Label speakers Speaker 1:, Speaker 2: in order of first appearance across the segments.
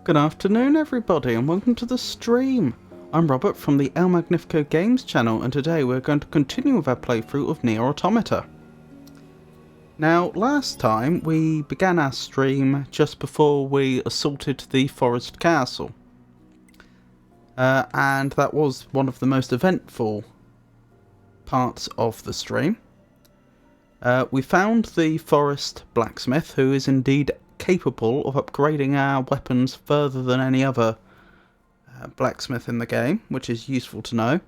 Speaker 1: Good afternoon everybody and welcome to the stream. I'm Robert from the El Magnifico Games channel and today we're going to continue with our playthrough of NieR Automata. Now last time we began our stream just before we assaulted the forest castle. And that was one of the most eventful parts of the stream. We found the forest blacksmith who is indeed capable of upgrading our weapons further than any other blacksmith in the game, which is useful to know,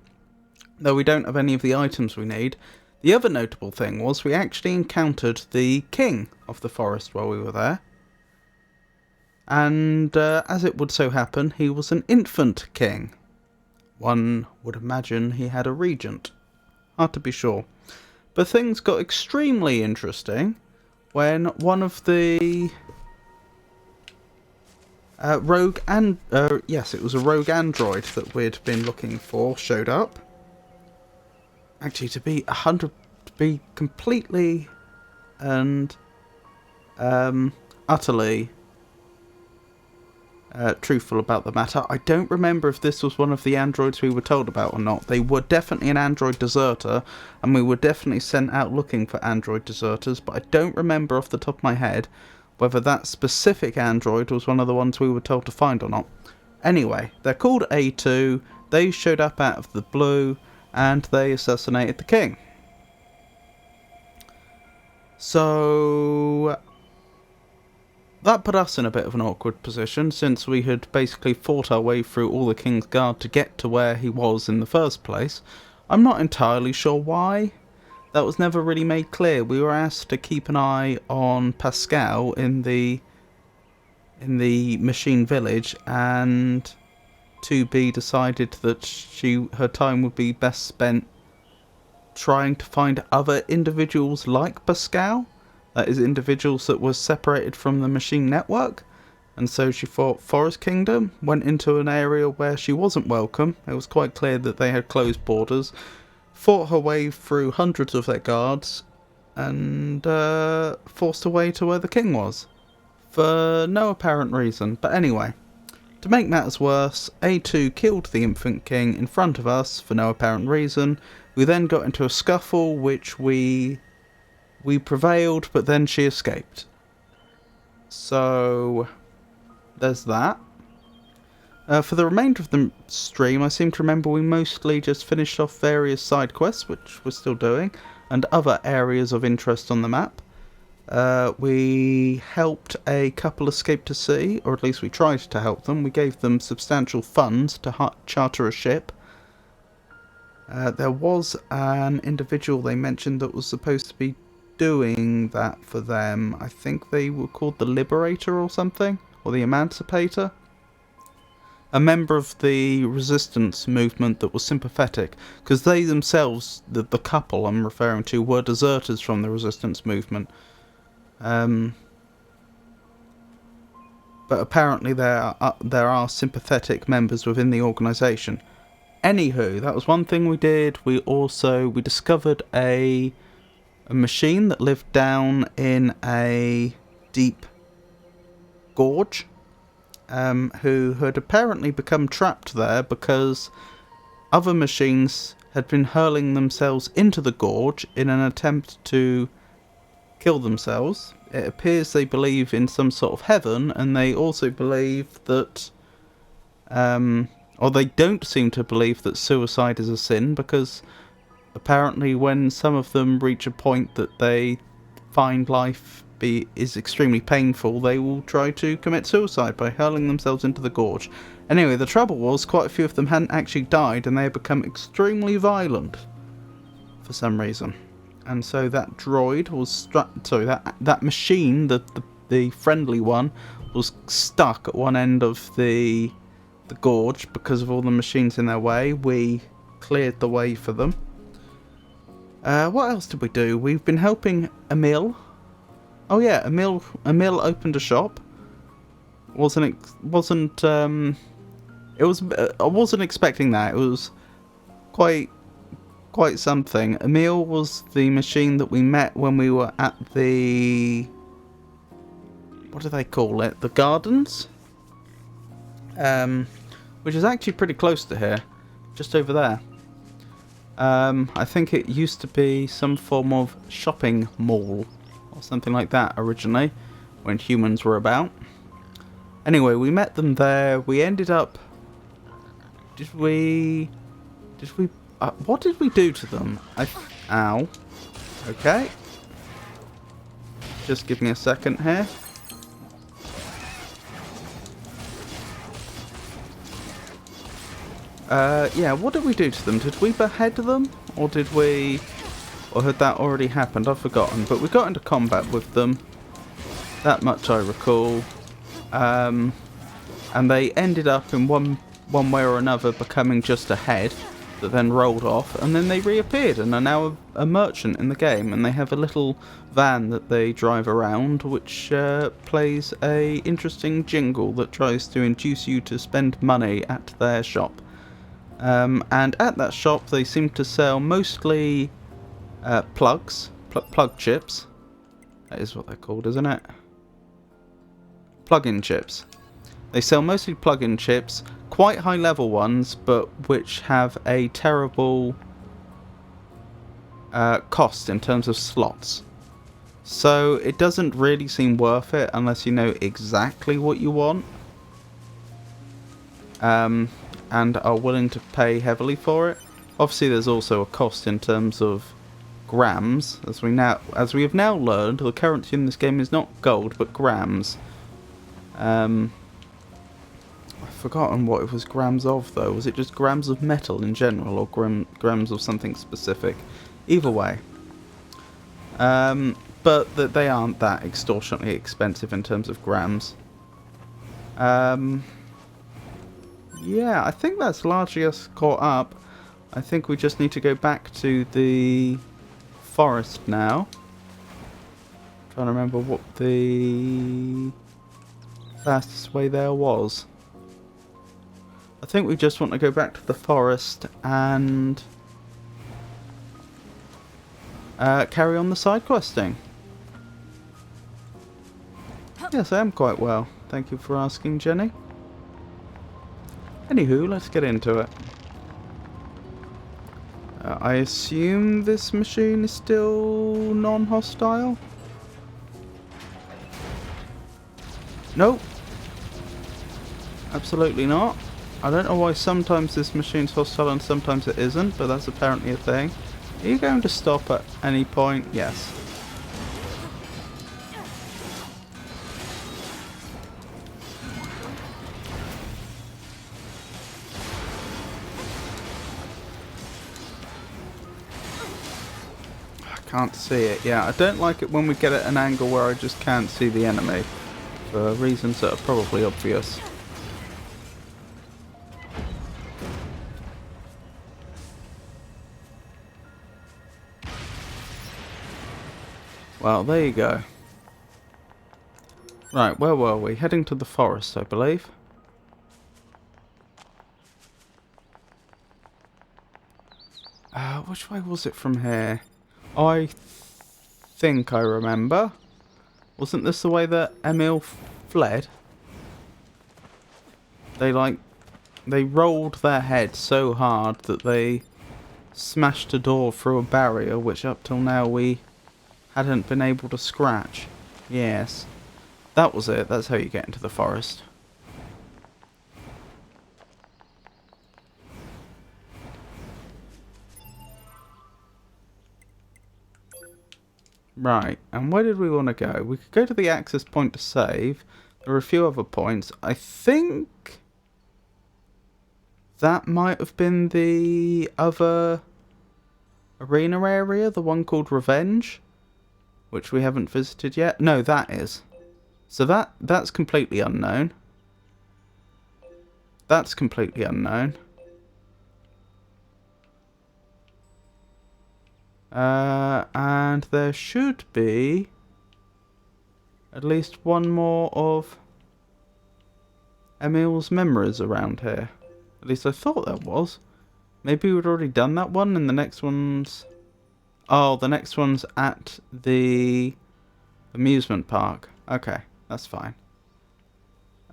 Speaker 1: though we don't have any of the items we need. The other notable thing was we actually encountered the king of the forest while we were there, and as it would so happen, he was an infant king. One would imagine he had a regent. Hard to be sure. But things got extremely interesting when one of the yes, it was a rogue android that we'd been looking for showed up. Actually, to be completely and utterly truthful about the matter, I don't remember if this was one of the androids we were told about or not. They were definitely an android deserter, and we were definitely sent out looking for android deserters, but I don't remember off the top of my head whether that specific android was one of the ones we were told to find or not. Anyway, they're called A2, they showed up out of the blue, and they assassinated the king. So that put us in a bit of an awkward position, since we had basically fought our way through all the king's guard to get to where he was in the first place. I'm not entirely sure why. That was never really made clear. We were asked to keep an eye on Pascal in the machine village, and 2B decided that her time would be best spent trying to find other individuals like Pascal. That is, individuals that were separated from the machine network. And so she fought Forest Kingdom, went into an area where she wasn't welcome. It was quite clear that they had closed borders. Fought her way through hundreds of their guards, and forced her way to where the king was. For no apparent reason. But anyway, to make matters worse, A2 killed the infant king in front of us for no apparent reason. We then got into a scuffle, which we prevailed, but then she escaped. So there's that. For the remainder of the stream, I seem to remember we mostly just finished off various side quests, which we're still doing, and other areas of interest on the map. We helped a couple escape to sea, or at least we tried to help them. We gave them substantial funds to charter a ship. There was an individual they mentioned that was supposed to be doing that for them. I think they were called the Liberator or something, or the Emancipator. A member of the resistance movement that was sympathetic, because they themselves, the couple I'm referring to, were deserters from the resistance movement. But apparently there are sympathetic members within the organisation. Anywho, that was one thing we did. We discovered a machine that lived down in a deep gorge, who had apparently become trapped there because other machines had been hurling themselves into the gorge in an attempt to kill themselves. It appears they believe in some sort of heaven, and they also believe that, or they don't seem to believe that suicide is a sin, because apparently when some of them reach a point that they find life is extremely painful, they will try to commit suicide by hurling themselves into the gorge. Anyway, the trouble was quite a few of them hadn't actually died, and they had become extremely violent for some reason. And so that droid was that machine, the friendly one, was stuck at one end of the gorge because of all the machines in their way. We cleared the way for them. What else did we do? We've been helping Emil. Oh yeah, Emil opened a shop. I wasn't expecting that. It was quite something. Emil was the machine that we met when we were at the, what do they call it? The gardens? which is actually pretty close to here, just over there. I think it used to be some form of shopping mall or something like that originally, when humans were about. Anyway, we met them there. We ended up... what did we do to them? Ow. Okay. Just give me a second here. Yeah, what did we do to them? Did we behead them? Or did we... Or had that already happened? I've forgotten. But we got into combat with them. That much I recall. And they ended up in one way or another becoming just a head that then rolled off, and then they reappeared and are now a merchant in the game, and they have a little van that they drive around which plays a interesting jingle that tries to induce you to spend money at their shop. And at that shop they seem to sell mostly plug chips. That is what they're called, isn't it? Plug-in chips. They sell mostly plug-in chips, quite high-level ones, but which have a terrible cost in terms of slots. So it doesn't really seem worth it unless you know exactly what you want. And are willing to pay heavily for it. Obviously there's also a cost in terms of grams. As we have now learned, the currency in this game is not gold, but grams. I've forgotten what it was grams of, though. Was it just grams of metal in general, or grams of something specific? Either way. But they aren't that extortionately expensive in terms of grams. Yeah, I think that's largely us caught up. I think we just need to go back to the forest now. Trying to remember what the fastest way there was. I think we just want to go back to the forest and carry on the side questing. Yes, I am quite well. Thank you for asking, Jenny. Anywho, let's get into it. I assume this machine is still non-hostile? Nope. Absolutely not. I don't know why sometimes this machine's hostile and sometimes it isn't, but that's apparently a thing. Are you going to stop at any point? Yes. I can't see it. Yeah, I don't like it when we get at an angle where I just can't see the enemy, for reasons that are probably obvious. Well, there you go. Right, where were we? Heading to the forest, I believe. Which way was it from here? I think I remember. Wasn't this the way that Emil fled? They rolled their head so hard that they smashed a door through a barrier, which up till now we hadn't been able to scratch. Yes. That was it. That's how you get into the forest. Right, and where did we want to go? We could go to the access point to save. There are a few other points. I think that might have been the other arena area, the one called Revenge, which we haven't visited yet. No, that is. So that's completely unknown. That's completely unknown. And there should be at least one more of Emil's memories around here. At least I thought there was. Maybe we'd already done that one and the next one's... Oh, the next one's at the amusement park. Okay, that's fine.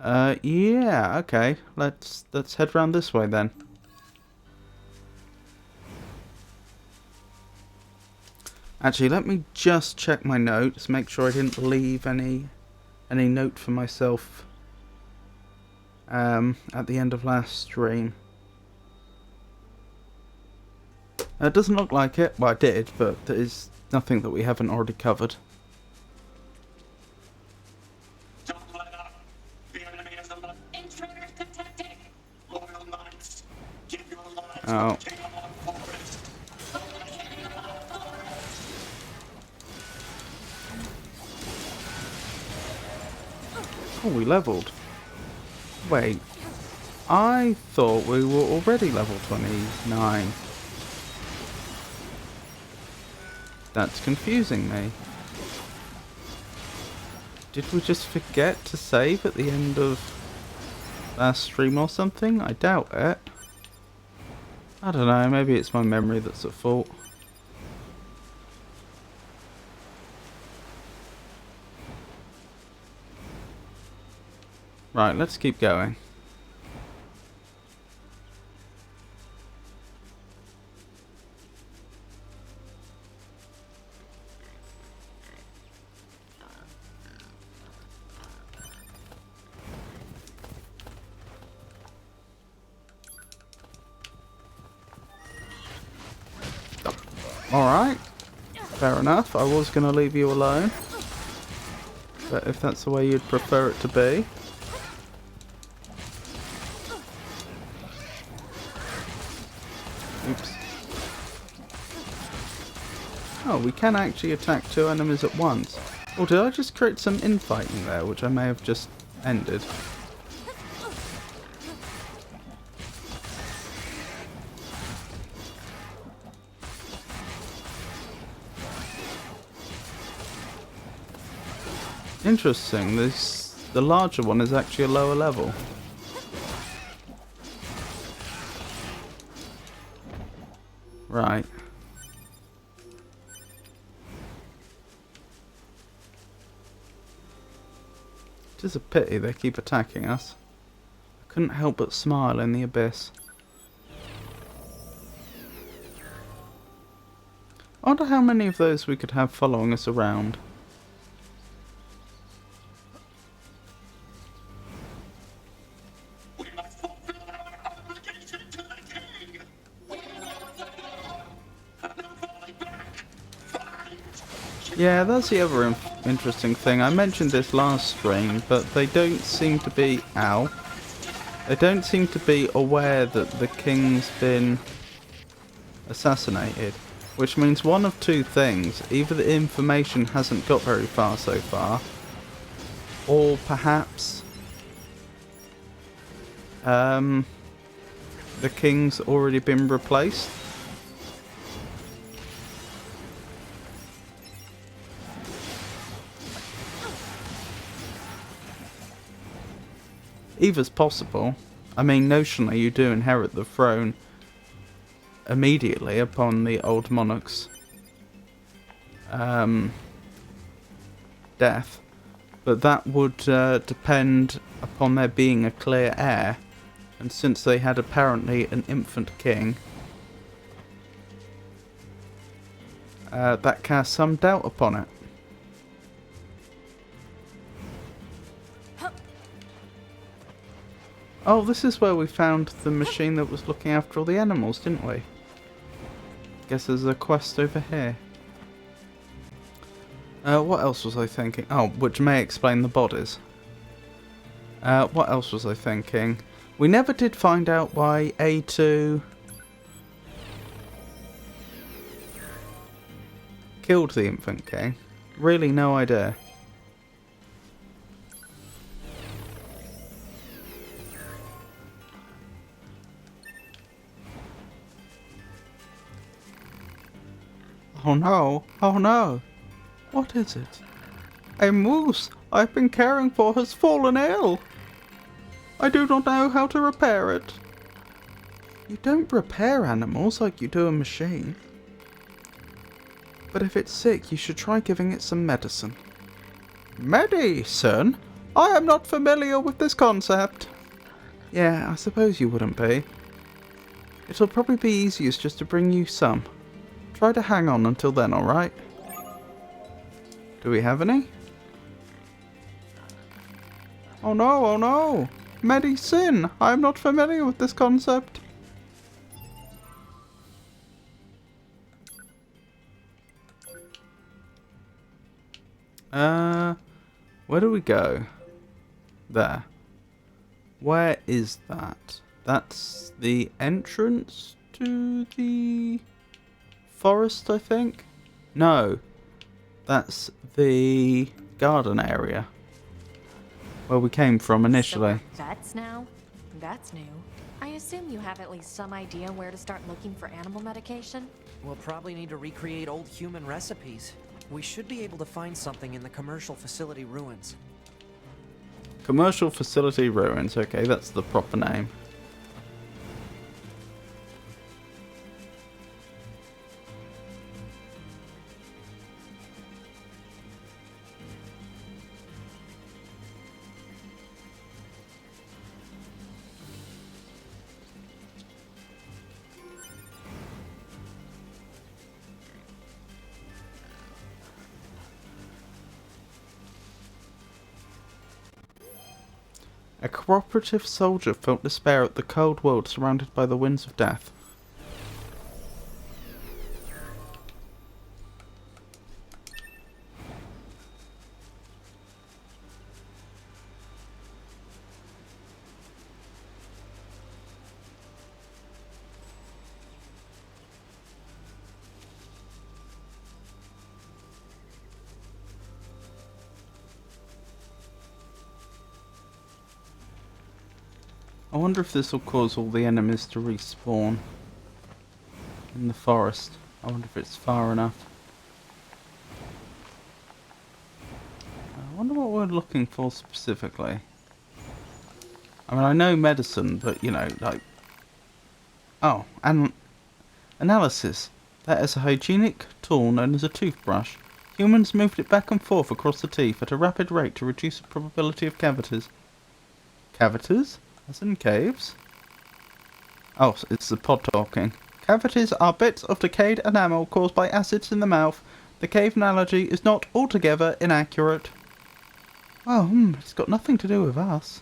Speaker 1: Yeah, okay. Let's head round this way then. Actually, let me just check my notes, make sure I didn't leave any note for myself at the end of last stream. It doesn't look like it. Well, I did, but there is nothing that we haven't already covered.
Speaker 2: Don't let up. The enemy is among intruders detected. Loyal knights, give your lives
Speaker 1: Oh.
Speaker 2: for the king of our forest. For the king of our forest.
Speaker 1: Oh, we leveled. Wait. I thought we were already level 29. That's confusing me. Did we just forget to save at the end of last stream or something? I doubt it. I don't know, maybe it's my memory that's at fault. Right, let's keep going. Alright, fair enough. I was going to leave you alone. But if that's the way you'd prefer it to be. Oops. Oh, we can actually attack two enemies at once. Or did I just create some infighting there, which I may have just ended? Interesting, the larger one is actually a lower level. Right. It is a pity they keep attacking us. I couldn't help but smile in the abyss. I wonder how many of those we could have following us around.
Speaker 2: We must fulfill our obligation to the king. No falling back. Fight.
Speaker 1: Yeah, that's the other interesting thing. I mentioned this last stream, but they don't seem to be... Ow. They don't seem to be aware that the king's been assassinated. Which means one of two things. Either the information hasn't got very far so far, or perhaps the king's already been replaced. Either's possible. I mean, notionally you do inherit the throne immediately upon the old monarch's death, but that would depend upon there being a clear heir, and since they had apparently an infant king, that casts some doubt upon it. Oh, this is where we found the machine that was looking after all the animals, didn't we? Guess there's a quest over here. What else was I thinking? Oh, which may explain the bodies. What else was I thinking? We never did find out why A2 killed the infant king. Really no idea. Oh no, oh no. What is it? A moose I've been caring for has fallen ill. I do not know how to repair it. You don't repair animals like you do a machine. But if it's sick, you should try giving it some medicine. Medicine? I am not familiar with this concept. Yeah, I suppose you wouldn't be. It'll probably be easiest just to bring you some. Try to hang on until then, alright? Do we have any? Oh no, oh no! Medicine! I am not familiar with this concept. Where do we go? There. Where is that? That's the entrance to the forest, I think? No. That's the garden area. Where we came from initially.
Speaker 3: So we're vets now? That's new. I assume you have at least some idea where to start looking for animal medication?
Speaker 4: We'll probably need to recreate old human recipes. We should be able to find something in the commercial facility ruins.
Speaker 1: Commercial Facility Ruins. Okay, that's the proper name. A cooperative soldier felt despair at the cold world surrounded by the winds of death. I wonder if this will cause all the enemies to respawn in the forest. I wonder if it's far enough. I wonder what we're looking for specifically. I mean, I know medicine, but you know, like... Oh, and analysis. That is a hygienic tool known as a toothbrush. Humans moved it back and forth across the teeth at a rapid rate to reduce the probability of cavities. Cavities? As in caves? Oh, it's the pod talking. Cavities are bits of decayed enamel caused by acids in the mouth. The cave analogy is not altogether inaccurate. Well, it's got nothing to do with us.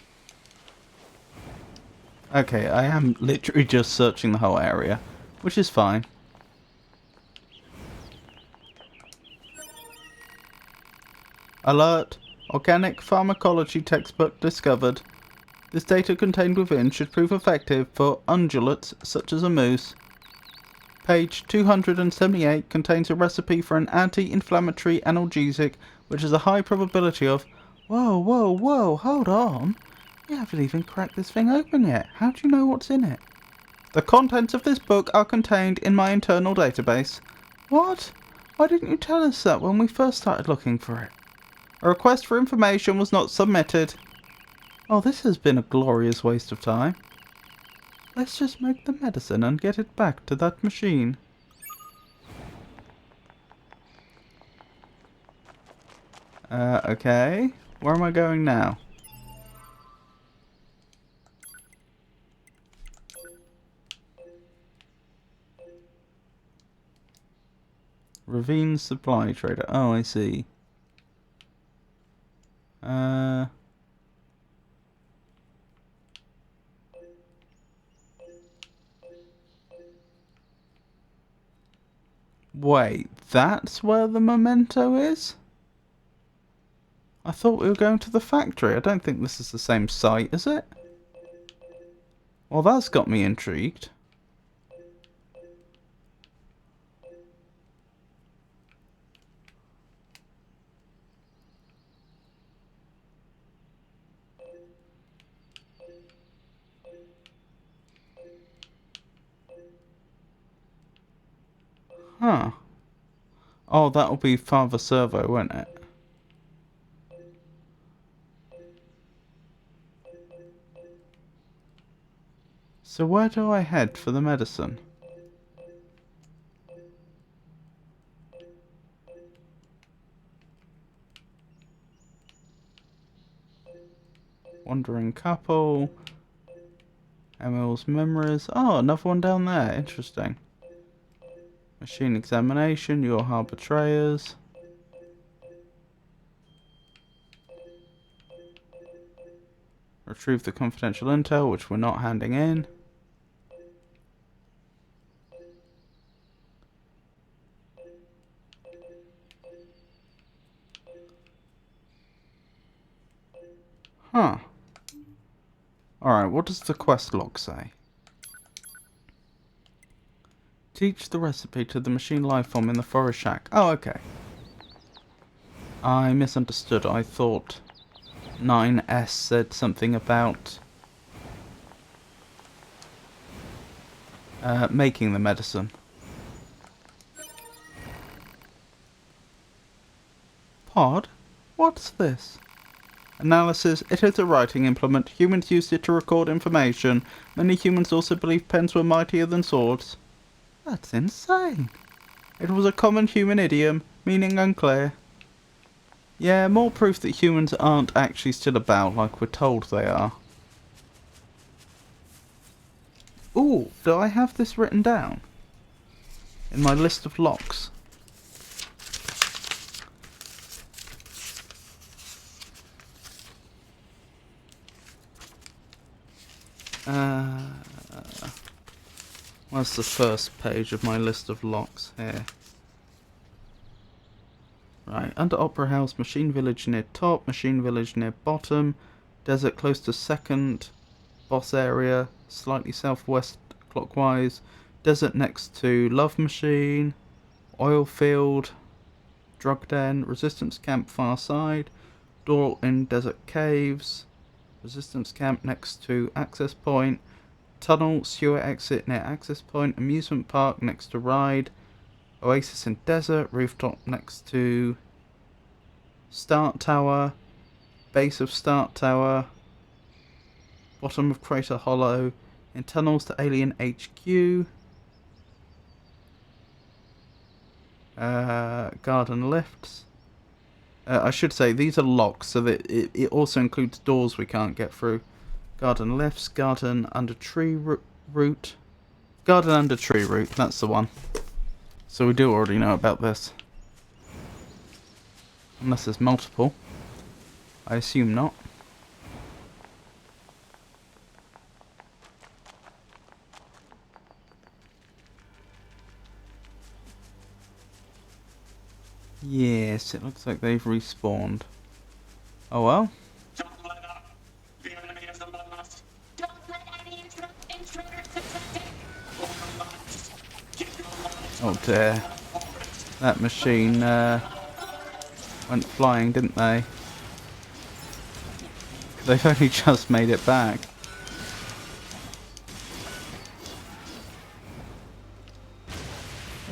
Speaker 1: Okay, I am literally just searching the whole area, which is fine. Alert! Organic pharmacology textbook discovered. This data contained within should prove effective for ungulates such as a moose. Page 278 contains a recipe for an anti-inflammatory analgesic which has a high probability of... Whoa, whoa, whoa, hold on. You haven't even cracked this thing open yet. How do you know what's in it? The contents of this book are contained in my internal database. What? Why didn't you tell us that when we first started looking for it? A request for information was not submitted. Oh, this has been a glorious waste of time. Let's just make the medicine and get it back to that machine. Okay. Where am I going now? Ravine Supply Trader. Oh, I see. Wait, that's where the memento is? I thought we were going to the factory. I don't think this is the same site, is it? Well, that's got me intrigued. Huh. Oh, that'll be Father Servo, won't it? So where do I head for the medicine? Wandering couple. Emil's memories. Oh, another one down there. Interesting. Machine examination. Your hard betrayers. Retrieve the confidential intel, which we're not handing in. Huh. Alright, what does the quest log say? Teach the recipe to the machine lifeform in the forest shack. Oh, okay. I misunderstood. I thought 9S said something about making the medicine. Pod? What's this? Analysis. It is a writing implement. Humans used it to record information. Many humans also believed pens were mightier than swords. That's insane. It was a common human idiom, meaning unclear. Yeah, more proof that humans aren't actually still about like we're told they are. Ooh, do I have this written down? In my list of locks. Where's the first page of my list of locks? Here. Right, under Opera House, Machine Village near top, Machine Village near bottom, desert close to second, boss area, slightly southwest clockwise, desert next to Love Machine, oil field, drug den, resistance camp far side, door in desert caves, resistance camp next to access point, tunnel, sewer exit near access point, amusement park next to ride, oasis in desert, rooftop next to start tower, base of start tower, bottom of crater hollow, in tunnels to alien HQ, garden lifts. I should say these are locks, so that it also includes doors we can't get through. Garden lifts, garden under tree root. Garden under tree root, that's the one. So we do already know about this. Unless there's multiple. I assume not. Yes, it looks like they've respawned. Oh well.
Speaker 2: Don't let up. The enemy is among us. Don't let any intruders detect it. Loyal knights, give your lives
Speaker 1: Oh dear. That machine went flying, didn't they? They've only just made it back.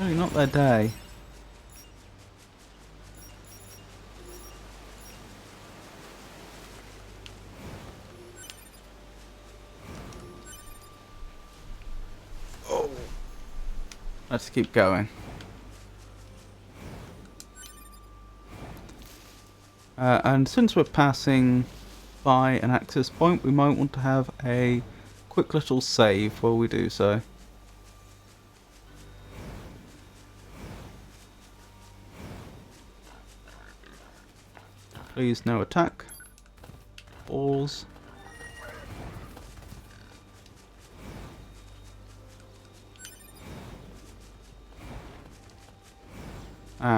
Speaker 1: Really not their day. Let's keep going. And since we're passing by an access point, we might want to have a quick little save while we do so. Please no attack. Pause.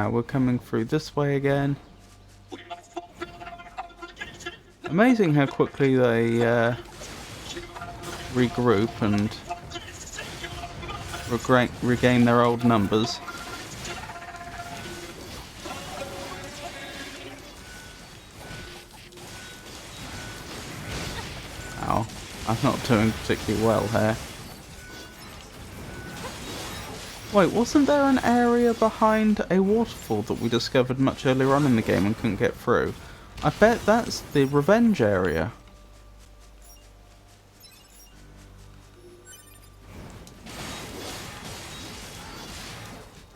Speaker 1: We're coming through this way again.
Speaker 2: We must fulfill our obligation.
Speaker 1: Amazing how quickly they regroup and regain their old numbers. Ow, I'm not doing particularly well here. Wait, wasn't there an area behind a waterfall that we discovered much earlier on in the game and couldn't get through? I bet that's the revenge area.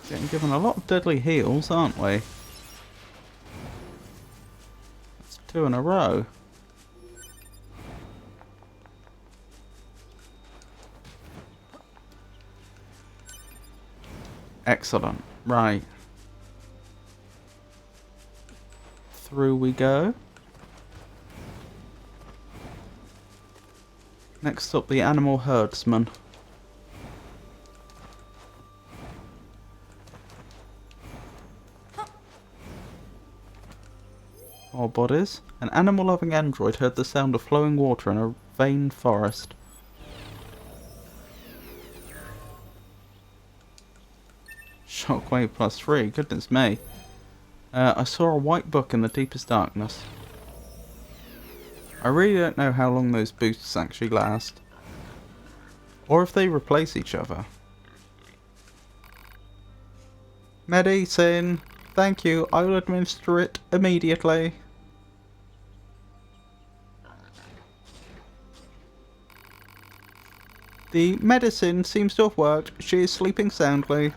Speaker 1: Getting given a lot of deadly heals, aren't we? That's 2 in a row. Excellent. Right. Through we go. Next up, the animal herdsman. More bodies. An animal-loving android heard the sound of flowing water in a veined forest. Shockwave +3, goodness me. I saw a white book in the deepest darkness. I really don't know how long those boosts actually last. Or if they replace each other. Medicine! Thank you, I will administer it immediately. The medicine seems to have worked. She is sleeping soundly.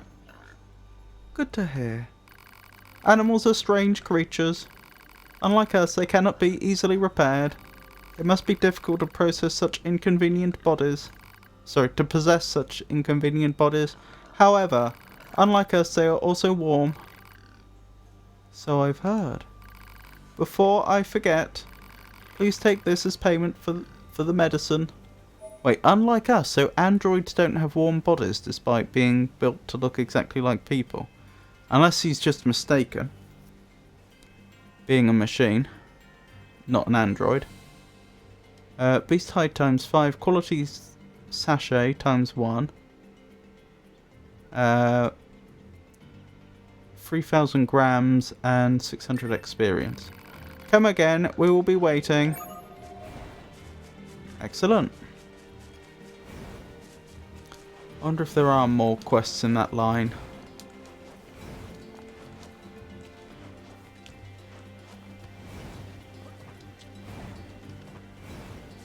Speaker 1: Good to hear. Animals are strange creatures. Unlike us, they cannot be easily repaired. It must be difficult to process such inconvenient bodies. Sorry, to possess such inconvenient bodies. However, unlike us, they are also warm. So I've heard. Before I forget, please take this as payment for the medicine. Wait, unlike us, so androids don't have warm bodies despite being built to look exactly like people. Unless he's just mistaken. Being a machine, not an android. Beast height times 5, quality sachet times 1. 3,000 grams and 600 experience. Come again, we will be waiting. Excellent. I wonder if there are more quests in that line.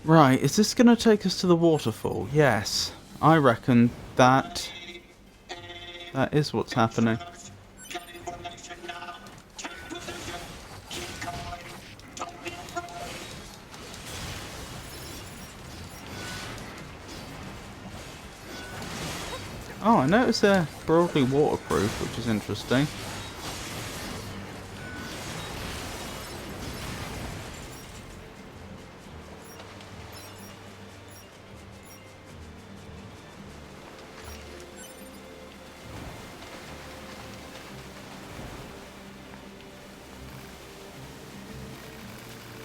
Speaker 1: Right, is this going to take us to the waterfall? Yes. I reckon that is what's happening.
Speaker 2: Get information now. Take position. Keep going. Don't be afraid.
Speaker 1: Oh, I noticed they're broadly waterproof, which is interesting.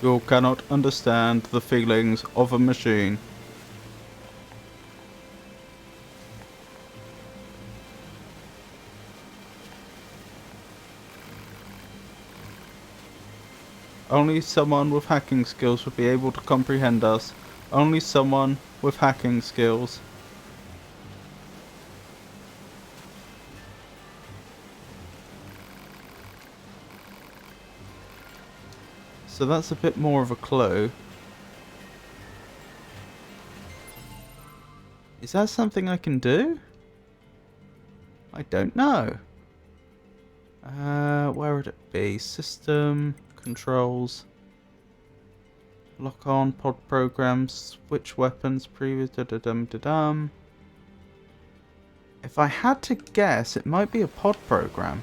Speaker 1: You cannot understand the feelings of a machine. Only someone with hacking skills would be able to comprehend us. Only someone with hacking skills. So that's a bit more of a clue. Is that something I can do? I don't know. Where would it be? System, controls, lock on, pod programs, switch weapons, previous da-da-dum-da-dum. If I had to guess, it might be a pod program.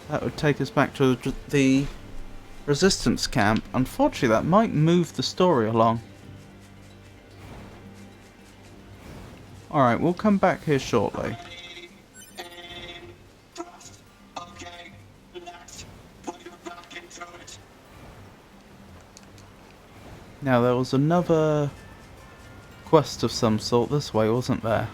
Speaker 1: That would take us back to the resistance camp. Unfortunately, that might move the story along. Alright, we'll come back here shortly.
Speaker 2: Aim. Thrust. Okay. Let's put your back into it.
Speaker 1: Now, there was another quest of some sort this way, wasn't there?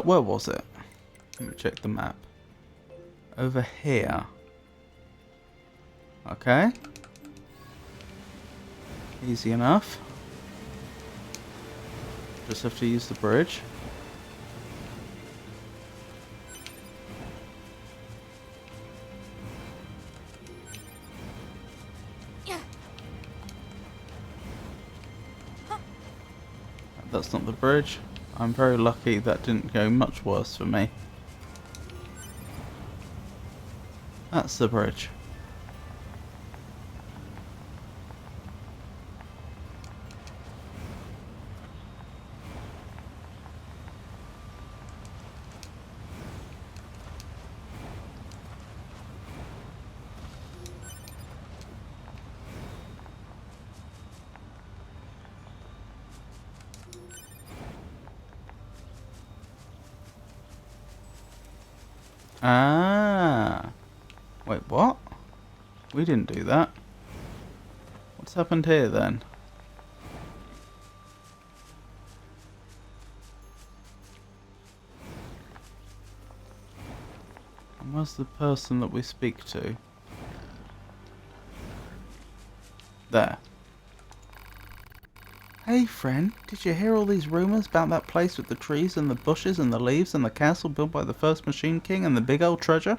Speaker 1: Where was it? Let me check the map. Over here. Okay. Easy enough. Just have to use the bridge.
Speaker 3: Yeah.
Speaker 1: That's not the bridge. I'm very lucky that didn't go much worse for me. That's the bridge. Ah. Wait, what? We didn't do that. What's happened here then? And where's the person that we speak to? There. Hey friend, did you hear all these rumours about that place with the trees and the bushes and the leaves and the castle built by the first Machine King and the big old treasure?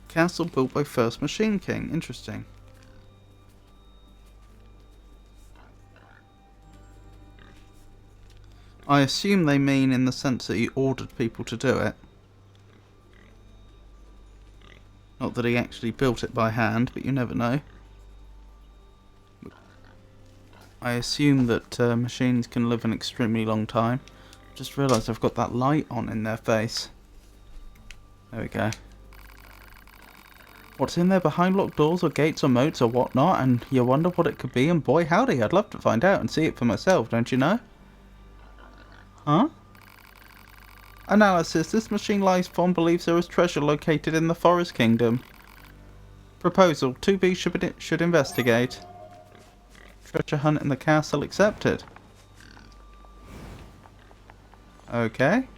Speaker 1: Castle built by first Machine King. Interesting. I assume they mean in the sense that he ordered people to do it. Not that he actually built it by hand, but you never know. I assume that machines can live an extremely long time. Just realised I've got that light on in their face. There we go. What's in there behind locked doors or gates or moats or whatnot, and you wonder what it could be, and boy howdy, I'd love to find out and see it for myself, don't you know? Huh? Analysis. This machine lies form believes there is treasure located in the Forest Kingdom. Proposal. 2B should investigate. Treasure hunt in the castle accepted. Okay.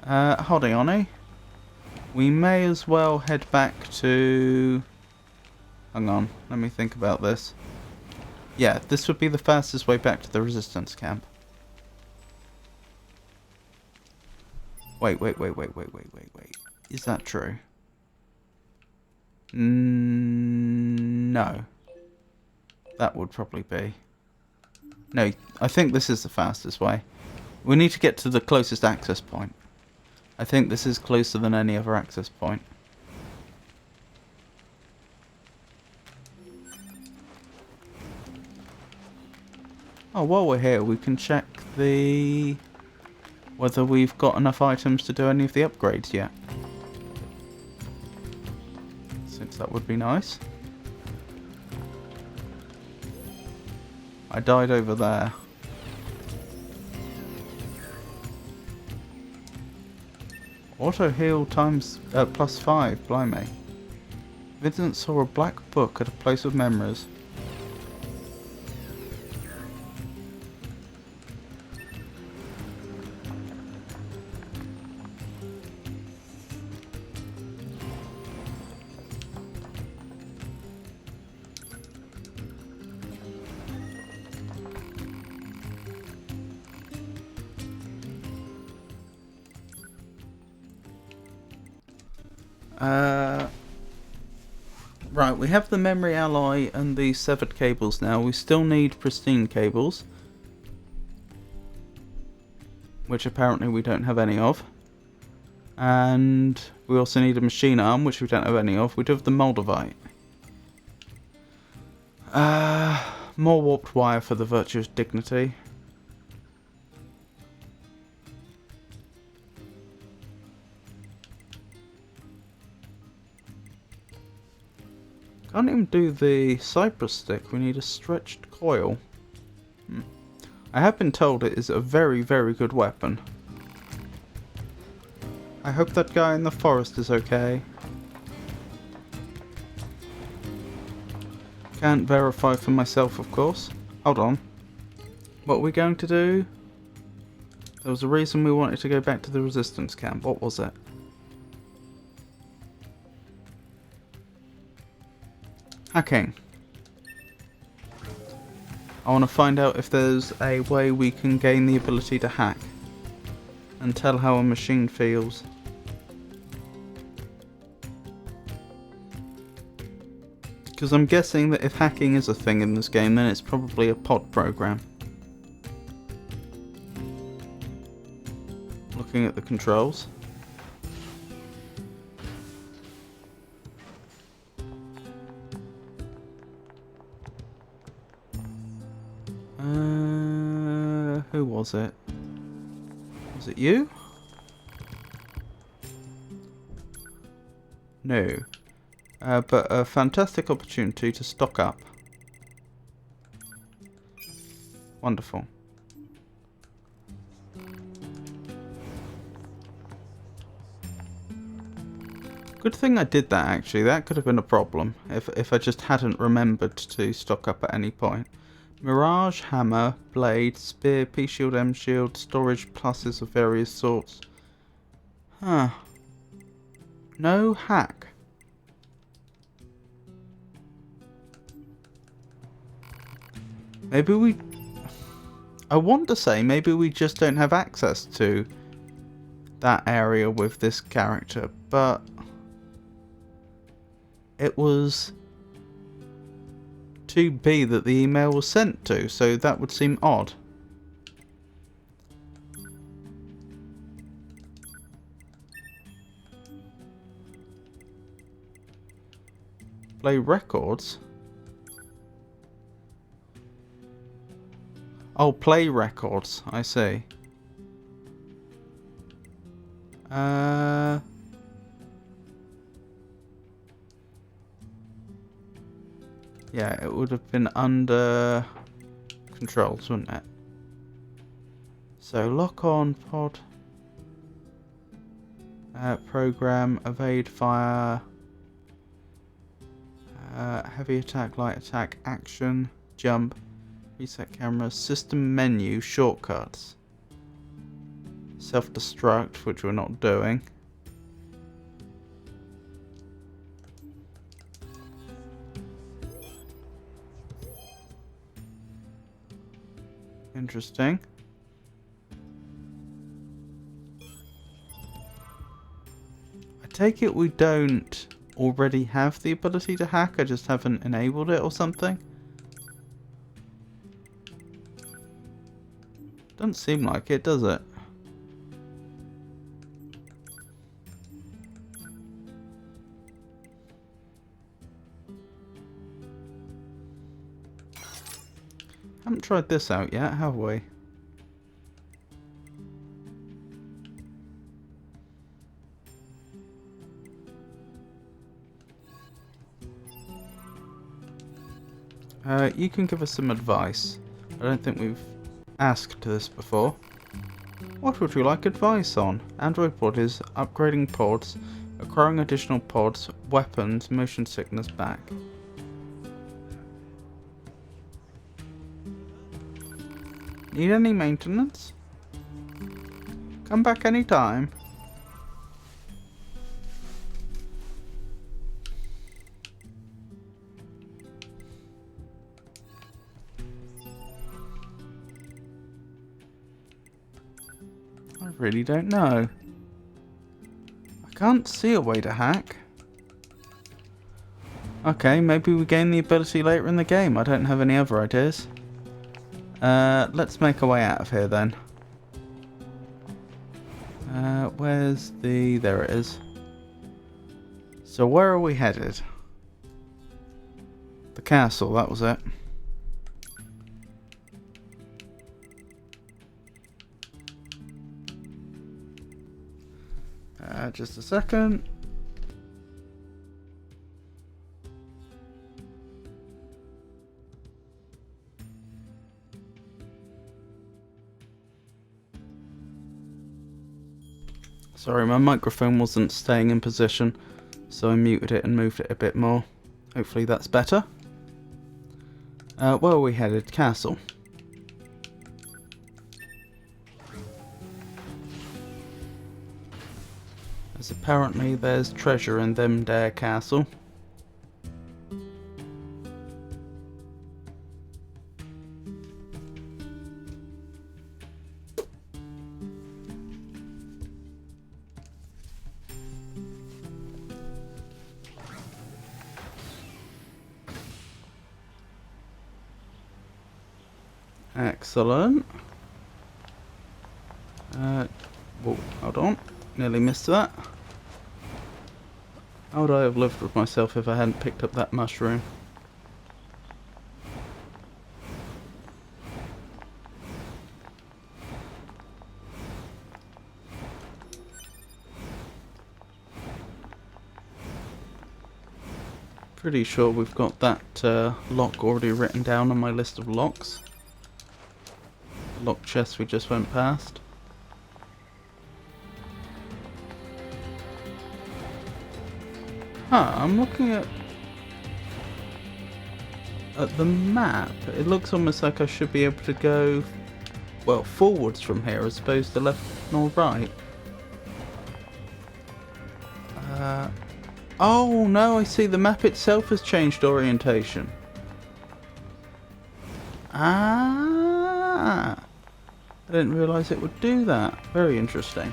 Speaker 1: Holding on, eh? We may as well head back to... Hang on, let me think about this. Yeah, this would be the fastest way back to the resistance camp. Wait. Is that true? No. That would probably be. No, I think this is the fastest way. We need to get to the closest access point. I think this is closer than any other access point. Oh, while we're here, we can check whether we've got enough items to do any of the upgrades yet. Since that would be nice. I died over there. Auto heal times +5, blimey. Vincent saw a black book at a place of memories. Right, we have the memory alloy and the severed cables now. We still need pristine cables, which apparently we don't have any of. And we also need a machine arm, which we don't have any of. We do have the Moldavite. More warped wire for the virtuous dignity. Can't even do the cypress stick. We need a stretched coil. I have been told it is a very, very good weapon. I hope that guy in the forest is okay. Can't verify for myself, of course. Hold on. What are we going to do? There was a reason we wanted to go back to the resistance camp. What was it? Hacking. I want to find out if there's a way we can gain the ability to hack and tell how a machine feels. Because I'm guessing that if hacking is a thing in this game, then it's probably a pod program. looking at the controls. Who was it? Was it you? No. But a fantastic opportunity to stock up. Wonderful. Good thing I did that, actually. That could have been a problem if I just hadn't remembered to stock up at any point. Mirage, hammer, blade, spear, P-shield, M-shield, storage pluses of various sorts. Huh. No hack. Maybe we... I want to say maybe we just don't have access to that area with this character, but it was 2B that the email was sent to, so that would seem odd. Play records? Oh, play records, I see. Yeah, it would have been under controls, wouldn't it? So lock on pod, program, evade fire, heavy attack, light attack, action, jump, reset camera, system menu, shortcuts, self-destruct, which we're not doing. Interesting. I take it we don't already have the ability to hack, I just haven't enabled it or something? Doesn't seem like it, does it? Haven't tried this out yet, have we? You can give us some advice. I don't think we've asked this before. What would you like advice on? Android bodies, upgrading pods, acquiring additional pods, weapons, motion sickness back. Need any maintenance? Come back anytime. I really don't know. I can't see a way to hack. Okay, maybe we gain the ability later in the game. I don't have any other ideas. Let's make our way out of here then. Where's the... there it is. So where are we headed? The castle, that was it. Just a second. Sorry, my microphone wasn't staying in position, so I muted it and moved it a bit more. Hopefully that's better. Where are we headed? Castle. As apparently there's treasure in them there castle. Excellent. Whoa, hold on. Nearly missed that. How would I have lived with myself if I hadn't picked up that mushroom? Pretty sure we've got that lock already written down on my list of locks. Lock chest we just went past. Huh, I'm looking at the map. It looks almost like I should be able to go, well, forwards from here as opposed to left nor right. Oh no, I see the map itself has changed orientation. Ah, I didn't realise it would do that. Very interesting.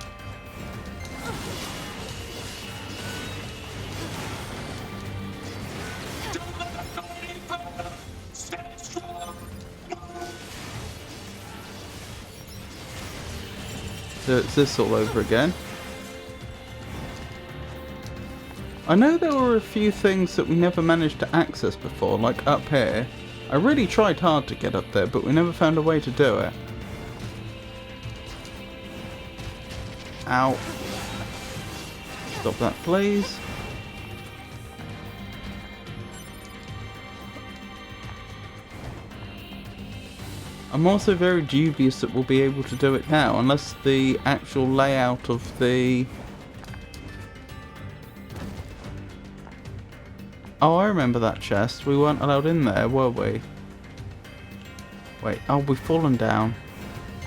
Speaker 2: Don't let them go any further. Stand strong.
Speaker 1: So it's this all over again. I know there were a few things that we never managed to access before, like up here. I really tried hard to get up there, but we never found a way to do it. Ow. Stop that, please. I'm also very dubious that we'll be able to do it now, unless the actual layout of the... Oh, I remember that chest. We weren't allowed in there, were we? Wait, oh, we've fallen down.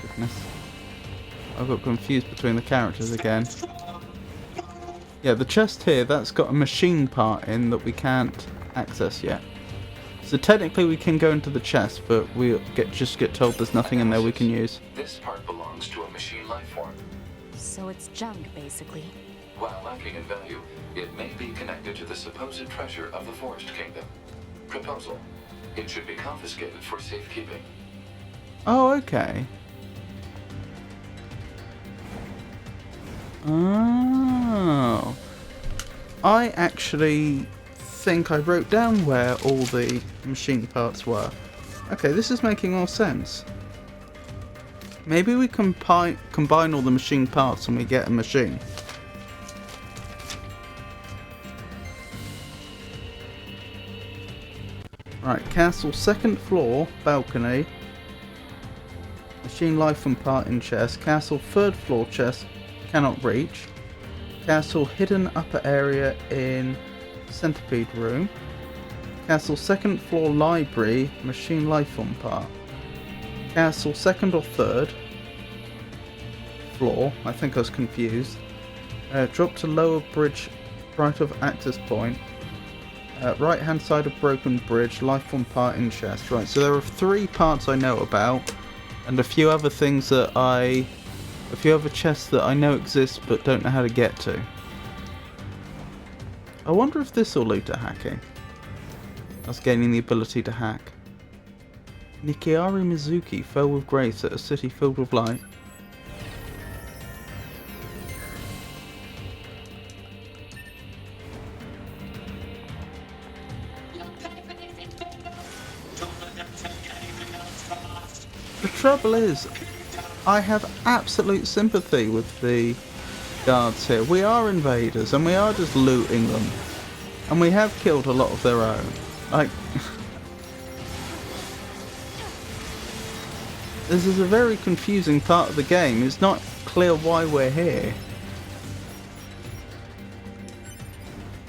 Speaker 1: Goodness. I got confused between the characters again. Yeah, the chest here, that's got a machine part in that we can't access yet. So technically we can go into the chest, but we just get told there's nothing in there we can use.
Speaker 5: This part belongs to a machine life form.
Speaker 3: So it's junk, basically.
Speaker 5: While lacking in value, it may be connected to the supposed treasure of the Forest Kingdom. Proposal: it should be confiscated for safekeeping.
Speaker 1: Oh, okay. Oh. I actually think I wrote down where all the machine parts were. Okay, this is making more sense. Maybe we combine all the machine parts and we get a machine. Right, castle second floor, balcony. Machine life and part in chest. Castle third floor chest, cannot reach. Castle hidden upper area in centipede room. Castle second floor library, machine life form part. Castle second or third floor, I think I was confused. Drop to lower bridge, right of access point. Right hand side of broken bridge, life form part in chest. Right, so there are 3 parts I know about, and a few other things that a few other chests that I know exist but don't know how to get to. I wonder if this will lead to hacking. Us gaining the ability to hack. Nikiari Mizuki fell with grace at a city filled with light.
Speaker 2: You'll pay for this invader. Don't let them take anything else from us.
Speaker 1: The trouble is, I have absolute sympathy with the guards here. We are invaders and we are just looting them. And we have killed a lot of their own. Like, this is a very confusing part of the game. It's not clear why we're here.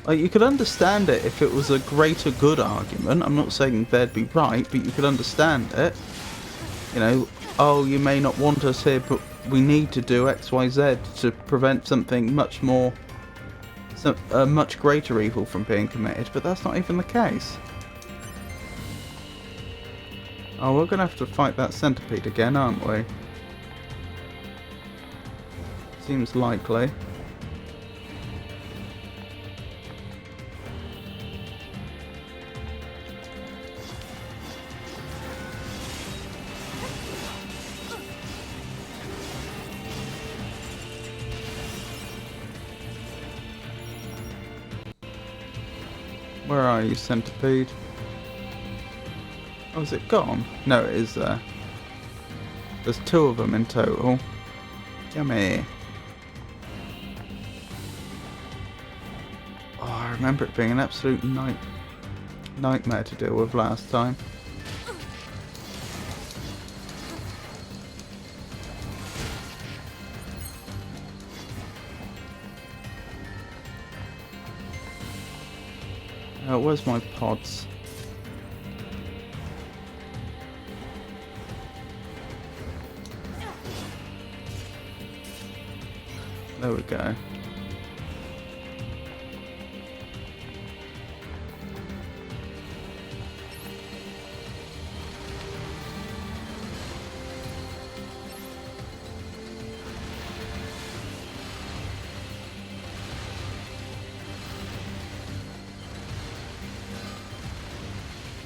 Speaker 1: Like, you could understand it if it was a greater good argument. I'm not saying they'd be right, but you could understand it. You know, oh, you may not want us here, but we need to do X, Y, Z to prevent something much more, a much greater evil from being committed, but that's not even the case. Oh, we're going to have to fight that centipede again, aren't we? Seems likely. Where are you, centipede? Oh, is it gone? No, it is there. There's 2 of them in total. Yummy. Oh, I remember it being an absolute nightmare to deal with last time. Where's my pods? There we go.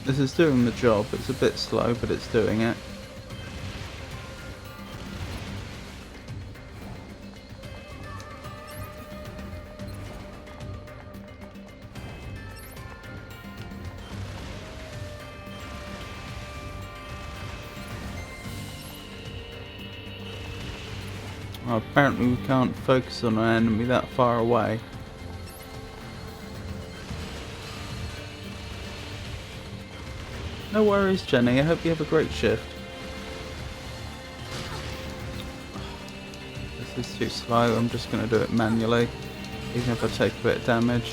Speaker 1: This is doing the job. It's a bit slow, but it's doing it. Well, apparently we can't focus on an enemy that far away. No worries, Jenny. I hope you have a great shift. This is too slow. I'm just going to do it manually, even if I take a bit of damage.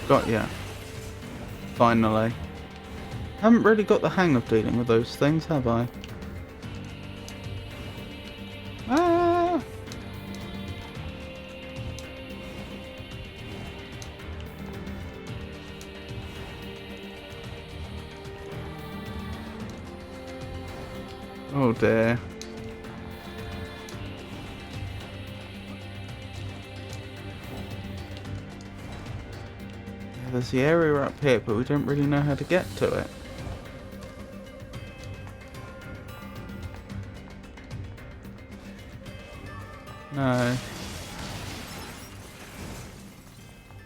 Speaker 1: Got ya. Finally. Haven't really got the hang of dealing with those things, have I? Ah! Oh dear. There's the area up here, but we don't really know how to get to it. No.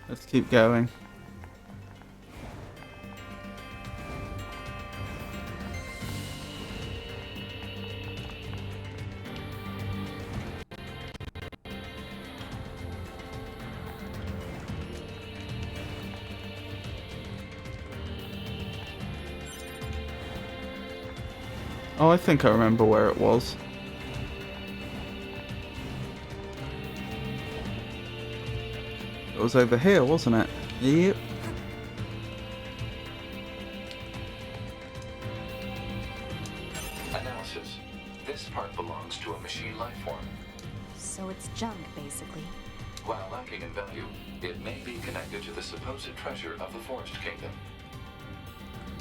Speaker 1: Let's keep going. Oh, I think I remember where it was. It was over here, wasn't it? Yep.
Speaker 5: Analysis. This part belongs to a machine life form.
Speaker 3: So it's junk, basically.
Speaker 5: While lacking in value, it may be connected to the supposed treasure of the Forest Kingdom.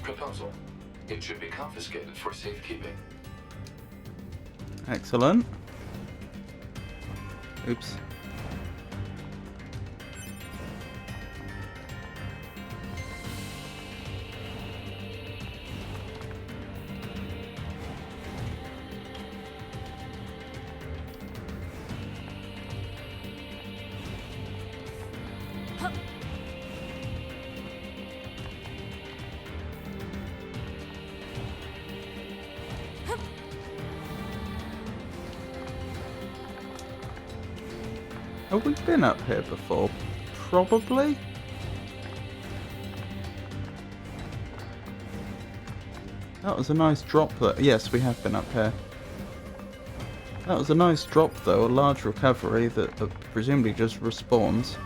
Speaker 5: Proposal. It should be confiscated for safekeeping.
Speaker 1: Excellent. Oops. Have we been up here before? Probably? That was a nice drop there. Yes, we have been up here. That was a nice drop though, a large recovery that presumably just respawns.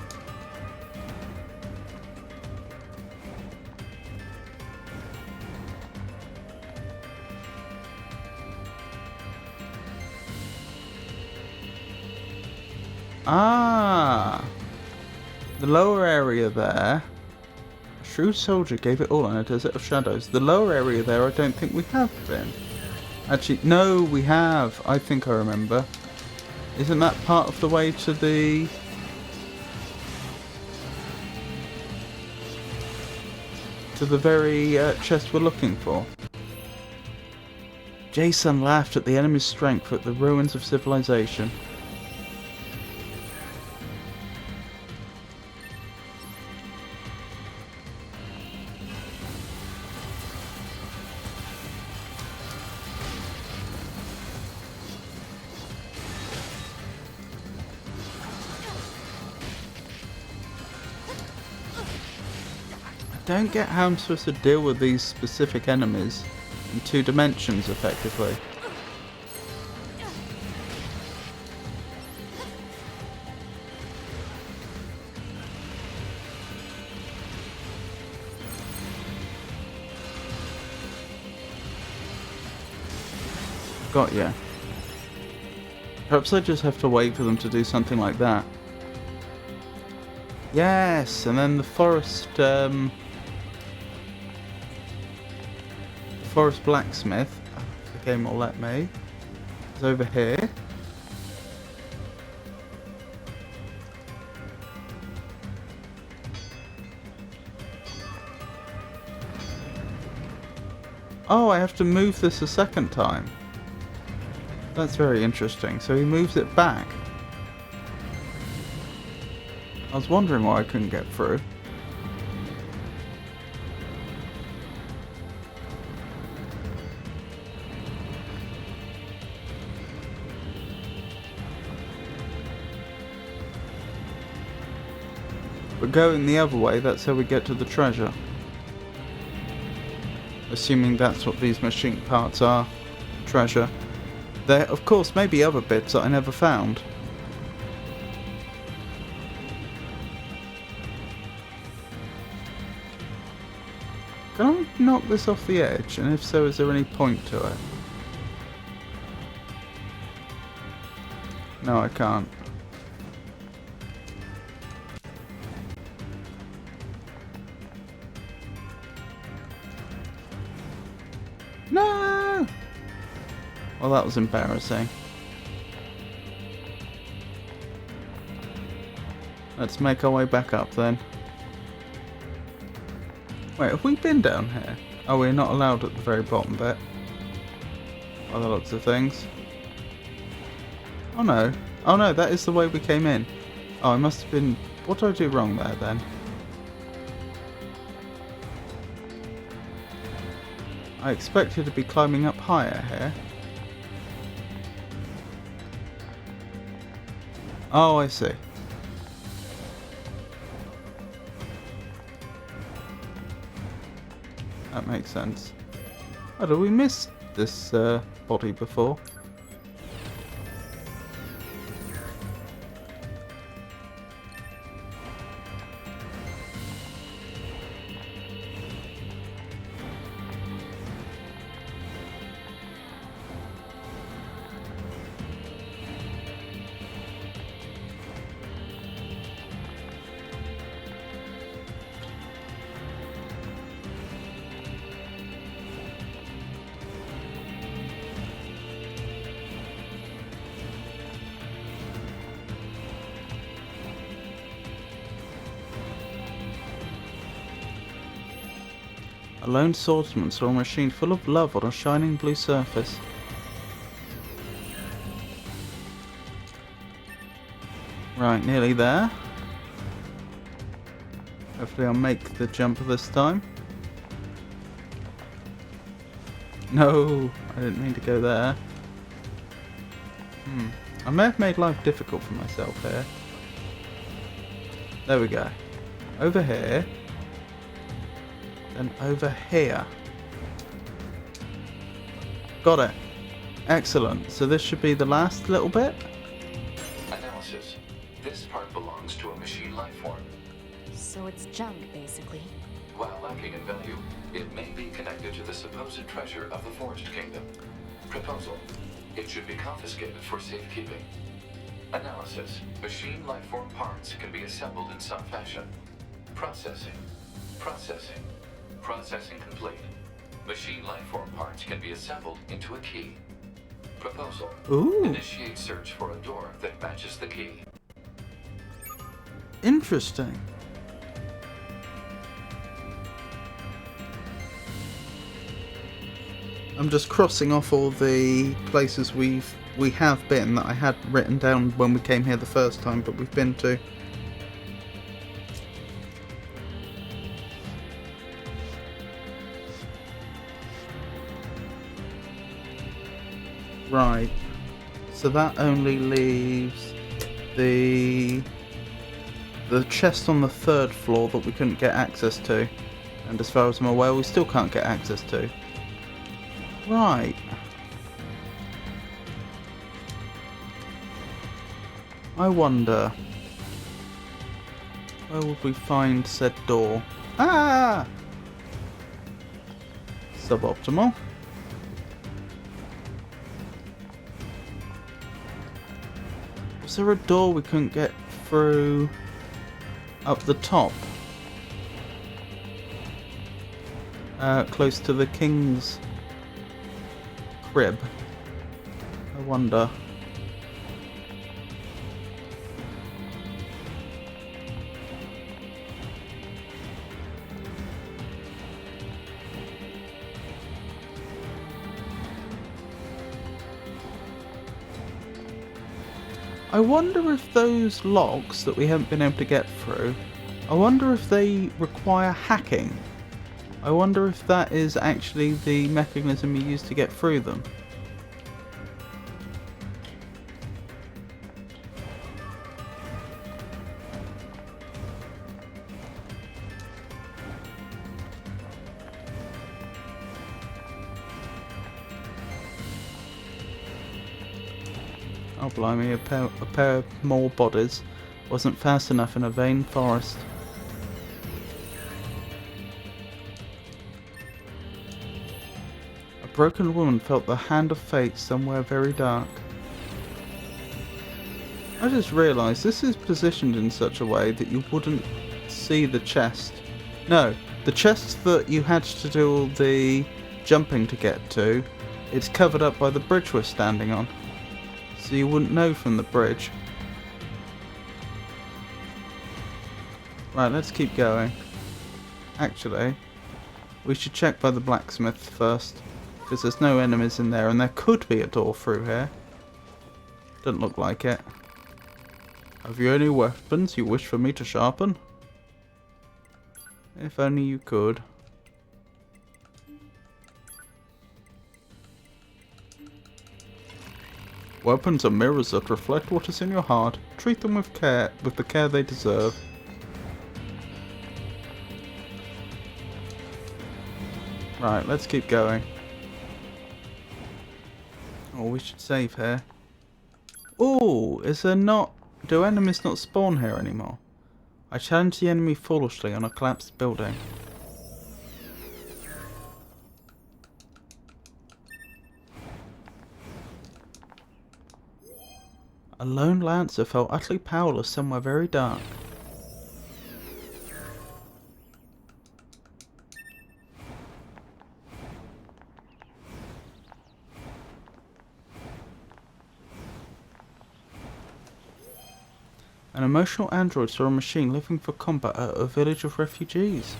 Speaker 1: Ah! The lower area there. A shrewd soldier gave it all in a desert of shadows. The lower area there, I don't think we have been. Actually, no, we have. I think I remember. Isn't that part of the way to the... to the very chest we're looking for? Jason laughed at the enemy's strength at the ruins of civilization. I don't get how I'm supposed to deal with these specific enemies in 2 dimensions effectively. Got ya. Perhaps I just have to wait for them to do something like that. Yes, and then the forest, forest blacksmith, the game will let me, is over here. Oh, I have to move this a second time. That's very interesting. So he moves it back. I was wondering why I couldn't get through. But going the other way, that's how we get to the treasure. Assuming that's what these machine parts are. Treasure. There, of course, may be other bits that I never found. Can I knock this off the edge? And if so, is there any point to it? No, I can't. No! Well, that was embarrassing. Let's make our way back up then. Wait, have we been down here? Oh, we're not allowed at the very bottom bit. By the looks of things. Oh no. Oh no, that is the way we came in. Oh, I must have been... What did I do wrong there then? I expected to be climbing up higher here. Oh, I see. That makes sense. Oh, did we miss this body before? A lone swordsman saw a machine full of love on a shining blue surface. Right, nearly there. Hopefully I'll make the jump this time. No, I didn't mean to go there. I may have made life difficult for myself here. There we go. Over here. And over here. Got it. Excellent. So this should be the last little bit.
Speaker 5: Analysis. This part belongs to a machine life form.
Speaker 3: So it's junk, basically.
Speaker 5: While lacking in value, it may be connected to the supposed treasure of the Forest Kingdom. Proposal. It should be confiscated for safekeeping. Analysis. Machine lifeform parts can be assembled in some fashion. Processing. Processing. Processing complete. Machine lifeform parts can be assembled into a key. Proposal.
Speaker 1: Ooh.
Speaker 5: Initiate search for a door that matches the key.
Speaker 1: Interesting. I'm just crossing off all the places we have been that I had written down when we came here the first time, but we've been to. Right. So that only leaves the chest on the 3rd floor that we couldn't get access to. And as far as I'm aware, we still can't get access to. Right. I wonder, where would we find said door? Ah! Suboptimal. Was there a door we couldn't get through up the top? Close to the king's crib. I wonder. I wonder if those locks that we haven't been able to get through, I wonder if they require hacking. I wonder if that is actually the mechanism you use to get through them. Oh blimey, a pair more bodies wasn't fast enough in a vain forest. A broken woman felt the hand of fate somewhere very dark. I just realised this is positioned in such a way that you wouldn't see the chest. No, the chest that you had to do all the jumping to get to, it's covered up by the bridge we're standing on. So you wouldn't know from the bridge. Right, let's keep going. Actually, we should check by the blacksmith first, because there's no enemies in there and there could be a door through here. Doesn't look like it. Have you any weapons you wish for me to sharpen? If only you could. Weapons are mirrors that reflect what is in your heart. Treat them with care, with the care they deserve. Right, let's keep going. Oh, we should save here. Oh, is there not... Do enemies not spawn here anymore? I challenged the enemy foolishly on a collapsed building. A lone lancer felt utterly powerless somewhere very dark. An emotional android saw a machine living for combat at a village of refugees.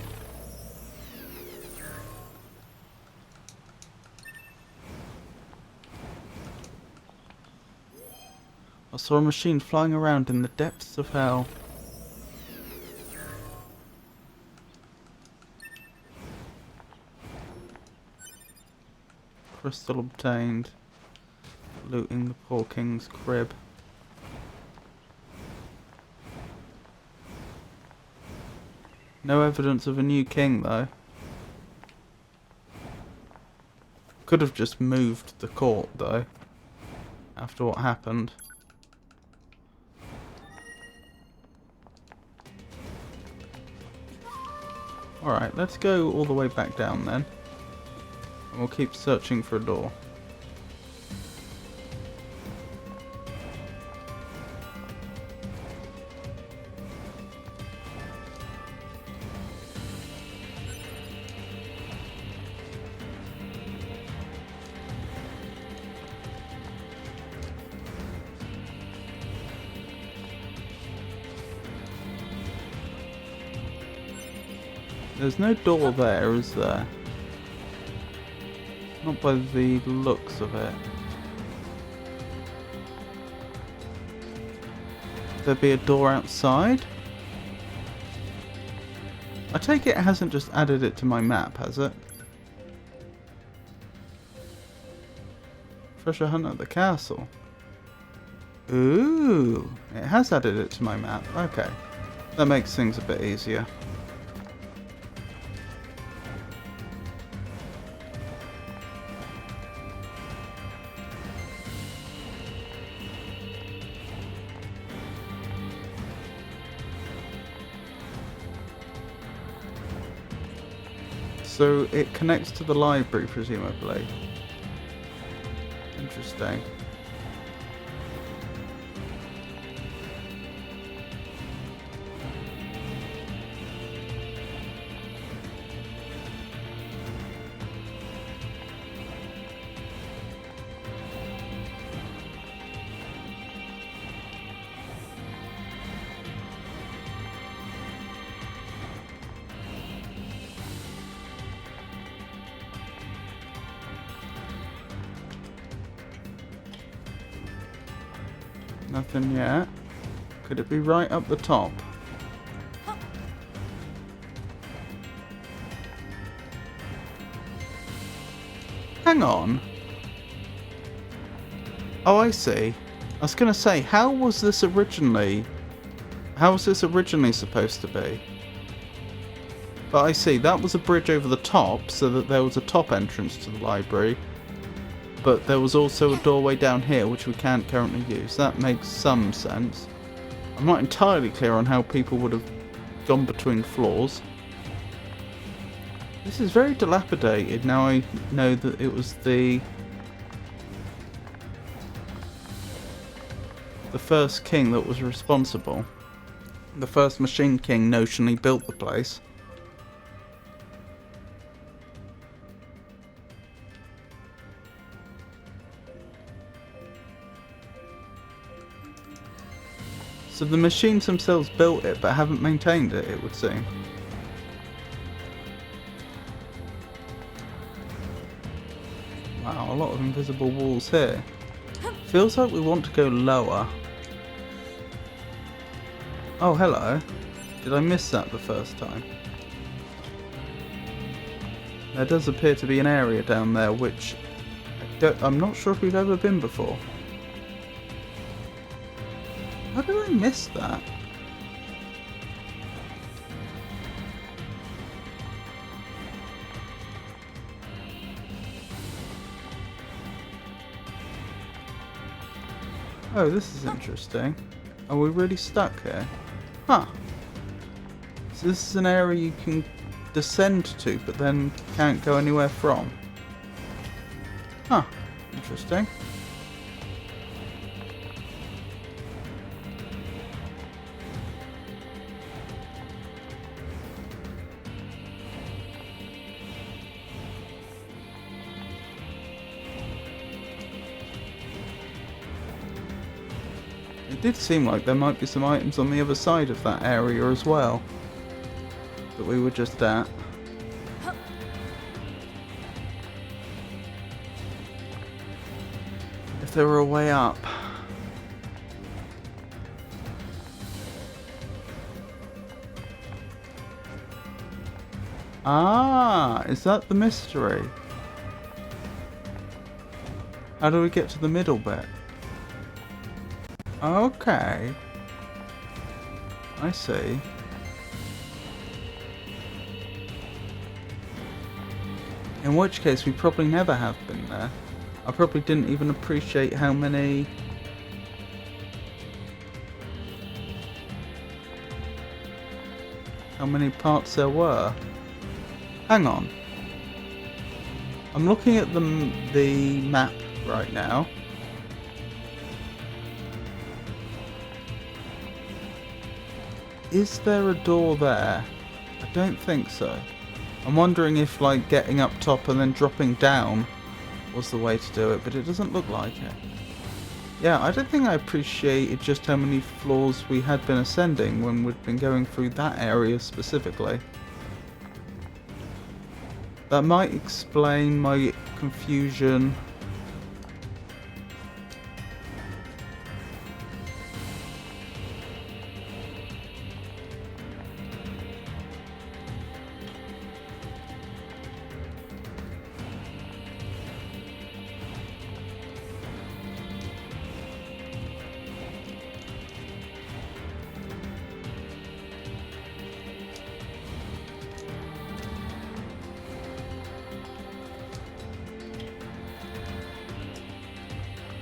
Speaker 1: I saw a machine flying around in the depths of hell. Crystal obtained. Looting the poor king's crib. No evidence of a new king though. Could have just moved the court though, after what happened. Alright, let's go all the way back down then. And we'll keep searching for a door. There's no door there, is there? Not by the looks of it. Could there be a door outside? I take it hasn't just added it to my map, has it? Treasure hunt at the castle. Ooh, it has added it to my map. Okay, that makes things a bit easier. So it connects to the library, presumably. Interesting. Nothing yet. Could it be right up the top? Hang on. Oh, I see. I was gonna say, how was this originally supposed to be? But I see, that was a bridge over the top, so that there was a top entrance to the library. But there was also a doorway down here, which we can't currently use. That makes some sense. I'm not entirely clear on how people would have gone between floors. This is very dilapidated. Now I know that it was the first king that was responsible. The first Machine King notionally built the place. So the machines themselves built it, but haven't maintained it, it would seem. Wow, a lot of invisible walls here. Feels like we want to go lower. Oh, hello. Did I miss that the first time? There does appear to be an area down there which I'm not sure if we've ever been before. How did I miss that? Oh, this is interesting. Are we really stuck here? Huh. So this is an area you can descend to, but then can't go anywhere from. Huh. Interesting. It did seem like there might be some items on the other side of that area as well that we were just at. If there were a way up. Ah, is that the mystery? How do we get to the middle bit? Okay. I see. In which case we probably never have been there. I probably didn't even appreciate how many parts there were. Hang on. I'm looking at the map right now. Is there a door there? I don't think so. I'm wondering if like getting up top and then dropping down was the way to do it, but it doesn't look like it. Yeah, I don't think I appreciated just how many floors we had been ascending when we'd been going through that area specifically. That might explain my confusion.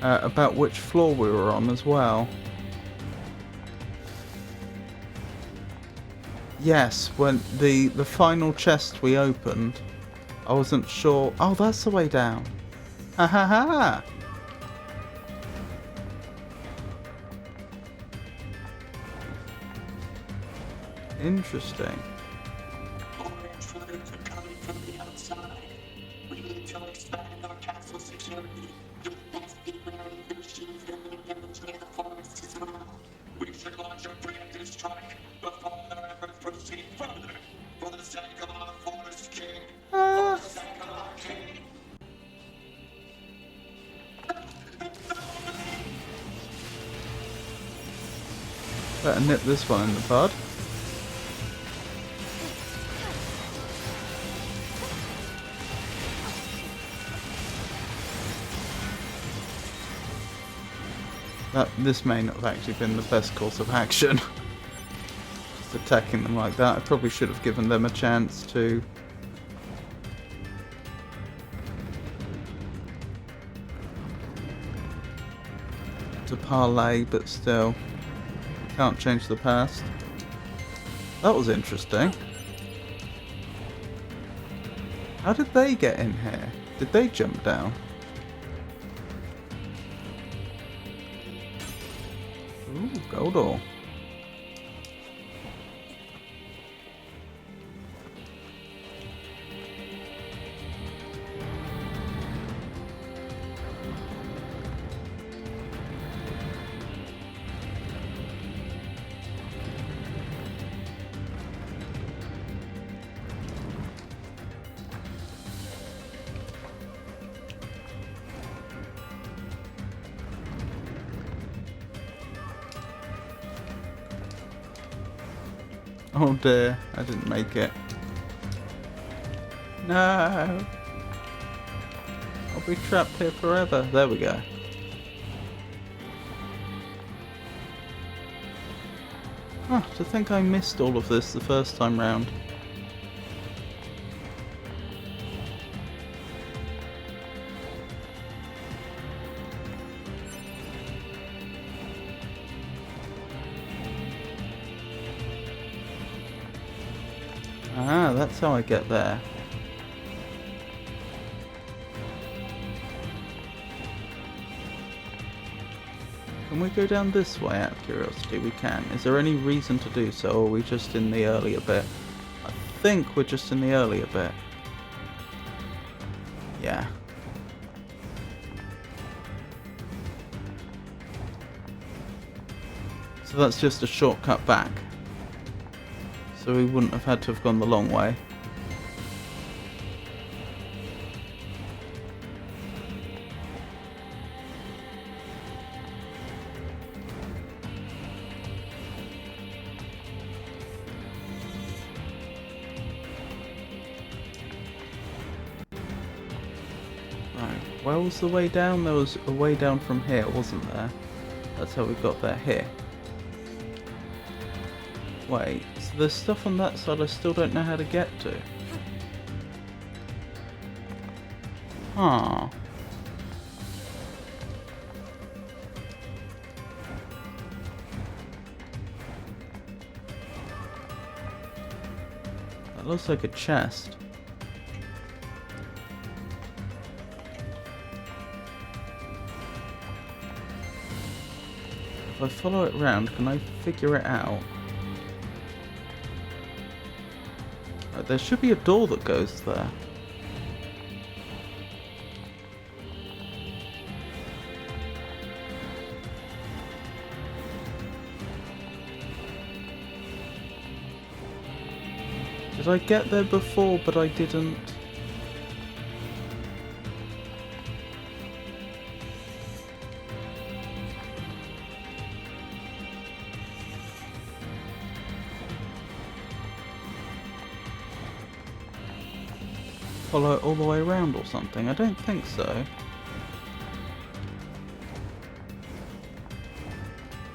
Speaker 1: About which floor we were on as well. Yes, when the final chest we opened, I wasn't sure. Oh, that's the way down. Ha ha ha! Interesting.
Speaker 2: More intruders are coming from the outside. We need to expand our castle security. You best be wary of the machines building damage near the forest as well. We should launch a preemptive strike before our efforts proceed further. For the sake of our forest king. For the sake of our king.
Speaker 1: Better nip this one in the bud. This may not have actually been the best course of action. Just attacking them like that. I probably should have given them a chance to parlay, but still, can't change the past. That was interesting. How did they get in here? Did they jump down? Ooh, gold ore. Oh dear, I didn't make it. No! I'll be trapped here forever. There we go. Ah, to think I missed all of this the first time round. Ah, that's how I get there. Can we go down this way out of curiosity? We can. Is there any reason to do so, or are we just in the earlier bit? I think we're just in the earlier bit. Yeah. So that's just a shortcut back. So we wouldn't have had to have gone the long way. Right, where was the way down? There was a way down from here, wasn't there? That's how we got there here. Wait, so there's stuff on that side I still don't know how to get to. Huh. That looks like a chest. If I follow it round, can I figure it out? There should be a door that goes there. Did I get there before, but I didn't? follow it all the way around or something? I don't think so.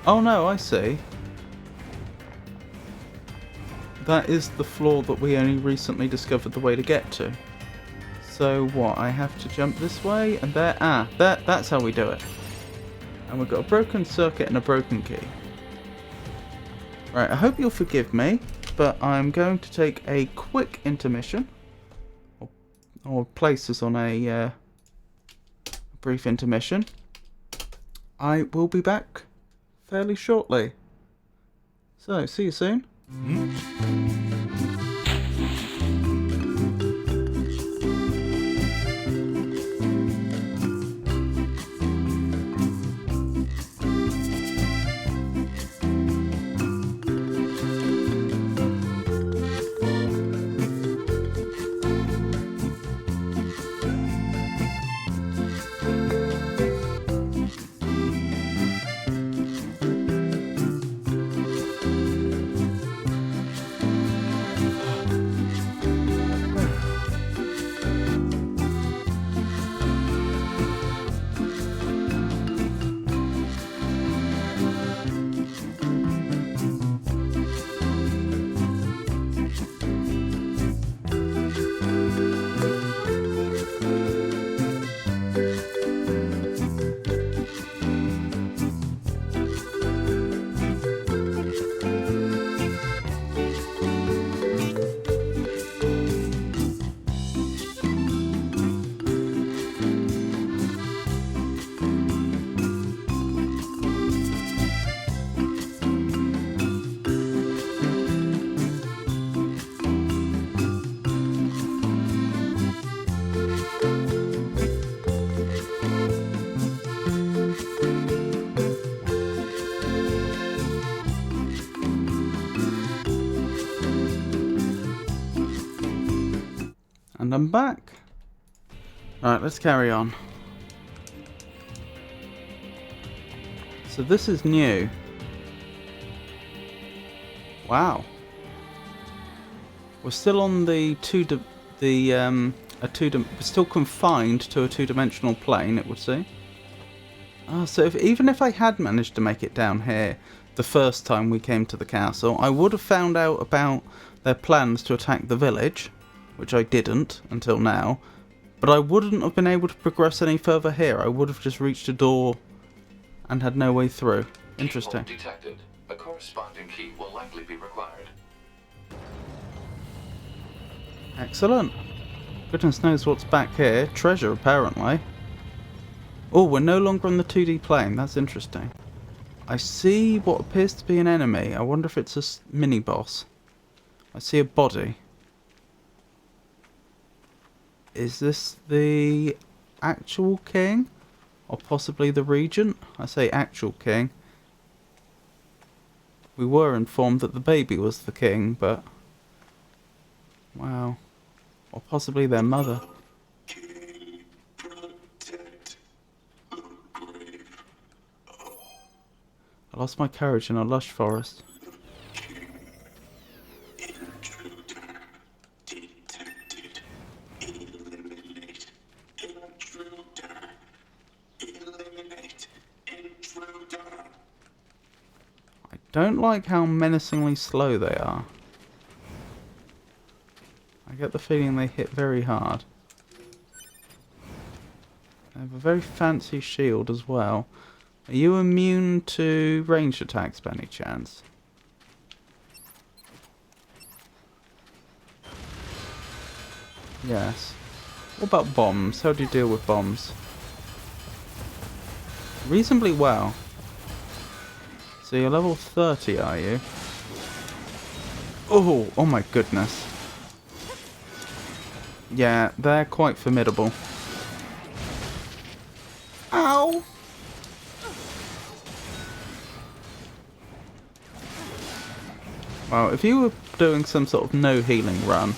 Speaker 1: Oh no, I see. That is the floor that we only recently discovered the way to get to. So what, I have to jump this way and there? Ah, that's how we do it. And we've got a broken circuit and a broken key. Right, I hope you'll forgive me, but I'm going to take a quick intermission. Or place us on a brief intermission. I will be back fairly shortly. So, see you soon. And I'm back. Right, let's carry on. So this is new. Wow. We're still on the we're still confined to a two-dimensional plane, it would seem. So even if I had managed to make it down here the first time we came to the castle, I would have found out about their plans to attack the village, which I didn't until now, but I wouldn't have been able to progress any further here. I would have just reached a door and had no way through. Interesting.
Speaker 5: Keyhole detected. A corresponding key will likely be required.
Speaker 1: Excellent. Goodness knows what's back here. Treasure, apparently. Oh, we're no longer on the 2D plane. That's interesting. I see what appears to be an enemy. I wonder if it's a mini-boss. I see a body. Is this the actual king? Or possibly the regent? I say actual king. We were informed that the baby was the king, but... wow. Or possibly their mother. I lost my courage in a lush forest. I don't like how menacingly slow they are. I get the feeling they hit very hard. They have a very fancy shield as well. Are you immune to ranged attacks by any chance? Yes. What about bombs? How do you deal with bombs? Reasonably well. So you're level 30, are you? Oh my goodness. Yeah, they're quite formidable. Ow! Well, if you were doing some sort of no healing run,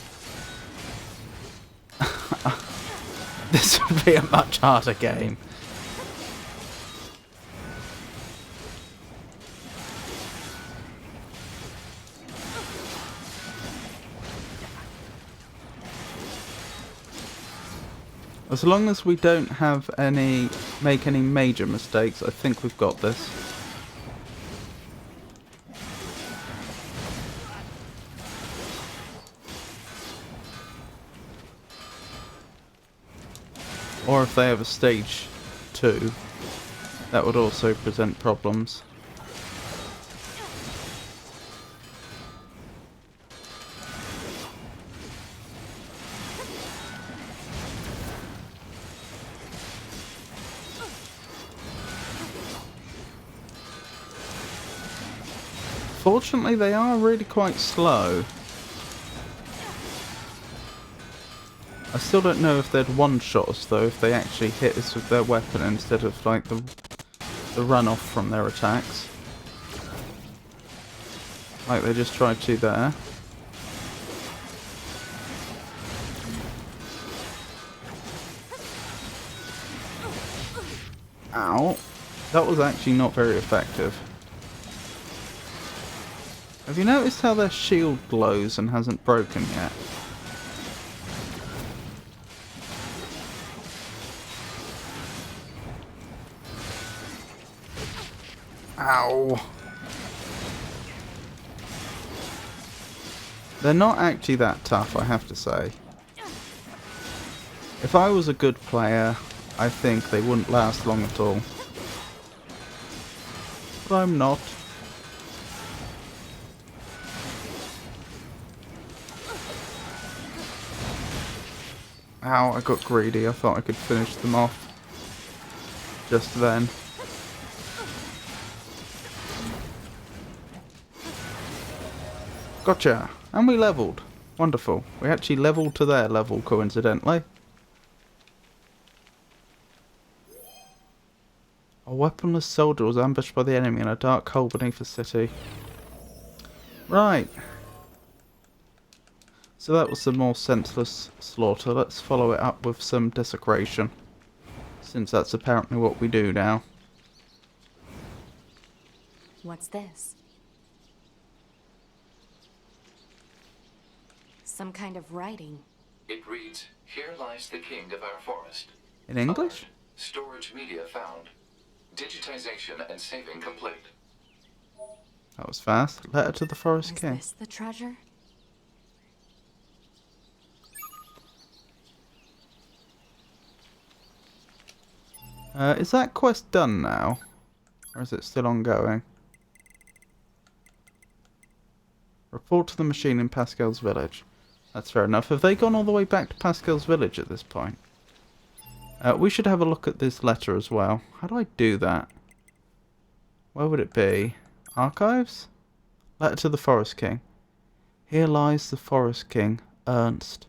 Speaker 1: this would be a much harder game. As long as we don't have make any major mistakes, I think we've got this. Or if they have a stage 2, that would also present problems. Fortunately, they are really quite slow. I still don't know if they'd one-shot us though, if they actually hit us with their weapon instead of like the run-off from their attacks. Like they just tried to there. Ow. That was actually not very effective. Have you noticed how their shield glows and hasn't broken yet? Ow. They're not actually that tough, I have to say. If I was a good player, I think they wouldn't last long at all. But I'm not. Ow, I got greedy. I thought I could finish them off just then. Gotcha! And we leveled. Wonderful. We actually leveled to their level, coincidentally. A weaponless soldier was ambushed by the enemy in a dark hole beneath the city. Right. So that was some more senseless slaughter. Let's follow it up with some desecration, since that's apparently what we do now.
Speaker 3: What's this? Some kind of writing.
Speaker 5: It reads, "Here lies the king of our forest."
Speaker 1: In English?
Speaker 5: Alert. Storage media found. Digitization and saving complete.
Speaker 1: That was fast. Letter to the Forest
Speaker 3: Is
Speaker 1: King.
Speaker 3: this the treasure?
Speaker 1: Is that quest done now? Or is it still ongoing? Report to the machine in Pascal's village. That's fair enough. Have they gone all the way back to Pascal's village at this point? We should have a look at this letter as well. How do I do that? Where would it be? Archives? Letter to the Forest King. Here lies the Forest King, Ernst.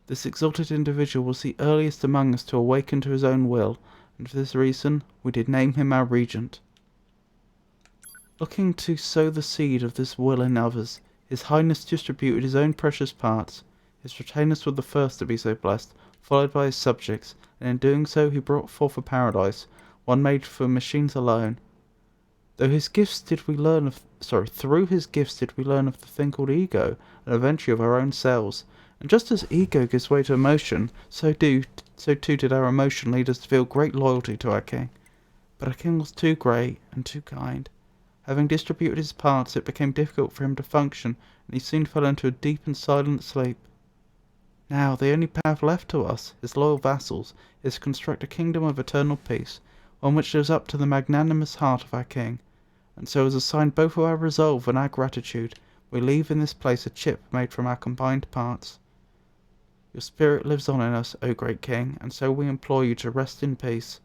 Speaker 1: This exalted individual was the earliest among us to awaken to his own will, and for this reason we did name him our regent. Looking to sow the seed of this will in others, His Highness distributed his own precious parts. His retainers were the first to be so blessed, followed by his subjects, and in doing so he brought forth a paradise, one made for machines alone. Through his gifts did we learn of the thing called ego, and eventually of our own selves. And just as ego gives way to emotion, so too did our emotion lead us to feel great loyalty to our king. But our king was too great and too kind. Having distributed his parts, it became difficult for him to function, and he soon fell into a deep and silent sleep. Now, the only path left to us, his loyal vassals, is to construct a kingdom of eternal peace, one which lives up to the magnanimous heart of our king. And so, as a sign both of our resolve and our gratitude, we leave in this place a chip made from our combined parts. Your spirit lives on in us, O great king, and so we implore you to rest in peace.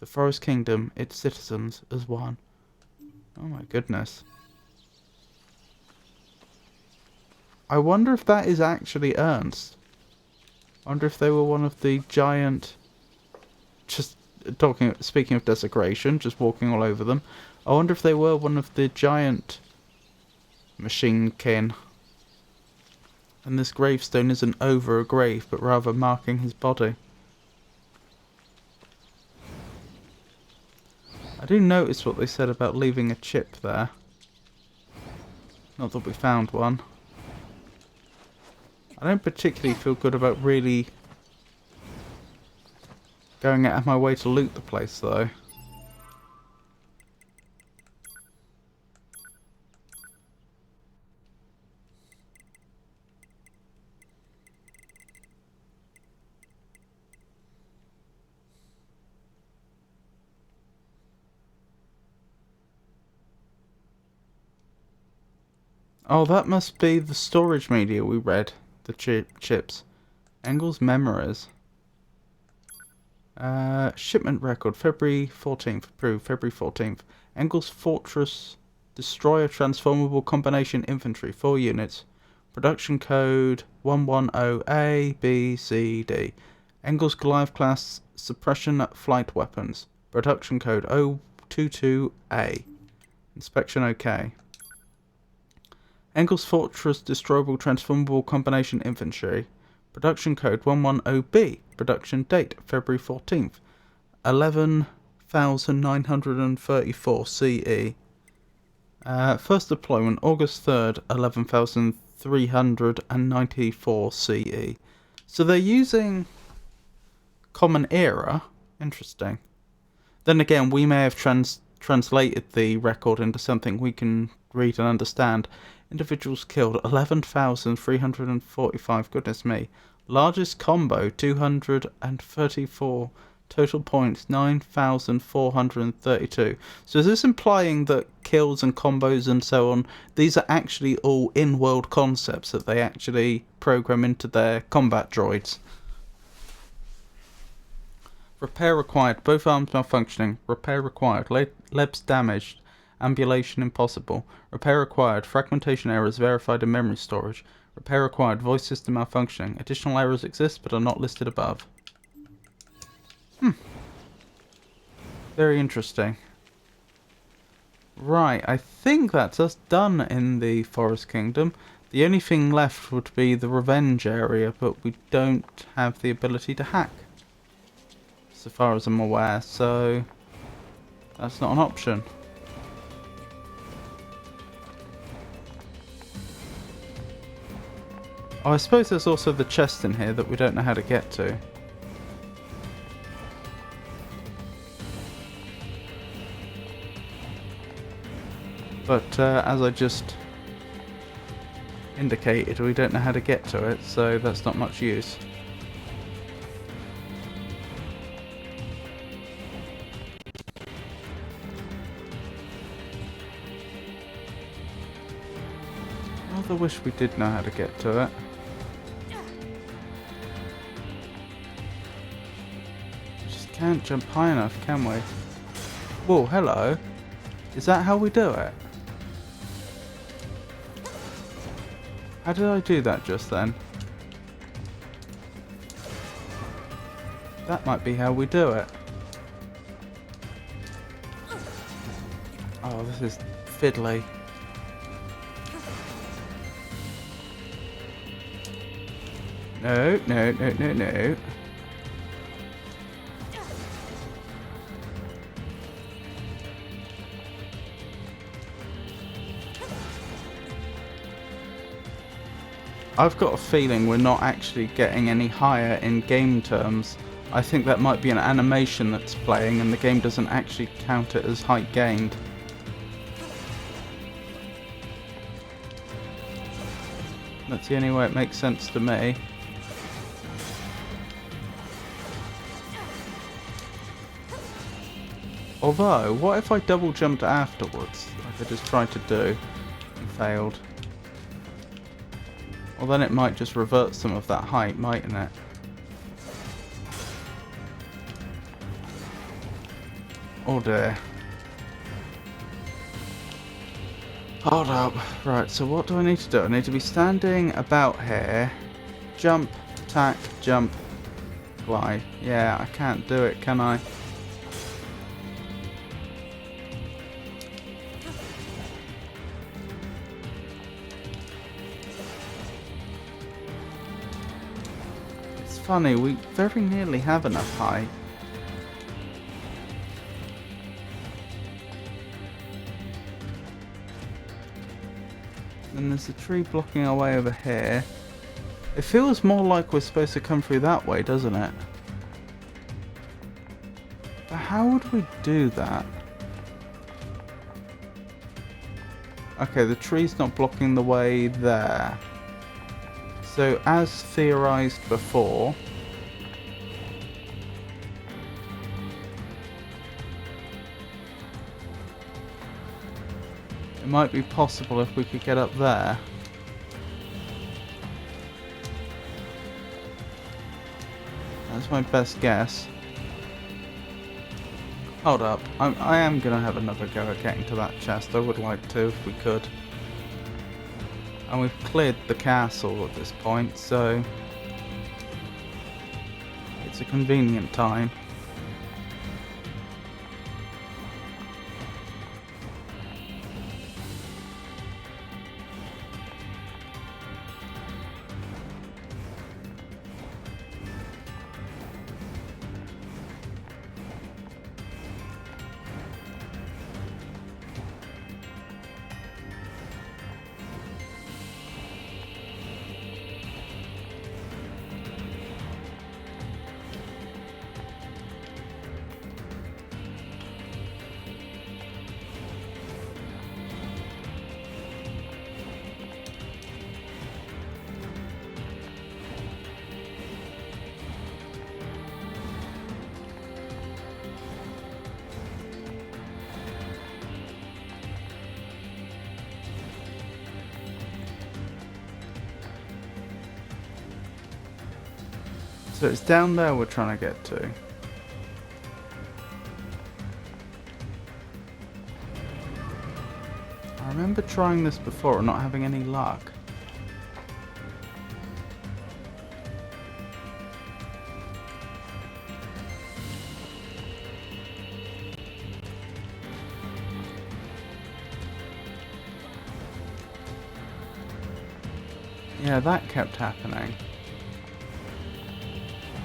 Speaker 1: The Forest Kingdom, its citizens, as one. Oh my goodness. I wonder if that is actually Ernst. I wonder if they were one of the giant... Speaking of desecration, just walking all over them. I wonder if they were one of the giant machine kin. And this gravestone isn't over a grave, but rather marking his body. I do notice what they said about leaving a chip there. Not that we found one. I don't particularly feel good about really Going out of my way to loot the place, though. Oh, that must be the storage media we read. The chips. Engel's memories. Shipment record, February 14th. Approved, February 14th. Engel's Fortress Destroyer Transformable Combination Infantry, 4 units. Production code 110A, B, C, D. Engel's Goliath class suppression flight weapons. Production code 022A. Inspection OK. Engel's Fortress Destroyable Transformable Combination Infantry. Production code 110B. Production date February 14th. 11,934 CE. First deployment August 3rd. 11,394 CE. So they're using Common Era. Interesting. Then again, we may have translated the record into something we can read and understand. Individuals killed 11,345. Goodness me. Largest combo 234. Total points 9,432. So is this implying that kills and combos and so on, these are actually all in-world concepts that they actually program into their combat droids? Repair required. Both arms malfunctioning. Repair required. Lebs damaged. Ambulation impossible. Repair required. Fragmentation errors verified in memory storage. Repair required. Voice system malfunctioning. Additional errors exist but are not listed above. Very interesting. Right, I think that's us done in the Forest Kingdom. The only thing left would be the revenge area, but we don't have the ability to hack, so far as I'm aware, so that's not an option. Oh, I suppose there's also the chest in here that we don't know how to get to. But as I just indicated, we don't know how to get to it, so that's not much use. I rather wish we did know how to get to it. We just can't jump high enough, can we? Whoa, hello. Is that how we do it? How did I do that just then? That might be how we do it. Oh, this is fiddly. No, no, no, no, no. I've got a feeling we're not actually getting any higher in game terms. I think that might be an animation that's playing and the game doesn't actually count it as height gained. That's the only way it makes sense to me. Although, what if I double jumped afterwards, like I just tried to do, and failed? Well, then it might just revert some of that height, mightn't it? Oh dear. Hold up. Right, so what do I need to do? I need to be standing about here. Jump, attack, jump, glide. Yeah, I can't do it, can I? Funny, we very nearly have enough height. And there's a tree blocking our way over here. It feels more like we're supposed to come through that way, doesn't it? But how would we do that? Okay, the tree's not blocking the way there. So, as theorized before, it might be possible if we could get up there. That's my best guess. Hold up, I am going to have another go at getting to that chest. I would like to, if we could. And we've cleared the castle at this point, so it's a convenient time. So it's down there we're trying to get to. I remember trying this before and not having any luck. Yeah, that kept happening.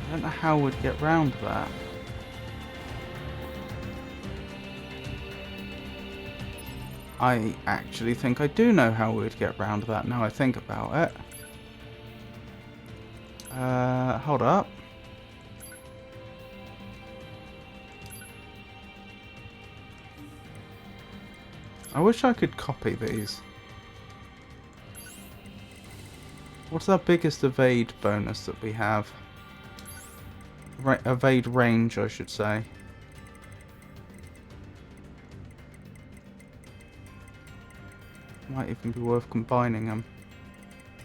Speaker 1: I don't know how we'd get round that. I actually think I do know how we'd get round that now I think about it. Hold up. I wish I could copy these. What's our biggest evade bonus that we have? Evade range, I should say. Might even be worth combining them.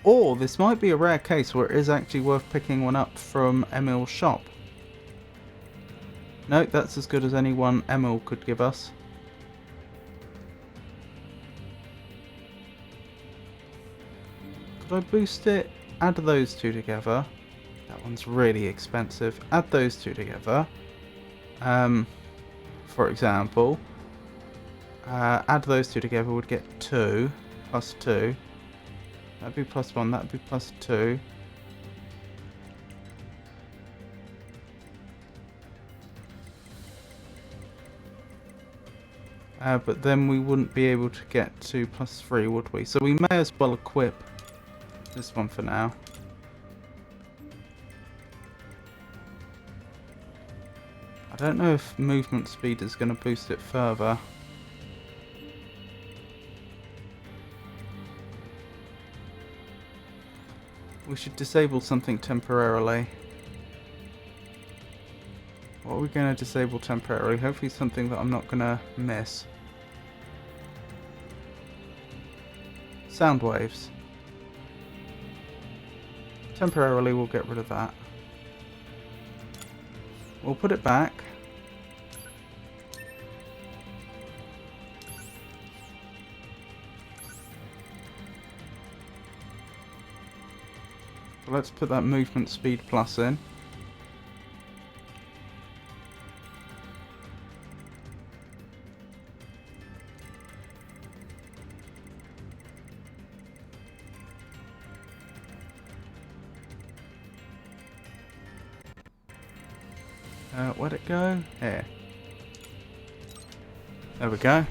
Speaker 1: Or this might be a rare case where it is actually worth picking one up from Emil's shop. No, that's as good as any one Emil could give us. Could I boost it? Add those two together. That one's really expensive. Add those two together. For example, add those two together would get 2 plus 2. That'd be plus 1. That'd be plus 2. But then we wouldn't be able to get to plus 3, would we? So we may as well equip this one for now. I don't know if movement speed is going to boost it further. We should disable something temporarily. What are we going to disable temporarily? Hopefully something that I'm not going to miss. Sound waves. Temporarily we'll get rid of that. We'll put it back. Let's put that movement speed plus in. Where'd it go? Here. There we go.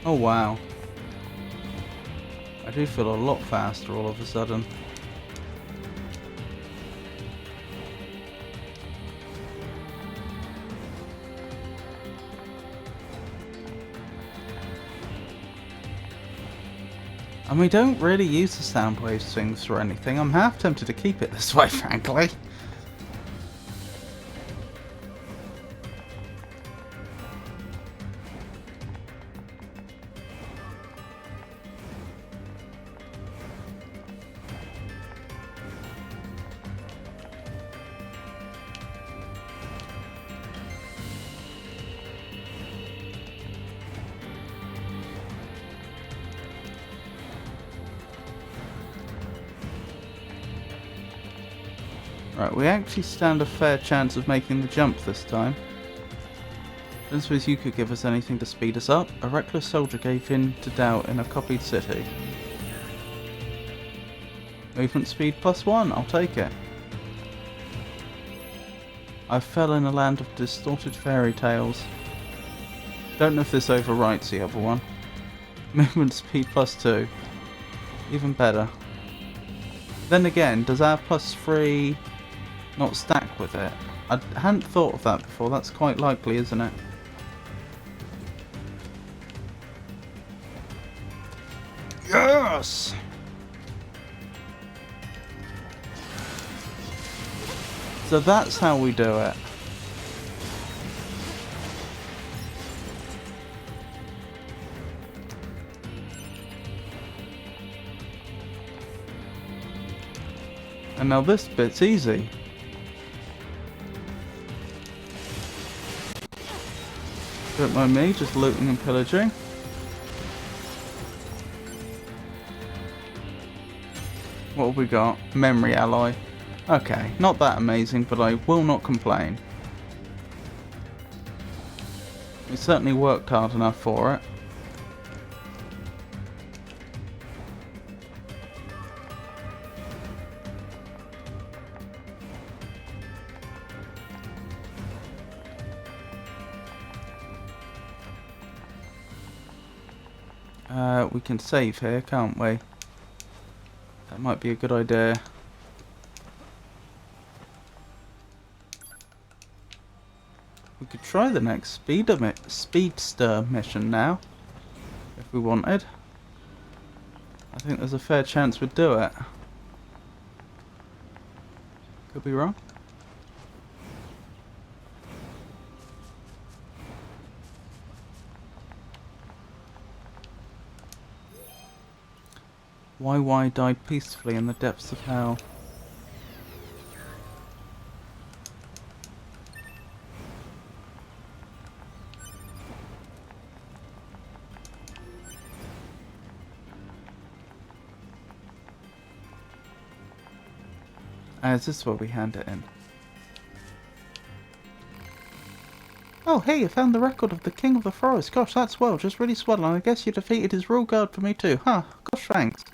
Speaker 1: Oh wow. I do feel a lot faster all of a sudden. And we don't really use the sound wave swings for anything. I'm half tempted to keep it this way, frankly. Right, we actually stand a fair chance of making the jump this time. Don't suppose you could give us anything to speed us up? A reckless soldier gave in to doubt in a copied city. Movement speed +1, I'll take it. I fell in a land of distorted fairy tales. Don't know if this overwrites the other one. Movement speed +2. Even better. Then again, does our +3 not stack with it? I hadn't thought of that before. That's quite likely, isn't it? Yes! So that's how we do it. And now this bit's easy. Don't mind me, just looting and pillaging. What have we got? Memory alloy. Okay, not that amazing, but I will not complain. We certainly worked hard enough for it. We can save here, can't we? That might be a good idea. We could try the next speedster mission now, if we wanted. I think there's a fair chance we'd do it. Could be wrong. YY died peacefully in the depths of hell. Is this where we hand it in? Oh, hey, you found the record of the King of the Forest. Gosh, that's swell, just really swell, and I guess you defeated his royal guard for me too. Huh, gosh, thanks.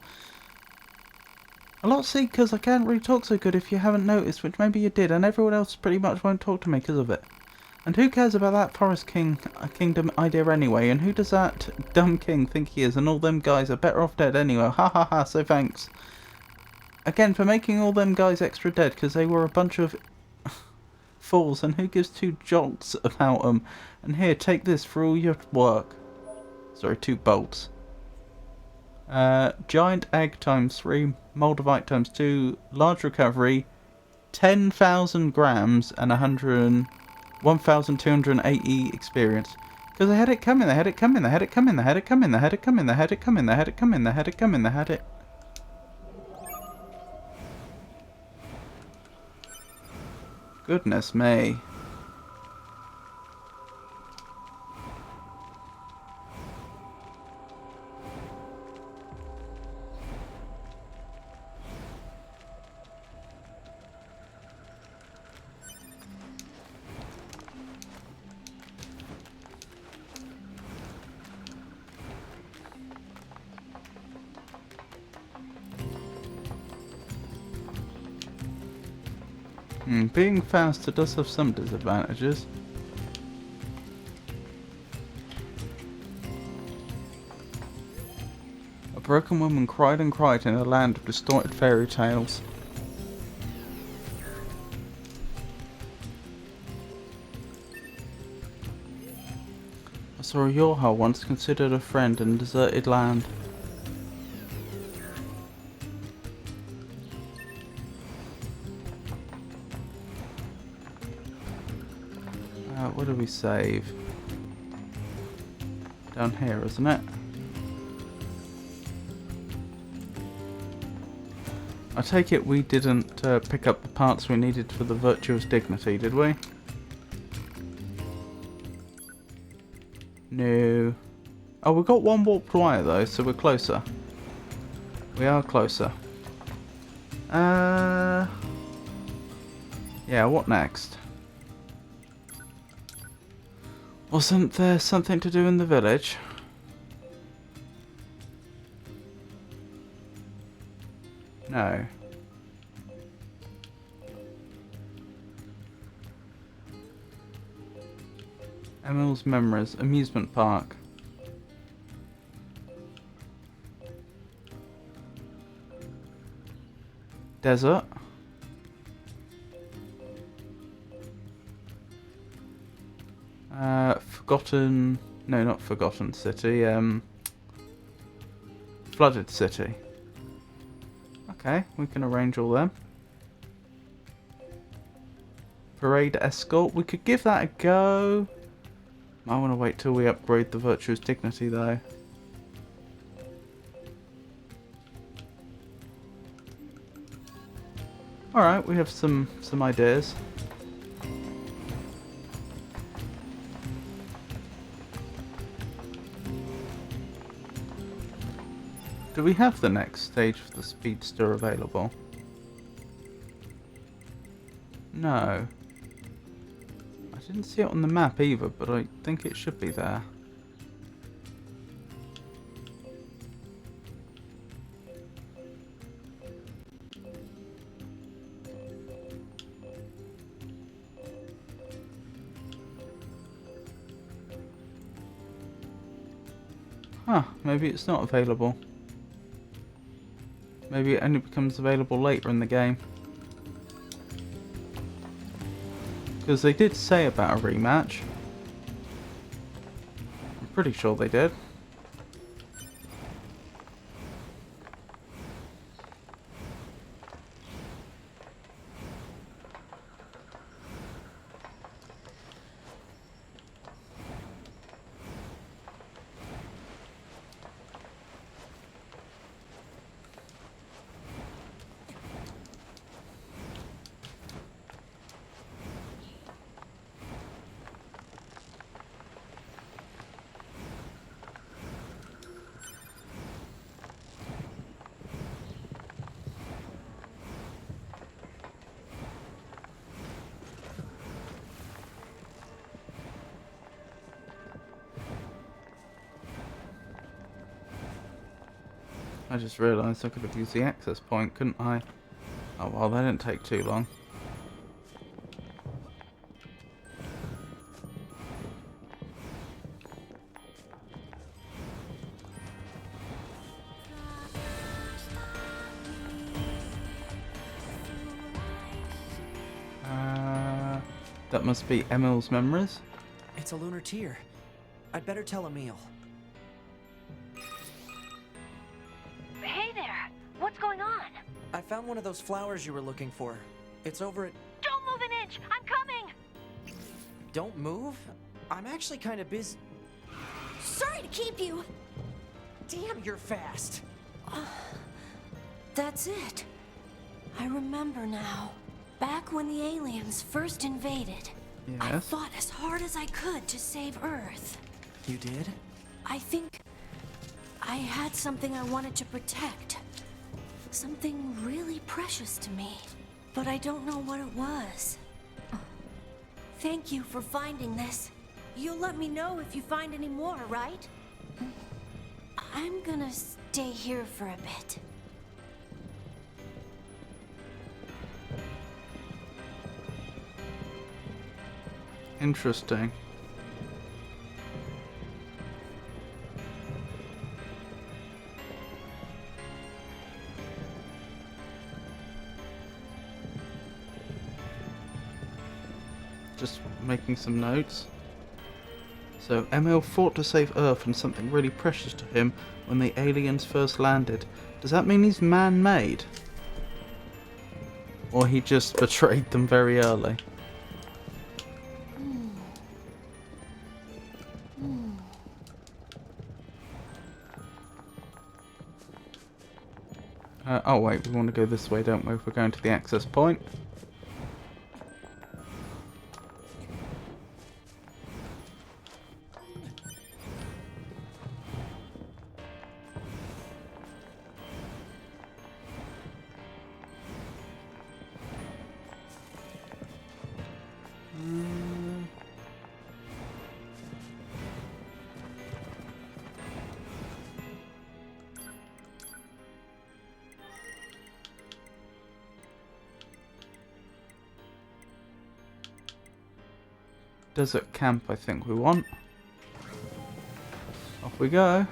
Speaker 1: A lot see, because I can't really talk so good if you haven't noticed, which maybe you did, and everyone else pretty much won't talk to me because of it. And who cares about that Forest Kingdom idea anyway, and who does that dumb king think he is, and all them guys are better off dead anyway. Ha ha ha, so thanks. Again, for making all them guys extra dead, because they were a bunch of fools, and who gives two jolts about them? And here, take this for all your work. Sorry, 2 bolts. Giant egg ×3, Moldavite ×2, large recovery, 10,000 grams, and 1,280 experience. Because they had it coming, they had it coming, they had it coming, they had it coming, they had it coming, they had it coming, they had it coming, they had it coming, they had it. Goodness me. Being faster does have some disadvantages. A broken woman cried and cried in a land of distorted fairy tales. I saw a Yorha once considered a friend in a deserted land. Where do we save? Down here, isn't it? I take it we didn't pick up the parts we needed for the virtuous dignity, did we? No. Oh, we got one warped wire though, so we're closer. We are closer. Yeah, what next? Wasn't there something to do in the village? No. Emil's Memories, amusement park. Desert. Forgotten... No, not Forgotten City. Flooded City. Okay, we can arrange all them. Parade escort. We could give that a go. I want to wait till we upgrade the virtuous dignity though. Alright, we have some ideas. Do we have the next stage of the Speedster available? No. I didn't see it on the map either, but I think it should be there. Huh, maybe it's not available. Maybe it only becomes available later in the game. Because they did say about a rematch. I'm pretty sure they did. I just realised I could have used the access point, couldn't I? Oh well, that didn't take too long. That must be Emil's Memories.
Speaker 4: It's a lunar tear. I'd better tell Emil.
Speaker 6: Hey there! What's going on?
Speaker 4: I found one of those flowers you were looking for. It's over at...
Speaker 6: Don't move an inch! I'm coming!
Speaker 4: Don't move? I'm actually kind of busy.
Speaker 6: Sorry to keep you!
Speaker 4: Damn, you're fast!
Speaker 6: That's it. I remember now. Back when the aliens first invaded, I
Speaker 1: Yes.
Speaker 6: fought as hard as I could to save Earth.
Speaker 4: You did?
Speaker 6: I think I had something I wanted to protect. Something really precious to me. But I don't know what it was. Thank you for finding this. You'll let me know if you find any more, right? I'm gonna stay here for a bit.
Speaker 1: Interesting. Just making some notes. So, Emil fought to save Earth and something really precious to him when the aliens first landed. Does that mean he's man-made? Or he just betrayed them very early? Oh wait, we want to go this way, don't we? If we're going to the access point. Desert camp, I think we want. Off we go.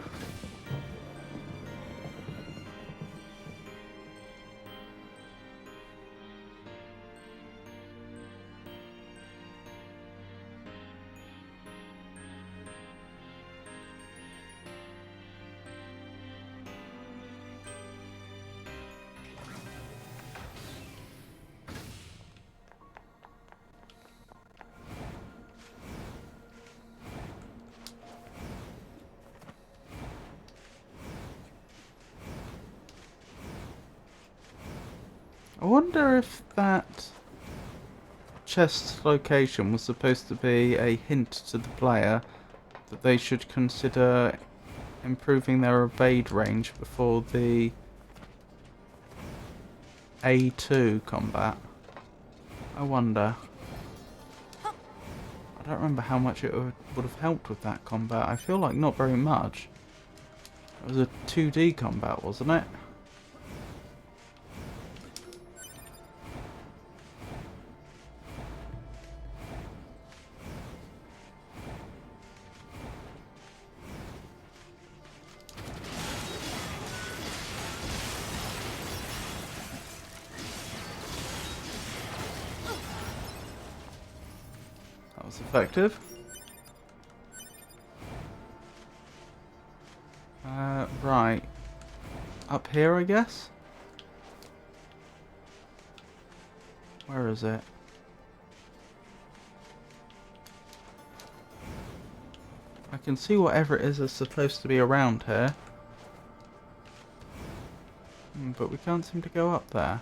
Speaker 1: I wonder if that chest location was supposed to be a hint to the player that they should consider improving their evade range before the A2 combat. I wonder. I don't remember how much it would have helped with that combat. I feel like not very much. It was a 2D combat, wasn't it? That was effective. Right. Up here, I guess? Where is it? I can see whatever it is supposed to be around here. But we can't seem to go up there.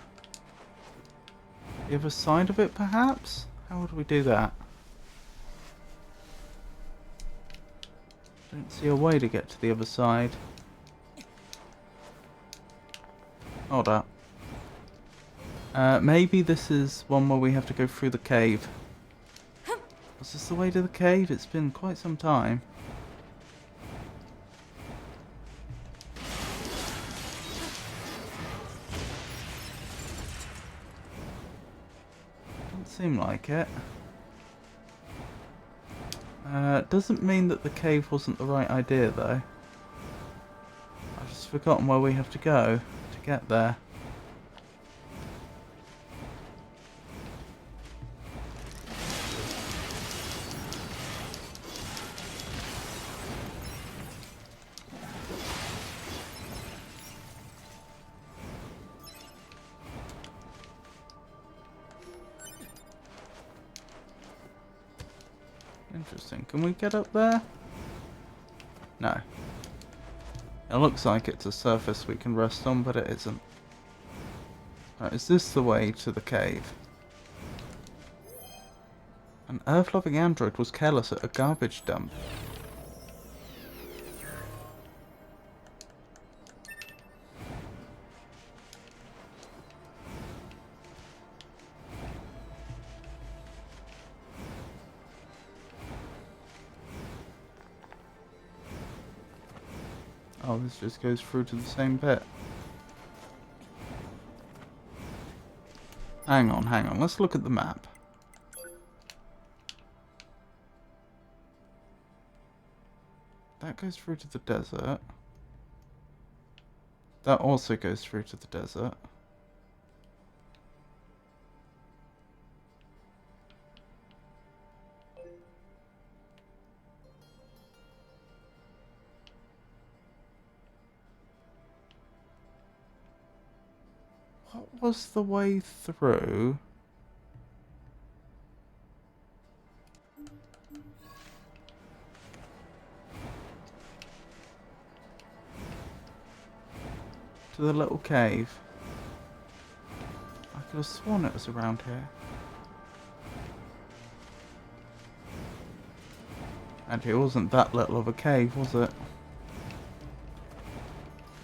Speaker 1: The other side of it, perhaps? How would we do that? Don't see a way to get to the other side. Hold up. Maybe this is one where we have to go through the cave. Was this the way to the cave? It's been quite some time. Doesn't seem like it. Doesn't mean that the cave wasn't the right idea, though. I've just forgotten where we have to go to get there. Interesting. Can we get up there? No. It looks like it's a surface we can rest on, but it isn't. Right, is this the way to the cave? An Earth-loving android was careless at a garbage dump. Oh, this just goes through to the same bit. Hang on. Let's look at the map. That goes through to the desert. That also goes through to the desert. What was the way through? To the little cave. could have sworn it was around here. Actually, it wasn't that little of a cave, was it?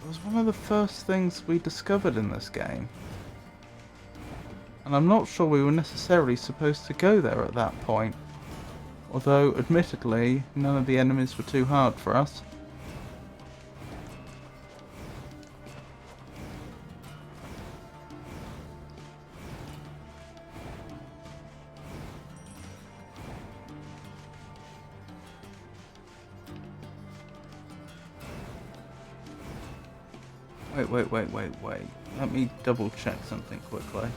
Speaker 1: It was one of the first things we discovered in this game. And I'm not sure we were necessarily supposed to go there at that point. Although, admittedly, none of the enemies were too hard for us. Wait. Let me double check something quickly.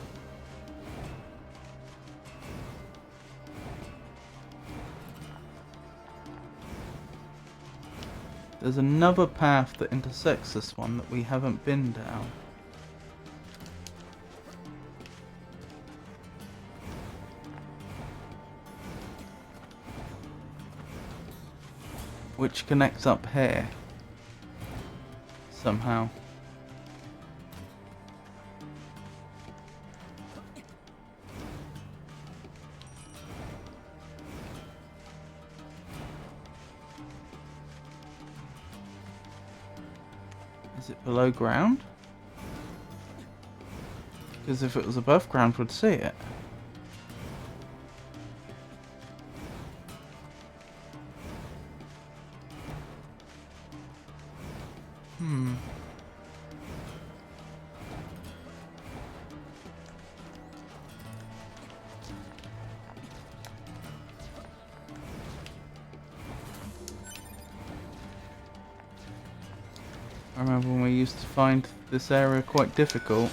Speaker 1: There's another path that intersects this one that we haven't been down. Which connects up here. Somehow. Is it below ground? Because if it was above ground, we'd see it. I remember when we used to find this area quite difficult.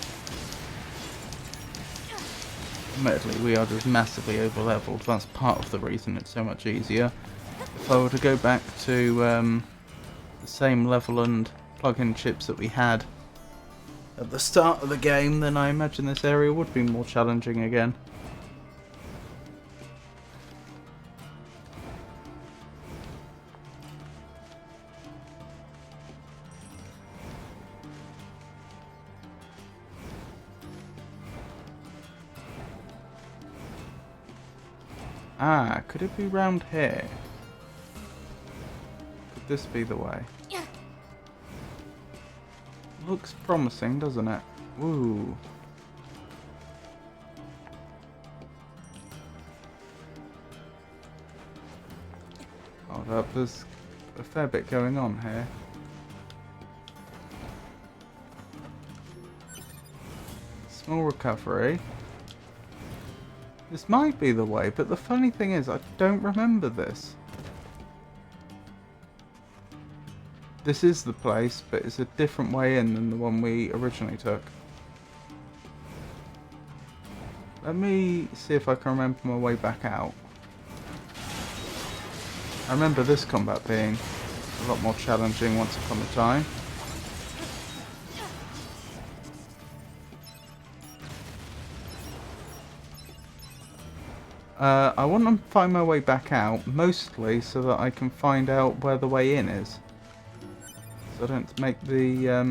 Speaker 1: Admittedly, we are just massively over-leveled. That's part of the reason it's so much easier. If I were to go back to the same level and plug-in chips that we had at the start of the game, then I imagine this area would be more challenging again. Ah, could it be round here? Could this be the way? Looks promising, doesn't it? Ooh. Hold up, there's a fair bit going on here. Small recovery. This might be the way, but the funny thing is, I don't remember this. This is the place, but it's a different way in than the one we originally took. Let me see if I can remember my way back out. I remember this combat being a lot more challenging once upon a time. I want to find my way back out, mostly so that I can find out where the way in is. So I don't make the, I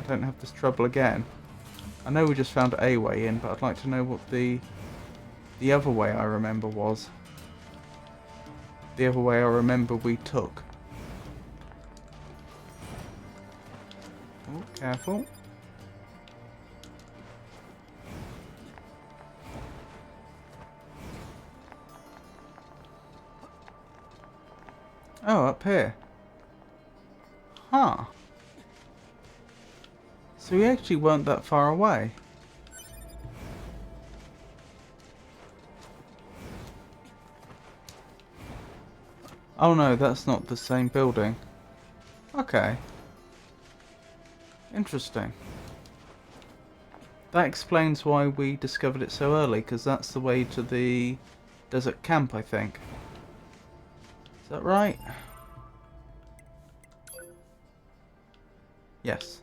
Speaker 1: don't have this trouble again. I know we just found a way in, but I'd like to know what the other way I remember was. The other way I remember we took. Oh, careful. Oh, up here. Huh. So we actually weren't that far away. Oh no, that's not the same building. Okay. Interesting. That explains why we discovered it so early, because that's the way to the desert camp, I think. Is that right? Yes.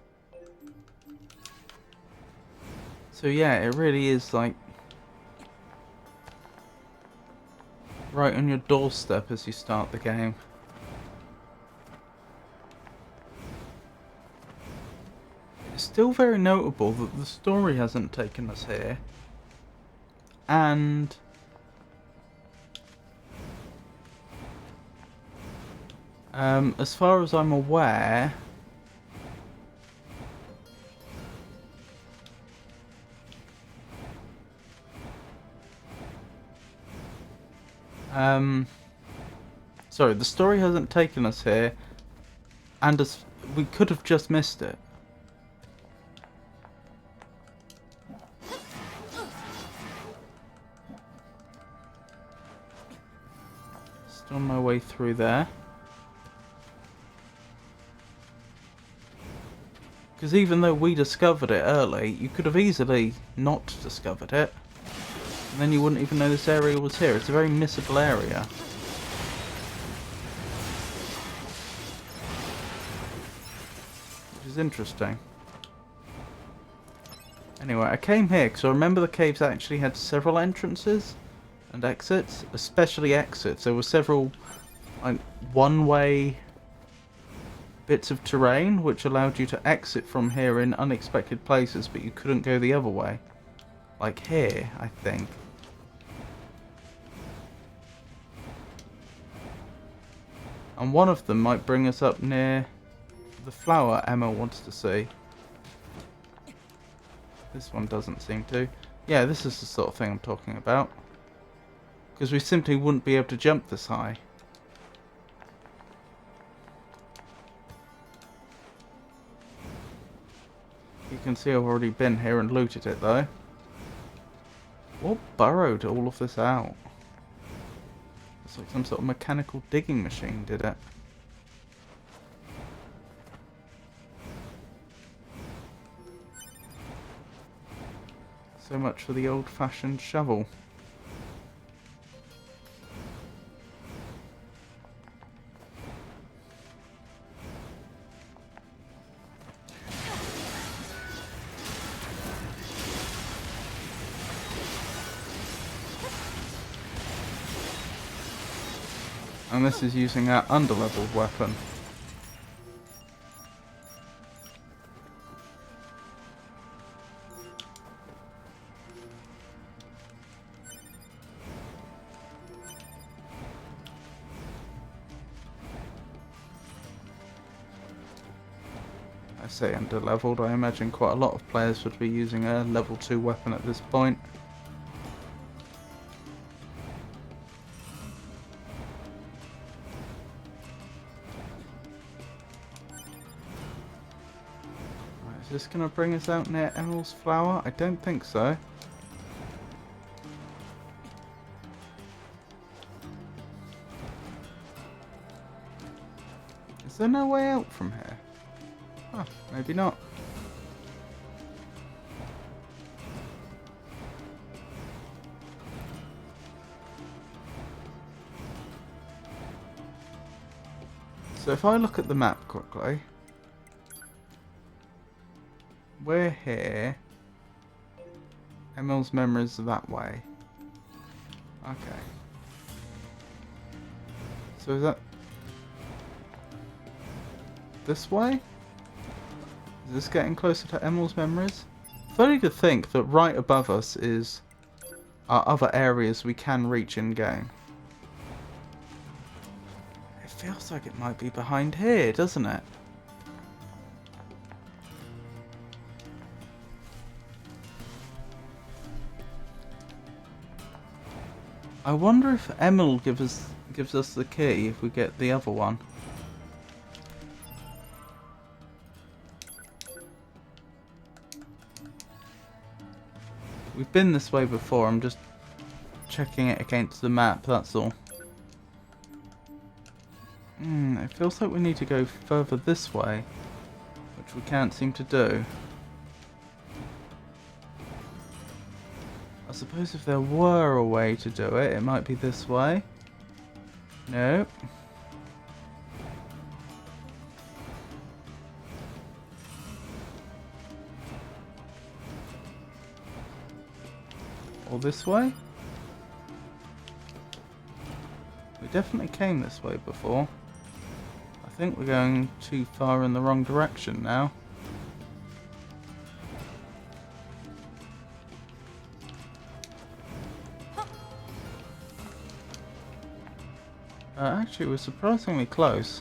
Speaker 1: So yeah, it really is like right on your doorstep as you start the game. It's still very notable that the story hasn't taken us here. And as far as I'm aware, sorry, the story hasn't taken us here, and as we could have just missed it. Still on my way through there. Because even though we discovered it early, you could have easily not discovered it. And then you wouldn't even know this area was here. It's a very missable area. Which is interesting. Anyway, I came here because I remember the caves actually had several entrances and exits. Especially exits. There were several like one-way bits of terrain which allowed you to exit from here in unexpected places, but you couldn't go the other way. Like here, I think. And one of them might bring us up near the flower Emil wants to see. This one doesn't seem to. Yeah, this is the sort of thing I'm talking about. Because we simply wouldn't be able to jump this high. You can see I've already been here and looted it though. What burrowed all of this out? It's like some sort of mechanical digging machine did it. So much for the old-fashioned shovel. And this is using our underleveled weapon. I say underleveled, I imagine quite a lot of players would be using a level 2 weapon at this point. Is this going to bring us out near Emil's flower? I don't think so. Is there no way out from here? Oh, maybe not. So if I look at the map quickly, we're here. Emil's memories are that way. Okay. So is that this way? Is this getting closer to Emil's memories? Funny to think that right above us is our other areas we can reach in game. It feels like it might be behind here, doesn't it? I wonder if Emil gives us the key if we get the other one. We've been this way before, I'm just checking it against the map, that's all. It feels like we need to go further this way, which we can't seem to do. I suppose if there were a way to do it, it might be this way. Nope. Or this way? We definitely came this way before. I think we're going too far in the wrong direction now. Actually, we're surprisingly close.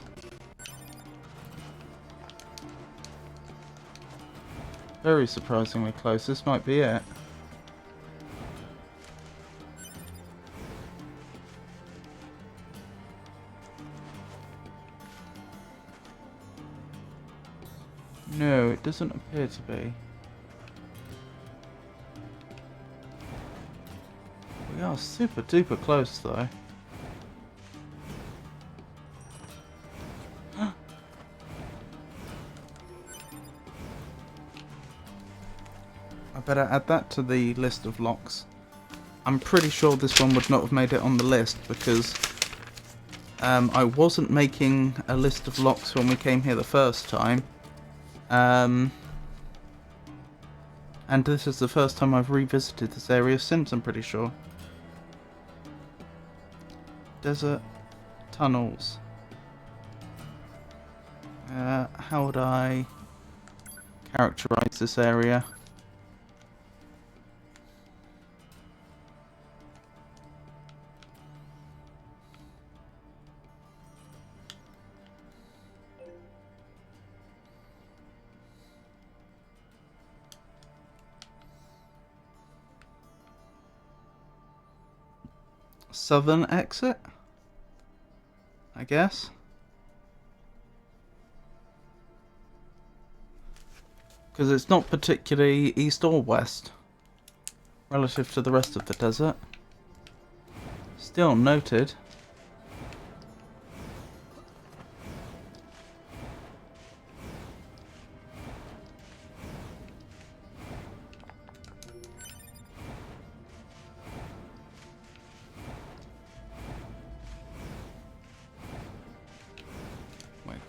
Speaker 1: Very surprisingly close. This might be it. No, it doesn't appear to be. We are super duper close though. I better add that to the list of locks. I'm pretty sure this one would not have made it on the list because I wasn't making a list of locks when we came here the first time. And this is the first time I've revisited this area since, I'm pretty sure. Desert tunnels. How would I characterize this area? Southern exit, I guess. Because it's not particularly east or west relative to the rest of the desert. Still noted.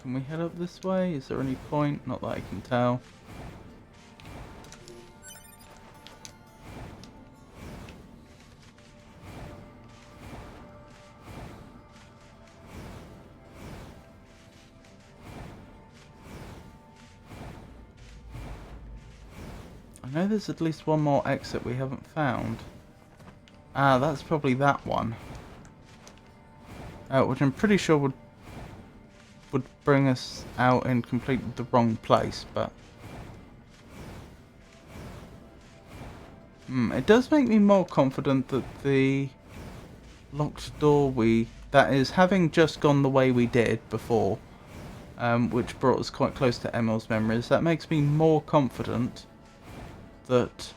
Speaker 1: Can we head up this way? Is there any point? Not that I can tell. I know there's at least one more exit we haven't found. Ah, that's probably that one. Which I'm pretty sure would bring us out in completely the wrong place, but it does make me more confident that the locked door that is, having just gone the way we did before, which brought us quite close to Emil's memories, that makes me more confident that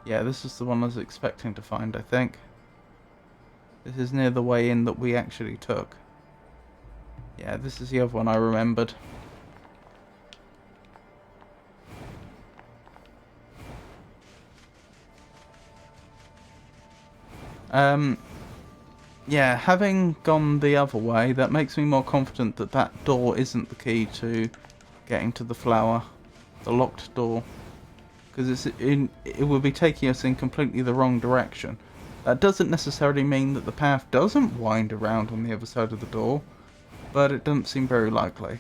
Speaker 1: yeah, this is the one I was expecting to find, I think. This is near the way in that we actually took. Yeah, this is the other one I remembered. Yeah, having gone the other way, that makes me more confident that that door isn't the key to getting to the flower. The locked door. Because it would be taking us in completely the wrong direction. That doesn't necessarily mean that the path doesn't wind around on the other side of the door, but it doesn't seem very likely.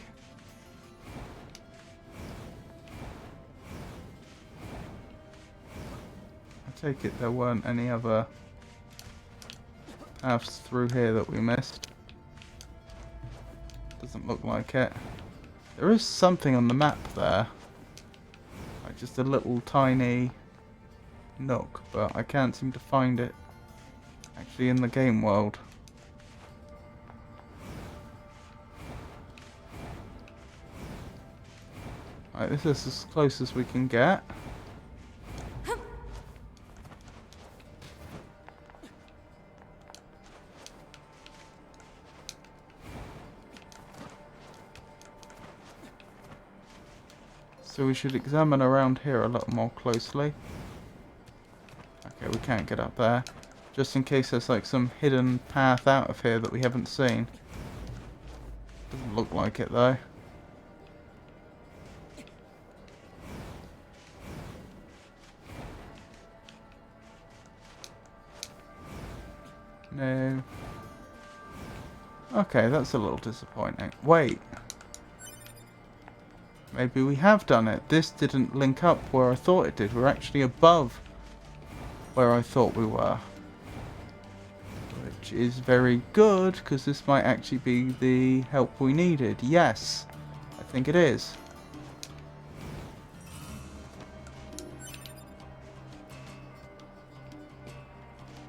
Speaker 1: I take it there weren't any other paths through here that we missed. Doesn't look like it. There is something on the map there. Like just a little tiny nook, but I can't seem to find it actually in the game world. Right, this is as close as we can get. So we should examine around here a little more closely. Okay, we can't get up there. Just in case there's like some hidden path out of here that we haven't seen. Doesn't look like it though. No. Okay, that's a little disappointing. Wait. Maybe we have done it. This didn't link up where I thought it did. We're actually above where I thought we were. Which is very good, because this might actually be the help we needed. Yes, I think it is.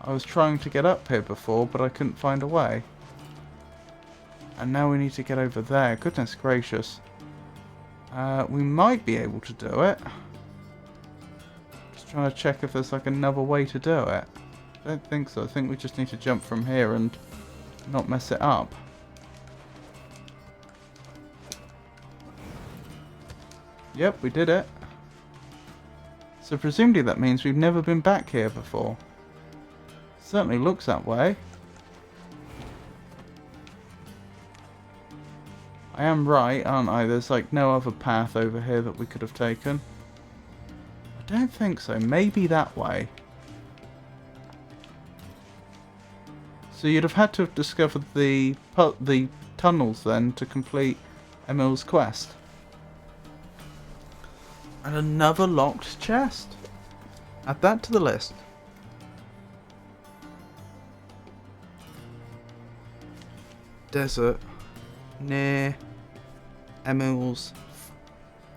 Speaker 1: I was trying to get up here before, but I couldn't find a way. And now we need to get over there. Goodness gracious. We might be able to do it. Just trying to check if there's like another way to do it. I don't think so. I think we just need to jump from here and not mess it up. Yep, we did it. So presumably that means we've never been back here before. Certainly looks that way. I am right, aren't I? There's like no other path over here that we could have taken. I don't think so. Maybe that way. So you'd have had to have discovered the tunnels then to complete Emil's quest. And another locked chest. Add that to the list. Desert. NieR. Emil's.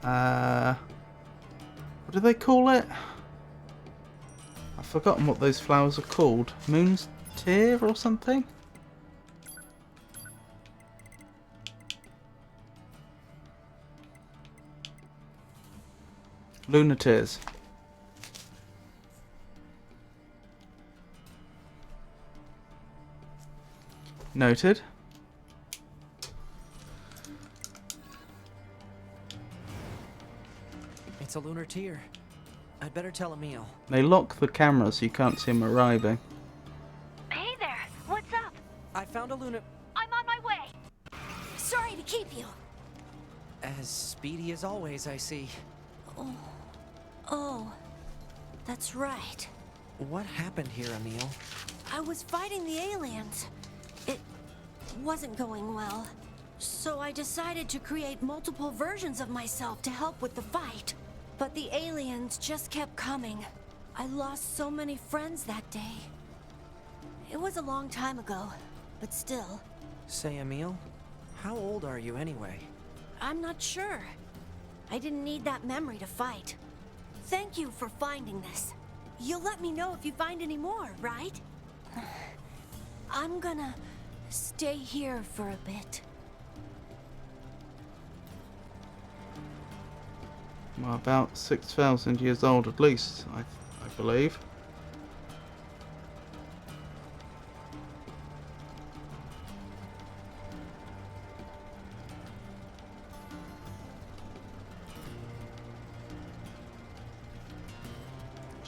Speaker 1: What do they call it? I've forgotten what those flowers are called. Moon's Tear or something? Lunatics. Noted.
Speaker 4: It's a lunar tear. I'd better tell Emil.
Speaker 1: They lock the camera so you can't see him arriving.
Speaker 6: Hey there, what's up?
Speaker 4: I found a lunar...
Speaker 6: I'm on my way. Sorry to keep you.
Speaker 4: As speedy as always, I see.
Speaker 6: Oh, that's right.
Speaker 4: What happened here, Emil?
Speaker 6: I was fighting the aliens. It wasn't going well. So I decided to create multiple versions of myself to help with the fight. But the aliens just kept coming. I lost so many friends that day. It was a long time ago, but still.
Speaker 4: Say, Emil, how old are you anyway?
Speaker 6: I'm not sure. I didn't need that memory to fight. Thank you for finding this. You'll let me know if you find any more, right? I'm gonna stay here for a bit.
Speaker 1: Well, about 6,000 years old at least, I believe.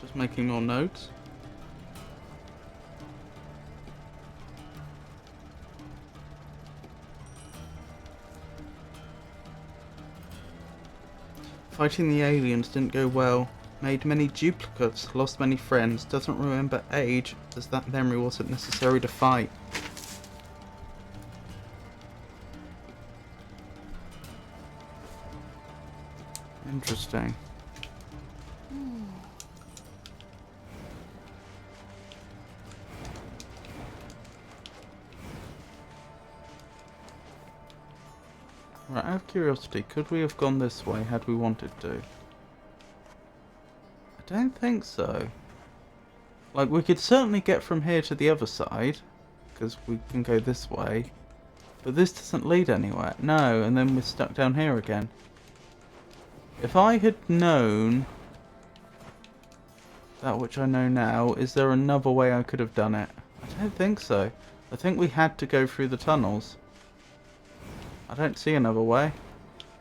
Speaker 1: Just making more notes. Fighting the aliens didn't go well. Made many duplicates, lost many friends, doesn't remember age, as that memory wasn't necessary to fight. Interesting. Right, out of curiosity, could we have gone this way had we wanted to? I don't think so. Like, we could certainly get from here to the other side, because we can go this way. But this doesn't lead anywhere. No, and then we're stuck down here again. If I had known that which I know now, is there another way I could have done it? I don't think so. I think we had to go through the tunnels. I don't see another way.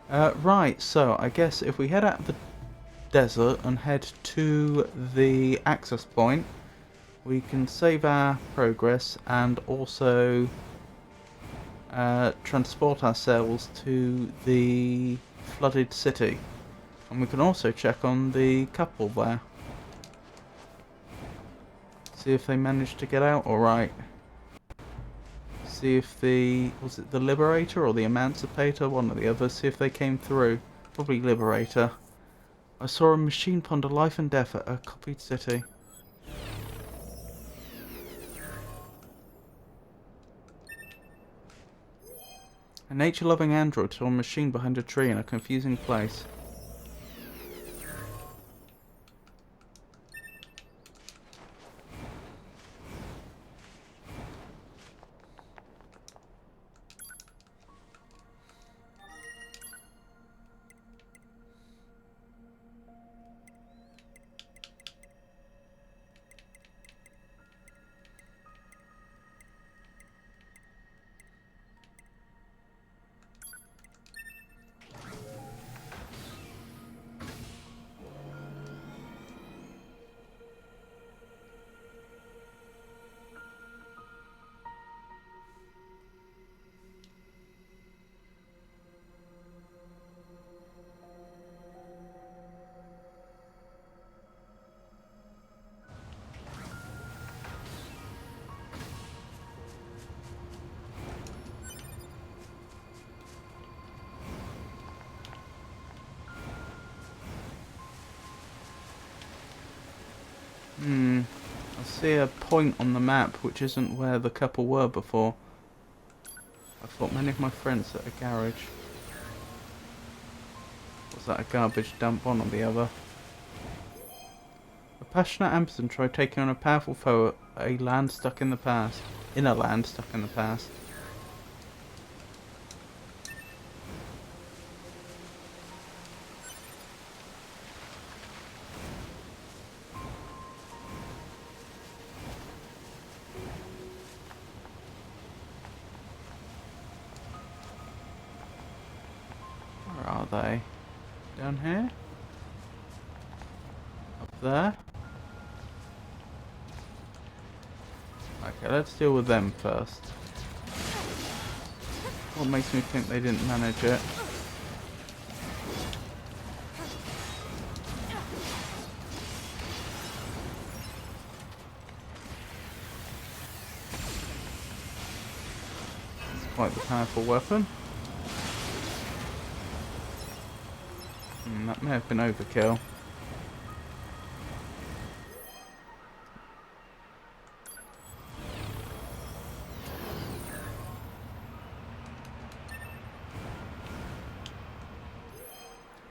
Speaker 1: Right, so I guess if we head out of the desert and head to the access point, we can save our progress and also transport ourselves to the flooded city. And we can also check on the couple there. See if they managed to get out alright. See if was it the Liberator or the Emancipator, one or the other, see if they came through. Probably Liberator. I saw a machine ponder life and death at a copied city. A nature-loving android saw a machine behind a tree in a confusing place. I see a point on the map which isn't where the couple were before. I thought many of my friends at a garage. Was that a garbage dump one or the other? A passionate Amazon tried taking on a powerful foe at a land stuck in the past. In a land stuck in the past. Where are they? Down here? Up there? Okay, let's deal with them first. What makes me think they didn't manage it? It's quite the powerful weapon. That may have been overkill.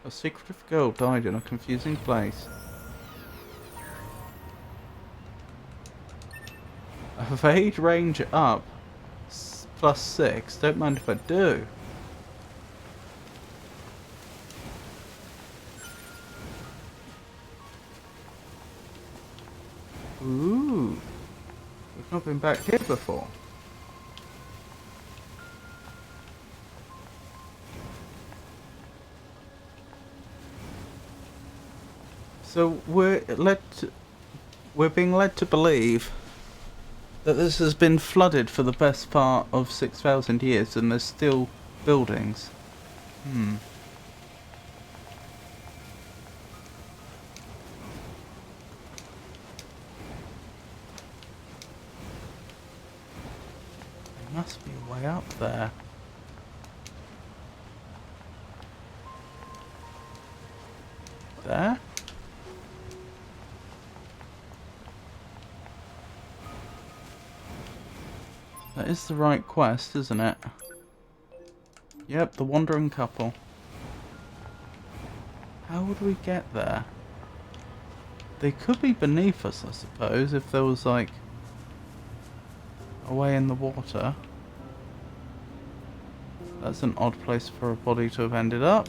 Speaker 1: A secretive girl died in a confusing place. Evade range up. +6. Don't mind if I do. Ooh. We've not been back here before. So we're being led to believe that this has been flooded for the best part of 6,000 years and there's still buildings. There must be a way up there. There? That is the right quest, isn't it? Yep, the wandering couple. How would we get there? They could be beneath us, I suppose, if there was, like, a way in the water. That's an odd place for a body to have ended up.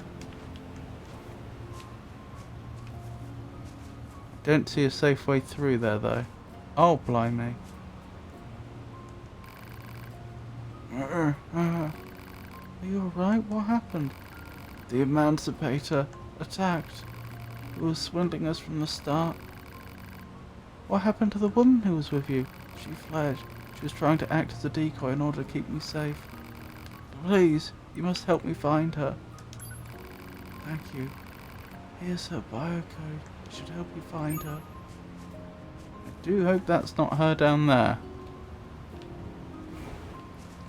Speaker 1: Don't see a safe way through there, though. Oh, blimey. Are you alright? What happened? The Emancipator attacked. It was swindling us from the start. What happened to the woman who was with you? She fled. She was trying to act as a decoy in order to keep me safe. Please, you must help me find her. Thank you. Here's her biocode. It should help you find her. I do hope that's not her down there.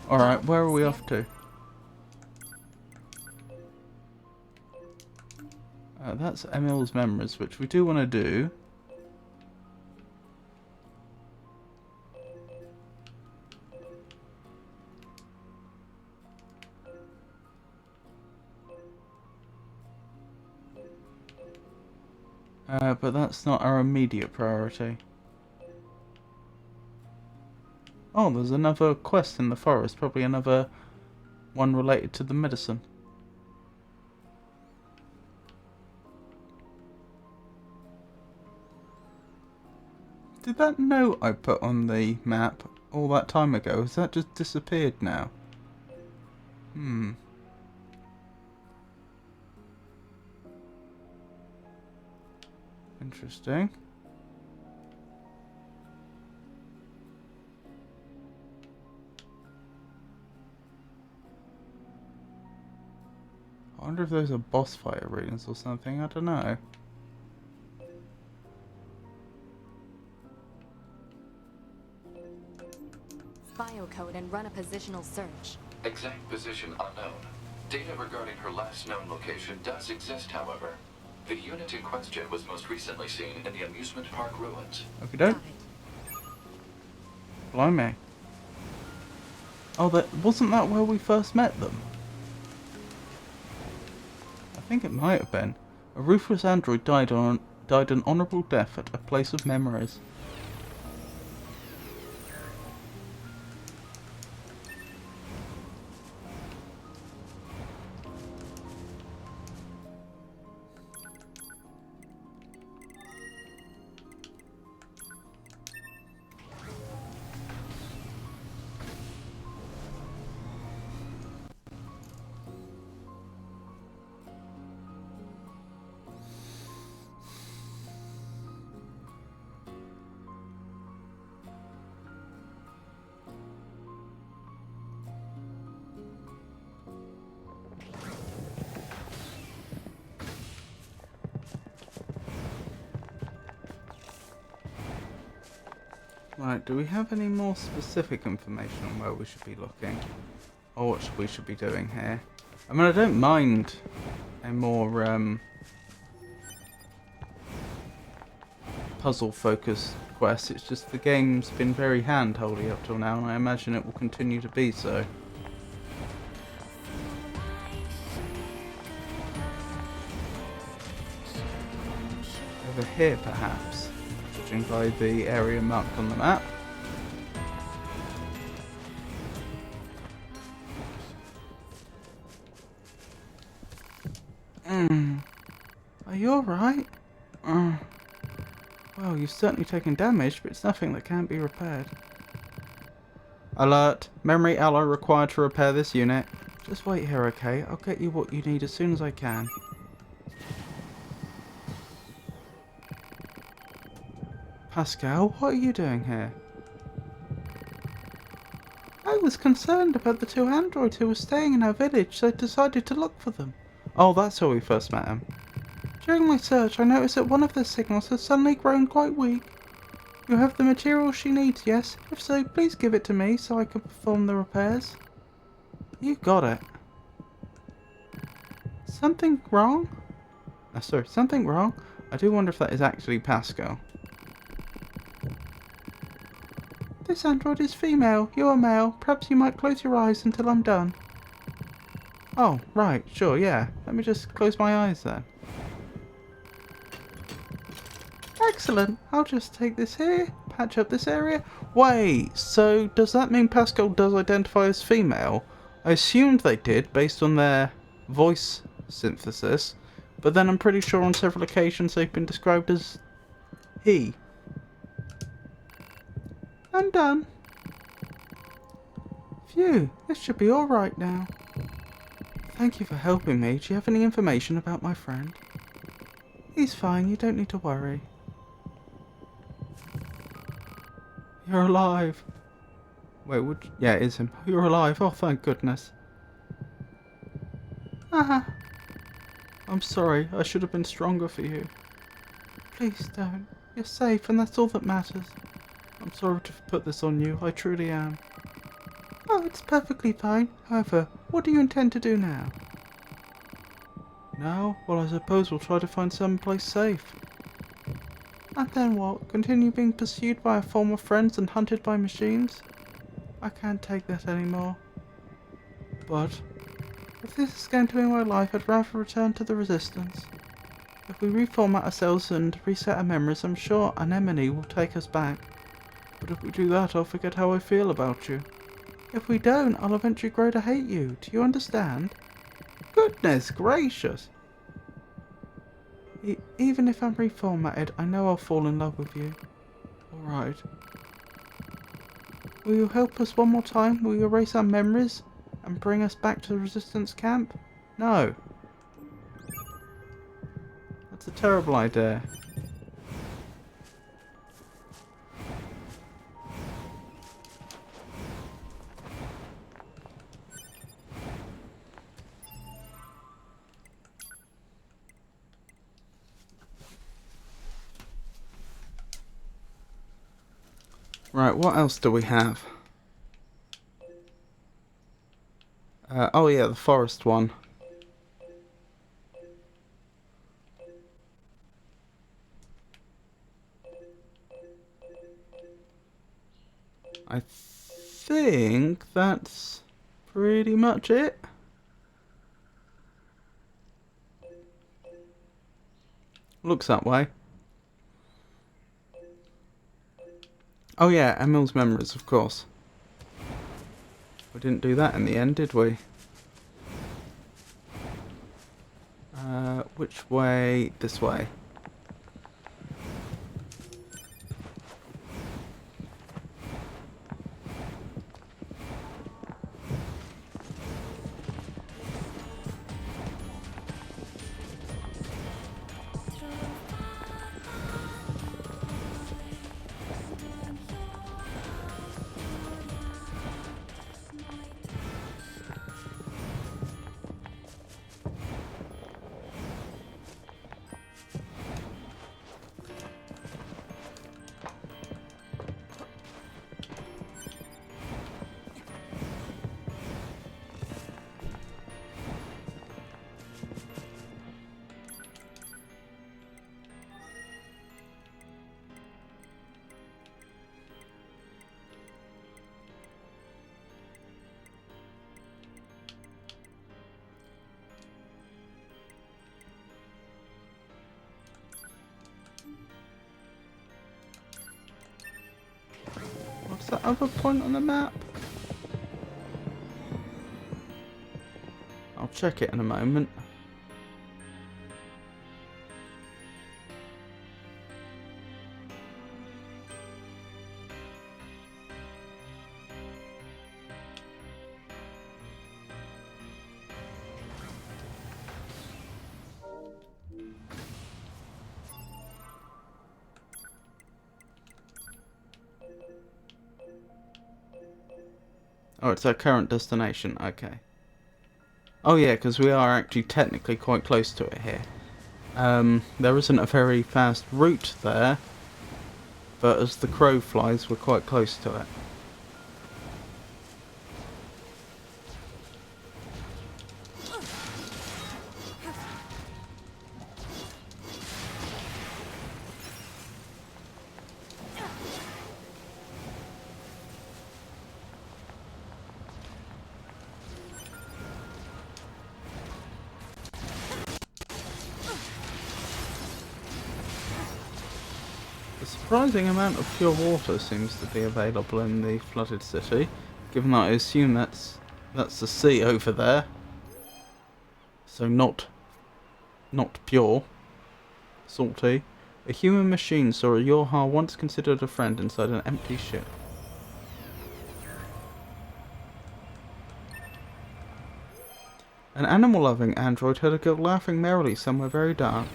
Speaker 1: Alright, where are we off to? That's Emil's memories, which we do want to do. But that's not our immediate priority. Oh, there's another quest in the forest. Probably another one related to the medicine. Did that note I put on the map all that time ago, has that just disappeared now? Interesting. I wonder if those are boss fight arenas or something, I don't know.
Speaker 3: Biocode and run a positional search.
Speaker 5: Exact position unknown. Data regarding her last known location does exist, however. The unit in question was most recently seen in the amusement park ruins.
Speaker 1: Okay,
Speaker 3: Got
Speaker 1: don't.
Speaker 3: it.
Speaker 1: Blimey. Oh, wasn't that where we first met them? I think it might have been. A ruthless android died an honourable death at a place of memories. Right, do we have any more specific information on where we should be looking? Or what we should be doing here? I mean, I don't mind a more puzzle-focused quest. It's just the game's been very hand-holdy up till now, and I imagine it will continue to be so. Over here, perhaps, judging by the area marked on the map. Are you alright? Well, you've certainly taken damage, but it's nothing that can't be repaired. Alert! Memory alloy required to repair this unit. Just wait here, okay? I'll get you what you need as soon as I can. Pascal, what are you doing here? I was concerned about the two androids who were staying in our village, so I decided to look for them. Oh, that's how we first met him. During my search, I noticed that one of their signals has suddenly grown quite weak. You have the material she needs, yes? If so, please give it to me so I can perform the repairs. You got it. Something wrong? Sorry, something wrong? I do wonder if that is actually Pascal. This android is female, you are male. Perhaps you might close your eyes until I'm done. Oh, right, sure, yeah. Let me just close my eyes then. Excellent. I'll just take this here, patch up this area. Wait, so does that mean Pascal does identify as female? I assumed they did based on their voice synthesis, but then I'm pretty sure on several occasions they've been described as he. I'm done. Phew, this should be alright now. Thank you for helping me. Do you have any information about my friend? He's fine, you don't need to worry. You're alive. Wait, yeah, it is him. You're alive. Oh, thank goodness. I'm sorry. I should have been stronger for you. Please don't. You're safe, and that's all that matters. I'm sorry to put this on you. I truly am. Oh, it's perfectly fine. However, what do you intend to do now? Now? Well, I suppose we'll try to find some place safe. And then what? Continue being pursued by our former friends and hunted by machines? I can't take that anymore. But if this is going to be my life, I'd rather return to the Resistance. If we reformat ourselves and reset our memories, I'm sure Anemone will take us back. But if we do that, I'll forget how I feel about you. If we don't, I'll eventually grow to hate you. Do you understand? Goodness gracious! Even if I'm reformatted, I know I'll fall in love with you. Alright. Will you help us one more time? Will you erase our memories and bring us back to the resistance camp? No. That's a terrible idea. Right, what else do we have? Oh yeah, the forest one. I think that's pretty much it. Looks that way. Oh yeah, Emil's memories, of course. We didn't do that in the end, did we? Which way? This way. What's that other point on the map? I'll check it in a moment. Oh, it's our current destination. Okay. Oh yeah, because we are actually technically quite close to it here. There isn't a very fast route there, but as the crow flies, we're quite close to it. A surprising amount of pure water seems to be available in the flooded city, given that I assume that's the sea over there. So not pure, salty. A human machine saw a Yorha once considered a friend inside an empty ship. An animal-loving android heard a girl laughing merrily somewhere very dark.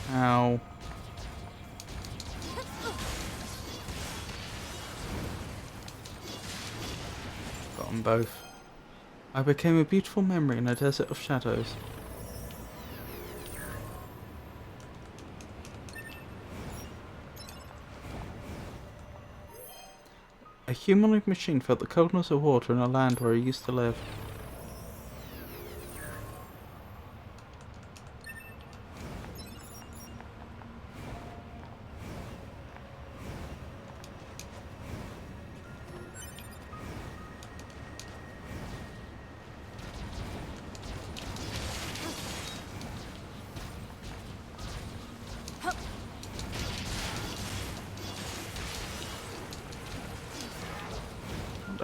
Speaker 1: Ow. Got them both. I became a beautiful memory in a desert of shadows. A humanoid machine felt the coldness of water in a land where he used to live.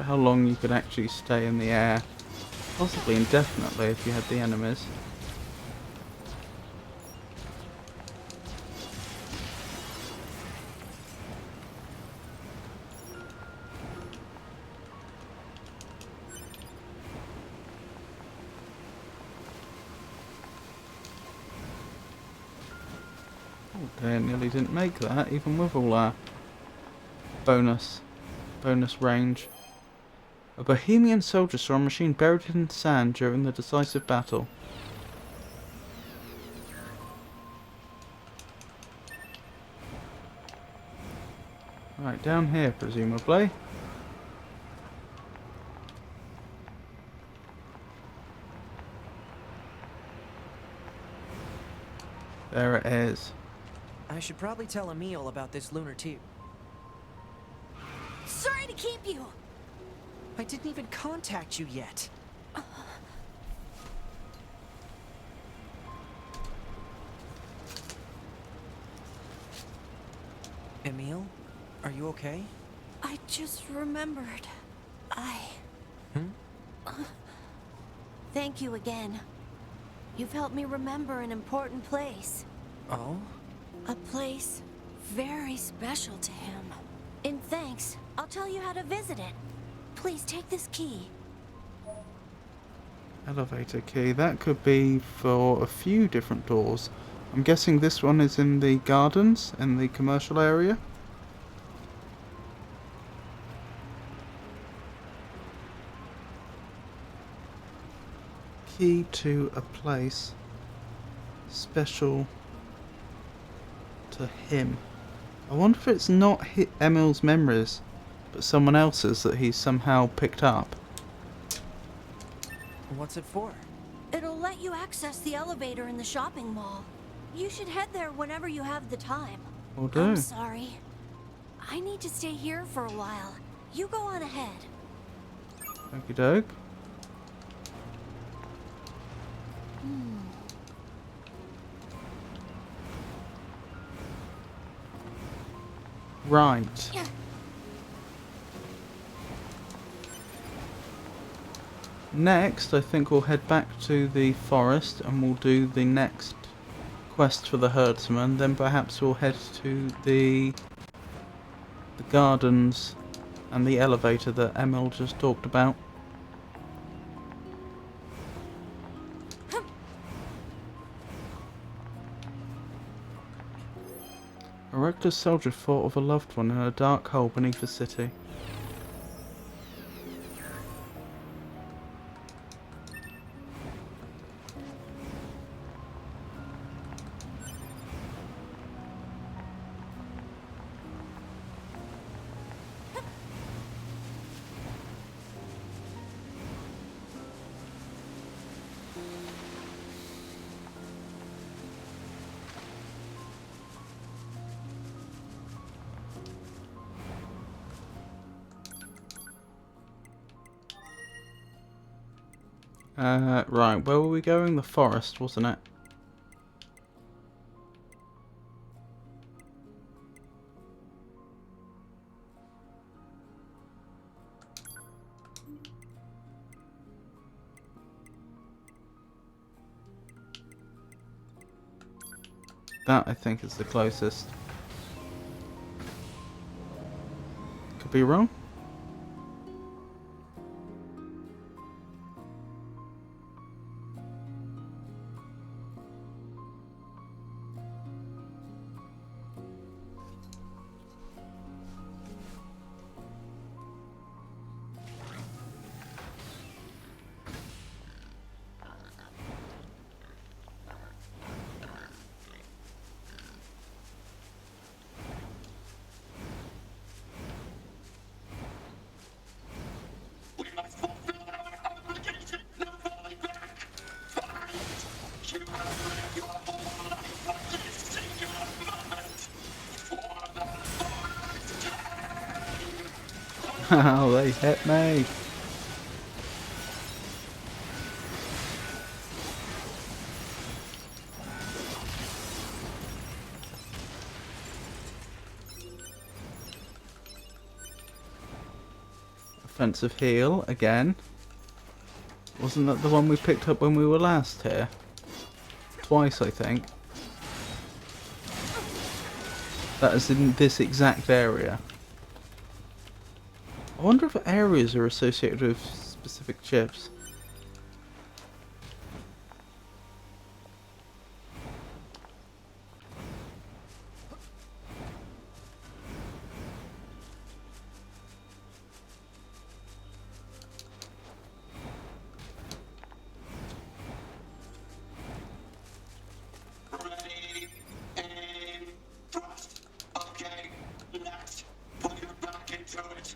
Speaker 1: how long you could actually stay in the air. Possibly indefinitely if you had the enemies. Oh dear, nearly didn't make that, even with all our bonus range. A Bohemian soldier saw a machine buried in sand during the decisive battle. Right, down here presumably. There it is.
Speaker 4: I should probably tell Emil about this lunar tube.
Speaker 6: Sorry to keep you.
Speaker 4: I didn't even contact you yet. Emil, are you okay?
Speaker 6: I just remembered. Thank you again. You've helped me remember an important place.
Speaker 4: Oh?
Speaker 6: A place very special to him. In thanks, I'll tell you how to visit it. Please take this key.
Speaker 1: Elevator key. That could be for a few different doors. I'm guessing this one is in the gardens, in the commercial area. Key to a place special to him. I wonder if it's not Emil's memories, but someone else's that he's somehow picked up.
Speaker 4: What's it for?
Speaker 6: It'll let you access the elevator in the shopping mall. You should head there whenever you have the time.
Speaker 1: Will do.
Speaker 6: I'm sorry. I need to stay here for a while. You go on ahead.
Speaker 1: Okie doke. Right. Next, I think we'll head back to the forest and we'll do the next quest for the herdsman. Then perhaps we'll head to the gardens and the elevator that Emil just talked about. A reckless soldier thought of a loved one in a dark hole beneath the city. Right, where were we going? The forest, wasn't it? That, I think, is the closest. Could be wrong.
Speaker 2: We must fulfill our obligation, no falling back. Fight! You have lived your whole life for this singular moment. For the first time.
Speaker 1: Oh, they hit me. Defensive heal again. Wasn't that the one we picked up when we were last here? Twice, I think. That is in this exact area. I wonder if areas are associated with specific chips.
Speaker 2: Ready, aim, thrust. Okay, next. Put your back into it.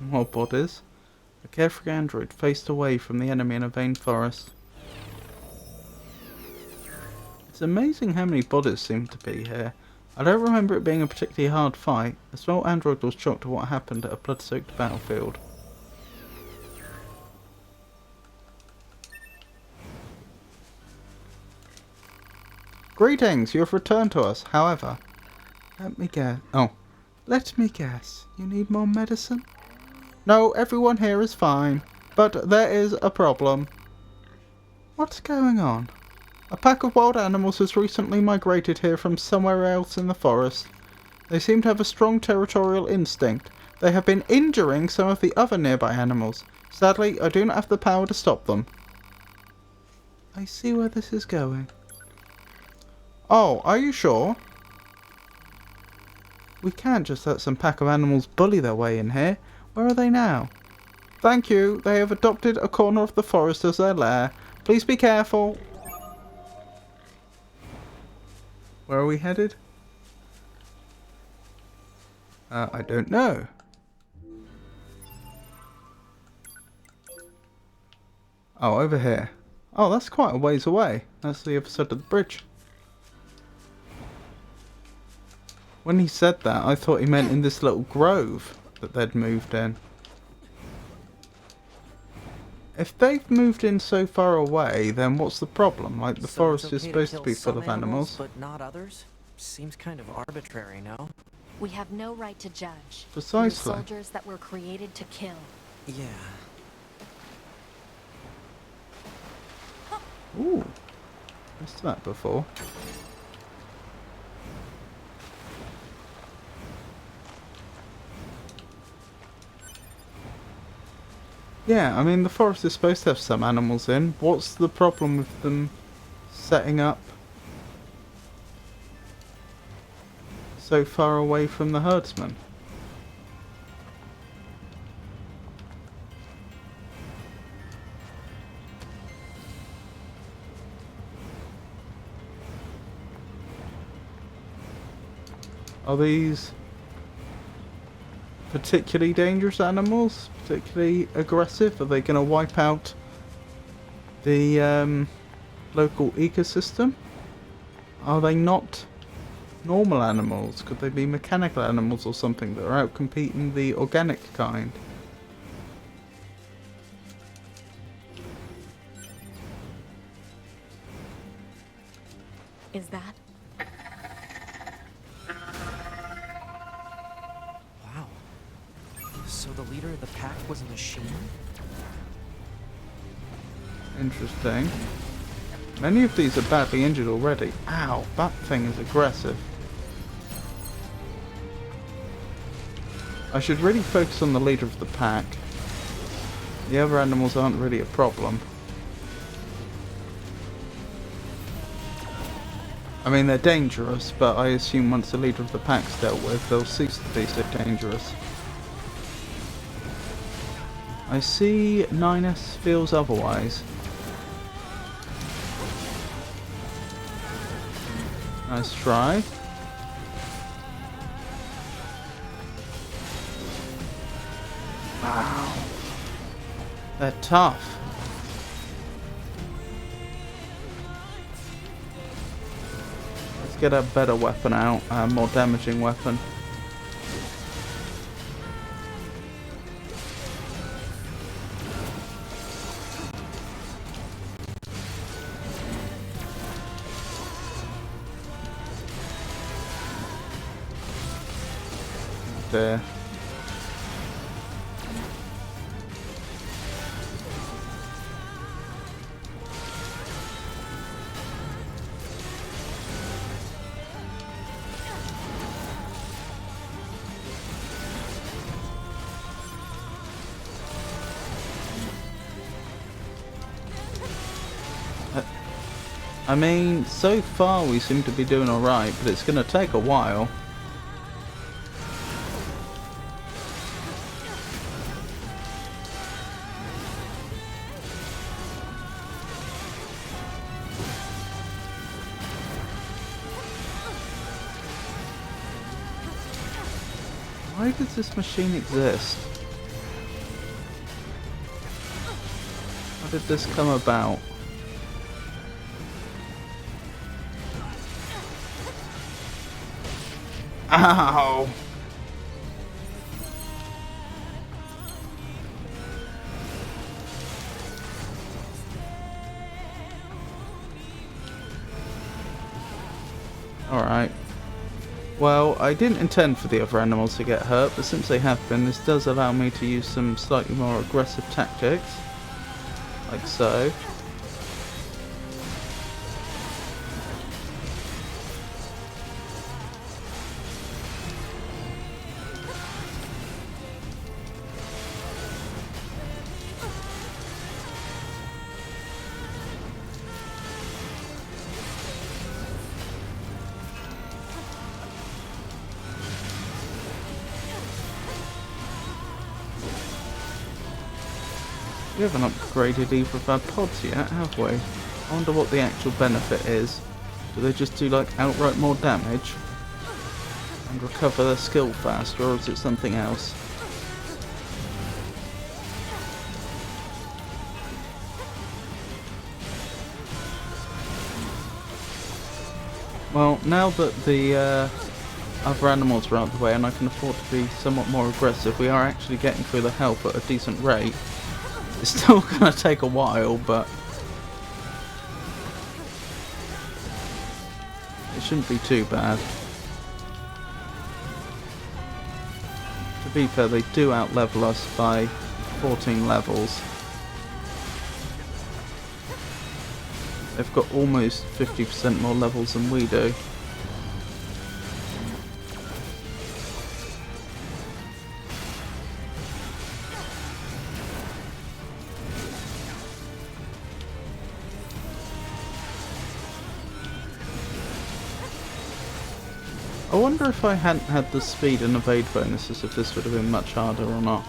Speaker 1: More bodies. A carefree android faced away from the enemy in a vain forest. It's amazing how many bodies seem to be here. I don't remember it being a particularly hard fight. A small android was shocked at what happened at a blood-soaked battlefield. Greetings, you have returned to us. However, let me guess. You need more medicine? No, everyone here is fine. But there is a problem. What's going on? A pack of wild animals has recently migrated here from somewhere else in the forest. They seem to have a strong territorial instinct. They have been injuring some of the other nearby animals. Sadly, I do not have the power to stop them. I see where this is going. Oh, are you sure? We can't just let some pack of animals bully their way in here. Where are they now? Thank you. They have adopted a corner of the forest as their lair. Please be careful. Where are we headed? I don't know. Oh, over here. Oh, that's quite a ways away. That's the other side of the bridge. When he said that, I thought he meant in this little grove that they'd moved in. If they've moved in so far away, then what's the problem? Like, the
Speaker 4: So it's
Speaker 1: forest is
Speaker 4: okay
Speaker 1: supposed
Speaker 4: kill
Speaker 1: to be full
Speaker 4: some
Speaker 1: of animals.
Speaker 4: but not others? Seems kind of arbitrary, no?
Speaker 3: We have no right to judge.
Speaker 1: Precisely.
Speaker 3: We're soldiers that were created to kill.
Speaker 4: Yeah.
Speaker 1: Ooh. Missed that before. Yeah, I mean, the forest is supposed to have some animals in. What's the problem with them setting up so far away from the herdsman? Are these particularly dangerous animals? Particularly aggressive? Are they going to wipe out the local ecosystem? Are they not normal animals? Could they be mechanical animals or something that are out competing the organic kind?
Speaker 3: Is that?
Speaker 4: Wow. So the leader of the pack was a machine?
Speaker 1: Interesting. Many of these are badly injured already. Ow, that thing is aggressive. I should really focus on the leader of the pack. The other animals aren't really a problem. I mean, they're dangerous, but I assume once the leader of the pack's dealt with, they'll cease to be so dangerous. I see 9S feels otherwise. Nice try. Wow. They're tough. Let's get a better weapon out, a more damaging weapon. dear. I mean, so far we seem to be doing alright, but it's going to take a while. Why does this machine exist? How did this come about? Ow! Alright. Well, I didn't intend for the other animals to get hurt, but since they have been, this does allow me to use some slightly more aggressive tactics. Like so. We haven't upgraded either of our pods yet, have we? I wonder what the actual benefit is. Do they just do like outright more damage? And recover their skill faster, or is it something else? Well, now that the other animals are out of the way and I can afford to be somewhat more aggressive, we are actually getting through the health at a decent rate. It's still going to take a while, but it shouldn't be too bad. To be fair, they do out-level us by 14 levels. They've got almost 50% more levels than we do. I wonder if I hadn't had the speed and evade bonuses, if this would have been much harder or not.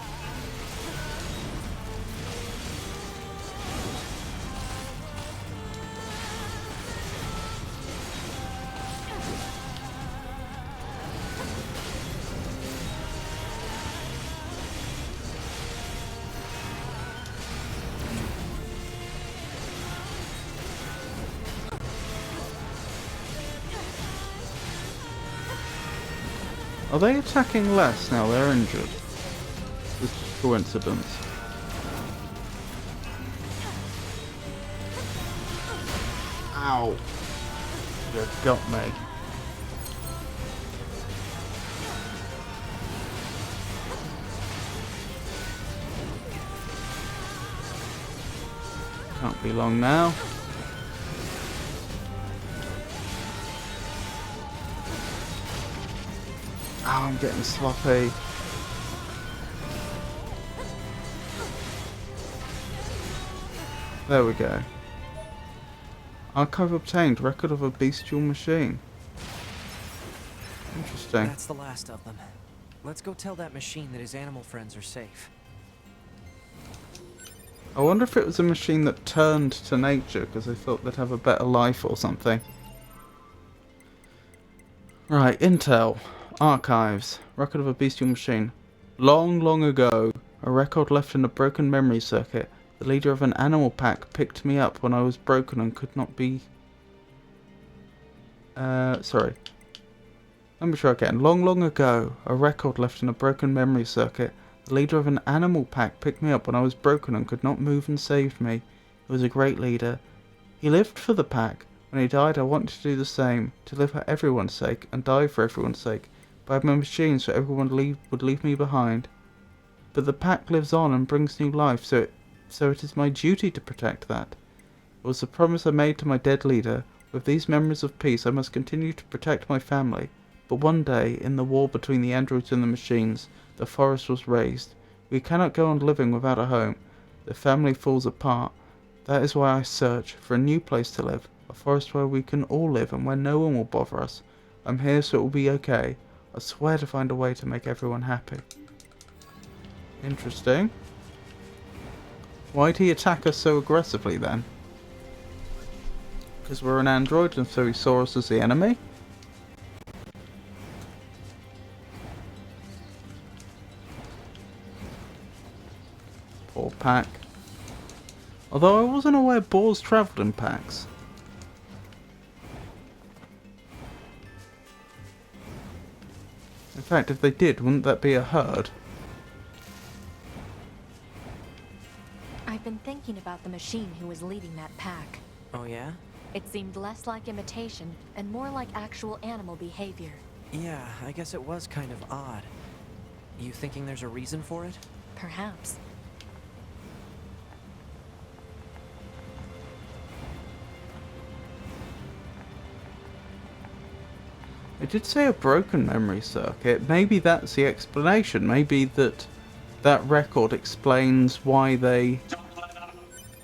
Speaker 1: Are they attacking less now they're injured? This is coincidence. Ow! You got me. Can't be long now. Oh, I'm getting sloppy. There we go. Archive obtained. Record of a bestial machine. Interesting.
Speaker 4: That's the last of them. Let's go tell that machine that his animal friends are safe.
Speaker 1: I wonder if it was a machine that turned to nature because they thought they'd have a better life or something. Right, intel. Archives. Record of a bestial machine. Long, long ago, a record left in a broken memory circuit. The leader of an animal pack picked me up when I was broken and could not be... sorry. Let me try again. Long, long ago, a record left in a broken memory circuit. The leader of an animal pack picked me up when I was broken and could not move and saved me. He was a great leader. He lived for the pack. When he died, I wanted to do the same. To live for everyone's sake and die for everyone's sake. by my machine so everyone would leave me behind. But the pack lives on and brings new life, so it is my duty to protect that. It was the promise I made to my dead leader. With these memories of peace, I must continue to protect my family. But one day, in the war between the androids and the machines, the forest was razed. We cannot go on living without a home. The family falls apart. That is why I search for a new place to live. A forest where we can all live and where no one will bother us. I'm here so it will be okay. I swear to find a way to make everyone happy. Interesting. Why'd he attack us so aggressively then? Because we're an android and so he saw us as the enemy? Poor pack. Although I wasn't aware boars travelled in packs. In fact, if they did, wouldn't that be a herd?
Speaker 3: I've been thinking about the machine who was leading that pack.
Speaker 4: Oh yeah?
Speaker 3: It seemed less like imitation and more like actual animal behavior.
Speaker 4: Yeah, I guess it was kind of odd. You thinking there's a reason for it?
Speaker 3: Perhaps.
Speaker 1: It did say a broken memory circuit. Maybe that's the explanation. Maybe that record explains why they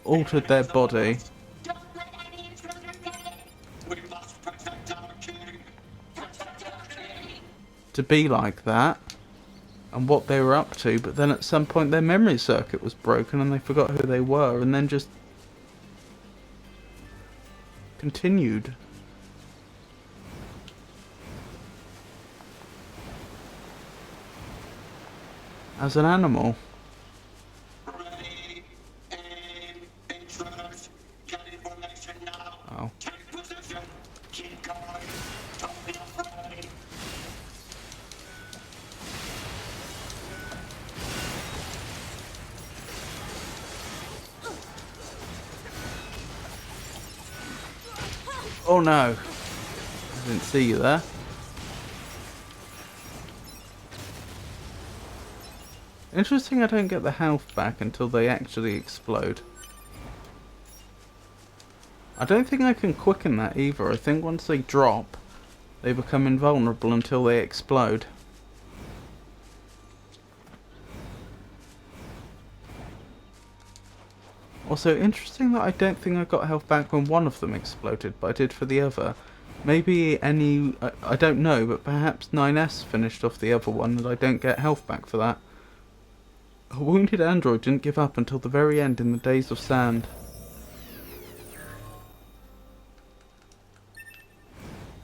Speaker 1: altered their body
Speaker 2: Don't let any intruder get in! We must protect our king! Protect our king!
Speaker 1: to be like that and what they were up to, but then at some point their memory circuit was broken and they forgot who they were and then just continued. As an animal.
Speaker 2: Ready, aim, intruders, get information now.
Speaker 1: Oh.
Speaker 2: Take position, keep going, don't be afraid.
Speaker 1: Oh no. I didn't see you there. Interesting, I don't get the health back until they actually explode. I don't think I can quicken that either. I think once they drop, they become invulnerable until they explode. Also, interesting that I don't think I got health back when one of them exploded, but I did for the other. Maybe I don't know, but perhaps NieR finished off the other one and I don't get health back for that. A wounded android didn't give up until the very end in the Days of Sand.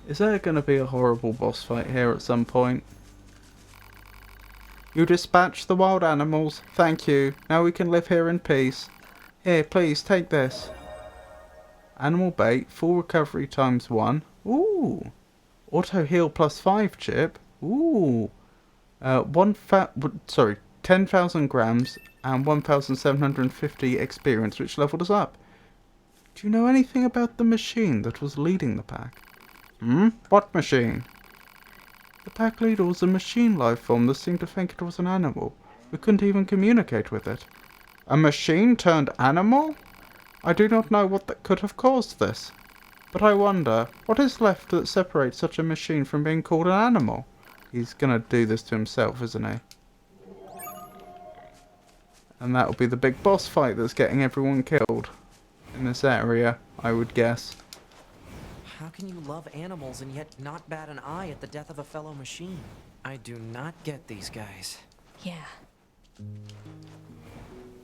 Speaker 1: Is there going to be a horrible boss fight here at some point? You dispatched the wild animals. Thank you. Now we can live here in peace. Here, please, take this. Animal bait, full recovery ×1. Ooh. Auto heal +5 chip. Ooh. 10,000 grams and 1,750 experience, which leveled us up. Do you know anything about the machine that was leading the pack? What machine? The pack leader was a machine life form that seemed to think it was an animal. We couldn't even communicate with it. A machine turned animal? I do not know what that could have caused this. But I wonder, what is left that separates such a machine from being called an animal? He's gonna do this to himself, isn't he? And that'll be the big boss fight that's getting everyone killed in this area, I would guess.
Speaker 4: How can you love animals and yet not bat an eye at the death of a fellow machine? I do not get these guys.
Speaker 3: Yeah.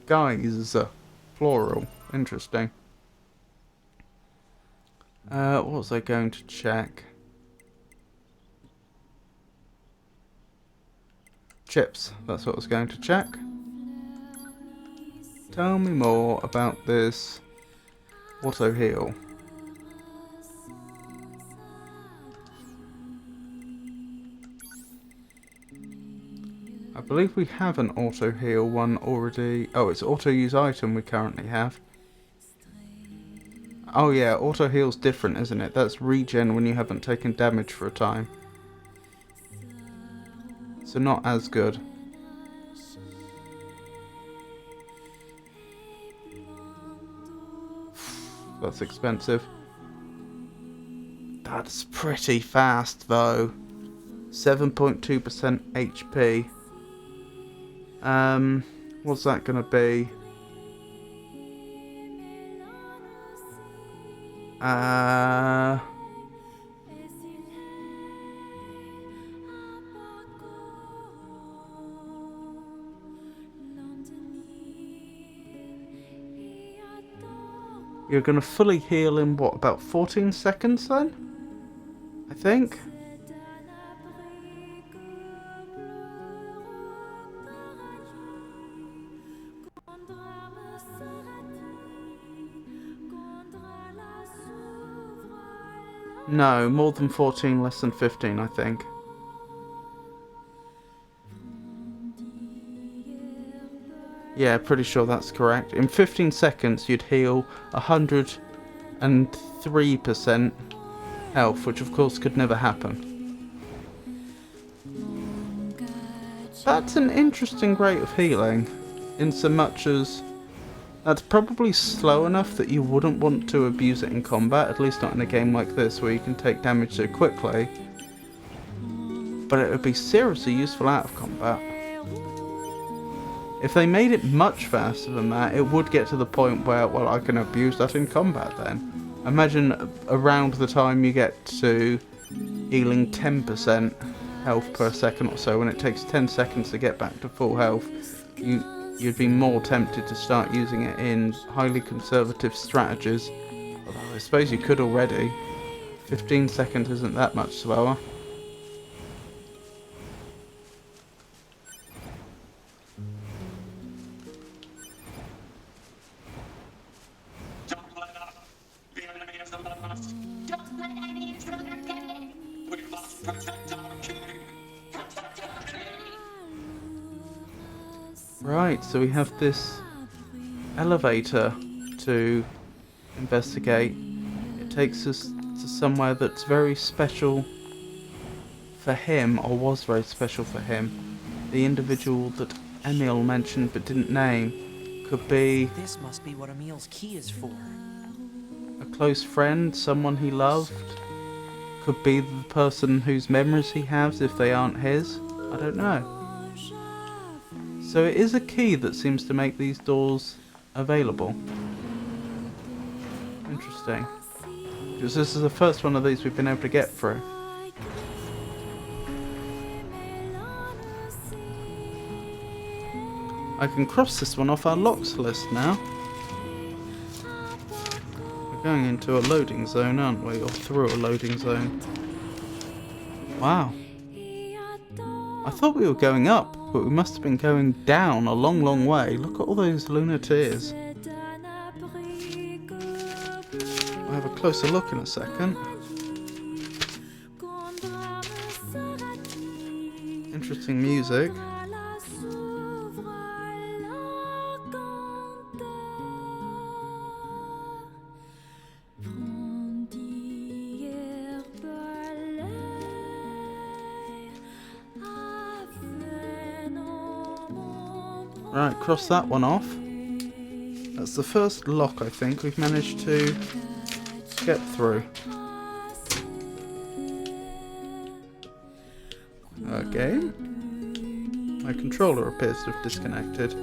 Speaker 1: Guys, plural. Interesting. What was I going to check? Chips, that's what I was going to check. Tell me more about this auto heal. I believe we have an auto heal one already. Oh, it's auto use item we currently have. Oh yeah, auto heal's different, isn't it? That's regen when you haven't taken damage for a time. So not as good. That's expensive. That's pretty fast though. 7.2% HP. What's that gonna be? You're gonna fully heal in what, about 14 seconds then? I think. No, more than 14, less than 15, I think. Yeah, pretty sure that's correct. In 15 seconds, you'd heal 103% health, which of course could never happen. That's an interesting rate of healing, in so much as that's probably slow enough that you wouldn't want to abuse it in combat, at least not in a game like this where you can take damage so quickly. But it would be seriously useful out of combat. If they made it much faster than that, it would get to the point where, well, I can abuse that in combat then. Imagine around the time you get to healing 10% health per second or so, when it takes 10 seconds to get back to full health, you'd be more tempted to start using it in highly conservative strategies. Although I suppose you could already. 15 seconds isn't that much slower.
Speaker 2: Don't let up. The enemy is among us. Don't let any intruder get in. We must protect our king. Protect our king.
Speaker 1: Right, so we have this elevator to investigate. It takes us to somewhere that's very special for him, or was very special for him. The individual that Emil mentioned but didn't name could be
Speaker 4: This must be what Emil's key is for.
Speaker 1: a close friend, someone he loved. Could be the person whose memories he has if they aren't his. I don't know. So it is a key that seems to make these doors available. Interesting. Because this is the first one of these we've been able to get through. I can cross this one off our locks list now. We're going into a loading zone, aren't we? Or through a loading zone. Wow. I thought we were going up, but we must have been going down a long, long way. Look at all those lunar tears. We'll have a closer look in a second. Interesting music. Right, cross that one off. That's the first lock I think we've managed to get through. Game? My controller appears to have disconnected.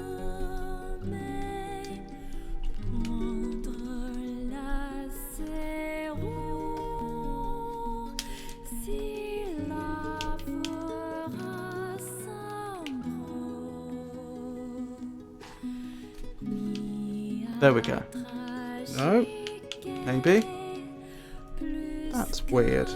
Speaker 1: There we go. No? Maybe? That's weird.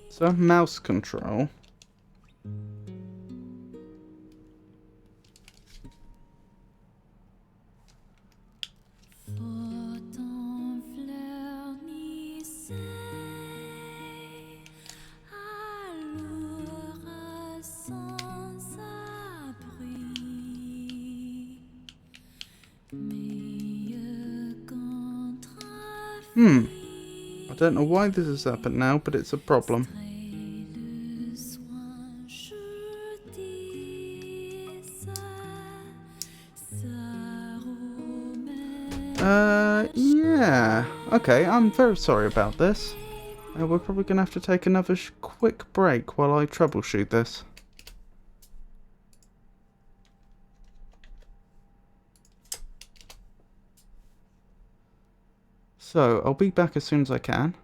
Speaker 1: So mouse control. I don't know why this has happened now, but it's a problem. Yeah. Okay, I'm very sorry about this. We're probably going to have to take another quick break while I troubleshoot this. So, I'll be back as soon as I can.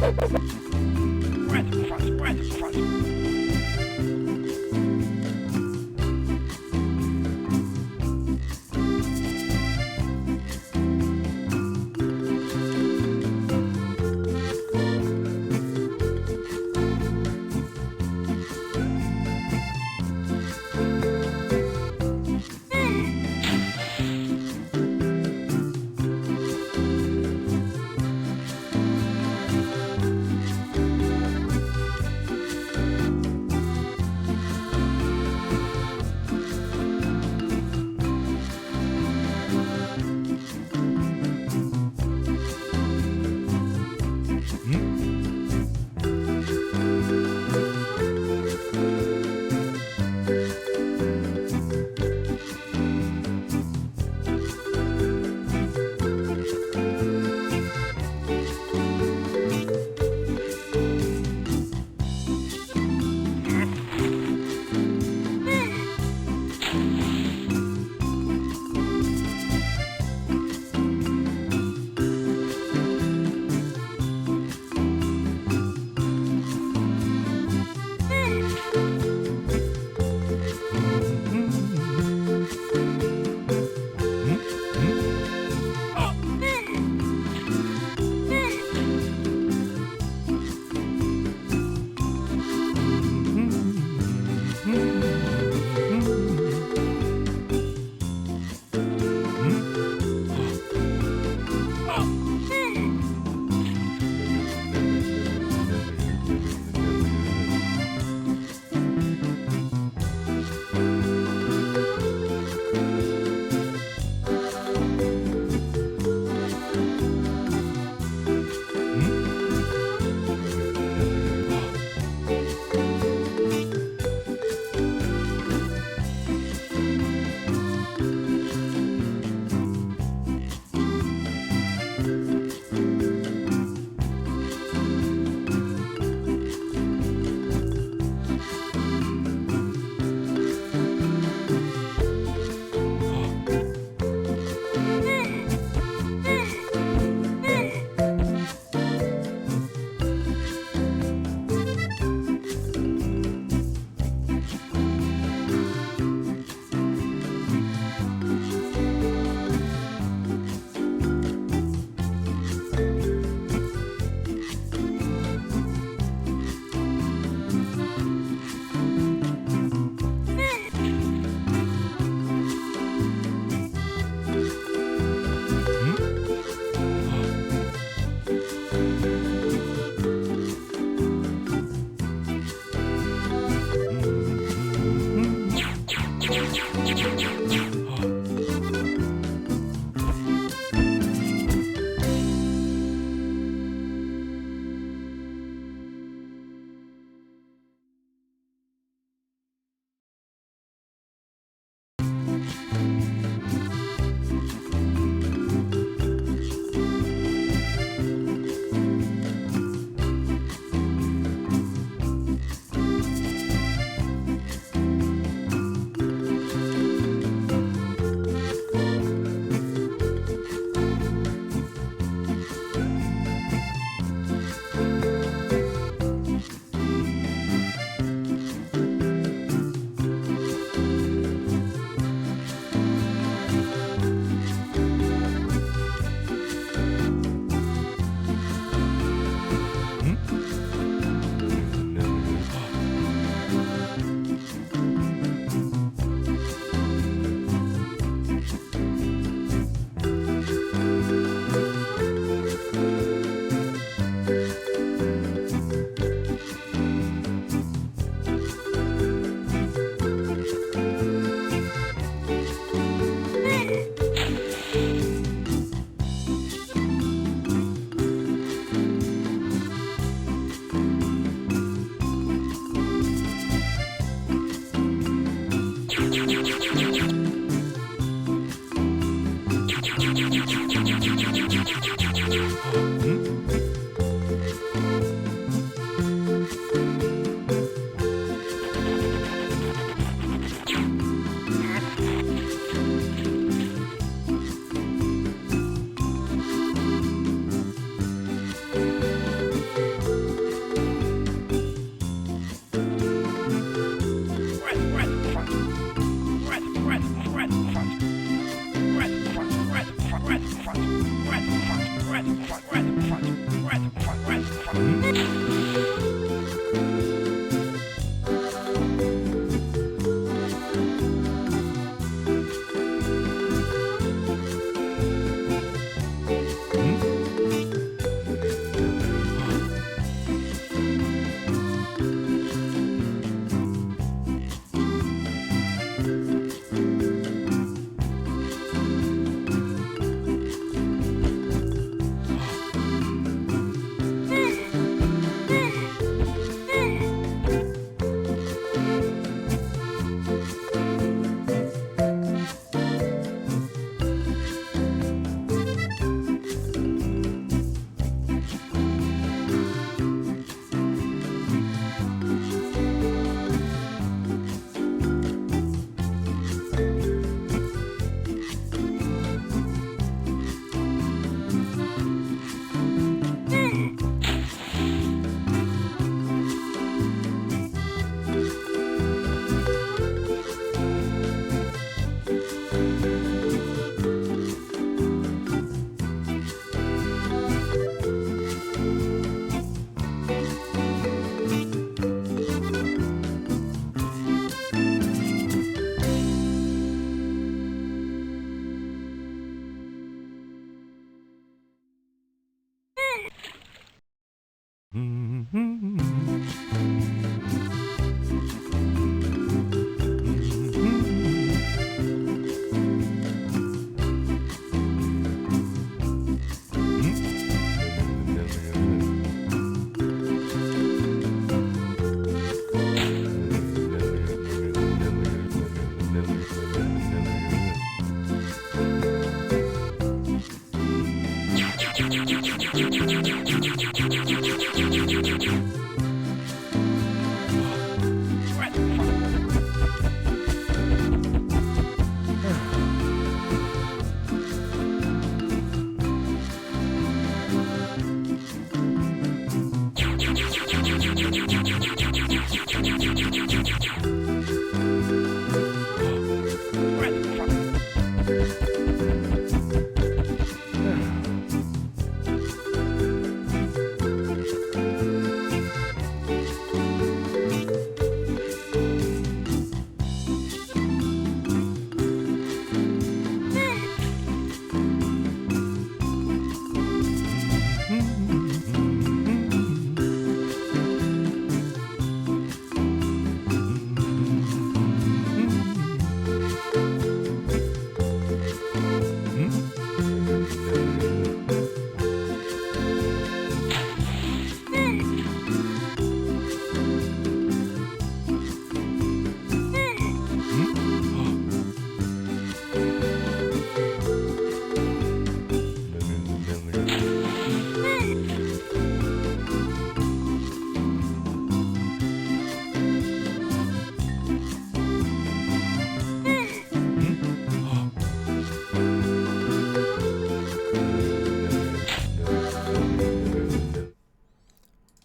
Speaker 7: Random price, random price.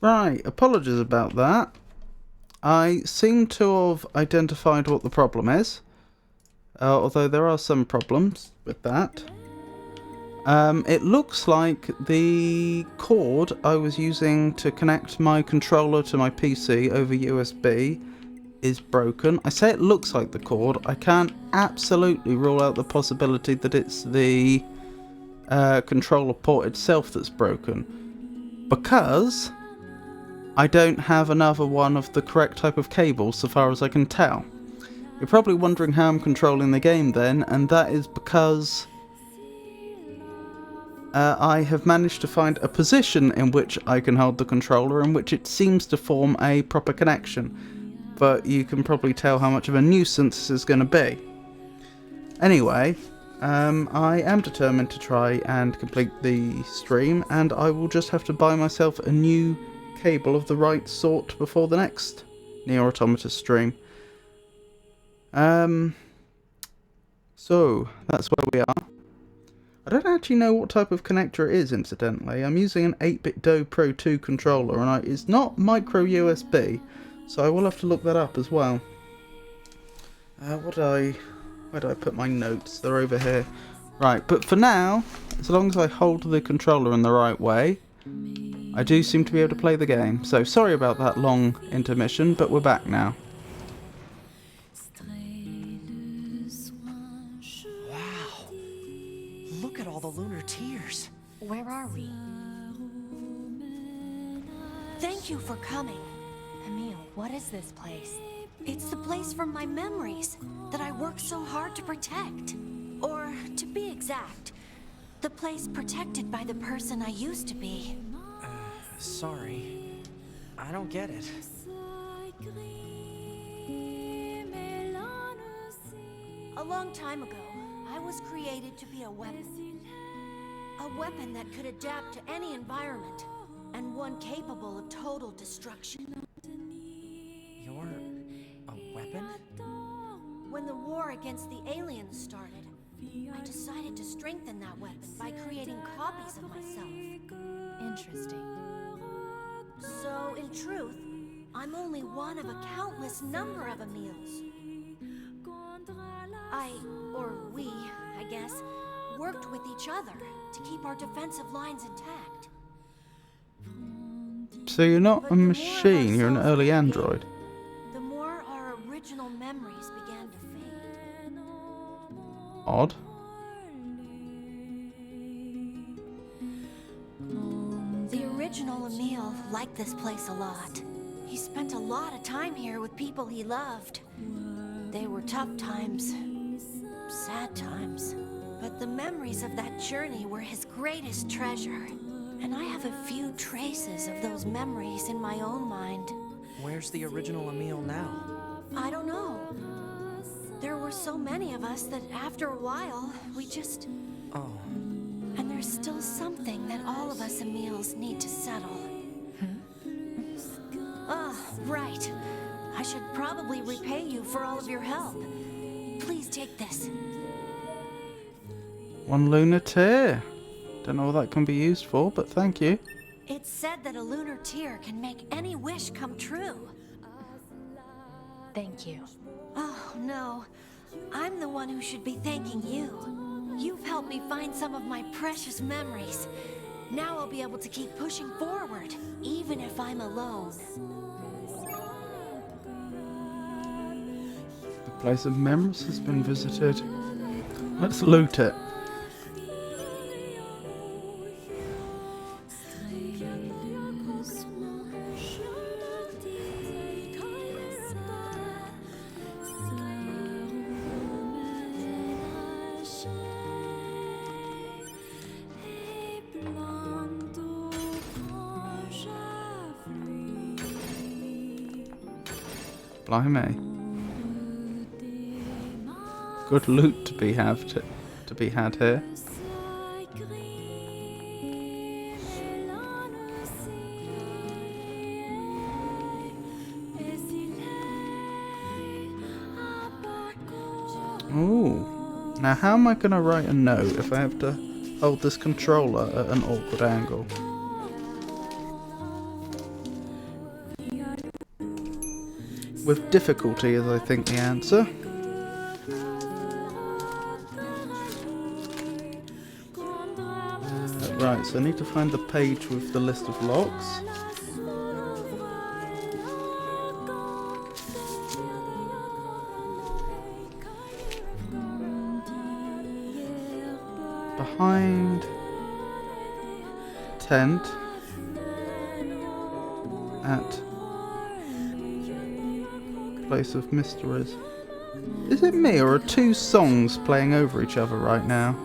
Speaker 1: Right, apologies about that. I seem to have identified what the problem is, although there are some problems with that. It looks like the cord I was using to connect my controller to my PC over USB is broken. I say it looks like the cord. I can't absolutely rule out the possibility that it's the controller port itself that's broken, because I don't have another one of the correct type of cable so far as I can tell. You're probably wondering how I'm controlling the game then, and that is because I have managed to find a position in which I can hold the controller in which it seems to form a proper connection. But you can probably tell how much of a nuisance this is going to be. Anyway, I am determined to try and complete the stream, and I will just have to buy myself a new cable of the right sort before the next NieR Automata stream. So that's where we are. I don't actually know what type of connector it is, incidentally. I'm using an 8-bit Do Pro 2 controller, and it's not micro USB, so I will have to look that up as well. Where did I put my notes? They're over here. Right, but for now, as long as I hold the controller in the right way, I do seem to be able to play the game. So sorry about that long intermission, but we're back now.
Speaker 4: Wow. Look at all the lunar tears.
Speaker 3: Where are we?
Speaker 6: Thank you for coming.
Speaker 3: Emil, what is this place?
Speaker 6: It's the place from my memories that I worked so hard to protect. Or, to be exact, the place protected by the person I used to be.
Speaker 4: Sorry. I don't get it.
Speaker 6: A long time ago, I was created to be a weapon. A weapon that could adapt to any environment, and one capable of total destruction.
Speaker 4: You're a weapon?
Speaker 6: When the war against the aliens started, I decided to strengthen that weapon by creating copies of myself.
Speaker 3: Interesting.
Speaker 6: So, in truth, I'm only one of a countless number of Emils. We, I guess, worked with each other to keep our defensive lines intact.
Speaker 1: So you're not
Speaker 6: But
Speaker 1: a
Speaker 6: the more
Speaker 1: machine, you're an
Speaker 6: ourselves
Speaker 1: early
Speaker 6: we
Speaker 1: android.
Speaker 6: gained, the more our original memories began to fade.
Speaker 1: Odd.
Speaker 6: The original Emil liked this place a lot. He spent a lot of time here with people he loved. They were tough times, sad times. But the memories of that journey were his greatest treasure. And I have a few traces of those memories in my own mind.
Speaker 4: Where's the original Emil now?
Speaker 6: I don't know. There were so many of us that after a while, we just...
Speaker 4: Oh.
Speaker 6: And there's still something that all of us Emils need to settle. Oh, right. I should probably repay you for all of your help. Please take this.
Speaker 1: One lunar tear. Don't know what that can be used for, but thank you.
Speaker 6: It's said that a lunar tear can make any wish come true.
Speaker 3: Thank you.
Speaker 6: Oh, no. I'm the one who should be thanking you. You've helped me find some of my precious memories. Now I'll be able to keep pushing forward, even if I'm alone.
Speaker 1: The place of memories has been visited. Let's loot it. Blimey. Good loot to be had here. Ooh. Now how am I going to write a note if I have to hold this controller at an awkward angle? With difficulty is, I think, the answer. Right, so I need to find the page with the list of locks. Behind tent at place of mysteries. Is it me, or are two songs playing over each other right now?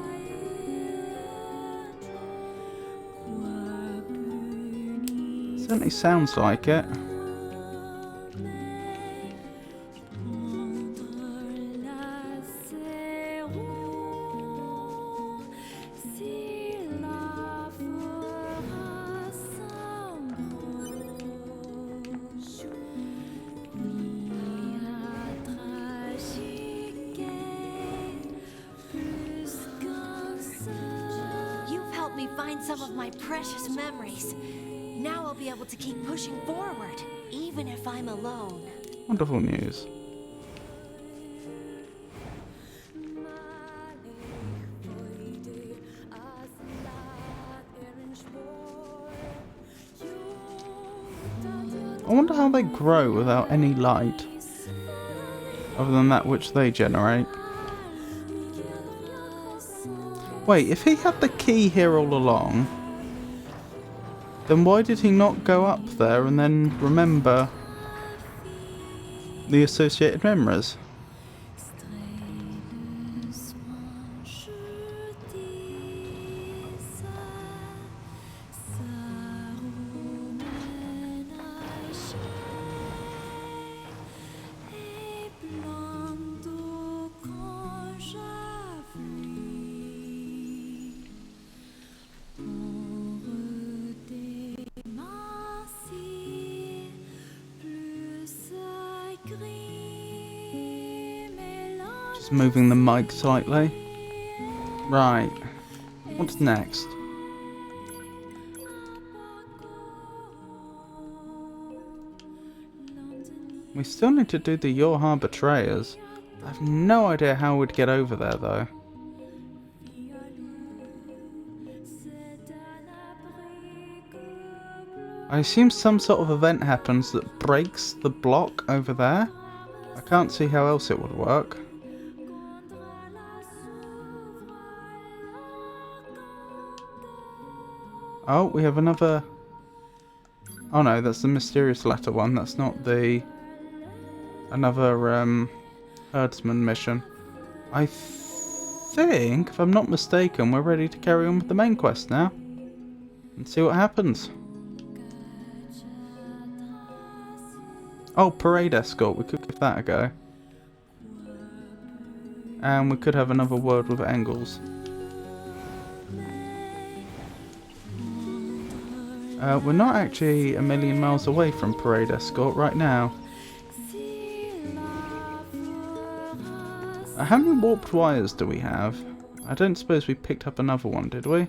Speaker 1: Certainly sounds like it.
Speaker 6: Some of my precious memories. Now I'll be able to keep pushing forward, even if I'm alone.
Speaker 1: Wonderful news. I wonder how they grow without any light, other than that which they generate. Wait, if he had the key here all along, then why did he not go up there and then remember the associated memories? Just moving the mic slightly. Right. What's next? We still need to do the Your Heart Betrayers. I have no idea how we'd get over there though. I assume some sort of event happens that breaks the block over there. I can't see how else it would work. Oh, we have another... Oh no, that's the mysterious letter one. That's not the... Another herdsman mission. I think, if I'm not mistaken, we're ready to carry on with the main quest now. And see what happens. Oh, parade escort. We could give that a go. And we could have another word with Engels. We're not actually a million miles away from parade escort right now. How many warped wires do we have? I don't suppose we picked up another one, did we?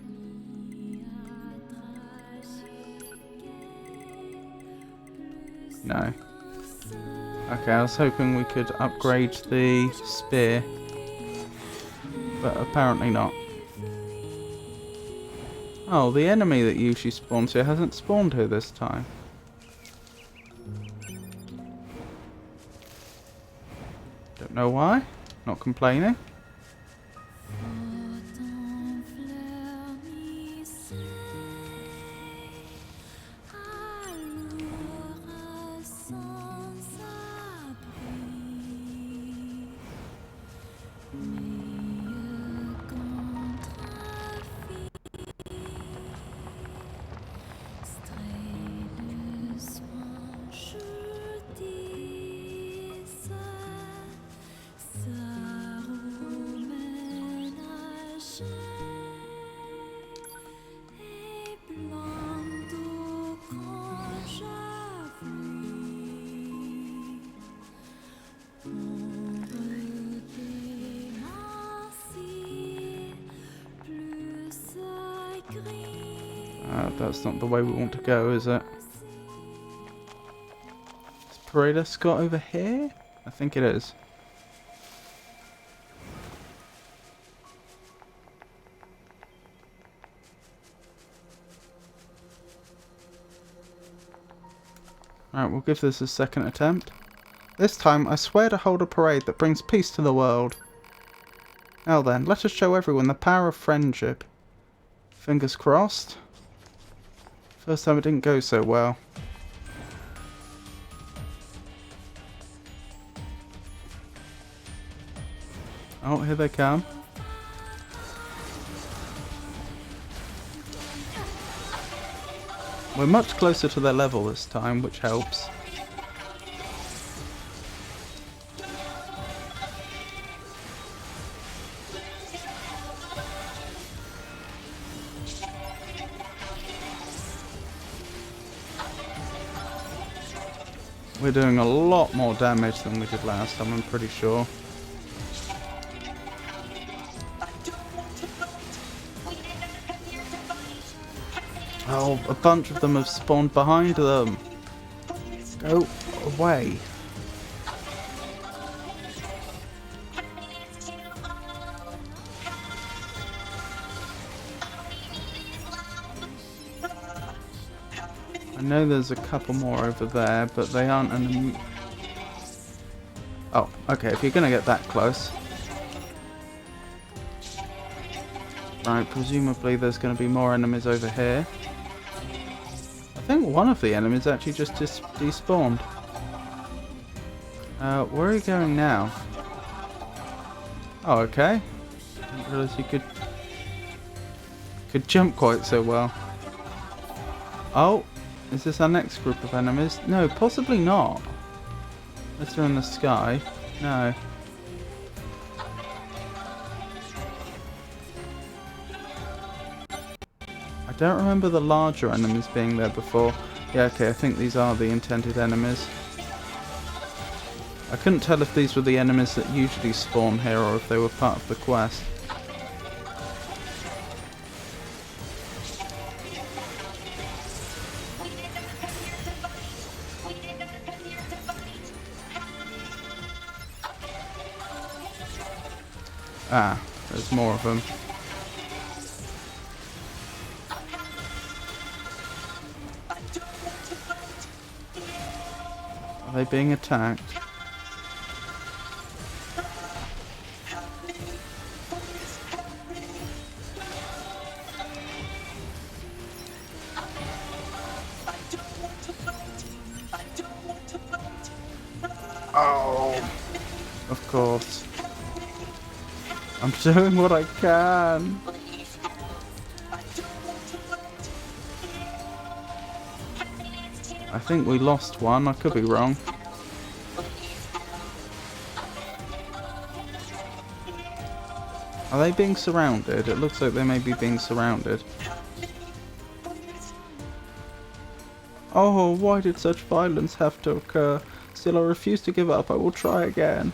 Speaker 1: No. Okay, I was hoping we could upgrade the spear, but apparently not. Oh, the enemy that usually spawns here hasn't spawned here this time. Don't know why. Not complaining. That's not the way we want to go, is it? Is parade escort over here? I think it is. Alright, we'll give this a second attempt. This time, I swear to hold a parade that brings peace to the world. Now then, let us show everyone the power of friendship. Fingers crossed. First time it didn't go so well. Oh, here they come. We're much closer to their level this time, which helps. We're doing a lot more damage than we did last time, I'm pretty sure. Oh, a bunch of them have spawned behind them. Go away. I know there's a couple more over there, but they aren't an... Oh, okay, if you're gonna get that close. Right, presumably there's gonna be more enemies over here. I think one of the enemies actually just despawned. Where are you going now? Oh, okay. Didn't realise you could jump quite so well. Oh, is this our next group of enemies? No, possibly not. Unless they're in the sky. No. I don't remember the larger enemies being there before. Yeah, okay, I think these are the intended enemies. I couldn't tell if these were the enemies that usually spawn here or if they were part of the quest. Ah, there's more of them. Are they being attacked? Oh, of course. I'm doing what I can. I think we lost one. I could be wrong. Are they being surrounded? It looks like they may be being surrounded. Oh, why did such violence have to occur? Still, I refuse to give up. I will try again.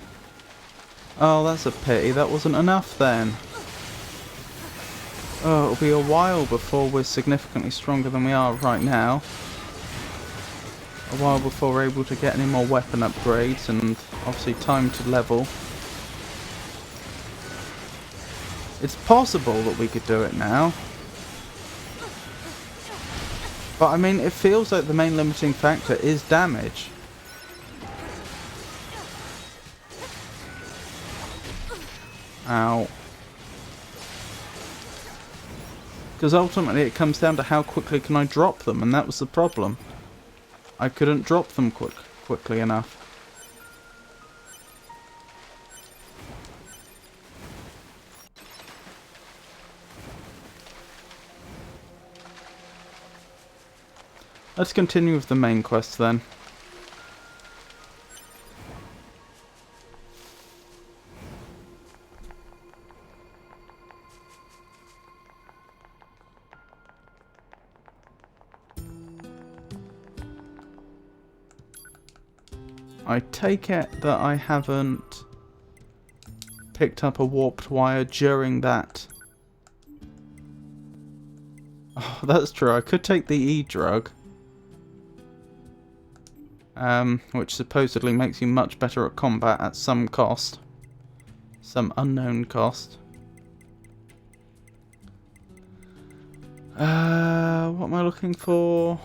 Speaker 1: Oh, that's a pity. That wasn't enough then. Oh, it'll be a while before we're significantly stronger than we are right now. A while before we're able to get any more weapon upgrades and obviously time to level. It's possible that we could do it now. But I mean, it feels like the main limiting factor is damage. Ow. Because ultimately it comes down to how quickly can I drop them, and that was the problem. I couldn't drop them quickly enough. Let's continue with the main quest then. I take it that I haven't picked up a warped wire during that. Oh, that's true. I could take the E-drug. Which supposedly makes you much better at combat at some cost. Some unknown cost. What am I looking for?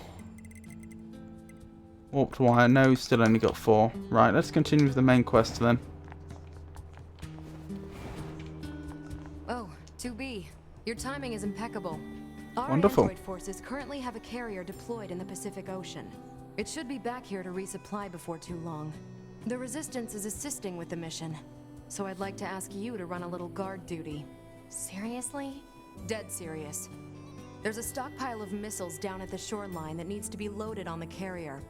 Speaker 1: Warped wire. No, still only got 4. Right, let's continue with the main quest then.
Speaker 3: Oh, 2B. Your timing is impeccable. Our
Speaker 1: Wonderful.
Speaker 3: android forces currently have a carrier deployed in the Pacific Ocean. It should be back here to resupply before too long. The Resistance is assisting with the mission, so I'd like to ask you to run a little guard duty.
Speaker 6: Seriously?
Speaker 3: Dead serious. There's a stockpile of missiles down at the shoreline that needs to be loaded on the carrier.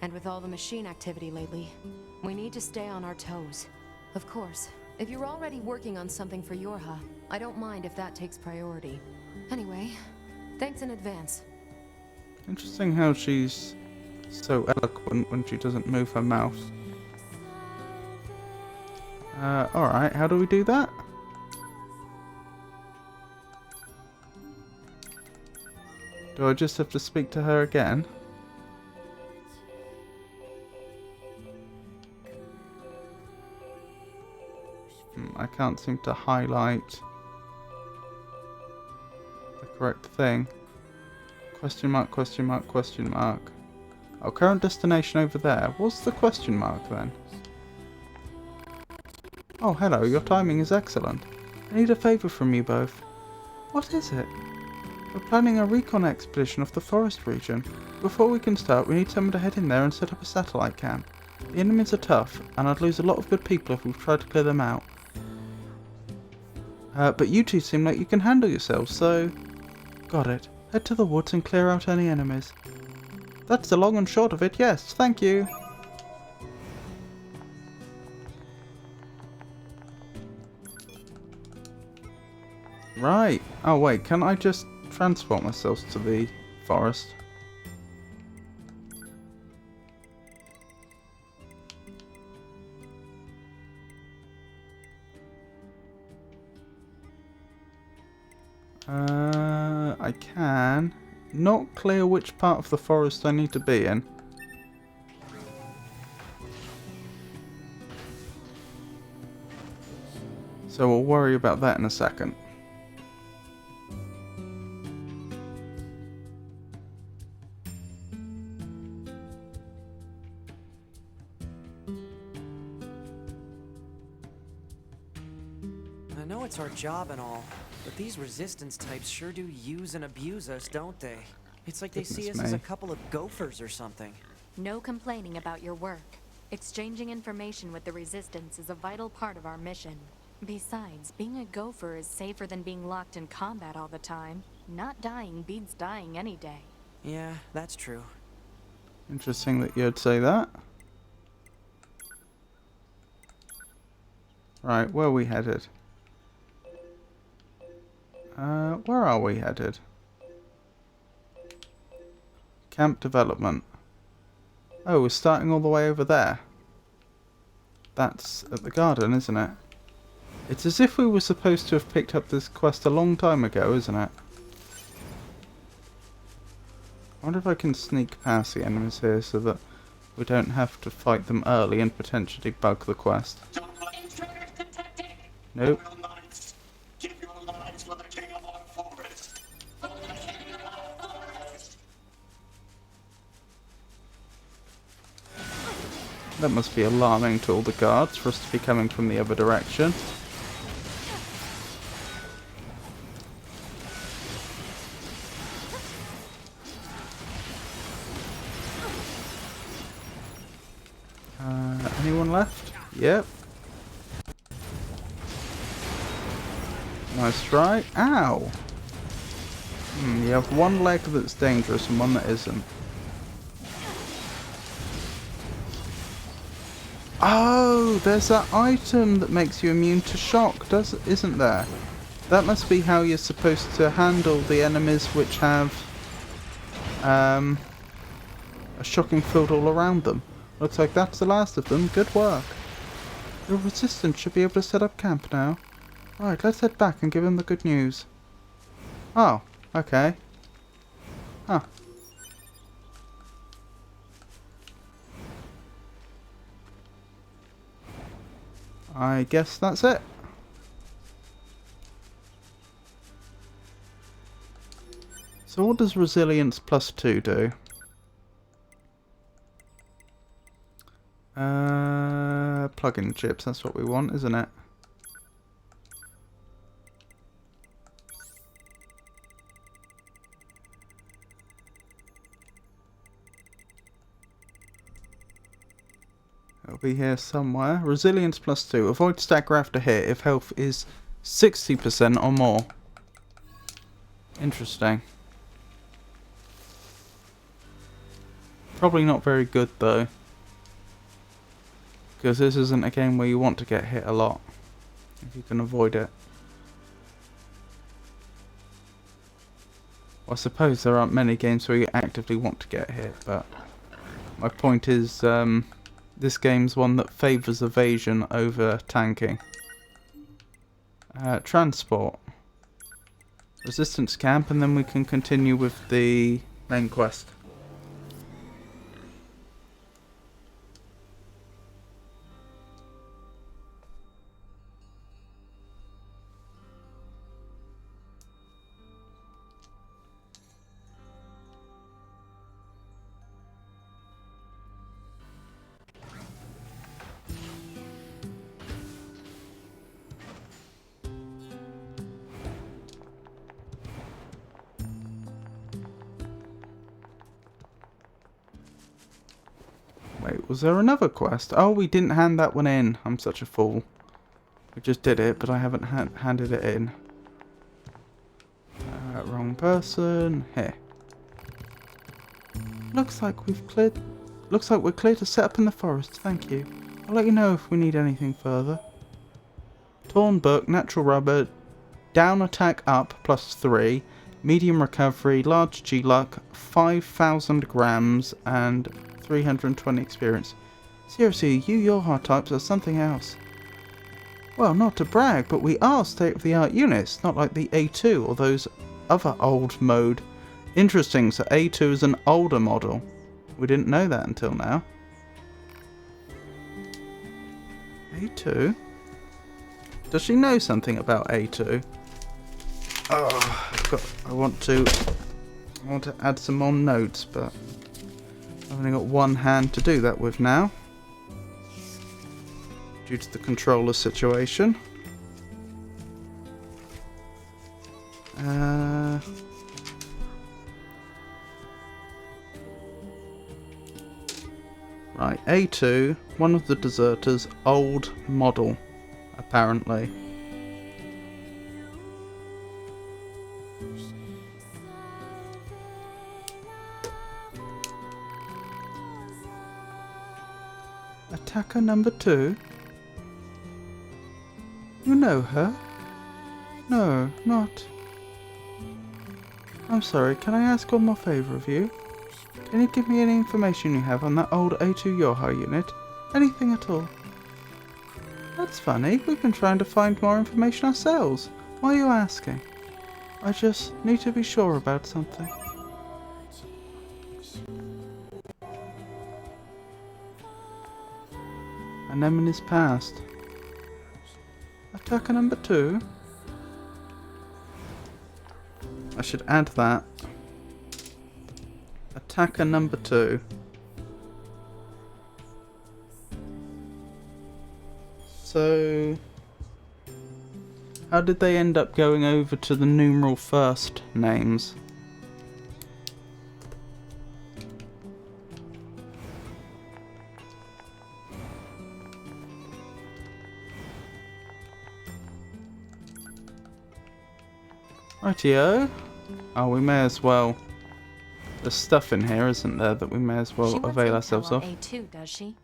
Speaker 3: And with all the machine activity lately, we need to stay on our toes. Of course, if you're already working on something for Yorha, I don't mind if that takes priority. Anyway, thanks in advance.
Speaker 1: Interesting how she's so eloquent when she doesn't move her mouth. Alright, how do we do that? Do I just have to speak to her again? I can't seem to highlight the correct thing. Question mark, question mark, question mark. Our current destination over there. What's the question mark then? Oh, hello. Your timing is excellent. I need a favour from you both. What is it? We're planning a recon expedition of the forest region. Before we can start, we need someone to head in there and set up a satellite camp. The enemies are tough, and I'd lose a lot of good people if we tried to clear them out. But you two seem like you can handle yourselves, so... Got it. Head to the woods and clear out any enemies. That's the long and short of it, yes. Thank you. Right. Oh, wait. Can I just transport myself to the forest? I can. Not clear which part of the forest I need to be in. So we'll worry about that in a second.
Speaker 4: I know it's our job and all, but these resistance types sure do use and abuse us, don't they? It's like they see us as a couple of gophers or something.
Speaker 3: No complaining about your work. Exchanging information with the Resistance is a vital part of our mission. Besides, being a gopher is safer than being locked in combat all the time. Not dying beats dying any day.
Speaker 4: Yeah, that's true.
Speaker 1: Interesting that you'd say that. Right, where are we headed? Where are we headed? Camp development. Oh, we're starting all the way over there. That's at the garden, isn't it? It's as if we were supposed to have picked up this quest a long time ago, isn't it? I wonder if I can sneak past the enemies here so that we don't have to fight them early and potentially bug the quest.
Speaker 2: Intruders detected.
Speaker 1: Nope.
Speaker 2: Royal Knights, give your lives for the king of our forest. For the king of our forest.
Speaker 1: That must be alarming to all the guards for us to be coming from the other direction. Anyone left? Yep. Nice try. Ow! You have one leg that's dangerous and one that isn't. Oh, there's that item that makes you immune to shock, isn't there? That must be how you're supposed to handle the enemies which have a shocking field all around them. Looks like that's the last of them. Good work. The Resistance should be able to set up camp now. Right, let's head back and give him the good news. Oh, okay. Huh. I guess that's it. So what does Resilience +2 do? Plug-in chips, that's what we want, isn't it? It'll be here somewhere. Resilience +2. Avoid stagger after hit if health is 60% or more. Interesting. Probably not very good though. Because this isn't a game where you want to get hit a lot. If you can avoid it. Well, I suppose there aren't many games where you actively want to get hit, but my point is this game's one that favours evasion over tanking. Transport. Resistance camp, and then we can continue with the main quest. Wait, was there another quest? Oh, we didn't hand that one in. I'm such a fool. We just did it, but I haven't handed it in. Wrong person. Here. Looks like we're clear to set up in the forest. Thank you. I'll let you know if we need anything further. Torn book, natural rubber, down attack up +3, medium recovery, large G luck, 5,000 grams, and 320 experience. Seriously, you Yorha types are something else. Well, not to brag, but we are state-of-the-art units, not like the A2 or those other old mode. Interesting, so A2 is an older model. We didn't know that until now. A2? Does she know something about A2? Oh, I want to add some more notes, but I've only got one hand to do that with now, due to the controller situation. Right, A2, one of the deserters, old model, apparently. Attacker number 2? You know her? No, not. I'm sorry, can I ask one more favour of you? Can you give me any information you have on that old A2 Yorha unit? Anything at all? That's funny, we've been trying to find more information ourselves. Why are you asking? I just need to be sure about something. Anemone's past. Attacker number 2? I should add that. Attacker number 2. So, how did they end up going over to the numeral first names? Rightio. Oh, we may as well. There's stuff in here, isn't there, that we may as well avail ourselves of.
Speaker 3: A2, does she?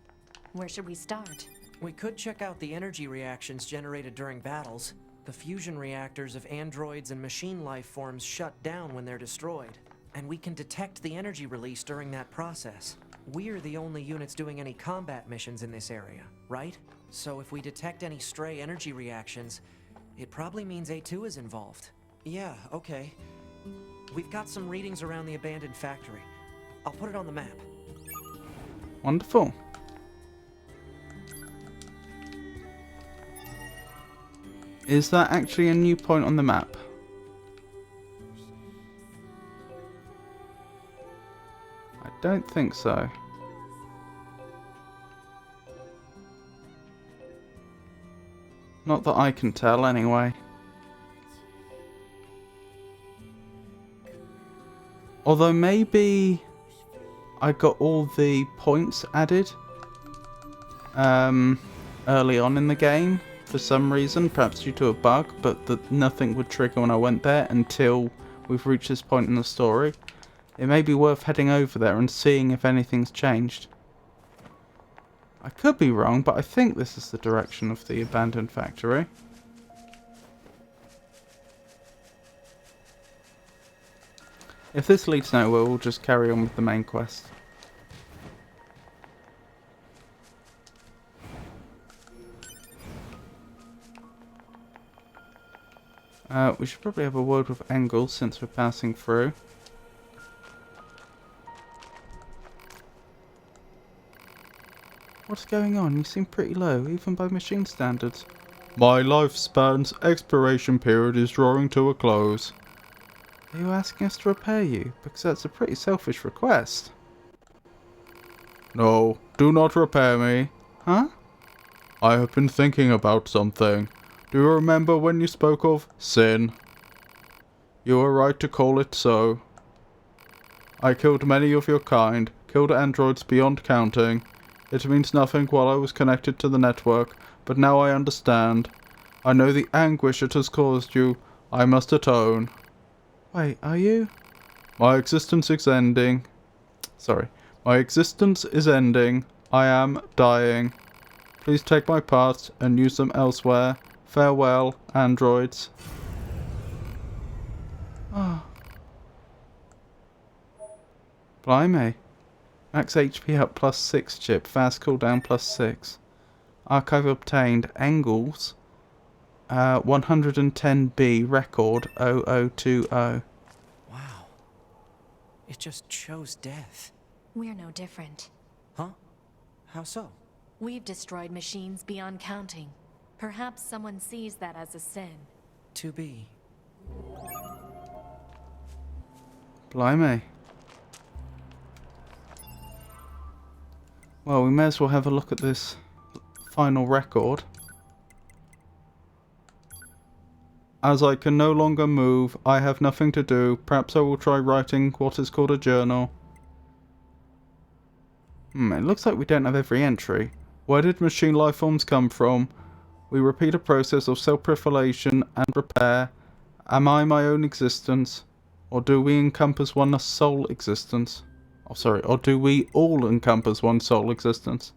Speaker 3: Where should we start?
Speaker 4: We could check out the energy reactions generated during battles. The fusion reactors of androids and machine life forms shut down when they're destroyed. And we can detect the energy release during that process. We're the only units doing any combat missions in this area, right? So if we detect any stray energy reactions, it probably means A2 is involved. Yeah, okay. We've got some readings around the abandoned factory. I'll put it on the map.
Speaker 1: Wonderful. Is that actually a new point on the map? I don't think so. Not that I can tell, anyway. Although maybe I got all the points added early on in the game for some reason, perhaps due to a bug, but that nothing would trigger when I went there until we've reached this point in the story. It may be worth heading over there and seeing if anything's changed. I could be wrong, but I think this is the direction of the abandoned factory. If this leads nowhere, we'll just carry on with the main quest. We should probably have a word with Emil since we're passing through. What's going on? You seem pretty low, even by machine standards. My lifespan's expiration period is drawing to a close. Are you asking us to repair you? Because that's a pretty selfish request. No, do not repair me. Huh? I have been thinking about something. Do you remember when you spoke of sin? You were right to call it so. I killed many of your kind, killed androids beyond counting. It means nothing while I was connected to the network, but now I understand. I know the anguish it has caused you. I must atone. Wait, are you? My existence is ending. Sorry. My existence is ending. I am dying. Please take my parts and use them elsewhere. Farewell, androids. Ah. Blimey. Max HP up +6 chip. Fast cooldown +6. Archive obtained. Engels. 110B. Record 0020.
Speaker 4: Wow. It just chose death.
Speaker 3: We're no different.
Speaker 4: Huh? How so?
Speaker 3: We've destroyed machines beyond counting. Perhaps someone sees that as a sin.
Speaker 4: To be.
Speaker 1: Blimey. Well, we may as well have a look at this final record. As I can no longer move, I have nothing to do. Perhaps I will try writing what is called a journal. It looks like we don't have every entry. Where did machine life forms come from? We repeat a process of self-proliferation and repair. Am I my own existence? Or do we encompass one sole existence? Or do we all encompass one sole existence?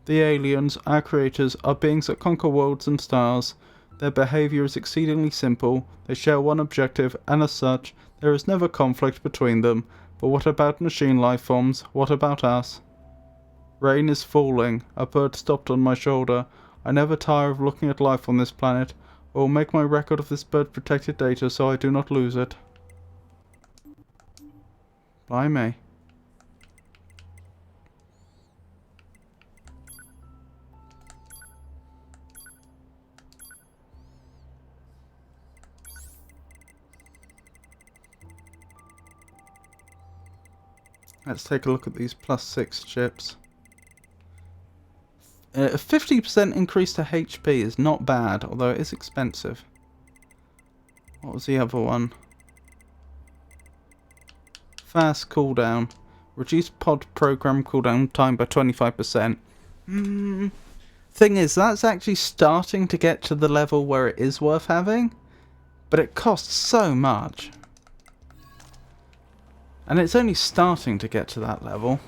Speaker 1: The aliens, our creators, are beings that conquer worlds and stars. Their behaviour is exceedingly simple. They share one objective, and as such, there is never conflict between them. But what about machine life forms? What about us? Rain is falling. A bird stopped on my shoulder. I never tire of looking at life on this planet. I will make my record of this bird-protected data so I do not lose it. Blimey. Let's take a look at these +6 chips. A 50% increase to HP is not bad, although it is expensive. What was the other one? Fast cooldown. Reduce pod program cooldown time by 25%. Thing is, that's actually starting to get to the level where it is worth having, but it costs so much. And it's only starting to get to that level.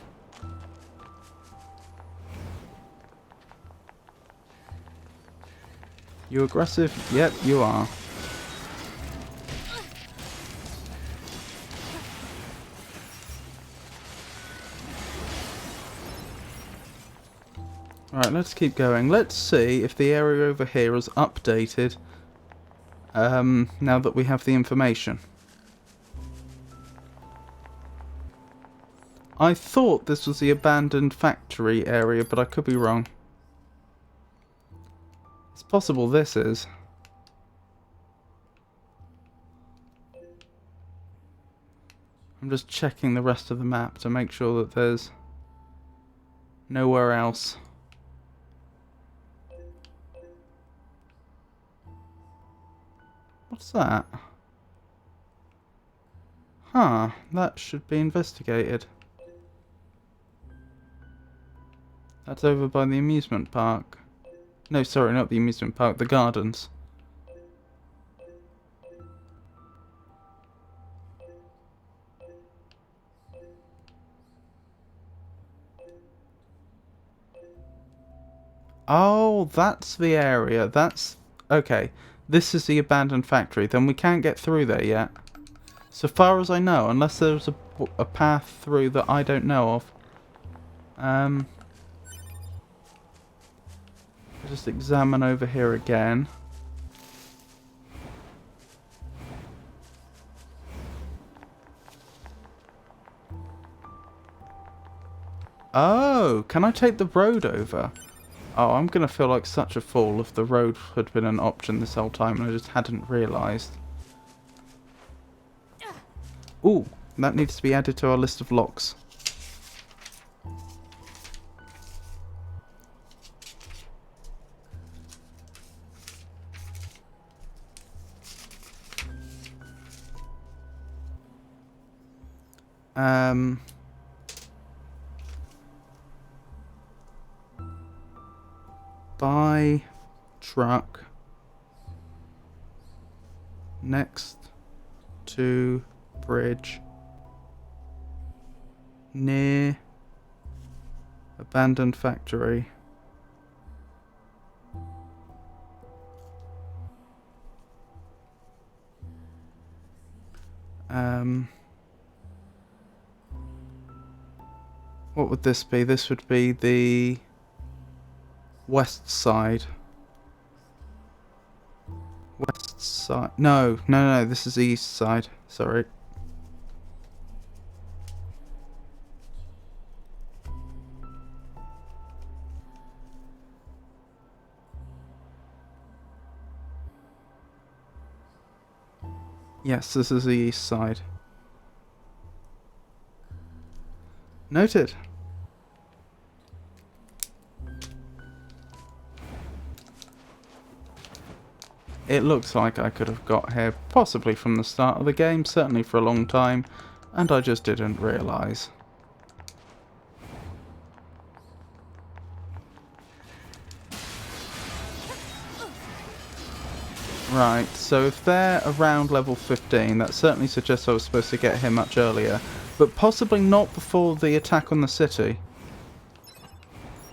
Speaker 1: You aggressive? Yep, you are. Alright, let's keep going. Let's see if the area over here is updated now that we have the information. I thought this was the abandoned factory area, but I could be wrong. It's possible this is. I'm just checking the rest of the map to make sure that there's nowhere else. What's that? Huh, that should be investigated. That's over by the amusement park. No, sorry, not the amusement park, the gardens. Oh, that's the area. That's... okay. This is the abandoned factory. Then we can't get through there yet. So far as I know, unless there's a path through that I don't know of. Just examine over here again. Oh, can I take the road over? Oh, I'm going to feel like such a fool if the road had been an option this whole time and I just hadn't realised. Ooh, that needs to be added to our list of locks. my truck next to bridge near abandoned factory. What would this be? This would be the west side. West side. No, this is the east side. Sorry. Yes, this is the east side. Noted. It looks like I could have got here possibly from the start of the game, certainly for a long time, and I just didn't realise. Right, so if they're around level 15, that certainly suggests I was supposed to get here much earlier, but possibly not before the attack on the city.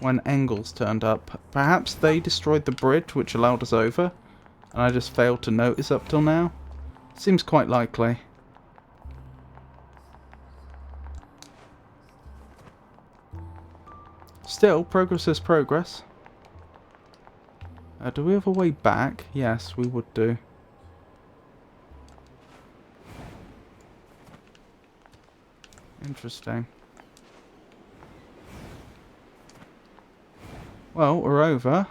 Speaker 1: When Engels turned up. Perhaps they destroyed the bridge which allowed us over, and I just failed to notice up till now. Seems quite likely. Still, progress is progress. Do we have a way back? Yes, we would do. Interesting. Well, we're over.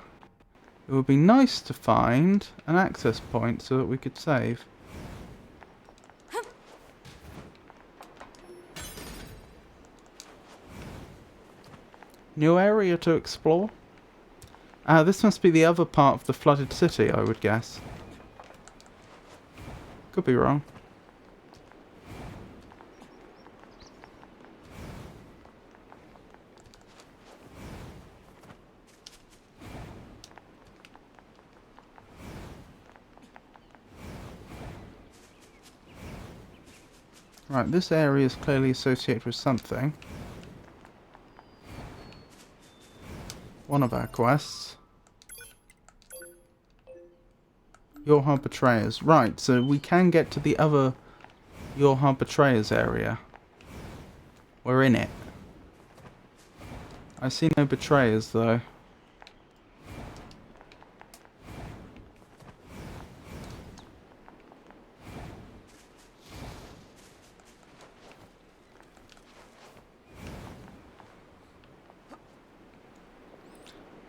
Speaker 1: It would be nice to find an access point so that we could save. New area to explore? This must be the other part of the flooded city, I would guess. Could be wrong. Right, this area is clearly associated with something. One of our quests. Your Hard Betrayers. Right, so we can get to the other Your Hard Betrayers area. We're in it. I see no betrayers though.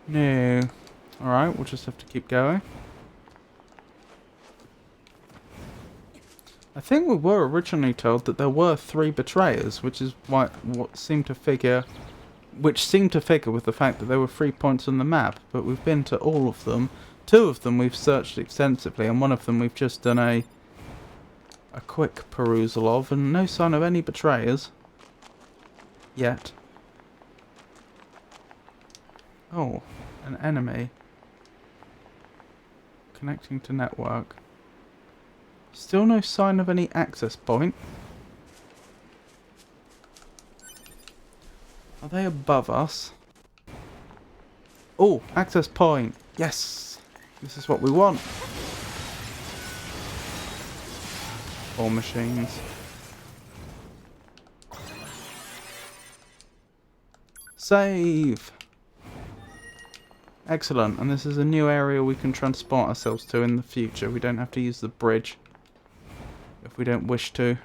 Speaker 1: No. Alright, we'll just have to keep going. I think we were originally told that there were 3 betrayers, which is what seemed to figure with the fact that there were 3 points on the map, but we've been to all of them. 2 of them we've searched extensively, and 1 of them we've just done a quick perusal of, and no sign of any betrayers yet. Oh, an enemy. Connecting to network. Still no sign of any access point. Are they above us? Oh, access point. Yes! This is what we want. 4 machines. Save! Excellent, and this is a new area we can transport ourselves to in the future. We don't have to use the bridge if we don't wish to.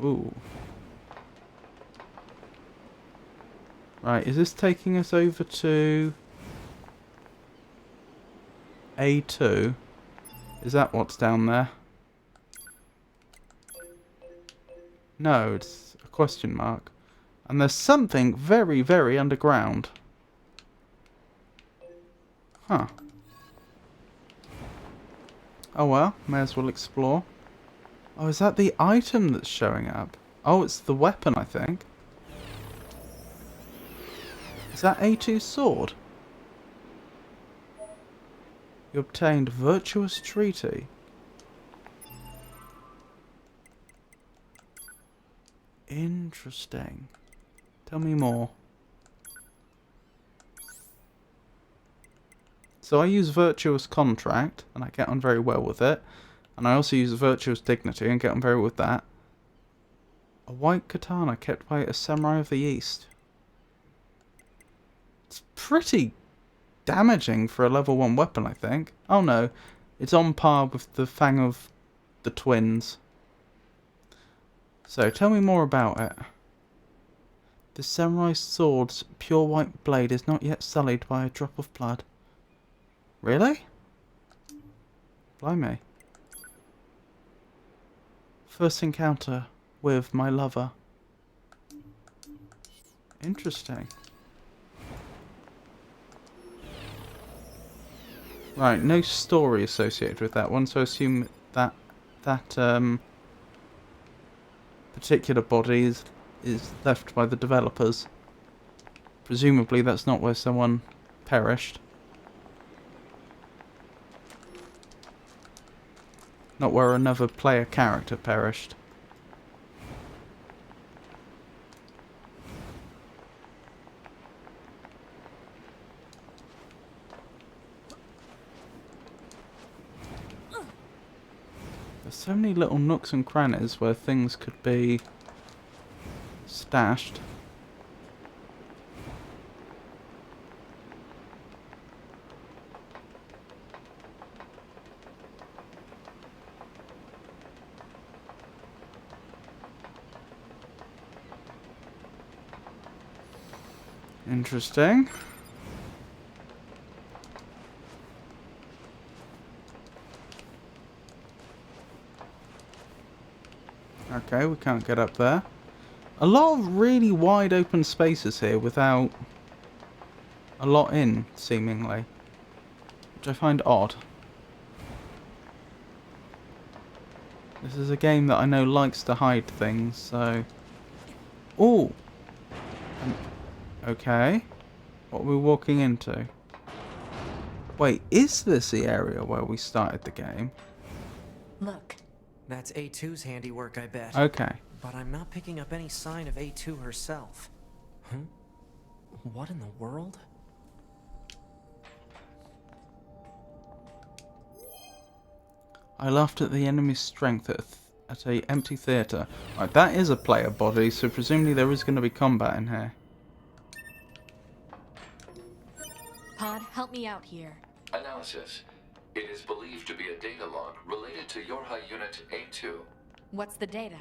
Speaker 1: Ooh. Right, is this taking us over to A2? Is that what's down there? No, it's a question mark. And there's something very, very underground. Huh. Oh well, may as well explore. Oh, is that the item that's showing up? Oh, it's the weapon, I think. Is that A2's sword? You obtained Virtuous Treaty. Interesting. Tell me more. So I use Virtuous Contract, and I get on very well with it. And I also use Virtuous Dignity, and get on very well with that. A white katana kept by a samurai of the East. It's pretty damaging for a level 1 weapon, I think. Oh no, it's on par with the Fang of the Twins. So, tell me more about it. The samurai sword's pure white blade is not yet sullied by a drop of blood. Really? Blimey. First encounter with my lover. Interesting. Right, no story associated with that one, so I assume that particular body is left by the developers. Presumably that's not where someone perished. Not where another player character perished. There's so many little nooks and crannies where things could be stashed. Interesting. Okay, we can't get up there. A lot of really wide open spaces here without a lot in, seemingly. Which I find odd. This is a game that I know likes to hide things, so... Ooh! Okay. What are we walking into? Wait, is this the area where we started the game?
Speaker 4: Look. That's A2's handiwork, I bet.
Speaker 1: Okay.
Speaker 4: But I'm not picking up any sign of A2 herself. Huh? What in the world?
Speaker 1: I laughed at the enemy's strength at a empty theatre. Right, that is a player body, so presumably there is going to be combat in here.
Speaker 3: Pod, help me out here.
Speaker 5: Analysis. It is believed to be a data log related to Yorha Unit A2.
Speaker 3: What's the data?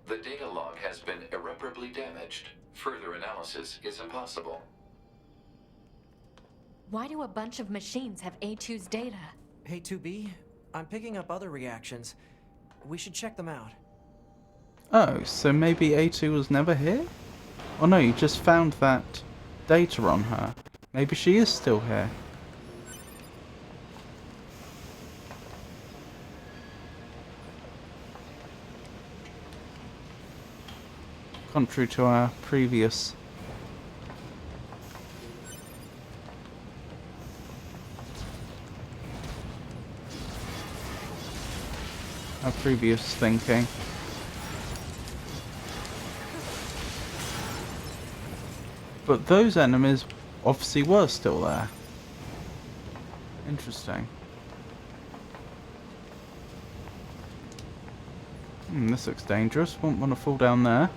Speaker 5: The data log has been irreparably damaged. Further analysis is impossible.
Speaker 3: Why do a bunch of machines have A2's data?
Speaker 4: Hey, 2B, I'm picking up other reactions. We should check them out.
Speaker 1: Oh, so maybe A2 was never here? Oh no, you just found that data on her. Maybe she is still here. Contrary to our previous thinking. But those enemies obviously were still there. Interesting. This looks dangerous. Won't want to fall down there.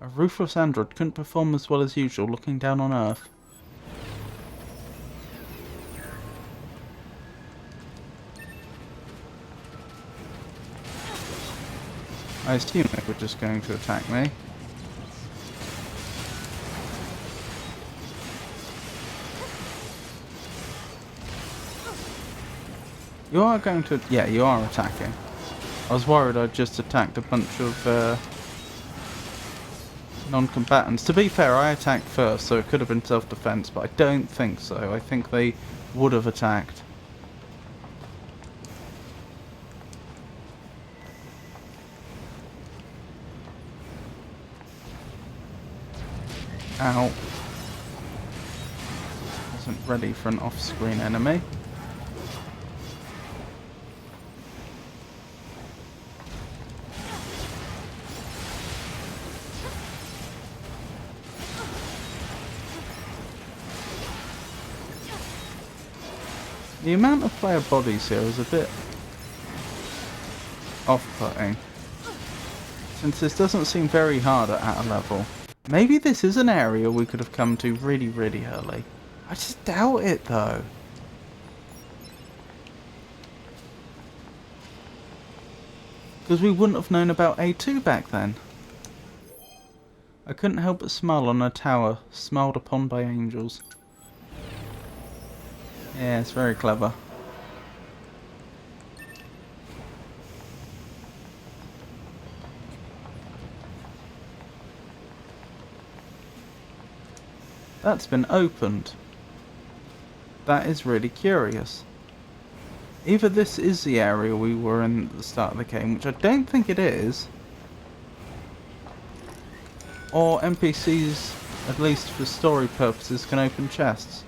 Speaker 1: A ruthless android couldn't perform as well as usual looking down on Earth. I assume they were just going to attack me. You are going to... yeah, you are attacking. I was worried I'd just attacked a bunch of non-combatants. To be fair, I attacked first, so it could have been self-defense, but I don't think so. I think they would have attacked. Ow. Wasn't ready for an off-screen enemy. The amount of player bodies here is a bit off-putting, since this doesn't seem very hard at a level. Maybe this is an area we could have come to really, really early. I just doubt it though. Because we wouldn't have known about A2 back then. I couldn't help but smile on a tower, smiled upon by angels. Yeah, it's very clever. That's been opened. That is really curious. Either this is the area we were in at the start of the game, which I don't think it is, or NPCs, at least for story purposes, can open chests.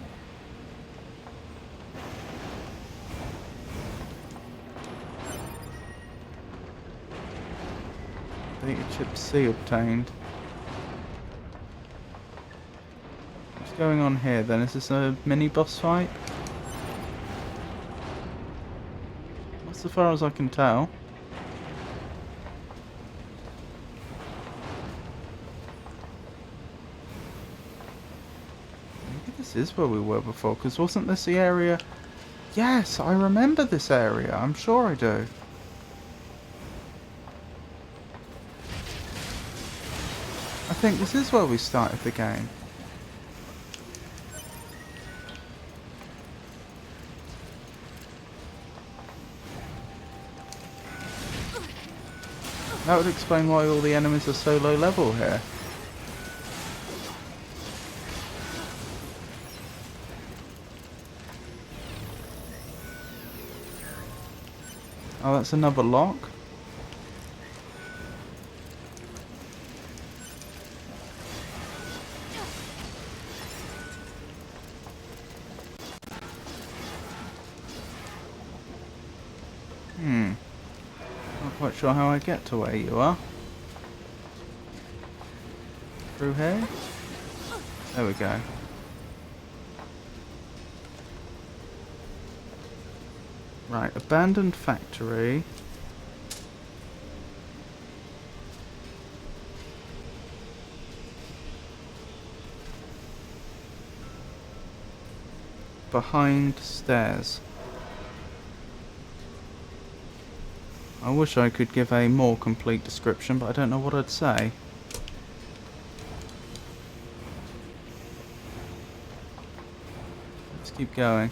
Speaker 1: Data chip C obtained. What's going on here then? Is this a mini boss fight? That's as far as I can tell. Maybe this is where we were before, because wasn't this the area? Yes, I remember this area. I'm sure I do. I think this is where we started the game. That would explain why all the enemies are so low level here. Oh, that's another lock. Not quite sure how I get to where you are. Through here? There we go. Right, abandoned factory. Behind stairs. I wish I could give a more complete description, but I don't know what I'd say. Let's keep going.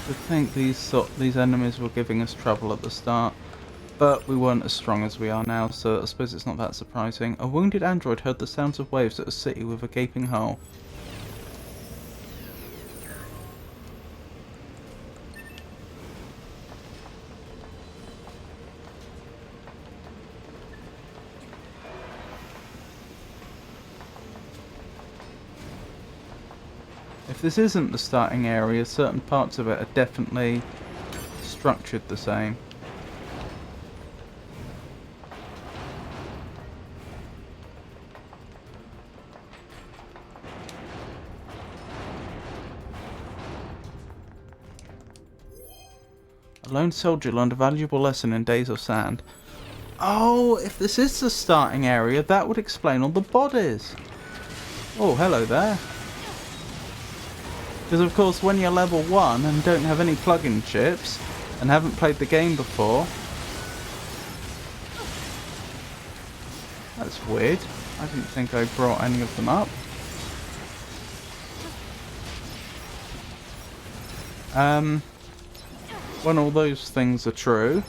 Speaker 1: I think these enemies were giving us trouble at the start, but we weren't as strong as we are now, so I suppose it's not that surprising. A wounded android heard the sounds of waves at a city with a gaping hole. If this isn't the starting area, certain parts of it are definitely structured the same. A lone soldier learned a valuable lesson in Days of Sand. Oh, if this is the starting area, that would explain all the bodies. Oh, hello there. Because of course when you're level 1 and don't have any plug-in chips and haven't played the game before... That's weird. I didn't think I brought any of them up. When all those things are true,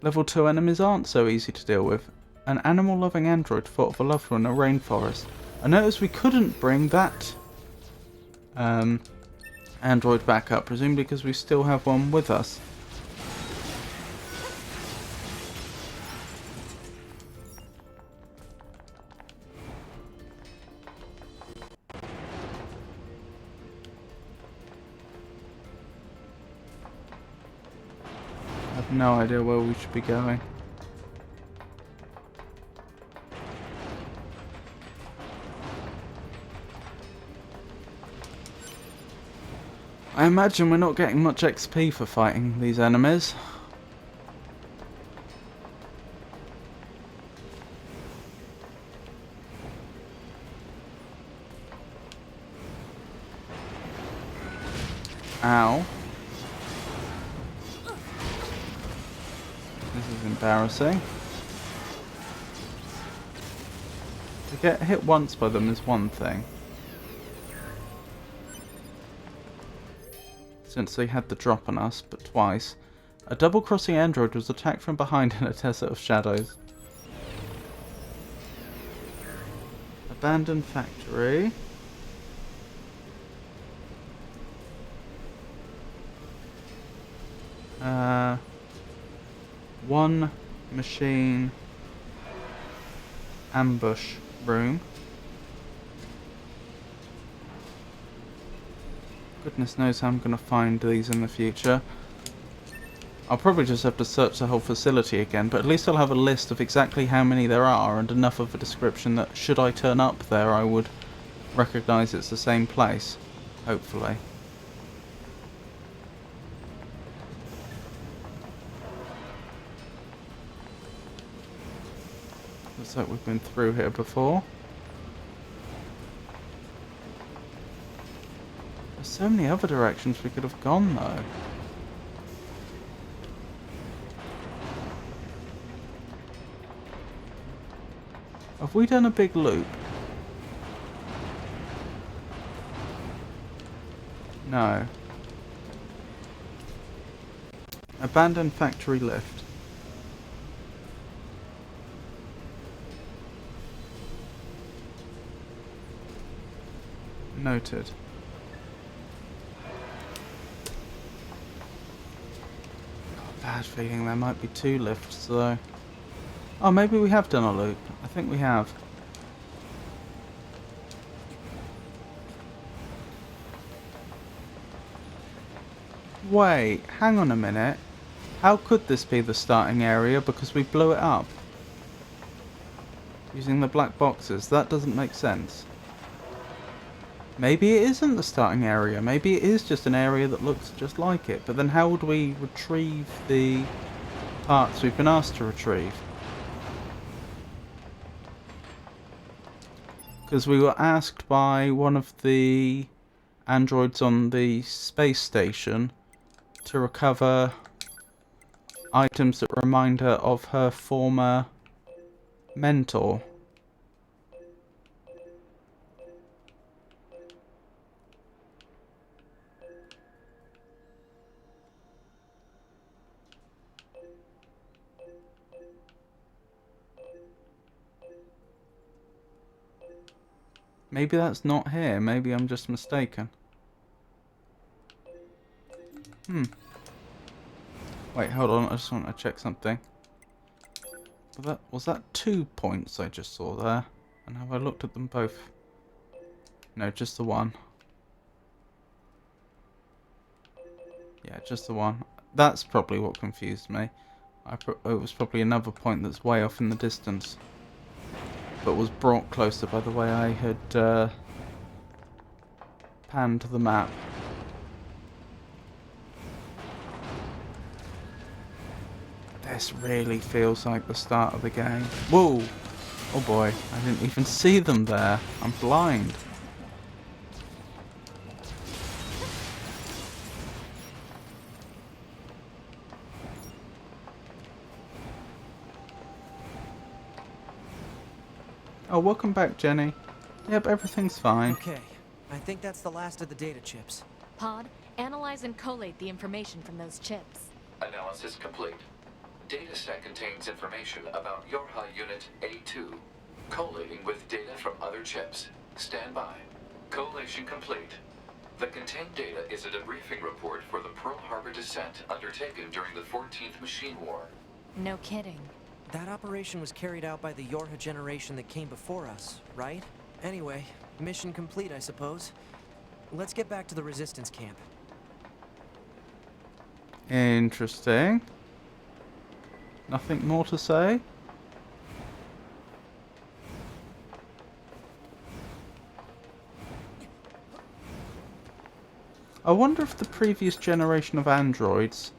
Speaker 1: level 2 enemies aren't so easy to deal with. An animal-loving android fought for love in a rainforest. I noticed we couldn't bring that android back up, presumably because we still have one with us. I have no idea where we should be going. I imagine we're not getting much XP for fighting these enemies. Ow. This is embarrassing. To get hit once by them is one thing. Since they had the drop on us, but twice. A double-crossing android was attacked from behind in a desert of shadows. Abandoned factory. One machine ambush room. Goodness knows how I'm going to find these in the future. I'll probably just have to search the whole facility again, but at least I'll have a list of exactly how many there are and enough of a description that should I turn up there I would recognise it's the same place. Hopefully. Looks like we've been through here before. There's so many other directions we could have gone though. Have we done a big loop? No. Abandoned factory lift. Noted. Got a bad feeling there might be two lifts though. Oh, maybe we have done a loop. I think we have. Wait, hang on a minute. How could this be the starting area? Because we blew it up. Using the black boxes. That doesn't make sense. Maybe it isn't the starting area. Maybe it is just an area that looks just like it. But then how would we retrieve the parts we've been asked to retrieve? Because we were asked by one of the androids on the space station to recover items that remind her of her former mentor. Maybe that's not here. Maybe I'm just mistaken. Wait, hold on. I just want to check something. Was that 2 points I just saw there? And have I looked at them both? No, just the one. Yeah, just the one. That's probably what confused me. It was probably another point that's way off in the distance, but was brought closer by the way I had panned the map. This really feels like the start of the game. Whoa! Oh boy, I didn't even see them there. I'm blind. Oh, welcome back, Jenny. Yep, everything's fine.
Speaker 4: Okay, I think that's the last of the data chips.
Speaker 3: Pod, analyze and collate the information from those chips.
Speaker 5: Analysis complete. Data set contains information about Yorha Unit A2. Collating with data from other chips. Stand by. Collation complete. The contained data is a debriefing report for the Pearl Harbor descent undertaken during the 14th Machine War.
Speaker 3: No kidding.
Speaker 4: That operation was carried out by the Yorha generation that came before us, right? Anyway, mission complete, I suppose. Let's get back to the Resistance camp.
Speaker 1: Interesting. Nothing more to say? I wonder if the previous generation of androids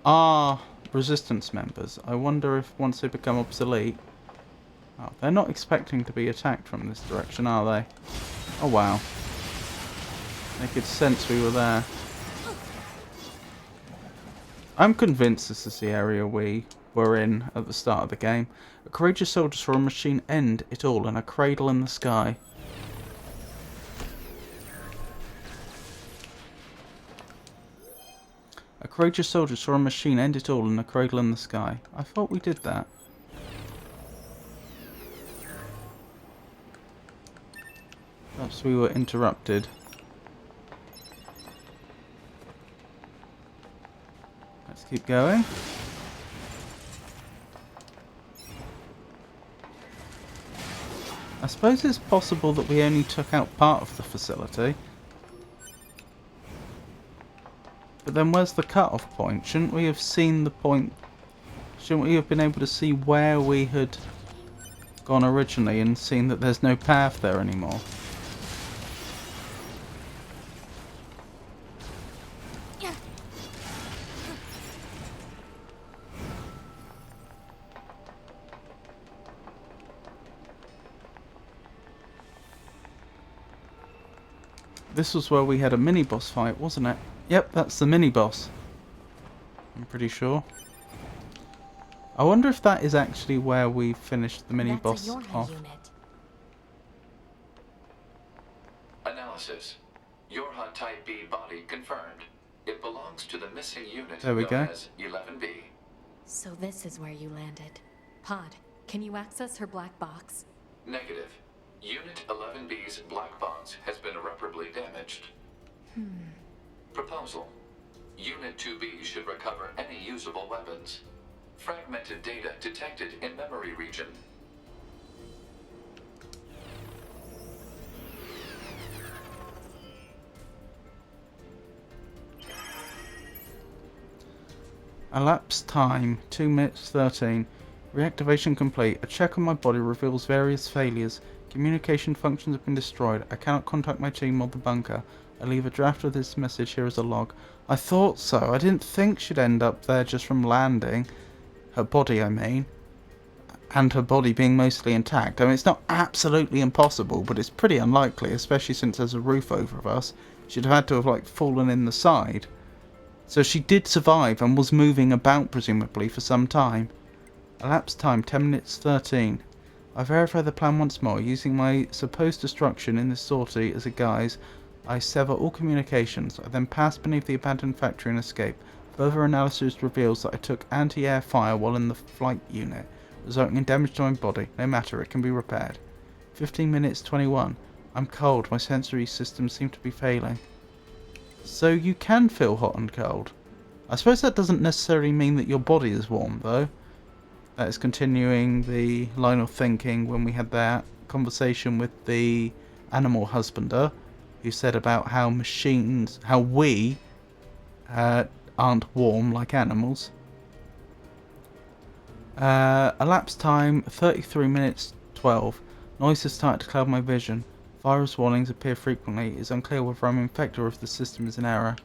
Speaker 1: are resistance members. I wonder if once they become obsolete... Oh, they're not expecting to be attacked from this direction, are they? Oh wow. They could sense we were there. I'm convinced this is the area we were in at the start of the game. A courageous soldier saw a machine end it all in a cradle in the sky. A courageous soldier saw a machine end it all in a cradle in the sky. I thought we did that. Perhaps we were interrupted. Let's keep going. I suppose it's possible that we only took out part of the facility. But then where's the cut-off point? Shouldn't we have seen the point? Shouldn't we have been able to see where we had gone originally and seen that there's no path there anymore? This was where we had a mini-boss fight, wasn't it? Yep, that's the mini-boss. I'm pretty sure. I wonder if that is actually where we finished the mini-boss off.
Speaker 5: Analysis. Yorha Type B body confirmed. It belongs to the missing unit
Speaker 1: There we
Speaker 5: known
Speaker 1: go.
Speaker 5: as 11B.
Speaker 3: So this is where you landed. Pod, can you access her black box?
Speaker 5: Negative. Unit 11B's black box has been irreparably damaged. Proposal. Unit 2B should recover any usable weapons. Fragmented data detected in memory region.
Speaker 1: Elapsed time 2 minutes 13. Reactivation complete. A check on my body reveals various failures. Communication functions have been destroyed. I cannot contact my team or the bunker. I leave a draft of this message here as a log. I thought so. I didn't think she'd end up there just from landing. Her body, I mean. And her body being mostly intact. I mean, it's not absolutely impossible, but it's pretty unlikely, especially since there's a roof over us. She'd have had to have, like, fallen in the side. So she did survive and was moving about, presumably, for some time. Elapsed time 10 minutes 13. I verify the plan once more. Using my supposed destruction in this sortie as a guise, I sever all communications. I then pass beneath the abandoned factory and escape. Further analysis reveals that I took anti-air fire while in the flight unit, resulting in damage to my body. No matter, it can be repaired. 15 minutes 21. I'm cold. My sensory systems seem to be failing. So you can feel hot and cold. I suppose that doesn't necessarily mean that your body is warm, though. That is continuing the line of thinking when we had that conversation with the animal husbander, who said about how we aren't warm like animals. Elapsed time 33 minutes 12. Noise has started to cloud my vision. Virus warnings appear frequently. It's unclear whether I'm infected or if the system is in error.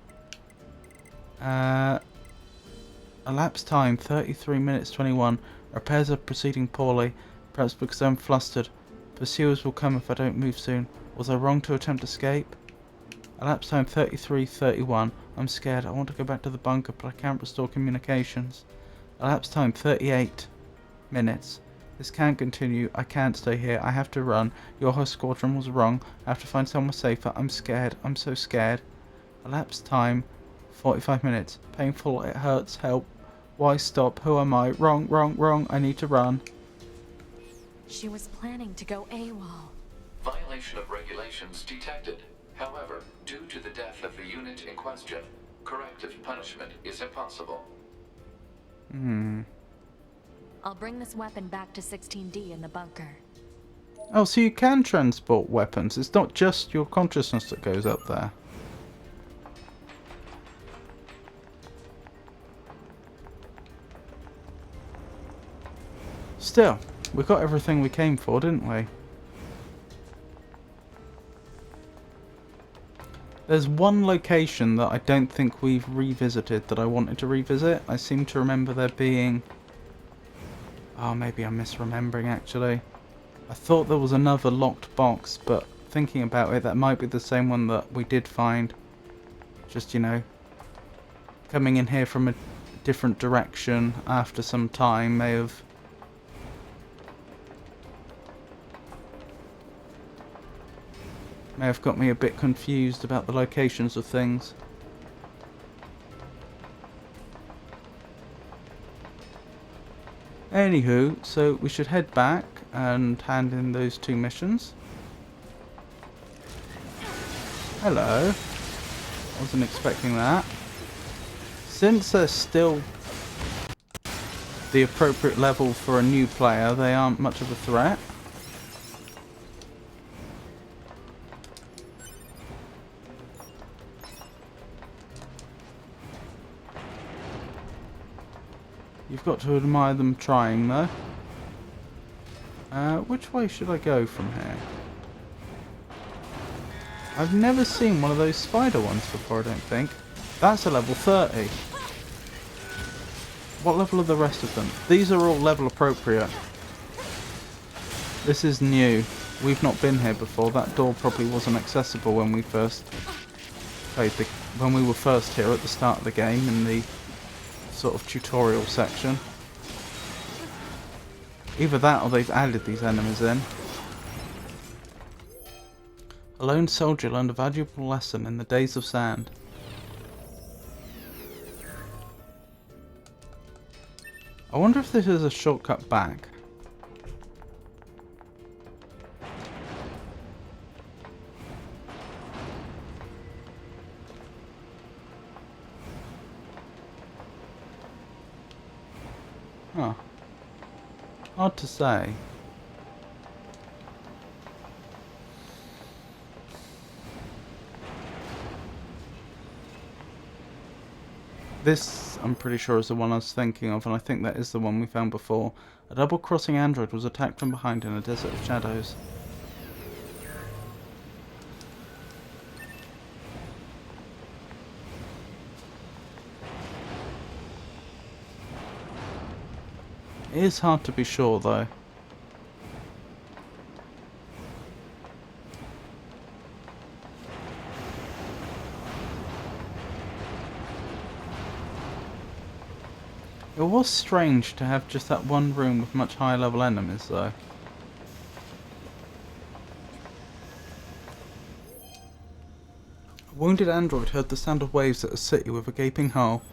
Speaker 1: Elapsed time 33 minutes 21. Repairs are proceeding poorly, perhaps because I'm flustered. Pursuers will come if I don't move soon. Was I wrong to attempt escape? Elapsed time 33:31. I'm scared. I want to go back to the bunker, but I can't restore communications. Elapsed time 38 minutes. This can't continue. I can't stay here. I have to run. Your host squadron was wrong. I have to find somewhere safer. I'm scared. I'm so scared. Elapsed time 45 minutes. Painful. It hurts. Help. Why stop? Who am I? Wrong, wrong, wrong. I need to run.
Speaker 3: She was planning to go AWOL.
Speaker 5: Violation of regulations detected. However, due to the death of the unit in question, corrective punishment is impossible.
Speaker 3: I'll bring this weapon back to 16D in the bunker.
Speaker 1: Oh, so you can transport weapons. It's not just your consciousness that goes up there. Still, we got everything we came for, didn't we? There's one location that I don't think we've revisited that I wanted to revisit. I seem to remember there being... Oh, maybe I'm misremembering actually. I thought there was another locked box, but thinking about it, that might be the same one that we did find. Just, you know, coming in here from a different direction after some time may have... got me a bit confused about the locations of things. Anywho, so we should head back and hand in those 2 missions. Hello. Wasn't expecting that. Since they're still the appropriate level for a new player, they aren't much of a threat. You've got to admire them trying, though. Which way should I go from here? I've never seen one of those spider ones before, I don't think. That's a level 30. What level are the rest of them? These are all level appropriate. This is new. We've not been here before. That door probably wasn't accessible when we first played when we were first here at the start of the game in the sort of tutorial section. Either that or they've added these enemies in. A lone soldier learned a valuable lesson in the days of sand. I wonder if this is a shortcut back. Huh. Hard to say. This, I'm pretty sure, is the one I was thinking of, and I think that is the one we found before. A double-crossing android was attacked from behind in a desert of shadows. It is hard to be sure, though. It was strange to have just that one room with much higher level enemies, though. A wounded android heard the sound of waves at a city with a gaping hole.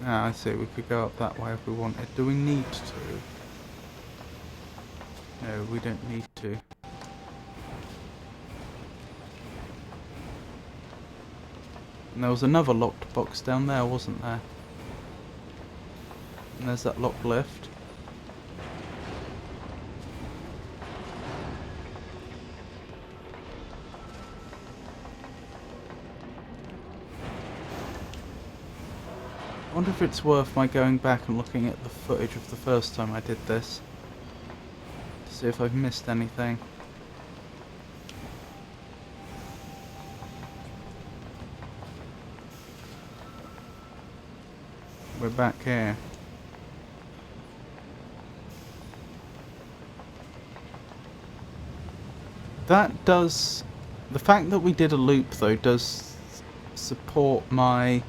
Speaker 1: Ah, I see, we could go up that way if we wanted. Do we need to? No, we don't need to. And there was another locked box down there, wasn't there? And there's that locked lift. I wonder if it's worth my going back and looking at the footage of the first time I did this. To see if I've missed anything. We're back here. That does... The fact that we did a loop, though, does support my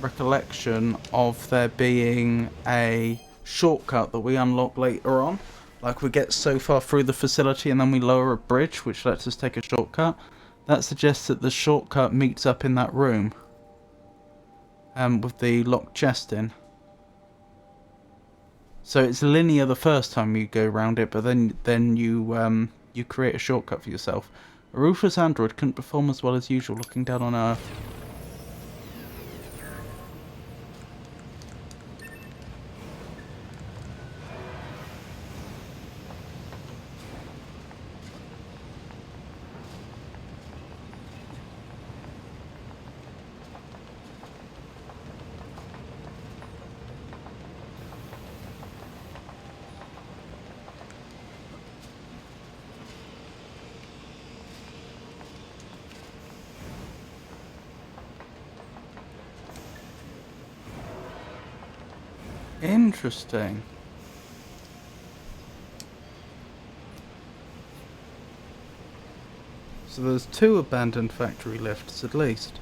Speaker 1: recollection of there being a shortcut that we unlock later on. Like we get so far through the facility and then we lower a bridge, which lets us take a shortcut. That suggests that the shortcut meets up in that room. With the locked chest in. So it's linear the first time you go around it, but then you create a shortcut for yourself. A ruthless android couldn't perform as well as usual looking down on Earth. Interesting. So there's 2 abandoned factory lifts at least.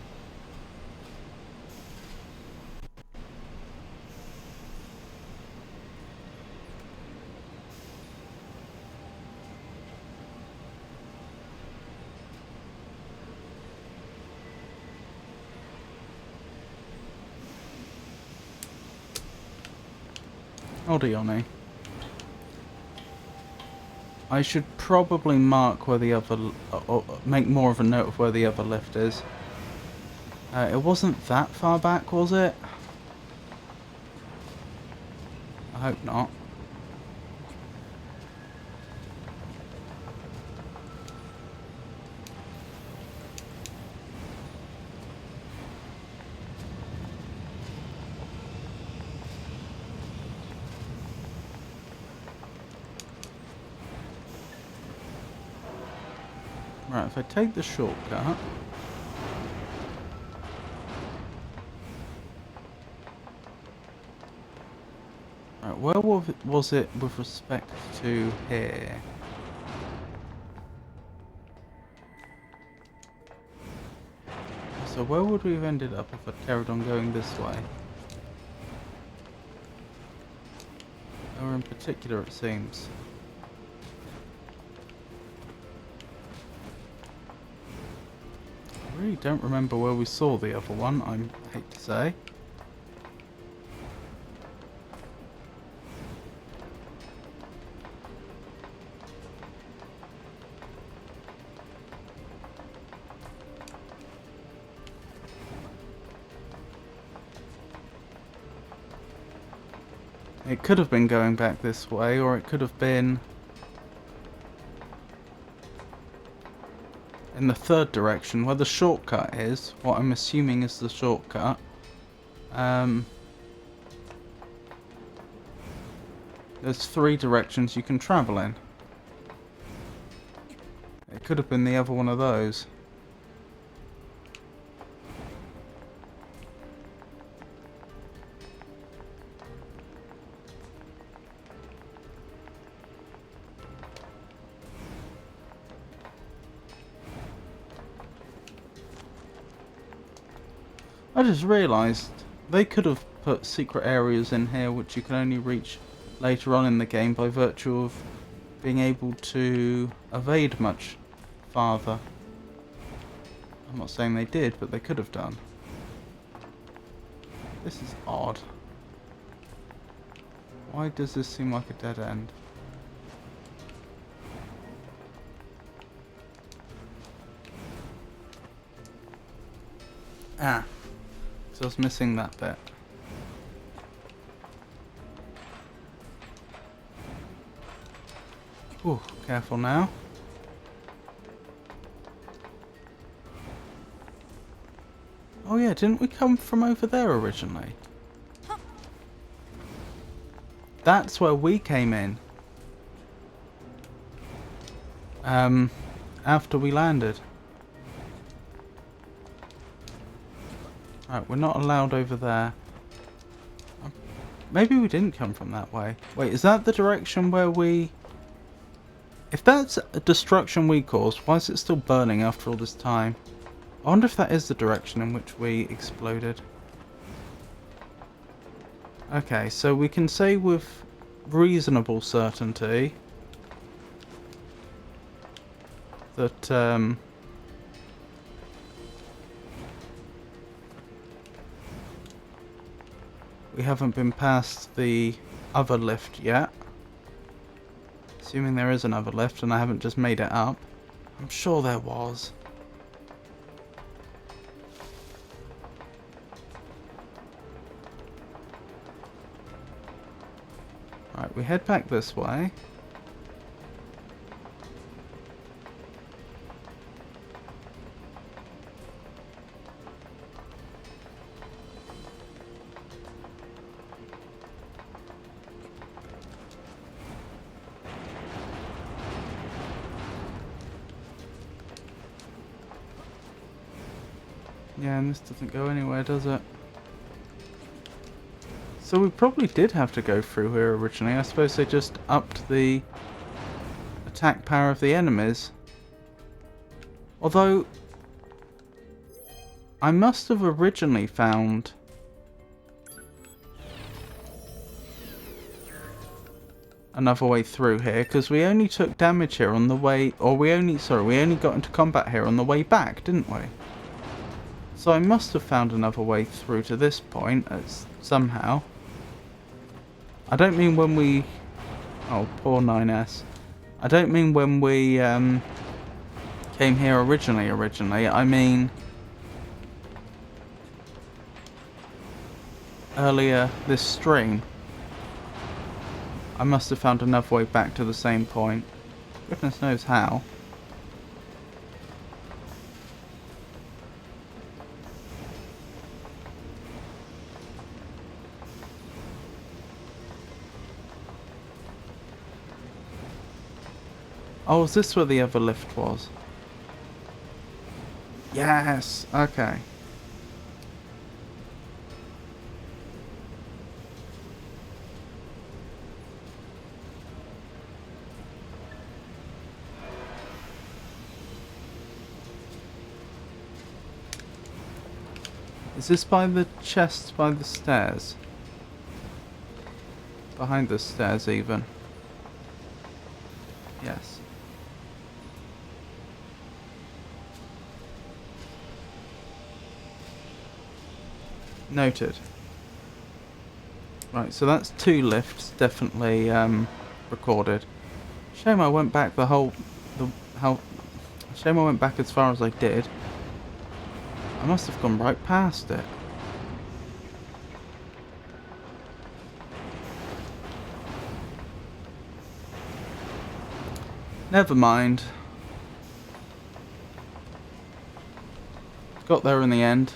Speaker 1: Hold on, I should probably mark where the other, or make more of a note of where the other lift is. It wasn't that far back, was it? I hope not. Right, if I take the shortcut... Right, where was it with respect to here? So where would we have ended up if I carried on going this way? Or in particular, it seems. I really don't remember where we saw the other one, I hate to say. It could have been going back this way, or it could have been in the third direction, where the shortcut is. What I'm assuming is the shortcut. There's 3 directions you can travel in. It could have been the other one of those. I just realised they could have put secret areas in here which you can only reach later on in the game by virtue of being able to evade much farther. I'm not saying they did, but they could have done. This is odd. Why does this seem like a dead end? Ah. So I was missing that bit. Ooh, careful now. Oh yeah, didn't we come from over there originally? That's where we came in. After we landed. Right, we're not allowed over there. Maybe we didn't come from that way. Wait, is that the direction where we... If that's a destruction we caused, why is it still burning after all this time? I wonder if that is the direction in which we exploded. Okay, so we can say with reasonable certainty that we haven't been past the other lift yet. Assuming there is another lift and I haven't just made it up. I'm sure there was. Right, we head back this way. Yeah, and this doesn't go anywhere, does it? So we probably did have to go through here originally. I suppose they just upped the attack power of the enemies. Although, I must have originally found another way through here, because we only took damage here on the way, or we only got into combat here on the way back, didn't we? So I must have found another way through to this point, somehow. I don't mean when we... Oh, poor 9S. I don't mean when we came here originally. I mean... earlier this stream. I must have found another way back to the same point. Goodness knows how. Oh, is this where the other lift was? Yes! Okay. Is this by the chest by the stairs? Behind the stairs even? Yes. Noted. Right, so that's 2 lifts definitely recorded. Shame I went back shame I went back as far as I did. I must have gone right past it. Never mind. Got there in the end.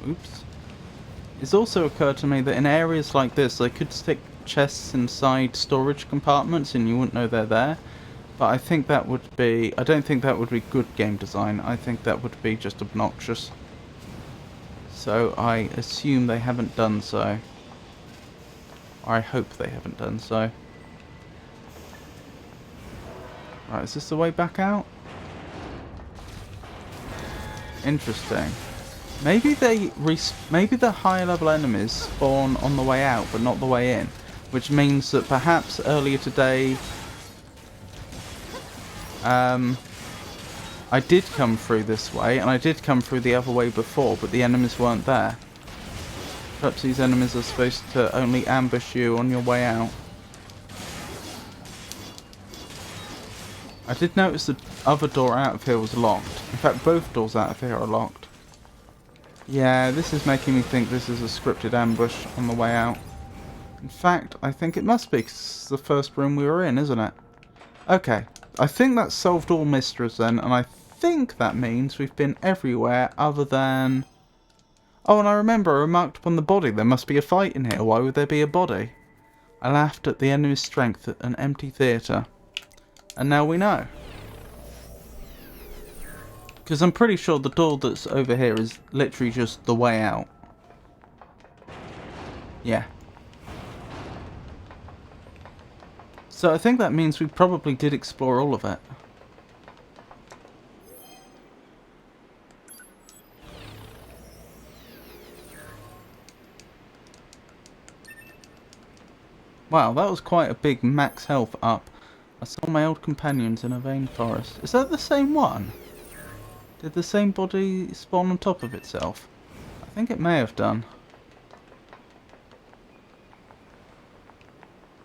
Speaker 1: Oops. It's also occurred to me that in areas like this they could stick chests inside storage compartments and you wouldn't know they're there. But I think that would be... I don't think that would be good game design. I think that would be just obnoxious. So I assume they haven't done so. Or I hope they haven't done so. Right, is this the way back out? Interesting. Maybe maybe the higher level enemies spawn on the way out, but not the way in, which means that perhaps earlier today, I did come through this way, and I did come through the other way before, but the enemies weren't there. Perhaps these enemies are supposed to only ambush you on your way out. I did notice the other door out of here was locked. In fact, both doors out of here are locked. Yeah, this is making me think this is a scripted ambush on the way out. In fact, I think it must be, 'cause it's the first room we were in, isn't it? Okay, I think that solved all mysteries then, and I think that means we've been everywhere other than... Oh, and I remember I remarked upon the body. There must be a fight in here. Why would there be a body? I laughed at the enemy's strength at an empty theatre. And now we know. Because I'm pretty sure the door that's over here is literally just the way out. Yeah. So I think that means we probably did explore all of it. Wow, that was quite a big max health up. I saw my old companions in a vain forest. Is that the same one? Did the same body spawn on top of itself? I think it may have done.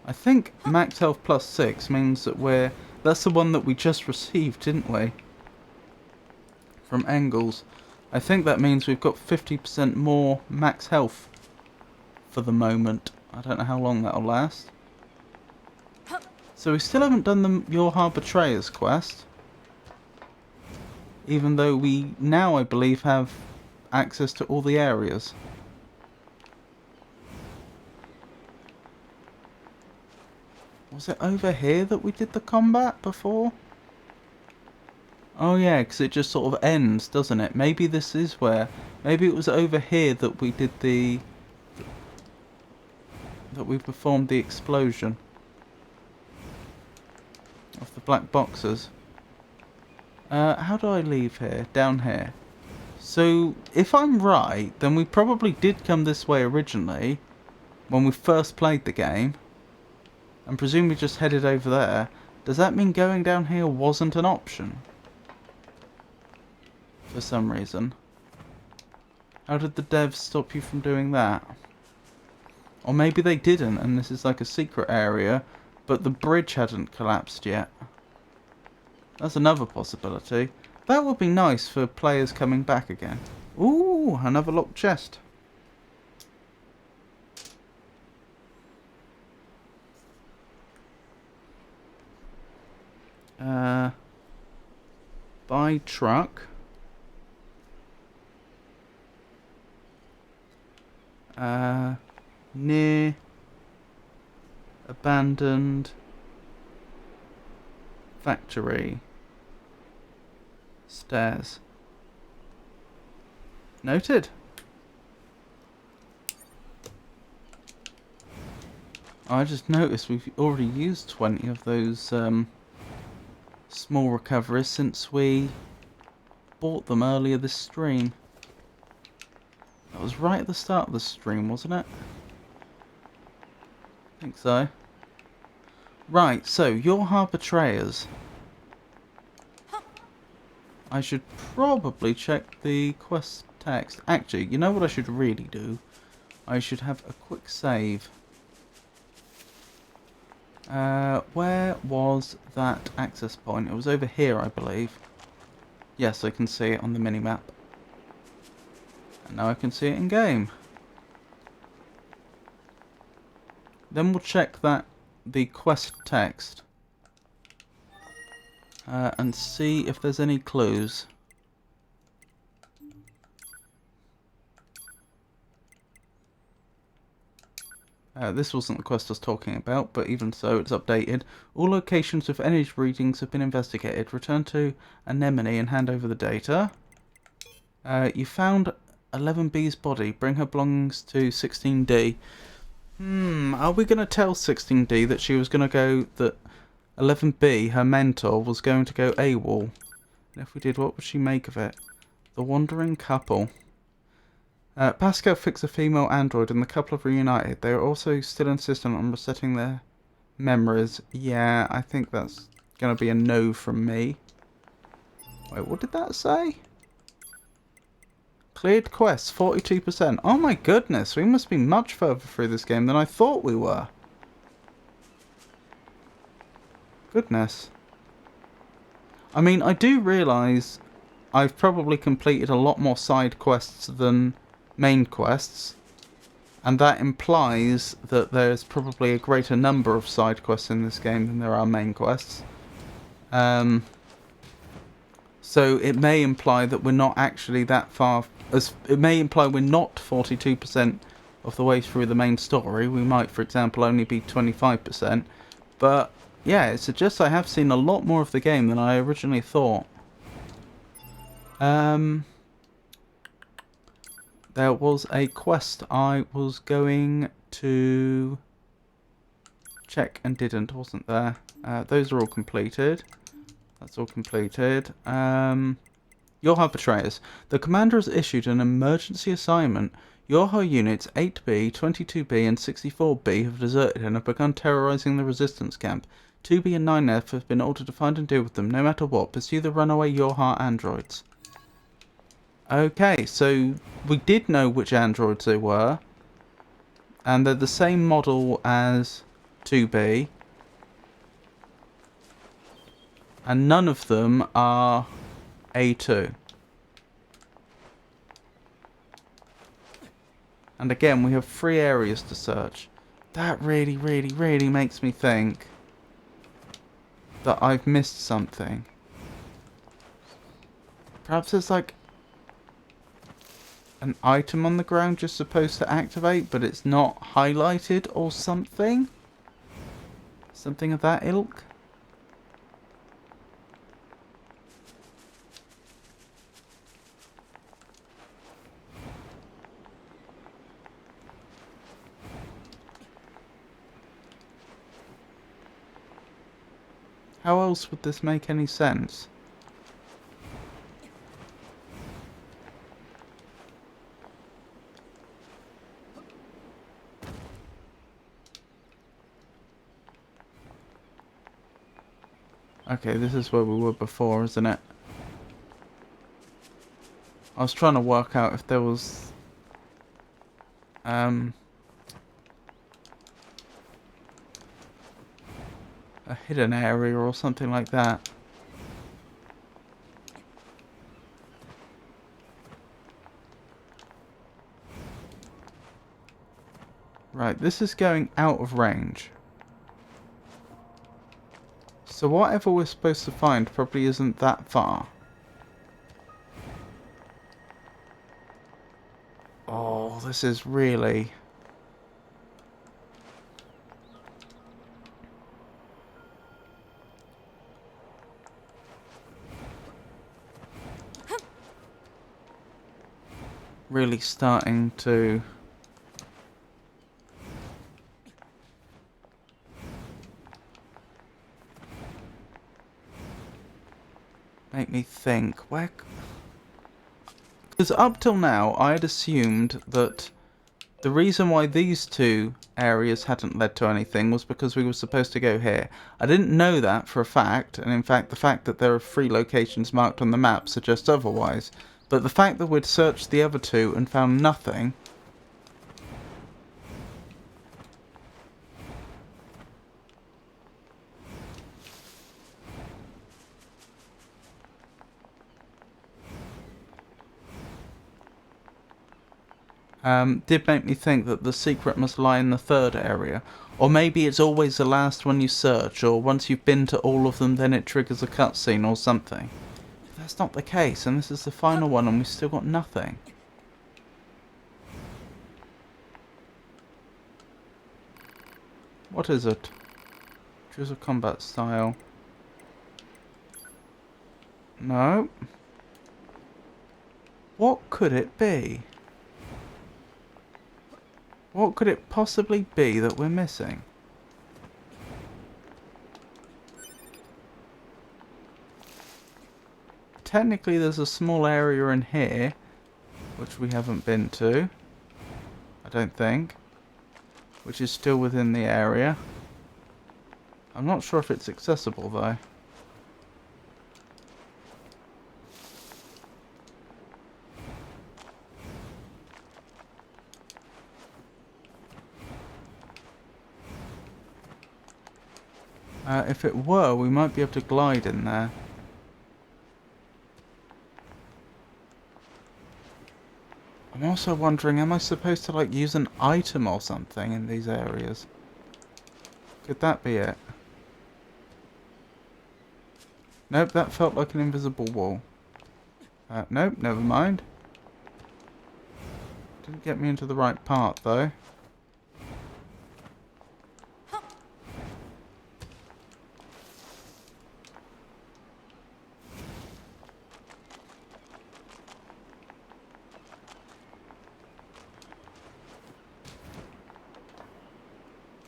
Speaker 1: I think max health plus 6 means that that's the one that we just received, didn't we? From Engels. I think that means we've got 50% more max health for the moment. I don't know how long that'll last. So we still haven't done the Your Heart Betrayers quest. Even though we now, I believe, have access to all the areas. Was it over here that we did the combat before? Oh yeah, because it just sort of ends, doesn't it? Maybe this is where... Maybe it was over here that we did the... that we performed the explosion of the black boxes. How do I leave here? Down here. So, if I'm right, then we probably did come this way originally, when we first played the game, and presumably just headed over there. Does that mean going down here wasn't an option? For some reason. How did the devs stop you from doing that? Or maybe they didn't, and this is like a secret area, but the bridge hadn't collapsed yet. That's another possibility. That would be nice for players coming back again. Ooh, another locked chest. Buy truck. NieR. Abandoned. Factory. Stairs. Noted. I just noticed we've already used 20 of those small recoveries since we bought them earlier this stream. That was right at the start of the stream, wasn't it? I think so. Right, so Your Heart Betrayers. I should probably check the quest text. Actually, you know what I should really do? I should have a quick save. Where was that access point? It was over here, I believe. Yes, I can see it on the minimap. And now I can see it in game. Then we'll check the quest text. And see if there's any clues. This wasn't the quest I was talking about, but even so, it's updated. All locations with energy readings have been investigated. Return to Anemone and hand over the data. You found 11B's body. Bring her belongings to 16D. Are we going to tell 16D that she was going to go... that 11B, her mentor, was going to go AWOL? And if we did, what would she make of it? The wandering couple. Pascal fixed a female android and the couple have reunited. They are also still insistent on resetting their memories. Yeah, I think that's going to be a no from me. Wait, what did that say? Cleared quests, 42%. Oh my goodness, we must be much further through this game than I thought we were. Goodness. I mean, I do realise I've probably completed a lot more side quests than main quests, and that implies that there's probably a greater number of side quests in this game than there are main quests. So it may imply that we're not actually that far, it may imply we're not 42% of the way through the main story. We might, for example, only be 25%, but yeah, it suggests I have seen a lot more of the game than I originally thought. There was a quest I was going to check and didn't, wasn't there? Those are all completed. That's all completed. Yorha Betrayers. The commander has issued an emergency assignment. Yorha units 8B, 22B and 64B have deserted and have begun terrorizing the resistance camp. 2B and 9F have been ordered to find and deal with them, no matter what. Pursue the runaway Yorha androids. Okay, so we did know which androids they were. And they're the same model as 2B. And none of them are A2. And again, we have 3 areas to search. That really, really, really makes me think that I've missed something. Perhaps there's like an item on the ground you're supposed to activate, but it's not highlighted or something? Something of that ilk? How else would this make any sense? Okay, this is where we were before, isn't it? I was trying to work out if there was a hidden area or something like that. Right, this is going out of range. So whatever we're supposed to find probably isn't that far. Oh, this is really... really starting to... make me think, where... Because up till now, I had assumed that the reason why these 2 areas hadn't led to anything was because we were supposed to go here. I didn't know that for a fact, and in fact the fact that there are 3 locations marked on the map suggests otherwise. But the fact that we'd searched the other 2 and found nothing... did make me think that the secret must lie in the 3rd area. Or maybe it's always the last one you search, or once you've been to all of them then it triggers a cutscene or something. But that's not the case, and this is the final one and we've still got nothing. What is it? Choose a combat style. No. What could it be? What could it possibly be that we're missing? Technically there's a small area in here, which we haven't been to, I don't think, which is still within the area. I'm not sure if it's accessible though. If it were, we might be able to glide in there. I'm also wondering, am I supposed to like use an item or something in these areas? Could that be it? Nope, that felt like an invisible wall. Nope, never mind. Didn't get me into the right part though.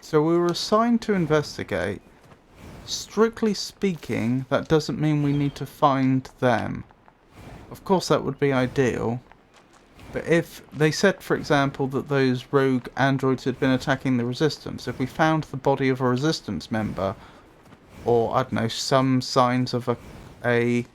Speaker 1: So we were assigned to investigate. Strictly speaking, that doesn't mean we need to find them. Of course, that would be ideal. But if they said, for example, that those rogue androids had been attacking the Resistance, if we found the body of a Resistance member, or, I don't know, some signs of a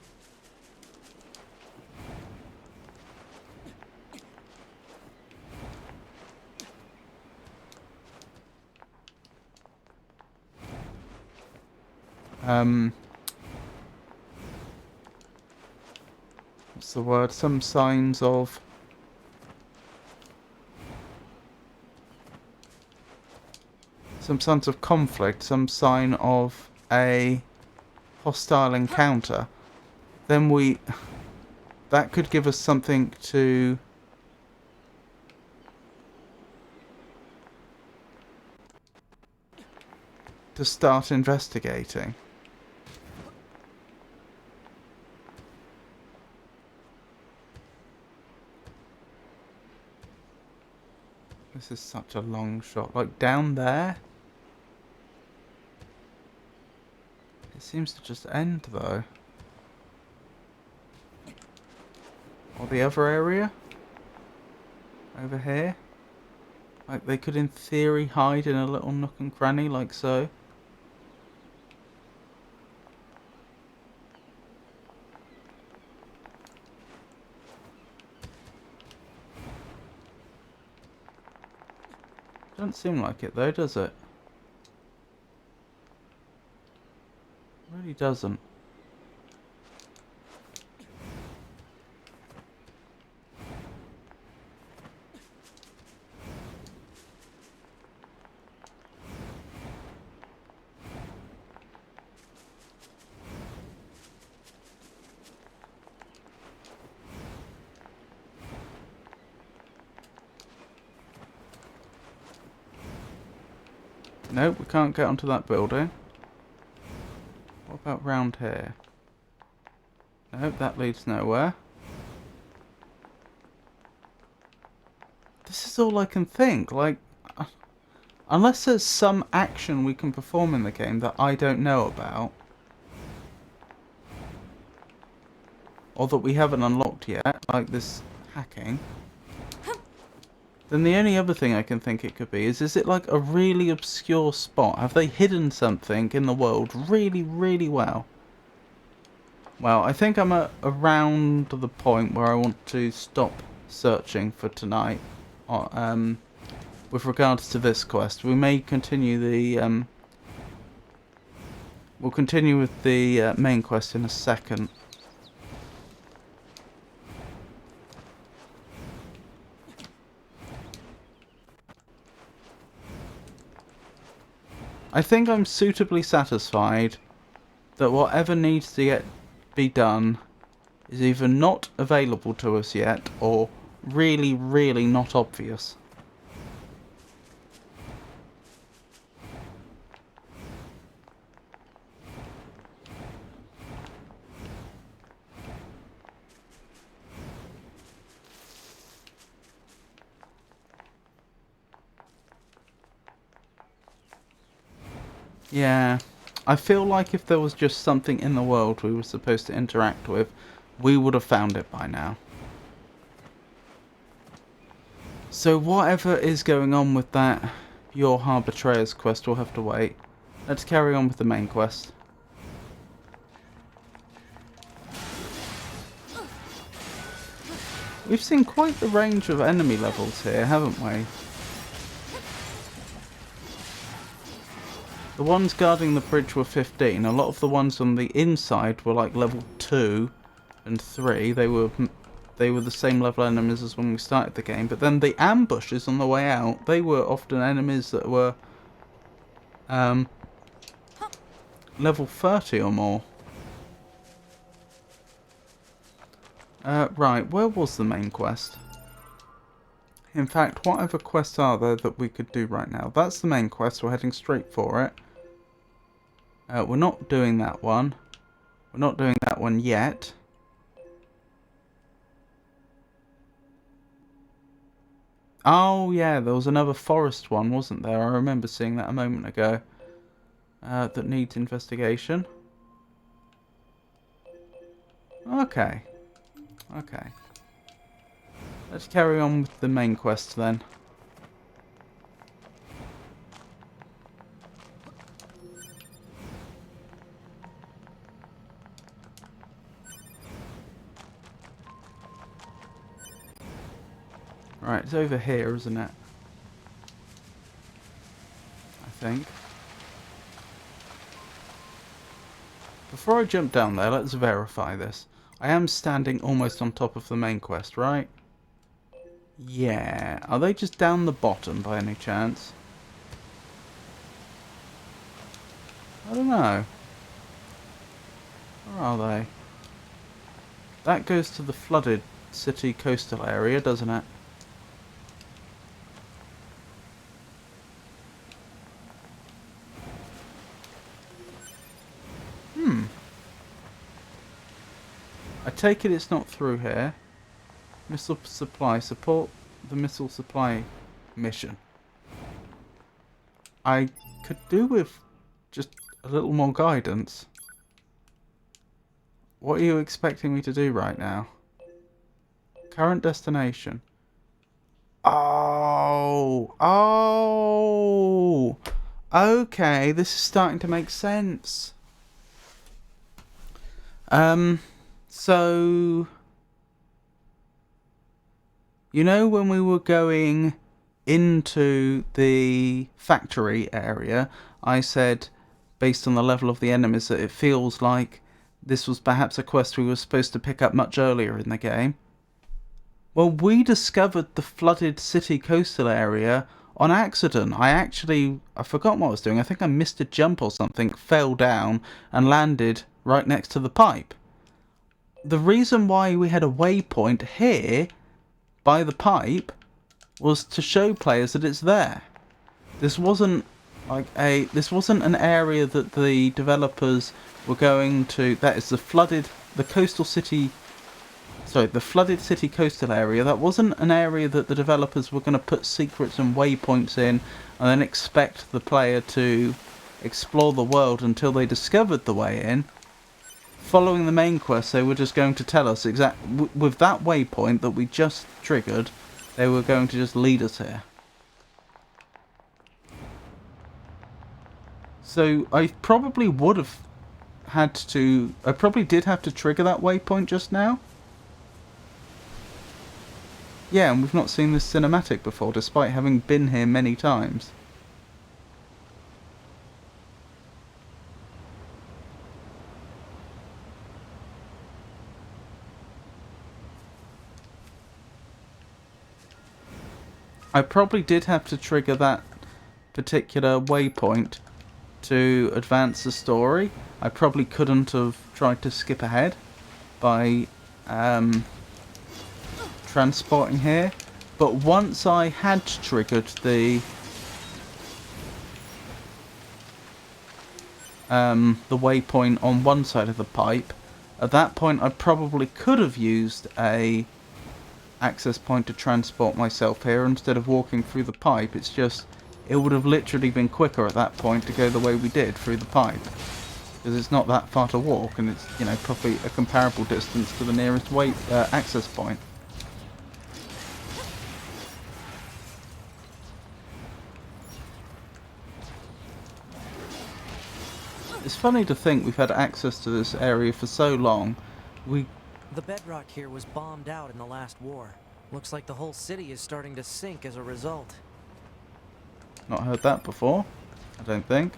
Speaker 1: what's the word? Some signs of conflict, some sign of a hostile encounter, then that could give us something to start investigating. This is such a long shot. Like, down there? It seems to just end, though. Or the other area? Over here? Like, they could, in theory, hide in a little nook and cranny, like so. Doesn't seem like it, though, does it? Really doesn't. Nope, we can't get onto that building. What about round here? Nope, that leads nowhere. This is all I can think. Like, unless there's some action we can perform in the game that I don't know about, or that we haven't unlocked yet, like this hacking, then the only other thing I can think it could be is it like a really obscure spot? Have they hidden something in the world really, really well? Well, I think I'm around the point where I want to stop searching for tonight. With regards to this quest, we may continue the we'll continue with the main quest in a second. I think I'm suitably satisfied that whatever needs to be done is either not available to us yet or really, really not obvious. Yeah, I feel like if there was just something in the world we were supposed to interact with, we would have found it by now. So whatever is going on with that Your Heart Betrayers quest will have to wait. Let's carry on with the main quest. We've seen quite the range of enemy levels here, haven't we? The ones guarding the bridge were 15. A lot of the ones on the inside were like level 2 and 3. They were the same level enemies as when we started the game. But then the ambushes on the way out, they were often enemies that were level 30 or more. Right, where was the main quest? In fact, what other quests are there that we could do right now? That's the main quest, we're heading straight for it. We're not doing that one. We're not doing that one yet. Oh, yeah, there was another forest one, wasn't there? I remember seeing that a moment ago. That needs investigation. Okay. Okay. Let's carry on with the main quest then. Right, it's over here, isn't it? I think. Before I jump down there, let's verify this. I am standing almost on top of the main quest, right? Yeah. Are they just down the bottom by any chance? I don't know. Where are they? That goes to the flooded city coastal area, doesn't it? I take it it's not through here. Missile supply. Support the missile supply mission. I could do with just a little more guidance. What are you expecting me to do right now? Current destination. Oh. Oh. Okay, this is starting to make sense. So, you know when we were going into the factory area, I said, based on the level of the enemies, that it feels like this was perhaps a quest we were supposed to pick up much earlier in the game. Well, we discovered the flooded city coastal area on accident. I forgot what I was doing. I think I missed a jump or something, fell down, and landed right next to the pipe. The reason why we had a waypoint here by the pipe was to show players that it's there. This wasn't an area that the developers were going to. That is the flooded city coastal area. That wasn't an area that the developers were going to put secrets and waypoints in and then expect the player to explore the world until they discovered the way in. Following the main quest, they were just going to tell us with that waypoint that we just triggered, they were going to just lead us here. So I probably did have to trigger that waypoint just now. Yeah, and we've not seen this cinematic before, despite having been here many times. I probably did have to trigger that particular waypoint to advance the story. I probably couldn't have tried to skip ahead by transporting here. But once I had triggered the waypoint on one side of the pipe, at that point I probably could have used a access point to transport myself here instead of walking through the pipe. It's just, it would have literally been quicker at that point to go the way we did through the pipe, because it's not that far to walk, and it's, you know, probably a comparable distance to the nearest access point. It's funny to think we've had access to this area for so long.
Speaker 4: The bedrock here was bombed out in the last war. Looks like the whole city is starting to sink as a result.
Speaker 1: Not heard that before, I don't think.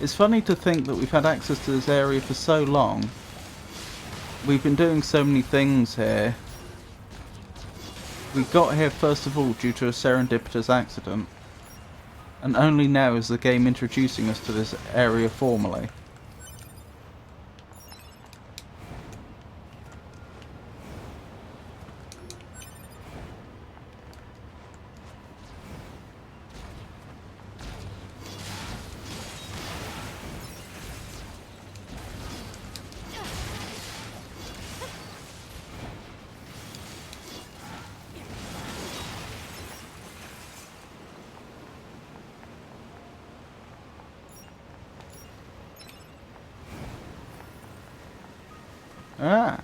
Speaker 1: It's funny to think that we've had access to this area for so long. We've been doing so many things here. We got here first of all due to a serendipitous accident. And only now is the game introducing us to this area formally. Ah.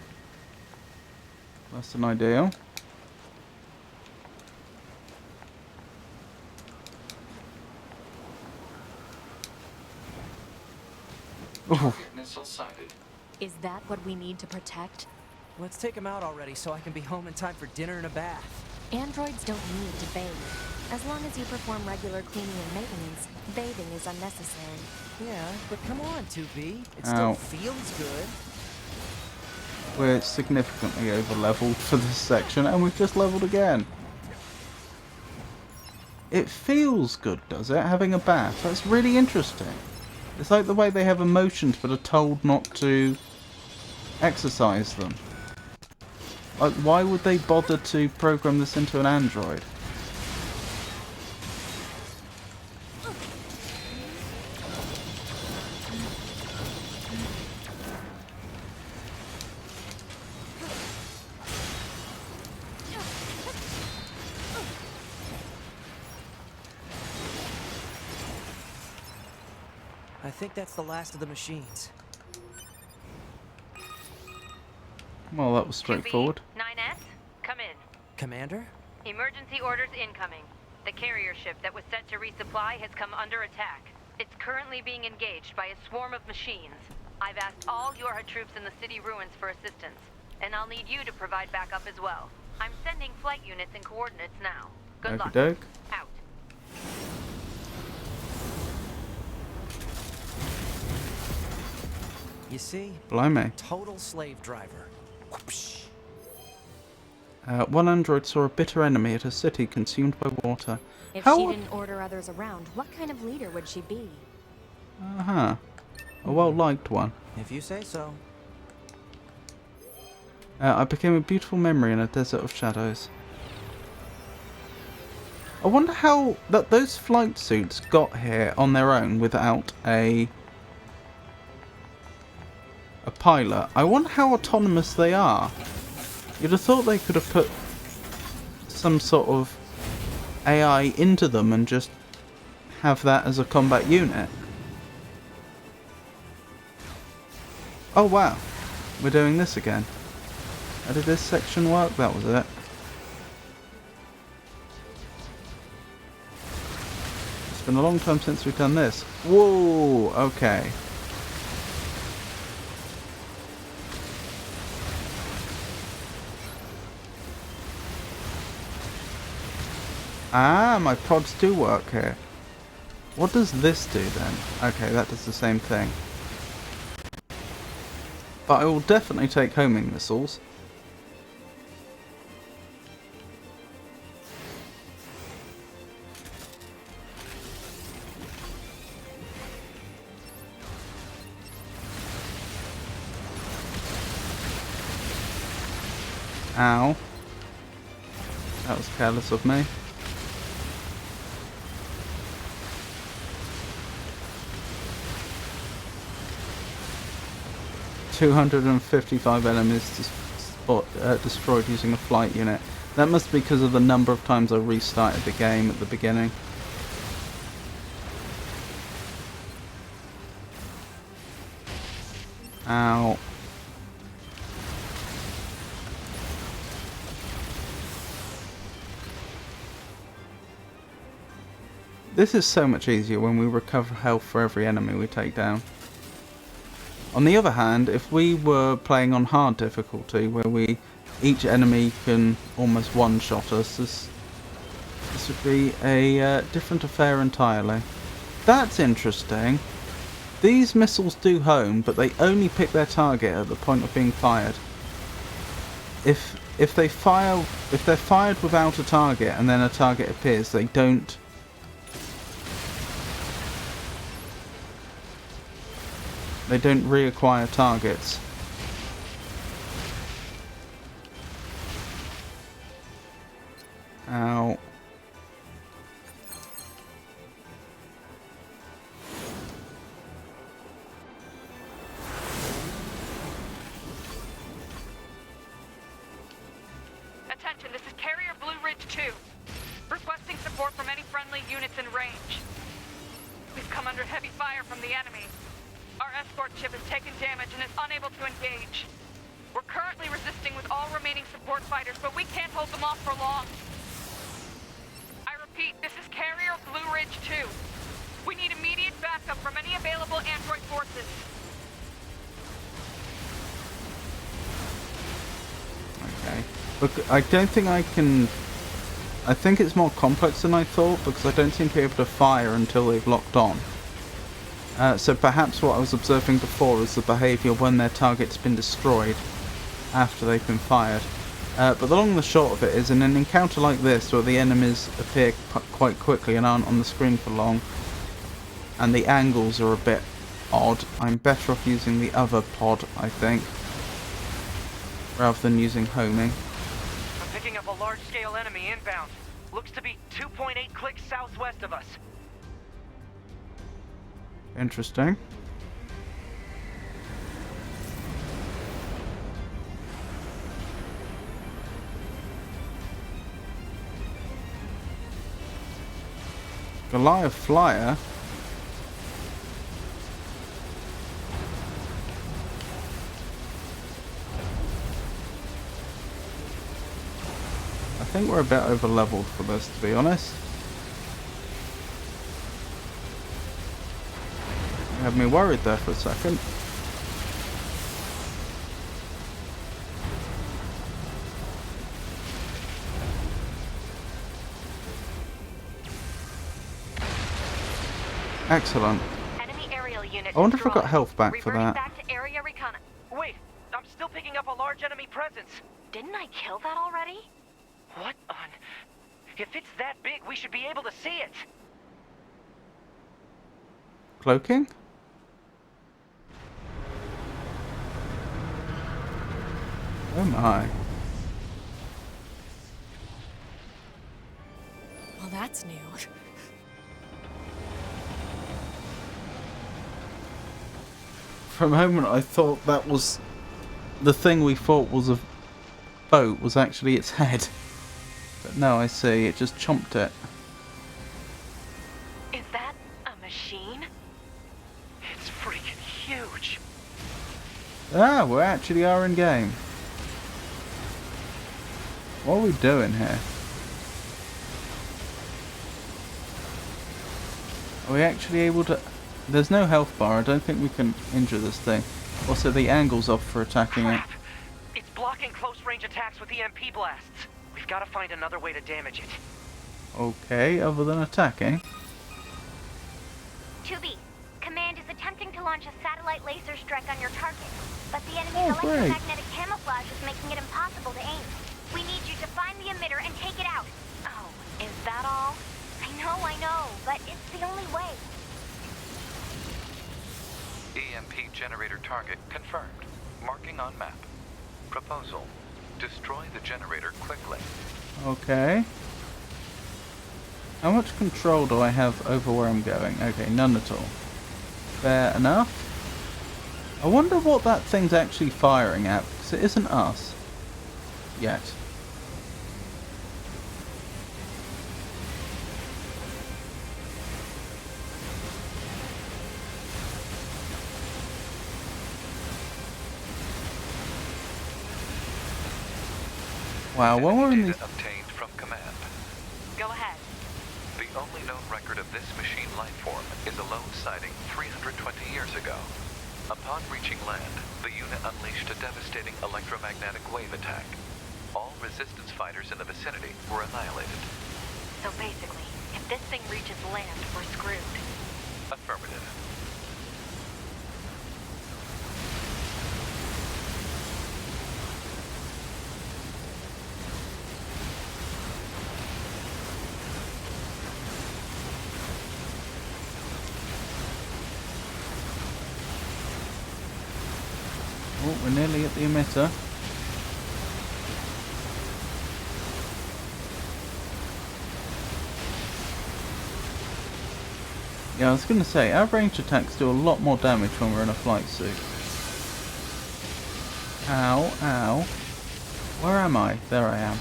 Speaker 1: That's an ideal. Oof.
Speaker 5: Target missile sighted.
Speaker 3: Is that what we need to protect?
Speaker 4: Let's take him out already so I can be home in time for dinner and a bath.
Speaker 3: Androids don't need to bathe. As long as you perform regular cleaning and maintenance, bathing is unnecessary.
Speaker 4: Yeah, but come on, 2B. It
Speaker 1: Ow.
Speaker 4: still feels good.
Speaker 1: We're significantly over-leveled for this section, and we've just leveled again. It feels good, does it, having a bath? That's really interesting. It's like the way they have emotions but are told not to exercise them. Like, why would they bother to program this into an android?
Speaker 4: I think that's the last of the machines.
Speaker 1: Well, that was straightforward.
Speaker 8: 9S, come in.
Speaker 4: Commander?
Speaker 8: Emergency orders incoming. The carrier ship that was set to resupply has come under attack. It's currently being engaged by a swarm of machines. I've asked all your troops in the city ruins for assistance, and I'll need you to provide backup as well. I'm sending flight units and coordinates now. Good luck.
Speaker 1: Okey-doke.
Speaker 8: Out.
Speaker 4: You see?
Speaker 1: Blimey.
Speaker 4: Total slave driver. Whoopsh.
Speaker 1: One android saw a bitter enemy at a city consumed by water.
Speaker 3: If
Speaker 1: How
Speaker 3: she
Speaker 1: would-
Speaker 3: didn't order others around, what kind of leader would she be?
Speaker 1: Uh-huh. A well-liked one.
Speaker 4: If you say so.
Speaker 1: I became a beautiful memory in a desert of shadows. I wonder how those flight suits got here on their own without a pilot. I wonder how autonomous they are. You'd have thought they could have put some sort of AI into them and just have that as a combat unit. Oh wow, we're doing this again. How did this section work? That was it. It's been a long time since we've done this. Whoa, okay. Ah, my pods do work here. What does this do then? Okay, that does the same thing. But I will definitely take homing missiles. Ow. That was careless of me. $255 enemies destroyed using a flight unit. That must be because of the number of times I restarted the game at the beginning. Ow. This is so much easier when we recover health for every enemy we take down. On the other hand, if we were playing on hard difficulty, where each enemy can almost one-shot us, this would be a different affair entirely. That's interesting. These missiles do home, but they only pick their target at the point of being fired. If they're fired without a target and then a target appears, they don't. They don't reacquire targets. Ow.
Speaker 8: Attention, this is Carrier Blue Ridge 2. Requesting support from any friendly units in range. We've come under heavy fire from the enemy. Our escort ship has taken damage and is unable to engage.
Speaker 9: We're currently resisting with all remaining support fighters, but we can't hold them off for long. I repeat, this is Carrier Blue Ridge 2. We need immediate backup from any available android forces.
Speaker 1: Okay. Look, I don't think I can... I think it's more complex than I thought, because I don't seem to be able to fire until they've locked on. So perhaps what I was observing before is the behaviour when their target's been destroyed after they've been fired. But the long and the short of it is, in an encounter like this, where the enemies appear quite quickly and aren't on the screen for long, and the angles are a bit odd, I'm better off using the other pod, I think, rather than using homing.
Speaker 4: I'm picking up a large-scale enemy inbound. Looks to be 2.8 clicks southwest of us.
Speaker 1: Interesting. Goliath Flyer? I think we're a bit over leveled for this, to be honest. You had me worried there for a second. Excellent.
Speaker 8: Enemy aerial unit
Speaker 1: I wonder if I
Speaker 8: destroyed.
Speaker 1: got health back for
Speaker 8: Reverting
Speaker 1: that.
Speaker 8: back to area recon.
Speaker 4: Wait, I'm still picking up a large enemy presence.
Speaker 8: Didn't I kill that already?
Speaker 4: What on... If it's that big, we should be able to see it.
Speaker 1: Cloaking? Oh my.
Speaker 3: Well, that's new.
Speaker 1: For a moment I thought that was... the thing we thought was a boat was actually its head. But no, I see, it just chomped it.
Speaker 8: Is that a machine?
Speaker 4: It's freaking huge.
Speaker 1: Ah, we actually are in game. What are we doing here? Are we actually able to... There's no health bar, I don't think we can injure this thing. Also, the angle's off for attacking it.
Speaker 4: Crap! It's blocking close-range attacks with EMP blasts. We've got to find another way to damage it.
Speaker 1: Okay, other than attacking.
Speaker 2: 2B, Command is attempting to launch a satellite laser strike on your target, but the enemy's
Speaker 1: great.
Speaker 2: electromagnetic camouflage is making it impossible to aim. We need you to find the emitter and take it out.
Speaker 8: Oh, is that all?
Speaker 2: I know, but it's the only way.
Speaker 5: EMP generator target confirmed. Marking on map. Proposal. Destroy the generator quickly.
Speaker 1: Okay. How much control do I have over where I'm going? Okay, none at all. Fair enough. I wonder what that thing's actually firing at, because it isn't us. Yet. Wow, when we're in
Speaker 5: Data
Speaker 1: these...
Speaker 5: obtained from command.
Speaker 8: Go ahead.
Speaker 5: The only known record of this machine life form is a lone sighting 320 years ago. Upon reaching land, the unit unleashed a devastating electromagnetic wave attack. All resistance fighters in the vicinity were annihilated.
Speaker 8: So basically, if this thing reaches land, we're screwed.
Speaker 5: Affirmative.
Speaker 1: Oh, we're nearly at the emitter. Yeah, I was going to say, our range attacks do a lot more damage when we're in a flight suit. Ow, ow. Where am I? There I am.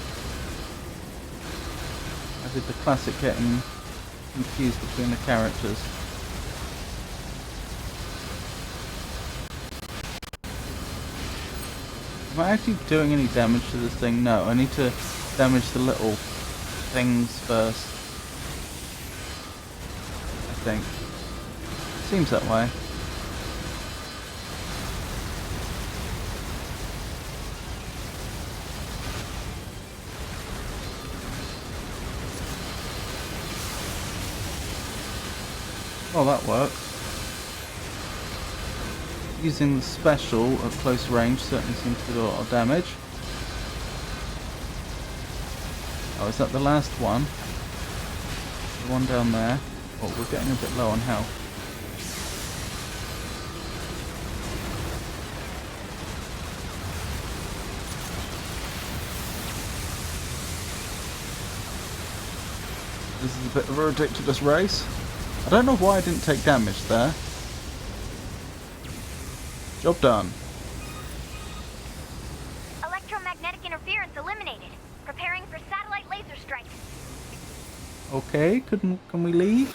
Speaker 1: I did the classic getting confused between the characters. Am I actually doing any damage to this thing? No, I need to damage the little things first. I think. Seems that way. Well, that works. Using the special at close range certainly seems to do a lot of damage. Oh, is that the last one? The one down there. Oh, we're getting a bit low on health. This is a bit of a ridiculous race. I don't know why I didn't take damage there. Job done.
Speaker 2: Electromagnetic interference eliminated. Preparing for satellite laser strike.
Speaker 1: Okay, can we leave?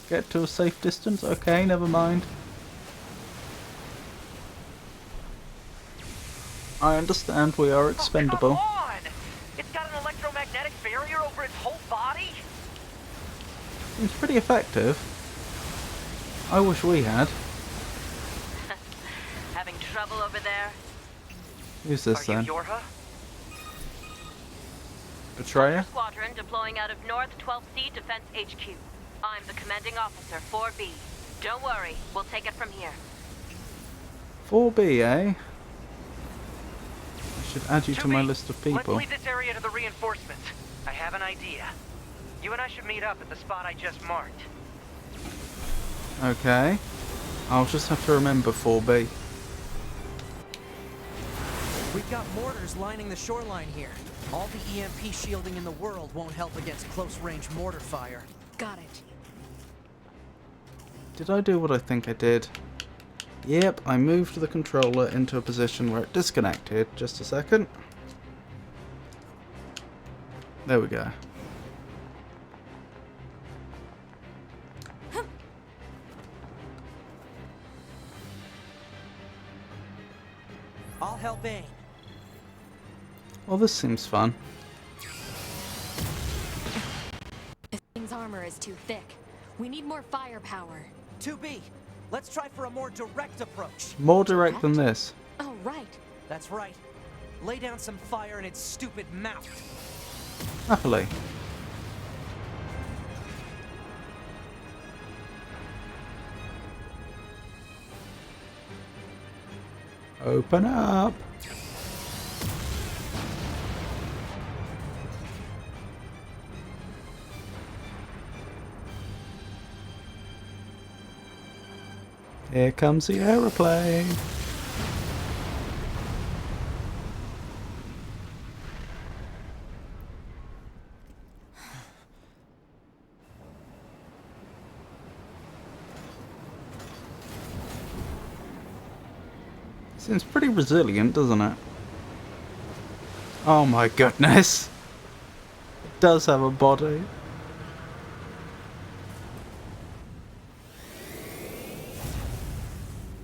Speaker 1: Get to a safe distance? Okay, never mind. I understand we are expendable.
Speaker 4: Oh, come on! It's got an electromagnetic barrier over its whole body?
Speaker 1: Seems pretty effective. I wish we had.
Speaker 8: Having trouble over there?
Speaker 1: Who's this then?
Speaker 4: Yorha?
Speaker 1: Betrayer?
Speaker 8: Squadron deploying out of North 12th C Defense HQ. I'm the commanding officer, 4B. Don't worry, we'll take it from here.
Speaker 1: 4B, eh? I should add you to my list of
Speaker 4: Let's
Speaker 1: people.
Speaker 4: lead this area to the reinforcements. I have an idea. You and I should meet up at the spot I just marked.
Speaker 1: Okay. I'll just have to remember 4B.
Speaker 4: We've got mortars lining the shoreline here. All the EMP shielding in the world won't help against close-range mortar fire.
Speaker 3: Got it.
Speaker 1: Did I do what I think I did? Yep, I moved the controller into a position where it disconnected. Just a second. There we go.
Speaker 4: I'll help aim.
Speaker 1: Well, this seems fun.
Speaker 3: This thing's armor is too thick. We need more firepower.
Speaker 4: 2B, let's try for a more direct approach.
Speaker 1: More direct than this.
Speaker 3: Oh, right.
Speaker 4: That's right. Lay down some fire in its stupid mouth.
Speaker 1: Happily. Open up. Here comes the aeroplane. Seems pretty resilient, doesn't it? Oh my goodness. It does have a body.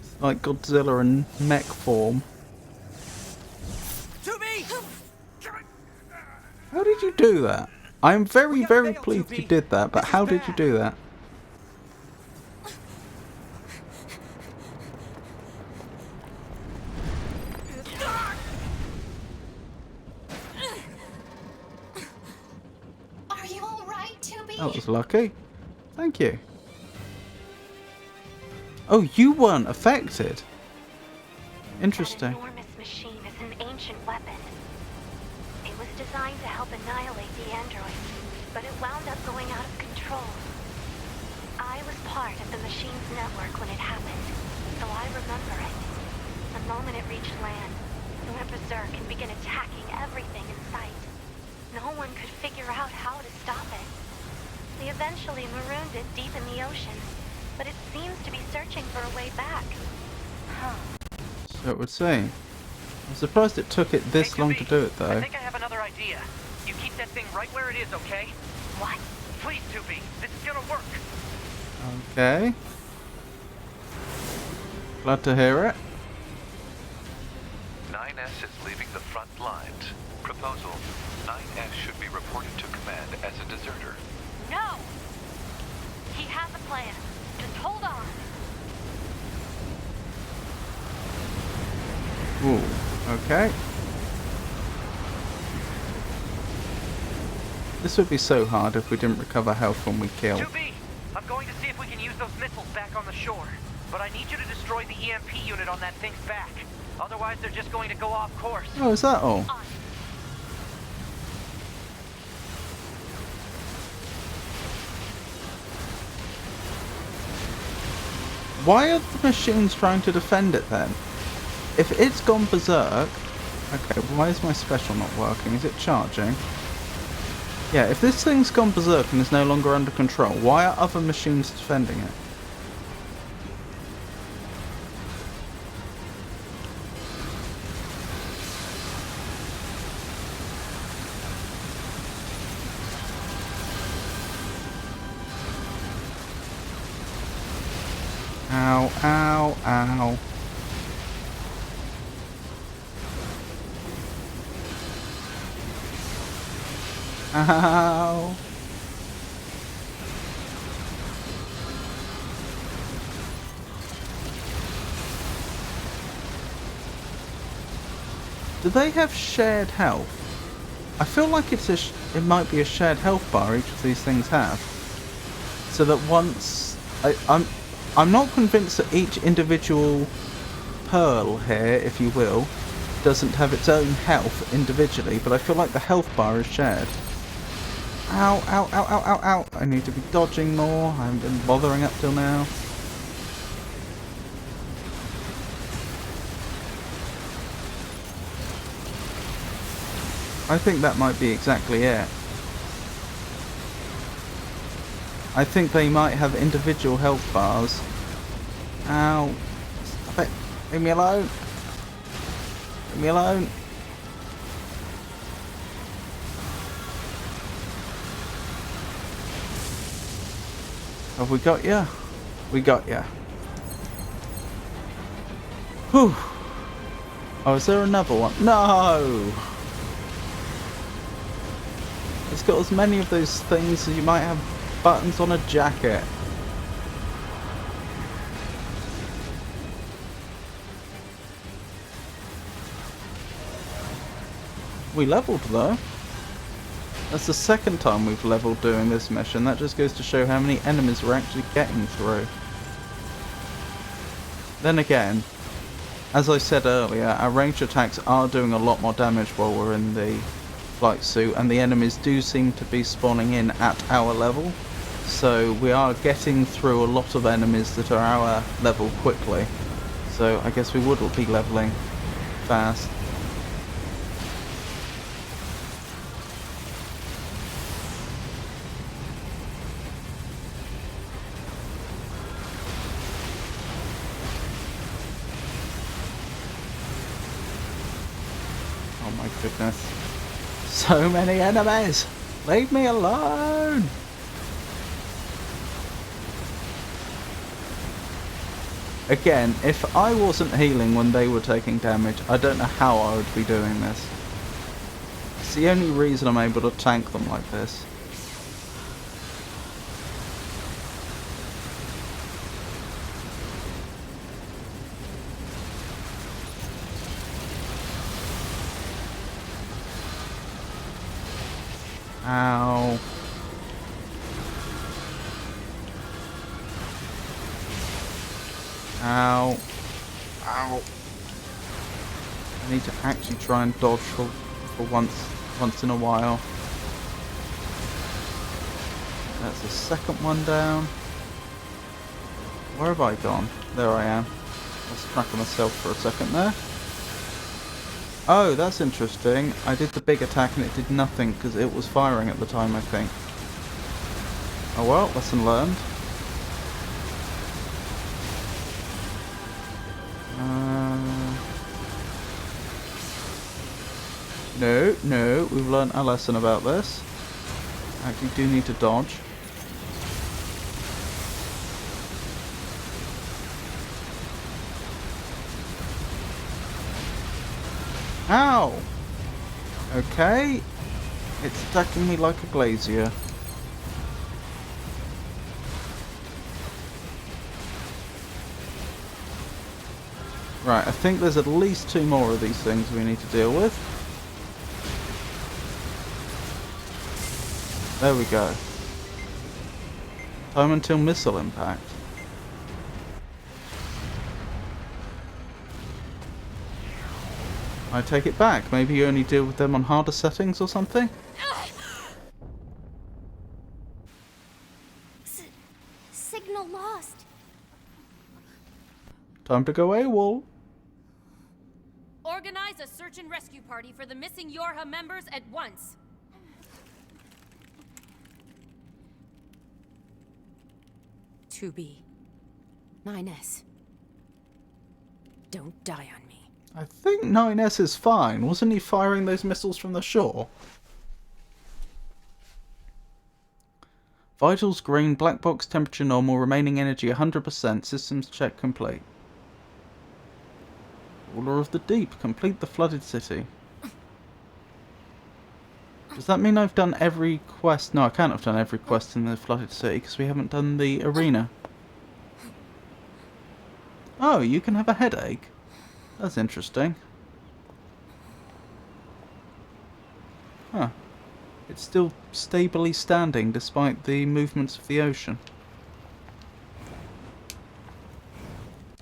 Speaker 1: It's like Godzilla in mech form.
Speaker 4: 2B!
Speaker 1: How did you do that? I'm very,
Speaker 4: We got
Speaker 1: very
Speaker 4: failed,
Speaker 1: pleased
Speaker 4: 2B.
Speaker 1: you did that, but
Speaker 4: This is
Speaker 1: how did you
Speaker 4: bad.
Speaker 1: do that?
Speaker 2: Are you alright, 2B?
Speaker 1: That was lucky. Thank you. Oh, you weren't affected. Interesting.
Speaker 2: That enormous machine is an ancient weapon. It was designed to help annihilate the androids, but it wound up going out of control. I was part of the machine's network when it happened, so I remember it. The moment it reached land, it went berserk and began attacking everything in sight. No one could figure out how to stop it. We eventually marooned it deep in the ocean, but it seems to be searching for a way back. Huh.
Speaker 1: So it would seem. I'm surprised it took it this
Speaker 4: Hey,
Speaker 1: long
Speaker 4: 2B,
Speaker 1: to do it,
Speaker 4: I
Speaker 1: though.
Speaker 4: think I have another idea. You keep that thing right where it is, okay?
Speaker 2: What?
Speaker 4: Please, 2B. This is gonna work.
Speaker 1: Okay. Glad to hear it.
Speaker 4: Nice.
Speaker 5: 9S is leaving the front lines. Proposal: 9S should be reported to command as a deserter.
Speaker 8: No! He has a plan. Just hold on.
Speaker 1: Ooh, okay. This would be so hard if we didn't recover health when we kill.
Speaker 4: 2B, I'm going to see if we can use those missiles back on the shore. But I need you to destroy the EMP unit on that thing's back. Otherwise, they're just going to go off course.
Speaker 1: Oh, is that all? Why are the machines trying to defend it then? If it's gone berserk... Okay, why is my special not working? Is it charging? Yeah, if this thing's gone berserk and is no longer under control, why are other machines defending it? Ow, ow, ow. Ow. Do they have shared health? I feel like it might be a shared health bar each of these things have. So that once... I'm not convinced that each individual pearl here, if you will, doesn't have its own health individually, but I feel like the health bar is shared. Ow, ow, ow, ow, ow, ow. I need to be dodging more. I haven't been bothering up till now. I think that might be exactly it. I think they might have individual health bars. Ow. Stop it. Leave me alone. Leave me alone. Have we got ya? We got ya. Whew. Oh, is there another one? No! It's got as many of those things as you might have buttons on a jacket. We leveled though. That's the second time we've leveled doing this mission. That just goes to show how many enemies we're actually getting through. Then again, as I said earlier, our ranged attacks are doing a lot more damage while we're in the flight suit, and the enemies do seem to be spawning in at our level. So we are getting through a lot of enemies that are our level quickly. So I guess we would be leveling fast. Oh my goodness. So many enemies! Leave me alone! Again, if I wasn't healing when they were taking damage, I don't know how I would be doing this. It's the only reason I'm able to tank them like this. Ow. Ow. Ow. I need to actually try and dodge for once in a while. That's the second one down. Where have I gone? There I am. I was tracking myself for a second there. Oh, that's interesting. I did the big attack and it did nothing because it was firing at the time, I think. Oh well, lesson learned. No, we've learned a lesson about this. Actually do need to dodge. Ow! Okay. It's attacking me like a glazier. Right, I think there's at least 2 more of these things we need to deal with. There we go. Time until missile impact. I take it back. Maybe you only deal with them on harder settings or something?
Speaker 6: Signal lost.
Speaker 1: Time to go AWOL.
Speaker 10: Organize a search and rescue party for the missing Yorha members at once. To be 9S. Don't die on me.
Speaker 1: I think 9S is fine. Wasn't he firing those missiles from the shore? Vitals green, black box temperature normal, remaining energy 100%, systems check complete. Ruler of the Deep, complete the flooded city. Does that mean I've done every quest? No, I can't have done every quest in the flooded city because we haven't done the arena. Oh, you can have a headache. That's interesting. Huh. It's still stably standing despite the movements of the ocean.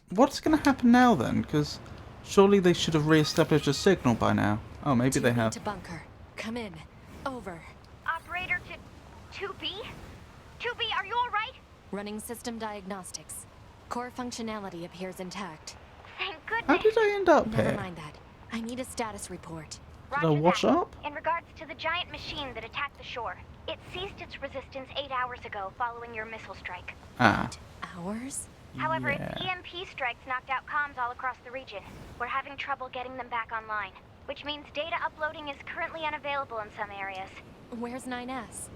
Speaker 1: What's going to happen now then? Because surely they should have re-established a signal by now. Oh, maybe they have.
Speaker 3: To bunker. Come in. Over.
Speaker 2: Operator to 2B? 2B, are you alright?
Speaker 3: Running system diagnostics. Core functionality appears intact.
Speaker 2: Thank goodness.
Speaker 1: How did I end up
Speaker 3: Never
Speaker 1: here?
Speaker 3: mind that. I need a status report.
Speaker 1: Did I wash up?
Speaker 2: In regards to the giant machine that attacked the shore, it ceased its resistance 8 hours ago following your missile strike.
Speaker 1: Ah.
Speaker 3: Hours?
Speaker 2: However,
Speaker 1: Yeah.
Speaker 2: its EMP strikes knocked out comms all across the region. We're having trouble getting them back online, which means data uploading is currently unavailable in some areas.
Speaker 3: Where's 9S?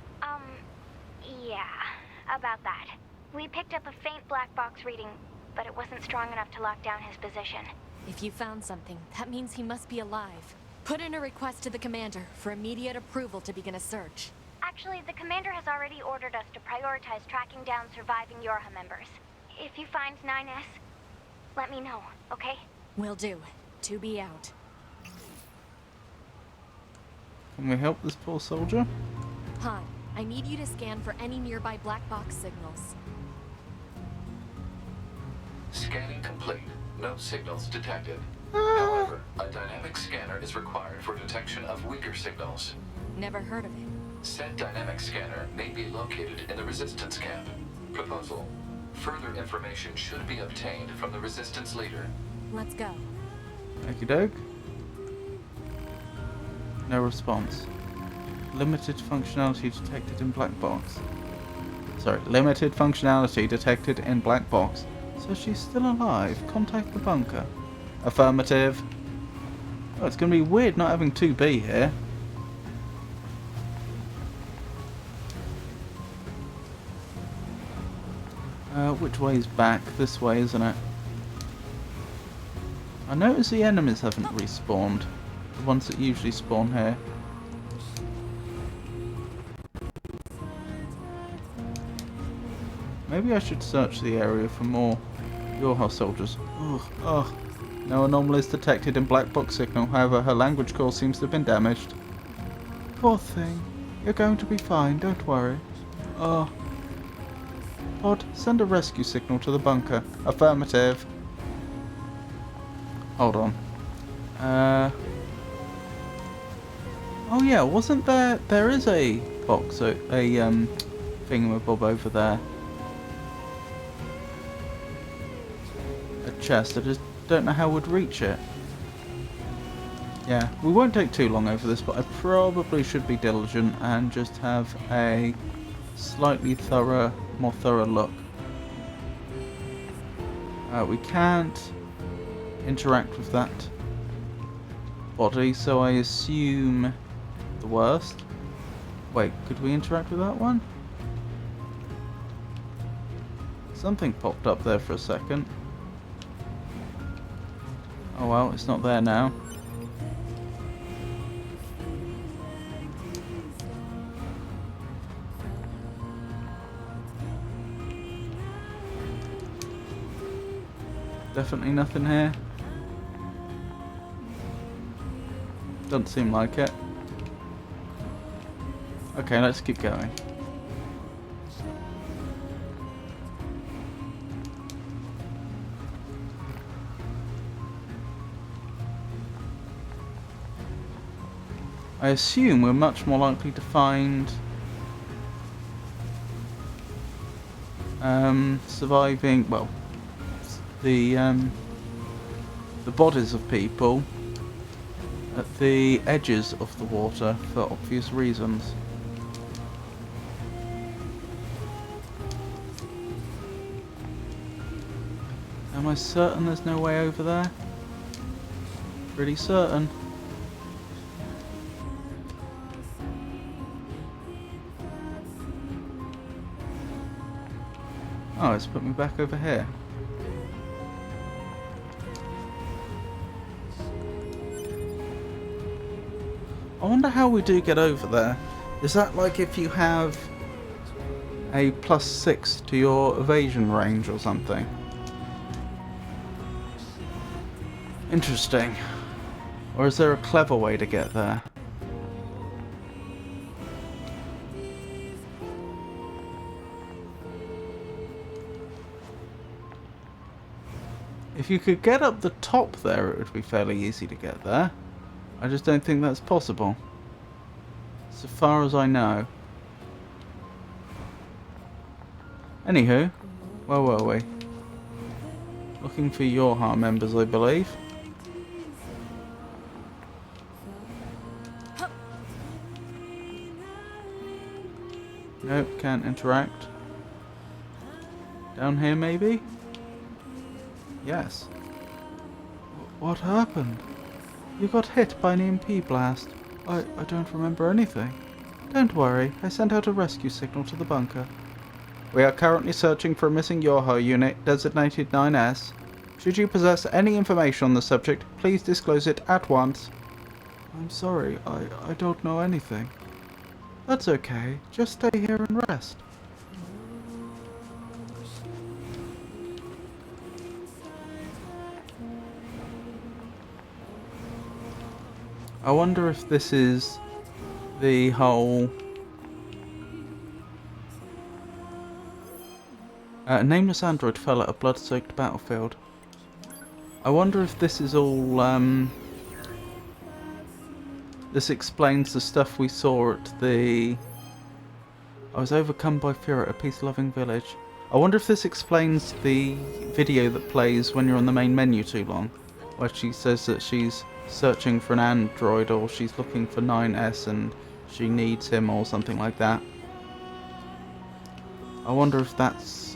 Speaker 2: Yeah, about that. We picked up a faint black box reading, but it wasn't strong enough to lock down his position.
Speaker 3: If you found something, that means he must be alive. Put in a request to the commander for immediate approval to begin a search.
Speaker 2: Actually, the commander has already ordered us to prioritize tracking down surviving Yorha members. If you find 9S, let me know, okay?
Speaker 3: Will do. To be out.
Speaker 1: Can we help this poor soldier?
Speaker 3: Han, I need you to scan for any nearby black box signals.
Speaker 5: Scanning complete. No signals detected. However, a dynamic scanner is required for detection of weaker signals.
Speaker 3: Never heard of it.
Speaker 5: Said dynamic scanner may be located in the resistance camp. Proposal. Further information should be obtained from the resistance leader.
Speaker 3: Let's go.
Speaker 1: Okie doke. No response. Limited functionality detected in black box. Sorry, limited functionality detected in black box. So she's still alive. Contact the bunker. Affirmative. Oh, it's going to be weird not having 2B here. Which way is back? This way, isn't it? I notice the enemies haven't respawned. The ones that usually spawn here. Maybe I should search the area for more Yorha soldiers. Ugh, ugh. No anomalies detected in black box signal. However, her language core seems to have been damaged. Poor thing. You're going to be fine, don't worry. Pod, send a rescue signal to the bunker. Affirmative. Hold on. Oh yeah, wasn't there... There is a box, a thingamabob over there. A chest, I just don't know how we'd reach it. Yeah, we won't take too long over this, but I probably should be diligent and just have a slightly more thorough look. We can't interact with that body, so I assume the worst. Wait, could we interact with that one? Something popped up there for a second. Oh well, it's not there now. Definitely nothing here. Doesn't seem like it. Okay, let's keep going. I assume we're much more likely to find surviving, well, the bodies of people at the edges of the water for obvious reasons. Am I certain there's no way over there? Pretty certain. Oh, it's put me back over here. I wonder how we do get over there. Is that like if you have a +6 to your evasion range or something? Interesting. Or is there a clever way to get there? If you could get up the top there, it would be fairly easy to get there. I just don't think that's possible. So far as I know. Anywho, where were we? Looking for NieR members, I believe. Nope, can't interact. Down here maybe? Yes. What happened? You got hit by an EMP blast. I don't remember anything. Don't worry, I sent out a rescue signal to the bunker. We are currently searching for a missing NieR unit designated 9S. Should you possess any information on the subject, please disclose it at once. I'm sorry, I don't know anything. That's okay, just stay here and rest. I wonder if this is the whole... a nameless android fell at a blood-soaked battlefield. I wonder if this is all, this explains the stuff we saw at the... I was overcome by fear at a peace-loving village. I wonder if this explains the video that plays when you're on the main menu too long, where she says that she's searching for an android or she's looking for 9S and she needs him or something like that. I wonder if that's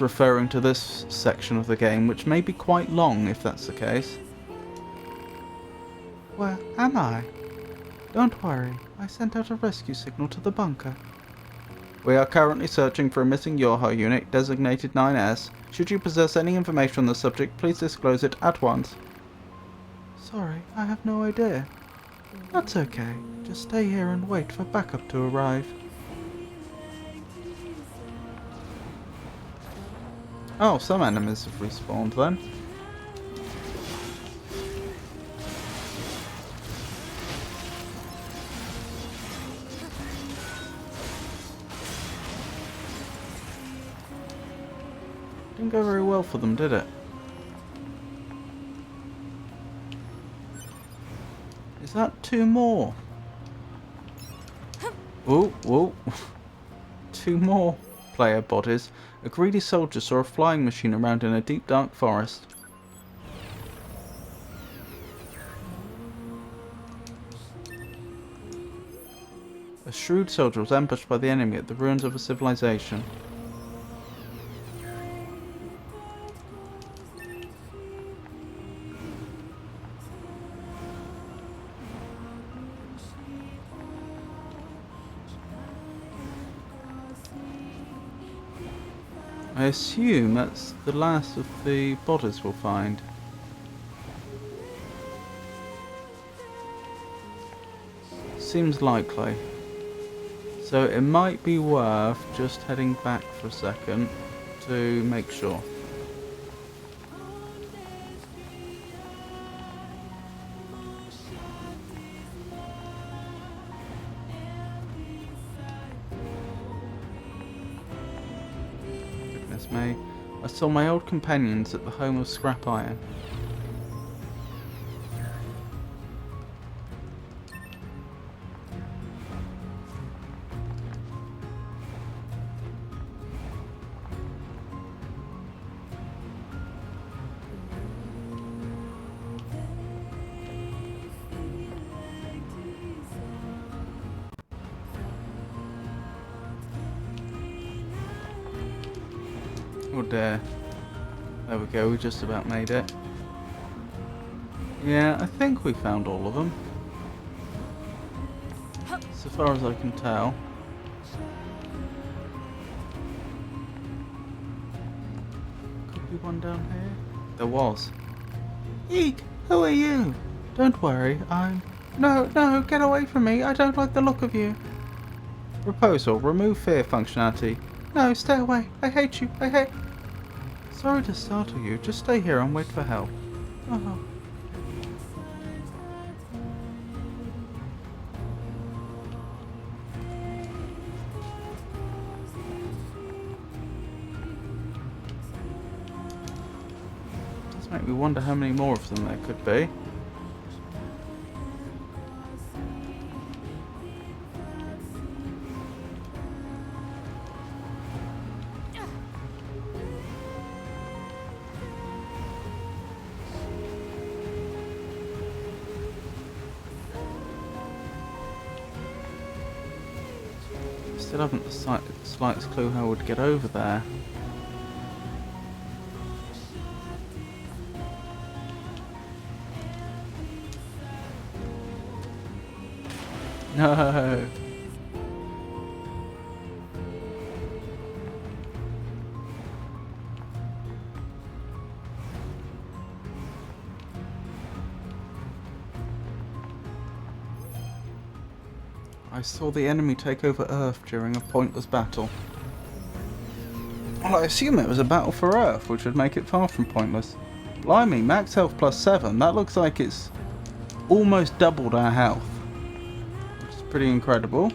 Speaker 1: referring to this section of the game, which may be quite long if that's the case. Where am I? Don't worry, I sent out a rescue signal to the bunker. We are currently searching for a missing NieR unit designated 9S. Should you possess any information on the subject, please disclose it at once. Sorry, I have no idea. That's okay. Just stay here and wait for backup to arrive. Oh, some enemies have respawned then. Didn't go very well for them, did it? Is that two more? Whoa, whoa. Two more player bodies. A greedy soldier saw a flying machine around in a deep dark forest. A shrewd soldier was ambushed by the enemy at the ruins of a civilization. I assume that's the last of the bodies we'll find. Seems likely. So it might be worth just heading back for a second. to make sure. Goodness me. I saw my old companions at the home of scrap iron. Oh dear. There we go, we just about made it. Yeah, I think we found all of them. So far as I can tell. Could be one down here. There was. Eek! Who are you? Don't worry, I'm... No, no, get away from me. I don't like the look of you. Proposal, remove fear functionality. No, stay away. I hate you. I hate... Sorry to startle you. Just stay here and wait for help. Oh. Does make me wonder how many more of them there could be. Still haven't the slightest clue how we'd get over there. No. I saw the enemy take over Earth during a pointless battle. Well, I assume it was a battle for Earth, which would make it far from pointless. Blimey, max health plus 7. That looks like it's almost doubled our health. Which is pretty incredible.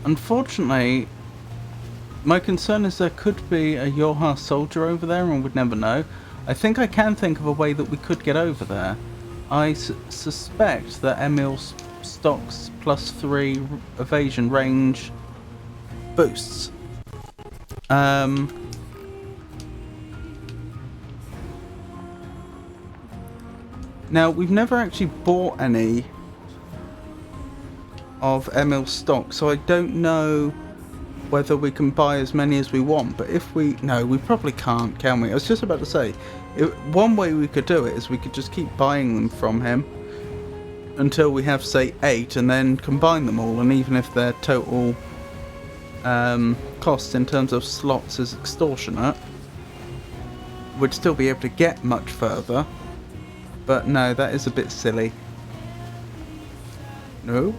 Speaker 1: Unfortunately, my concern is there could be a Yoha soldier over there and we'd never know. I think I can think of a way that we could get over there. I suspect that Emil stocks +3 evasion range boosts. Now, we've never actually bought any of Emil's stock, so I don't know whether we can buy as many as we want, but if we... No, we probably can't, can we? I was just about to say, one way we could do it is we could just keep buying them from him until we have, say, 8, and then combine them all, and even if their total cost in terms of slots is extortionate, we'd still be able to get much further. But no, that is a bit silly. No?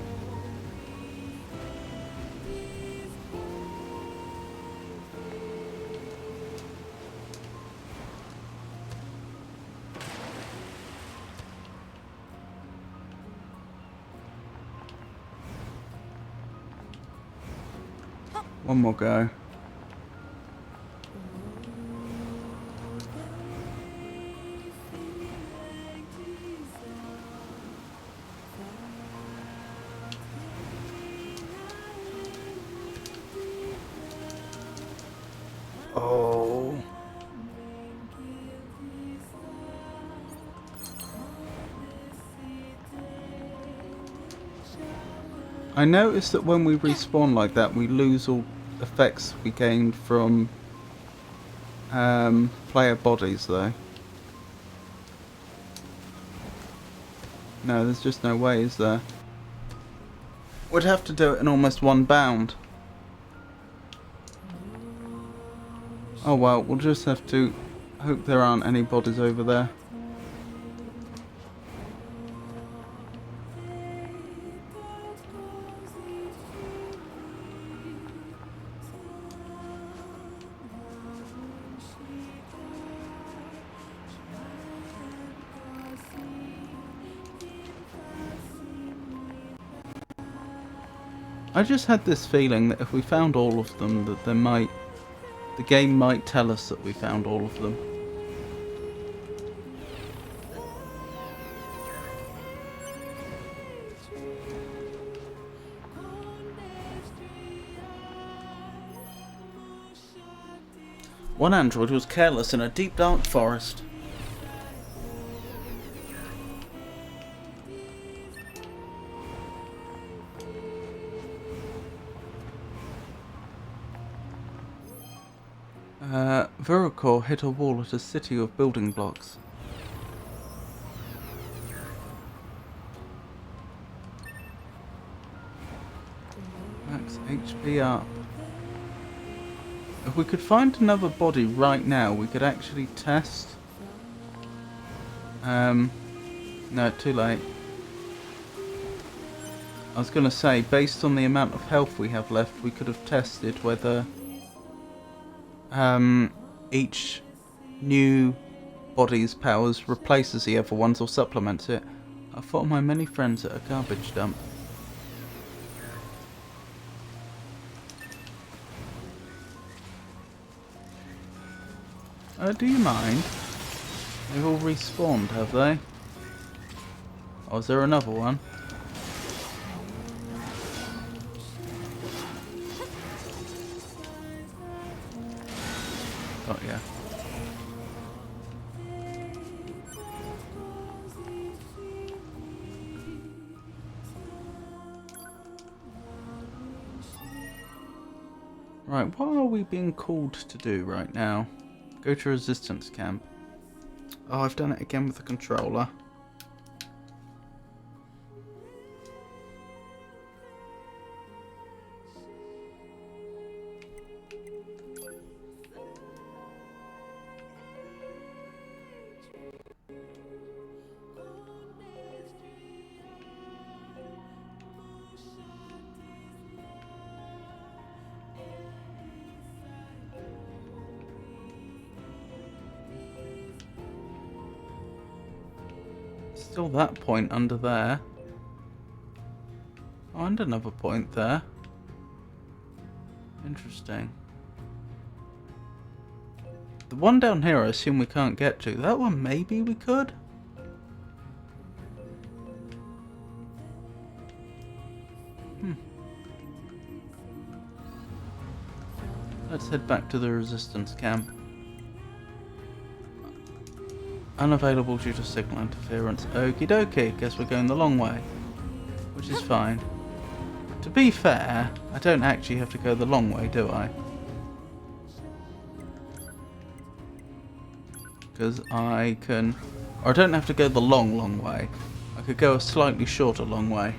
Speaker 1: One more go. Oh. I noticed that when we respawn like that, we lose all effects we gained from player bodies, though. No, there's just no way, is there? We'd have to do it in almost one bound. Oh well, we'll just have to hope there aren't any bodies over there. I just had this feeling that if we found all of them, that the game might tell us that we found all of them. One android was careless in a deep dark forest. Virocor hit a wall at a city of building blocks. Max HP up. If we could find another body right now, we could actually test. No, too late. I was going to say, based on the amount of health we have left, we could have tested whether each new body's powers replaces the other ones or supplements it. I thought my many friends at a garbage dump. Do you mind? They've all respawned, have they? Or is there another one? Oh yeah. Right, what are we being called to do right now? Go to resistance camp. Oh, I've done it again with the controller. Still that point under there. Oh, and another point there. Interesting. The one down here I assume we can't get to. That one maybe we could? Let's head back to the resistance camp. Unavailable due to signal interference. Okie dokie, guess we're going the long way. Which is fine. To be fair, I don't actually have to go the long way, do I? Because I can... Or I don't have to go the long way. I could go a slightly shorter long way.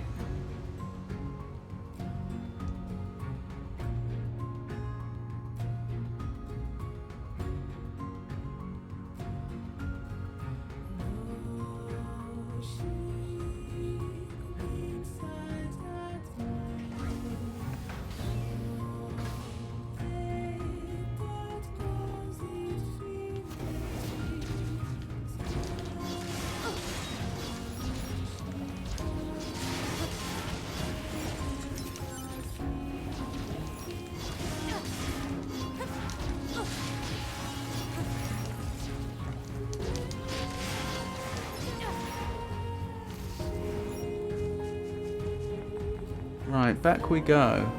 Speaker 1: Right, back we go.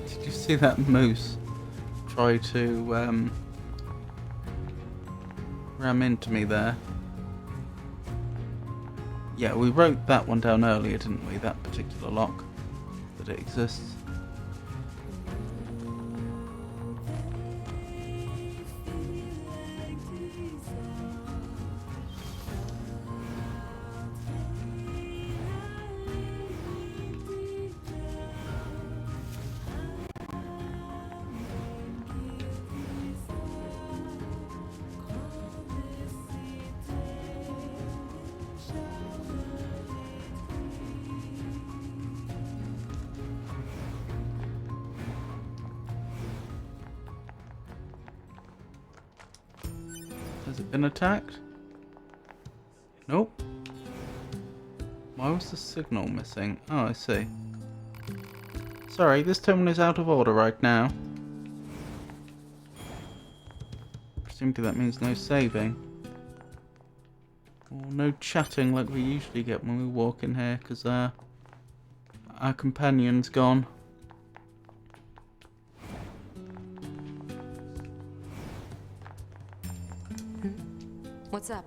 Speaker 1: Did you see that moose try to ram into me there. Yeah, we wrote that one down earlier, didn't we? That particular lock, that it exists. Has it been attacked? Nope. Why was the signal missing? Oh, I see. Sorry, this terminal is out of order right now. Presumably that means no saving. Or no chatting like we usually get when we walk in here, because our companion's gone.
Speaker 3: What's up?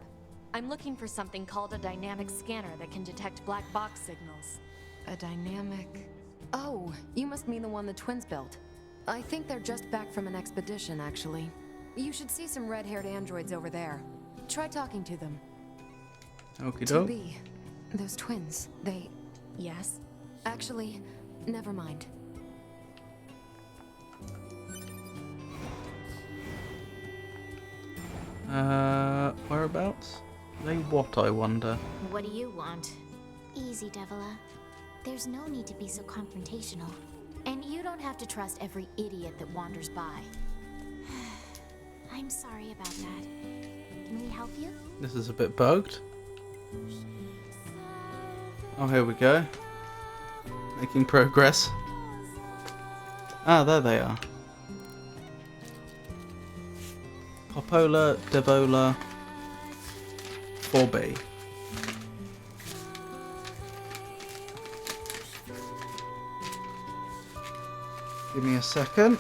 Speaker 3: I'm looking for something called a dynamic scanner that can detect black box signals. A dynamic... Oh, you must mean the one the twins built. I think they're just back from an expedition, actually. You should see some red-haired androids over there. Try talking to them.
Speaker 1: Okie
Speaker 3: To
Speaker 1: doke.
Speaker 3: be. Those twins, they... Yes? Actually, never mind.
Speaker 1: Whereabouts? They what, I wonder?
Speaker 6: What do you want? Easy, Devila. There's no need to be so confrontational. And you don't have to trust every idiot that wanders by. I'm sorry about that. Can we help you?
Speaker 1: This is a bit bugged. Oh, here we go. Making progress. Ah, there they are. Popola, Devola, 4B. Give me a second.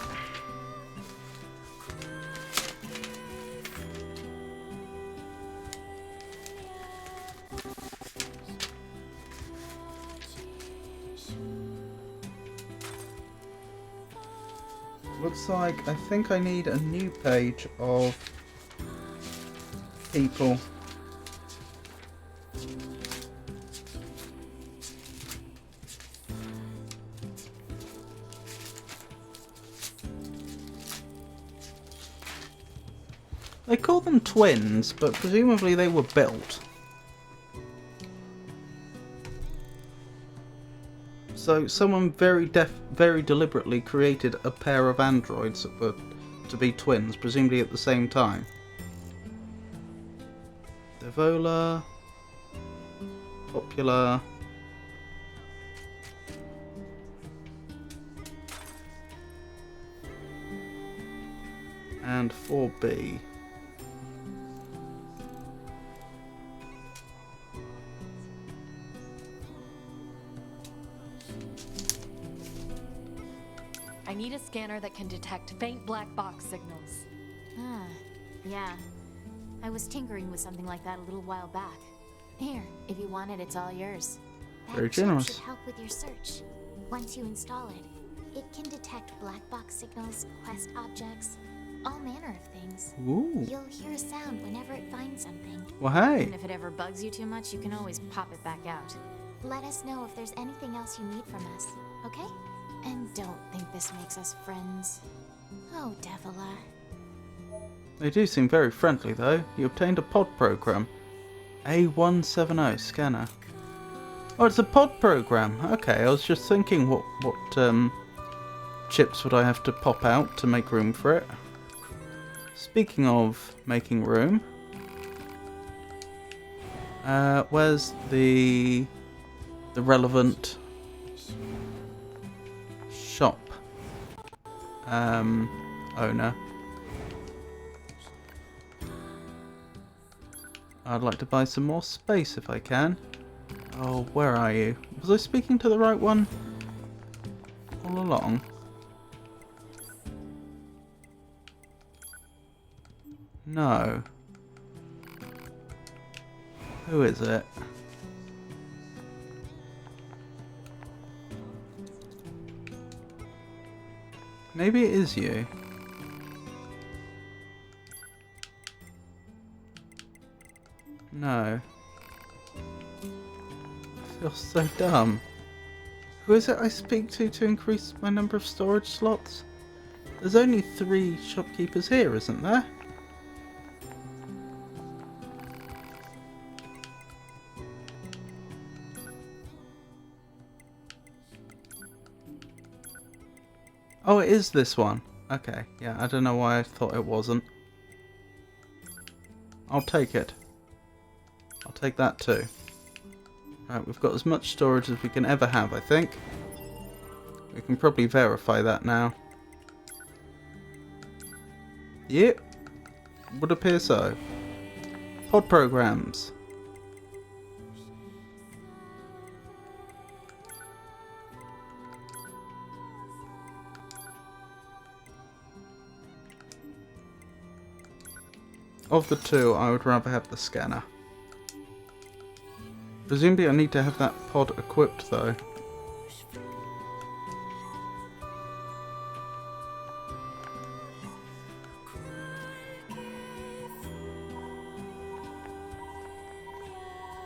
Speaker 1: Looks like I think I need a new page of people. They call them twins, but presumably they were built. So someone very deliberately created a pair of androids that were to be twins, presumably at the same time. Devola, Popular, and 4B.
Speaker 3: I need a scanner that can detect faint black box signals.
Speaker 6: Ah, yeah. I was tinkering with something like that a little while back. Here, if you want it, it's all yours.
Speaker 1: Very
Speaker 6: That chip
Speaker 1: generous.
Speaker 6: should help with your search. Once you install it, it can detect black box signals, quest objects, all manner of things.
Speaker 1: Ooh.
Speaker 6: You'll hear a sound whenever it finds something.
Speaker 1: Well, hey.
Speaker 6: And if it ever bugs you too much, you can always pop it back out. Let us know if there's anything else you need from us, okay? And don't think this makes us friends. Oh, Devila.
Speaker 1: They do seem very friendly, though. You obtained a pod program. A170 scanner. Oh, it's a pod program. Okay, I was just thinking what chips would I have to pop out to make room for it. Speaking of making room, where's the relevant shop owner? I'd like to buy some more space if I can. Oh, where are you? Was I speaking to the right one all along? No. Who is it? Maybe it is you. No. I feel so dumb. Who is it I speak to increase my number of storage slots? There's only 3 shopkeepers here, isn't there? Oh, it is this one. Okay, yeah, I don't know why I thought it wasn't. I'll take it. I'll take that too. Right, we've got as much storage as we can ever have, I think. We can probably verify that now. Yep. Would appear so. Pod programs. Of the 2, I would rather have the scanner. Presumably I need to have that pod equipped though.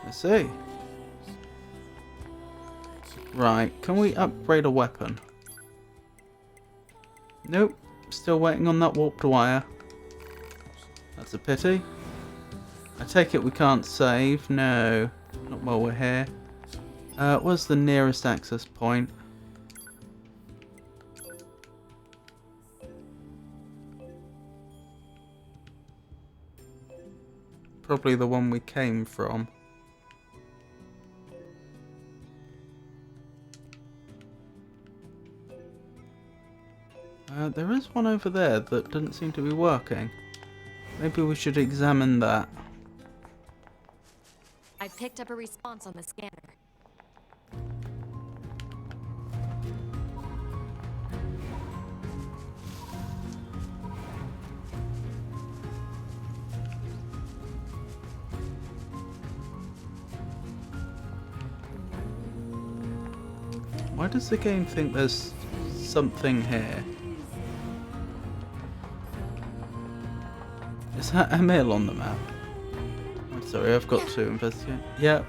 Speaker 1: I see. Right, can we upgrade a weapon? Nope, still waiting on that warped wire. That's a pity. I take it we can't save. No, not while we're here. Where's the nearest access point? Probably the one we came from. There is one over there that doesn't seem to be working. Maybe we should examine that.
Speaker 3: I picked up a response on the scanner.
Speaker 1: Why does the game think there's something here? Is that Emil on the map? I'm sorry, I've got to investigate. Yep.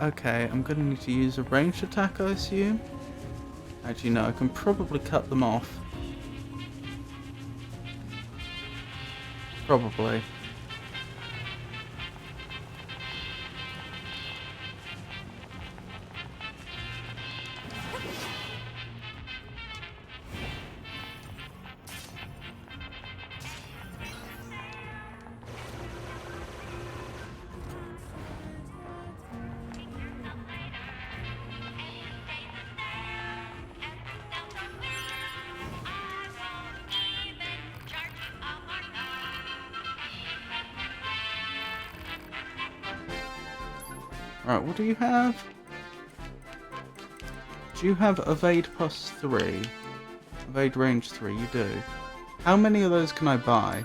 Speaker 1: Okay, I'm gonna need to use a ranged attack, I assume. Actually, no, I can probably cut them off. Probably. Right, what do you have? Do you have evade plus 3? Evade range 3, you do. How many of those can I buy?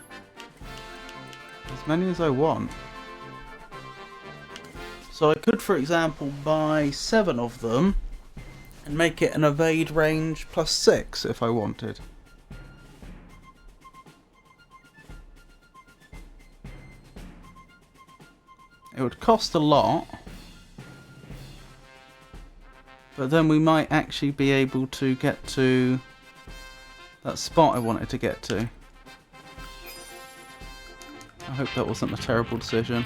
Speaker 1: As many as I want. So I could, for example, buy 7 of them and make it an evade range plus 6 if I wanted. It would cost a lot. But then we might actually be able to get to that spot I wanted to get to. I hope that wasn't a terrible decision.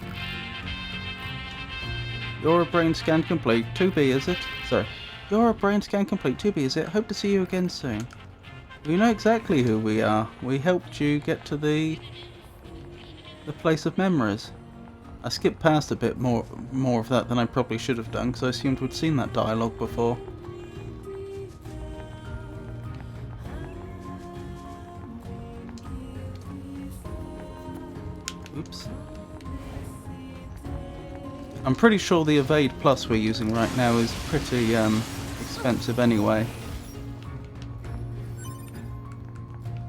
Speaker 1: You're a brain scan complete. 2B, is it? Sorry. You're a brain scan complete. 2B, is it? Hope to see you again soon. We know exactly who we are. We helped you get to the place of memories. I skipped past a bit more of that than I probably should have done, because I assumed we'd seen that dialogue before. Oops. I'm pretty sure the Evade Plus we're using right now is pretty expensive anyway.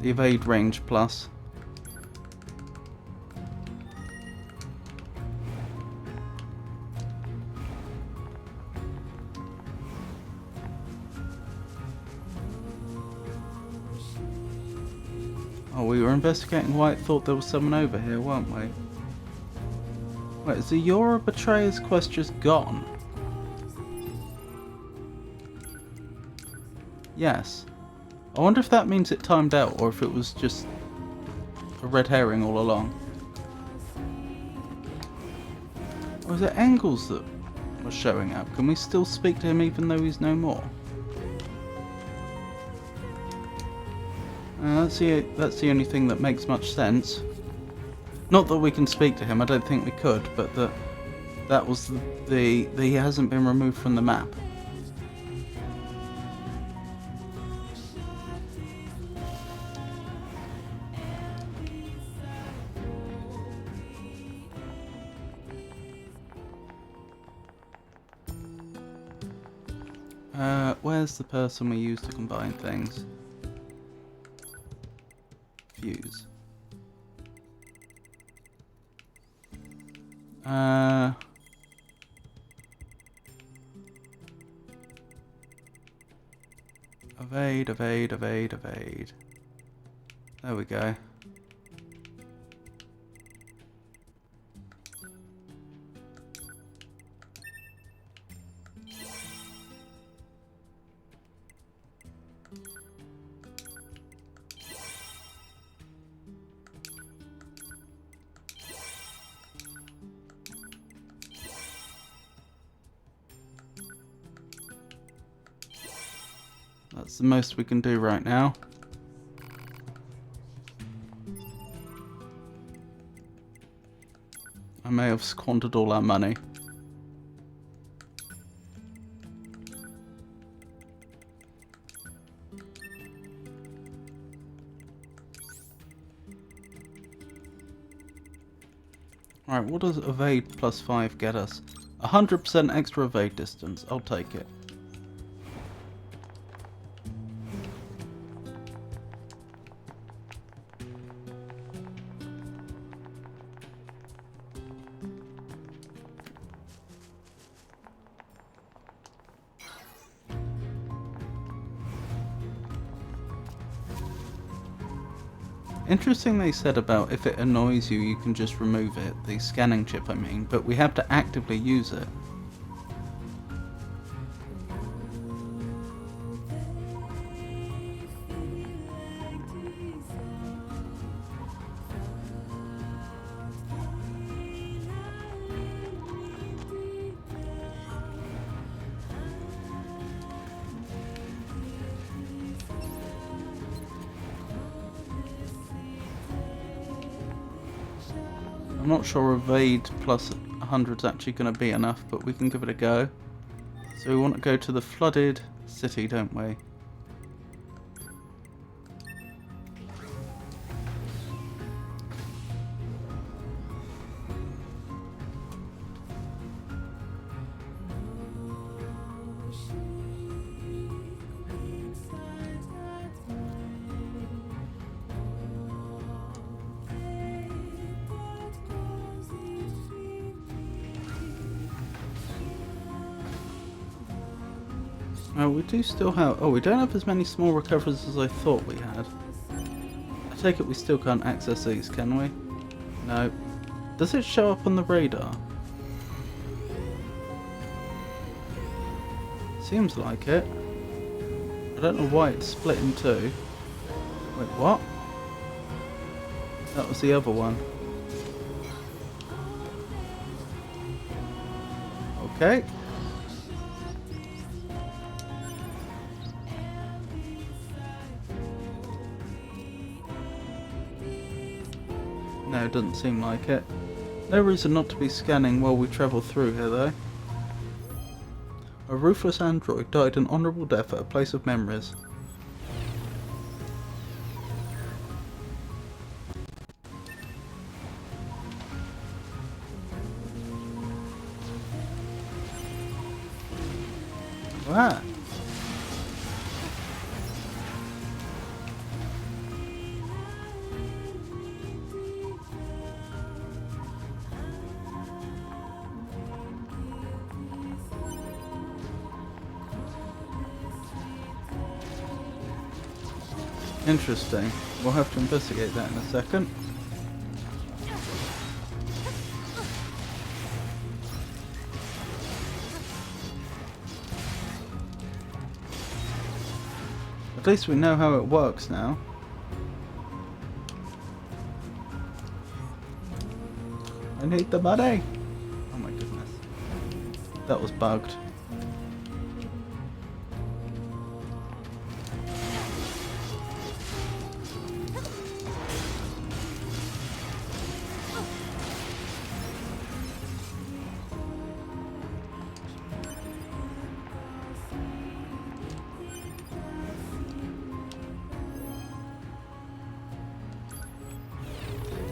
Speaker 1: The Evade Range Plus. Oh, we were investigating why it thought there was someone over here, weren't we? Wait, is the Euro Betrayer's quest just gone? Yes. I wonder if that means it timed out or if it was just a red herring all along. Or is it Engels that was showing up? Can we still speak to him even though he's no more? That's the only thing that makes much sense. Not that we can speak to him, I don't think we could, but that was he hasn't been removed from the map. Where's the person we use to combine things? Fuse. Evade. There we go. That's the most we can do right now. I may have squandered all our money. Alright, what does evade +5 get us? 100% extra evade distance. I'll take it. Interesting they said about if it annoys you, you can just remove it. The scanning chip, I mean, but we have to actively use it. I'm not sure evade plus 100 is actually going to be enough, but we can give it a go. So we want to go to the flooded city, don't we? Oh, we do still have... Oh, we don't have as many small recoveries as I thought we had. I take it we still can't access these, can we? No. Does it show up on the radar? Seems like it. I don't know why it's split in two. Wait, what? That was the other one. Okay. No, it doesn't seem like it. No reason not to be scanning while we travel through here, though. A ruthless android died an honourable death at a place of memories. Wow. Interesting. We'll have to investigate that in a second. At least we know how it works now. I need the money! Oh my goodness. That was bugged.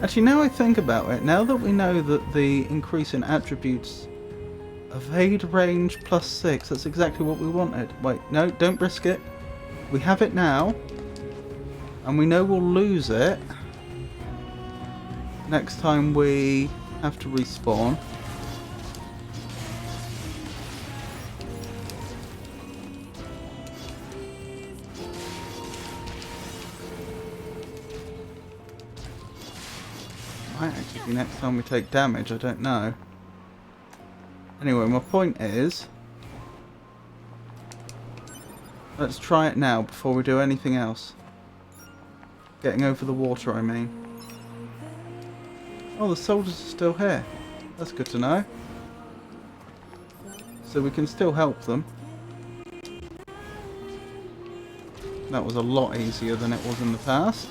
Speaker 1: Actually, now I think about it, now that we know that the increase in attributes evade range +6, that's exactly what we wanted. Wait, no, don't risk it. We have it now, and we know we'll lose it next time we have to respawn. Might actually be next time we take damage, I don't know. Anyway, my point is, let's try it now before we do anything else. Getting over the water, I mean. Oh, the soldiers are still here. That's good to know. So we can still help them. That was a lot easier than it was in the past.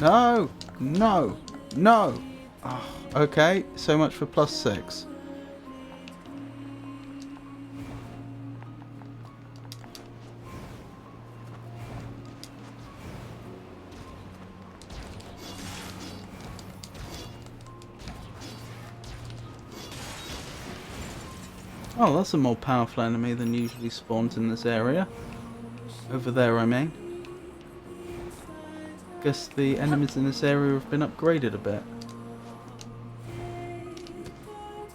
Speaker 1: No! No! No! Oh, okay, so much for +6. Oh, that's a more powerful enemy than usually spawns in this area. Over there, I mean. Guess the enemies in this area have been upgraded a bit.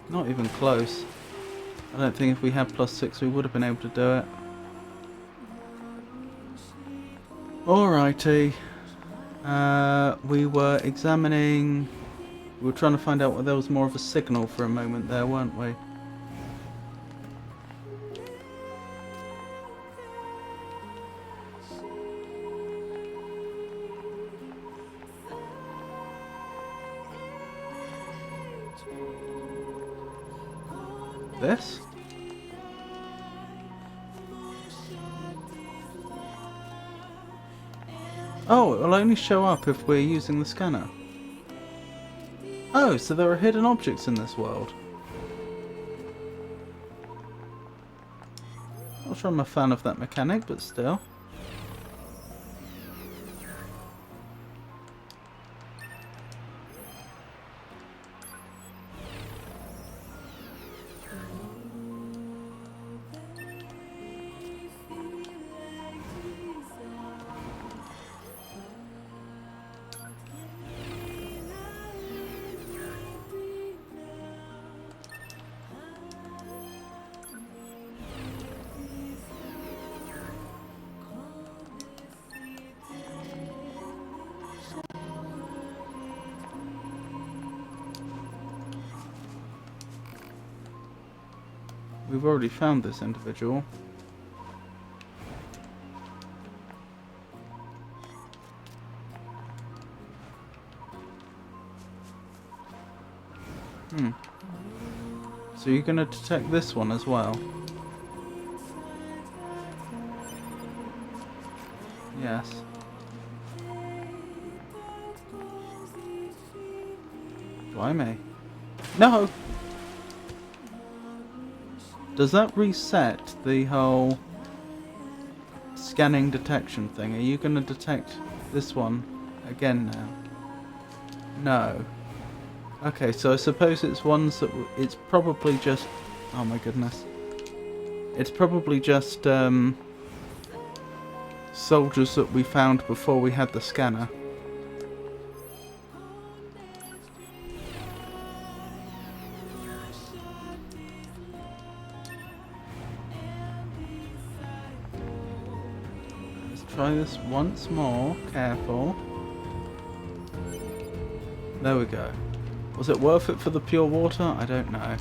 Speaker 1: Not even close. I don't think if we had +6 we would have been able to do it. Alrighty. We were examining... We were trying to find out whether there was more of a signal for a moment there, weren't we? This? Oh, it will only show up if we're using the scanner. Oh, so there are hidden objects in this world. Not sure I'm a fan of that mechanic, but still. We've already found this individual. So you're going to detect this one as well? Yes. Blimey. No! Does that reset the whole scanning detection thing? Are you going to detect this one again now? No. Okay, so I suppose it's ones that... It's probably just... Oh my goodness. It's probably just soldiers that we found before we had the scanner. try this once more. Careful. There we go. Was it worth it for the pure water? I don't know.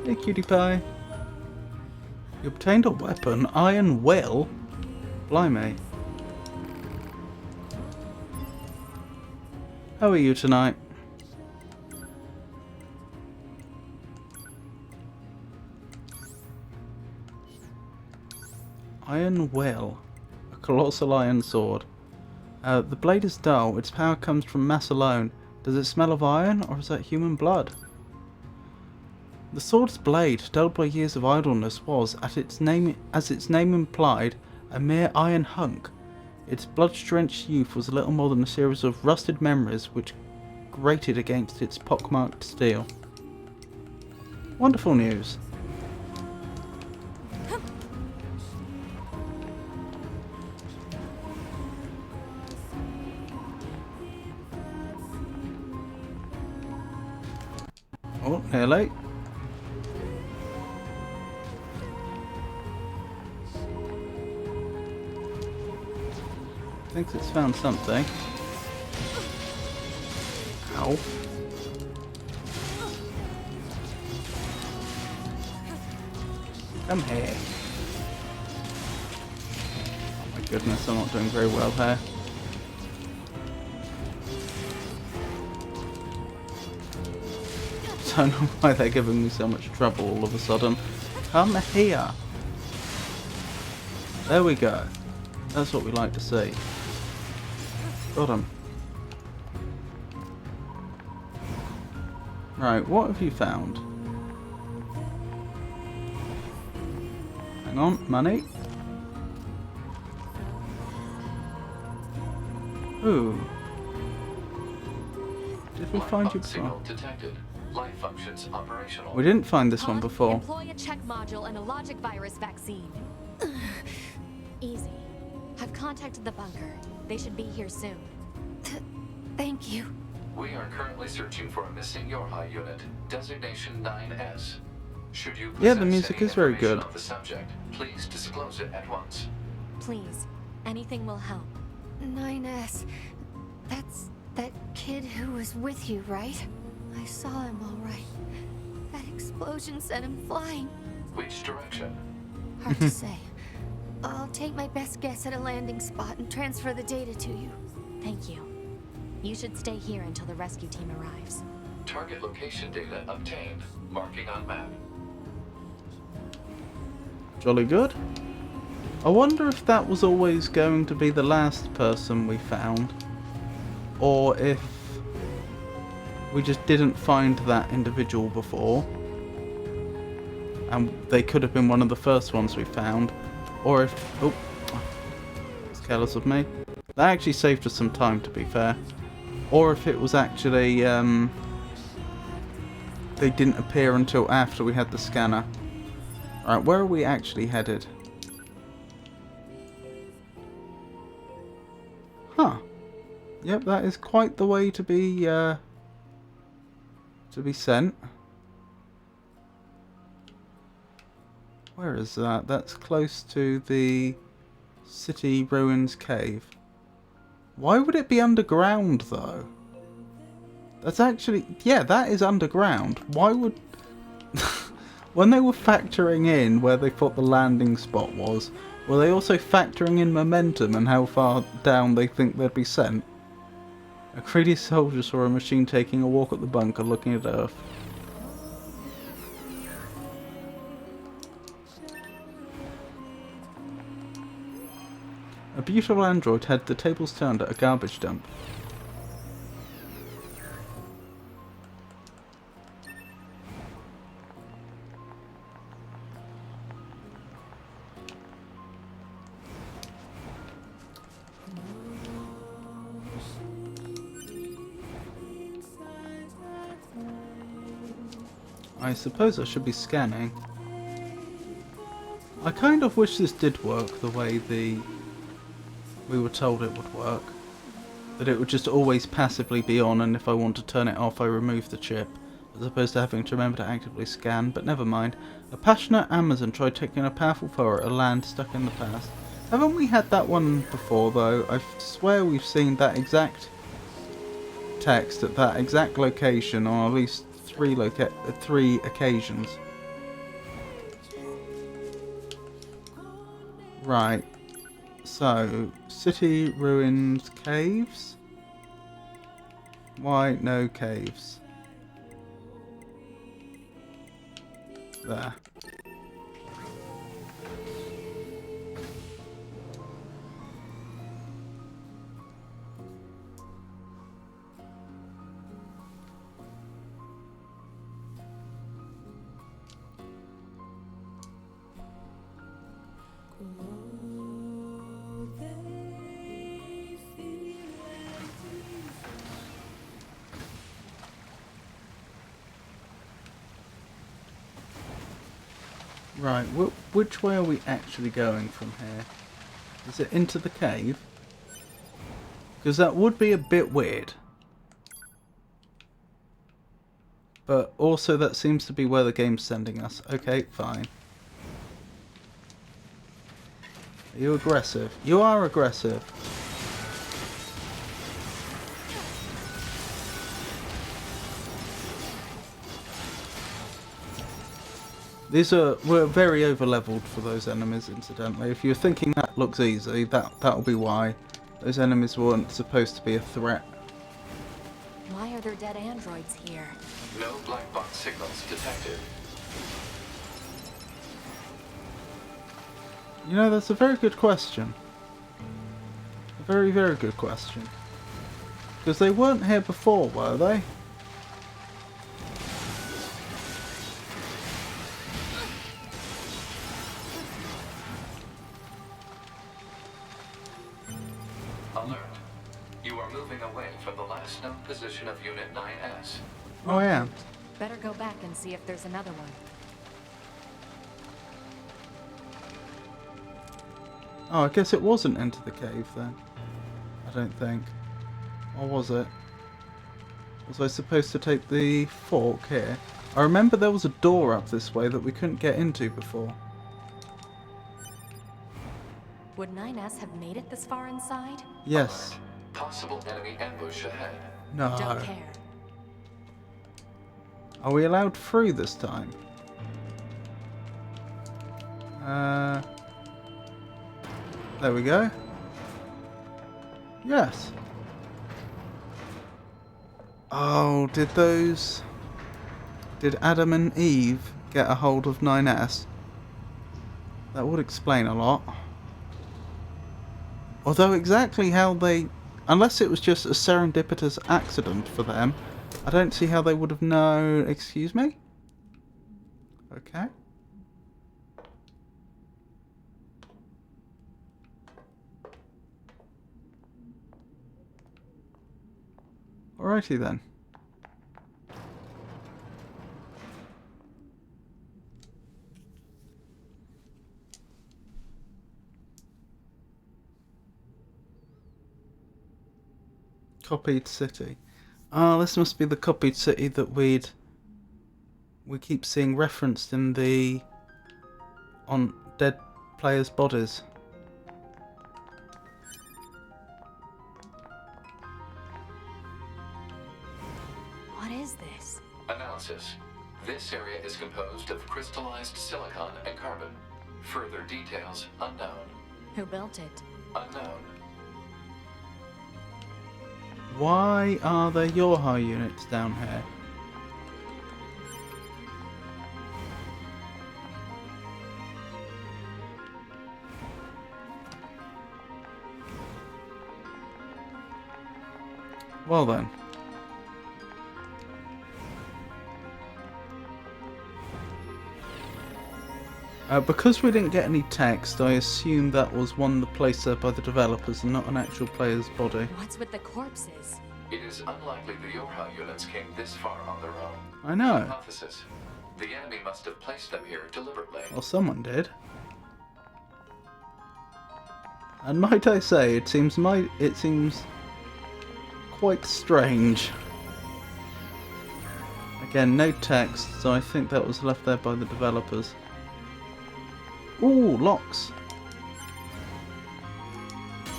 Speaker 1: Hey, cutie pie. You obtained a weapon, Iron Will? Blimey. How are you tonight? Iron Will. A colossal iron sword. The blade is dull. Its power comes from mass alone. Does it smell of iron, or is that human blood? The sword's blade, dulled by years of idleness, was, as its name implied, a mere iron hunk. Its blood-drenched youth was little more than a series of rusted memories which grated against its pockmarked steel. Wonderful news. Oh, nearly. Thinks it's found something. Ow. Come here. Oh my goodness, I'm not doing very well here. Don't know why they're giving me so much trouble all of a sudden. Come here. There we go. That's what we like to see. Got him. Right, what have you found? Hang on, money. Ooh. Did we find you before?
Speaker 5: Signal detected. Life functions operational.
Speaker 1: We didn't find this one before.
Speaker 3: Employ a check module and a logic virus vaccine. Easy. I've contacted the bunker. They should be here soon.
Speaker 6: Thank you.
Speaker 5: We are currently searching for a missing Yorha unit, designation 9S. Should you
Speaker 1: Yeah, the
Speaker 5: possess
Speaker 1: music
Speaker 5: any
Speaker 1: is very
Speaker 5: information
Speaker 1: good.
Speaker 5: of the subject, please disclose it at once.
Speaker 3: Please. Anything will help.
Speaker 6: 9S. That's that kid who was with you, right? I saw him all right. That explosion sent him flying.
Speaker 5: Which direction?
Speaker 6: Hard to say. I'll take my best guess at a landing spot and transfer the data to you.
Speaker 3: Thank you. You should stay here until the rescue team arrives.
Speaker 5: Target location data obtained. Marking on map.
Speaker 1: Jolly good. I wonder if that was always going to be the last person we found. Or if we just didn't find that individual before. And they could have been one of the first ones we found. Or if... Oh. It's careless of me. That actually saved us some time, to be fair. Or if it was actually... they didn't appear until after we had the scanner. Alright, where are we actually headed? Huh. Yep, that is quite the way to be sent. Where is that? That's close to the City Ruins Cave. Why would it be underground, though? That's actually... Yeah, that is underground. Why would... When they were factoring in where they thought the landing spot was, were they also factoring in momentum and how far down they think they'd be sent? A greedy soldier saw a machine taking a walk at the bunker looking at Earth. A beautiful android had the tables turned at a garbage dump. I suppose I should be scanning. I kind of wish this did work the way we were told it would work. That it would just always passively be on, and if I want to turn it off I remove the chip, as opposed to having to remember to actively scan, but never mind. A passionate Amazon tried taking a powerful foe at a land stuck in the past. Haven't we had that one before though? I swear we've seen that exact text at that exact location on at least three occasions. Right. So, city, ruins, caves? Why no caves? There. Right, which way are we actually going from here? Is it into the cave? Because that would be a bit weird. But also that seems to be where the game's sending us. Okay, fine. Are you aggressive? You are aggressive. We're very over leveled for those enemies, incidentally. If you're thinking that looks easy, that'll be why. Those enemies weren't supposed to be a threat.
Speaker 3: Why are there dead androids here?
Speaker 5: No black box signals detected.
Speaker 1: You know, that's a very good question. A very, very good question. Because they weren't here before, were they?
Speaker 5: Alert. You are moving away from the last known position of Unit 9S.
Speaker 1: Oh, yeah.
Speaker 3: Better go back and see if there's another one.
Speaker 1: Oh, I guess it wasn't Enter the Cave then. I don't think. Or was it? Was I supposed to take the fork here? I remember there was a door up this way that we couldn't get into before.
Speaker 3: Would 9S have made it this far inside?
Speaker 1: Yes.
Speaker 5: Alert. Possible enemy ambush ahead.
Speaker 1: No.
Speaker 3: Don't care.
Speaker 1: Are we allowed through this time? There we go. Yes. Oh, did Adam and Eve get a hold of 9S? That would explain a lot. Although exactly how they... Unless it was just a serendipitous accident for them, I don't see how they would have known... Excuse me? Okay. Alrighty then. Copied city. Ah, this must be the copied city that we keep seeing referenced in the on dead players' bodies.
Speaker 3: What is this?
Speaker 5: Analysis. This area is composed of crystallized silicon and carbon. Further details unknown.
Speaker 3: Who built it?
Speaker 5: Unknown.
Speaker 1: Why are there Yorha units down here? Well then. Because we didn't get any text, I assume that was one placed there by the developers and not an actual player's body.
Speaker 3: What's with the corpses?
Speaker 5: It is unlikely the Yorha units came this far on their own.
Speaker 1: I know.
Speaker 5: Hypothesis. The enemy must have placed them here deliberately.
Speaker 1: Well, someone did. And might I say, it seems quite strange. Again, no text, so I think that was left there by the developers. Ooh, locks.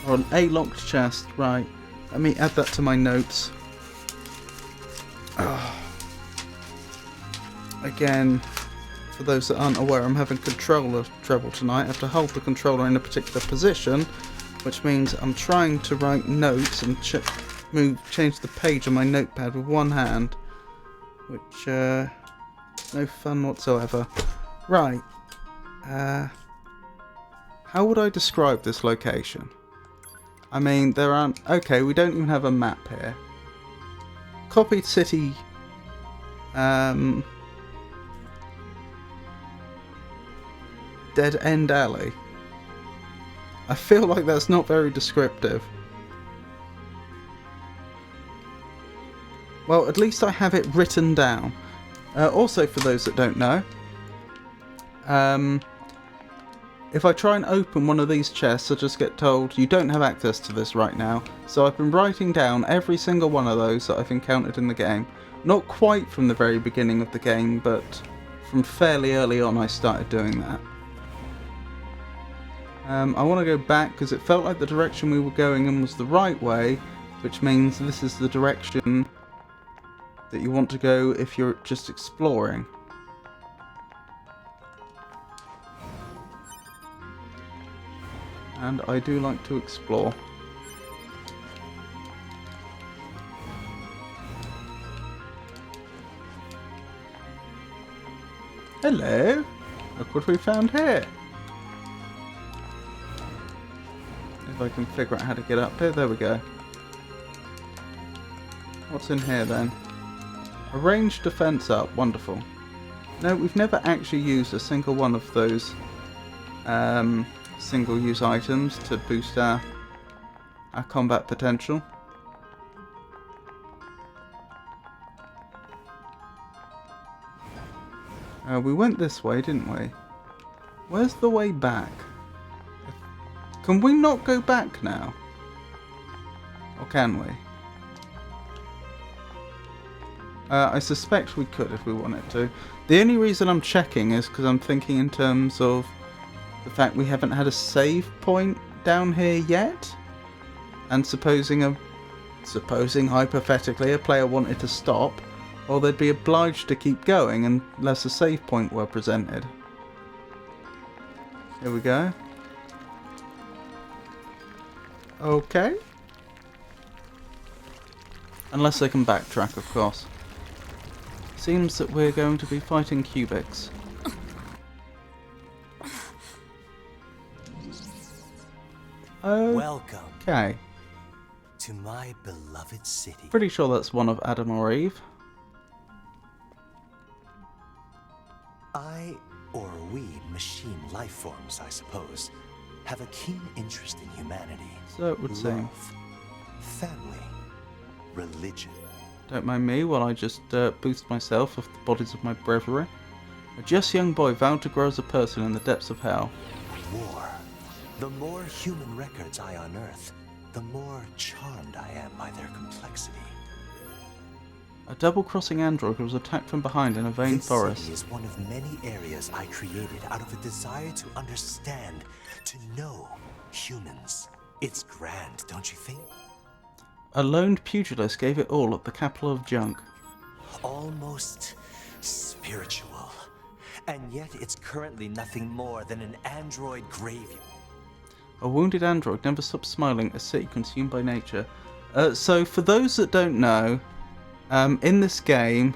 Speaker 1: Or a locked chest, right. Let me add that to my notes. Again, for those that aren't aware, I'm having controller trouble tonight. I have to hold the controller in a particular position, which means I'm trying to write notes and change the page on my notepad with one hand, which no fun whatsoever. Right. How would I describe this location? I mean, there aren't... Okay, we don't even have a map here. Copied city... Dead End Alley. I feel like that's not very descriptive. Well, at least I have it written down. Also, for those that don't know, if I try and open one of these chests, I just get told you don't have access to this right now. So I've been writing down every single one of those that I've encountered in the game. Not quite from the very beginning of the game, but from fairly early on I started doing that. I want to go back because it felt like the direction we were going in was the right way, which means this is the direction that you want to go if you're just exploring. And I do like to explore. Hello! Look what we found here! If I can figure out how to get up here, there we go. What's in here then? A ranged defense up, wonderful. No, we've never actually used a single one of those single-use items to boost our combat potential. We went this way, didn't we? Where's the way back? Can we not go back now? Or can we? I suspect we could if we wanted to. The only reason I'm checking is because I'm thinking in terms of the fact we haven't had a save point down here yet. And supposing hypothetically a player wanted to stop, or they'd be obliged to keep going unless a save point were presented. Here we go. Okay. Unless they can backtrack, of course. Seems that we're going to be fighting cubics.
Speaker 11: Welcome.
Speaker 1: Okay.
Speaker 11: To my beloved city.
Speaker 1: Pretty sure that's one of Adam or Eve.
Speaker 11: I, or we, machine life forms, I suppose, have a keen interest in humanity.
Speaker 1: So it would seem.
Speaker 11: Love, family, religion.
Speaker 1: Don't mind me while I just boost myself with the bodies of my brethren. A just young boy vowed to grow as a person in the depths of hell.
Speaker 11: War. The more human records I unearth, the more charmed I am by their complexity.
Speaker 1: A double-crossing android was attacked from behind in a vain forest.
Speaker 11: This city is one of many areas I created out of a desire to understand, to know humans. It's grand, don't you think?
Speaker 1: A lone pugilist gave it all at the capital of junk.
Speaker 11: Almost spiritual. And yet it's currently nothing more than an android graveyard.
Speaker 1: A wounded android never stops smiling, a city consumed by nature. So for those that don't know, in this game,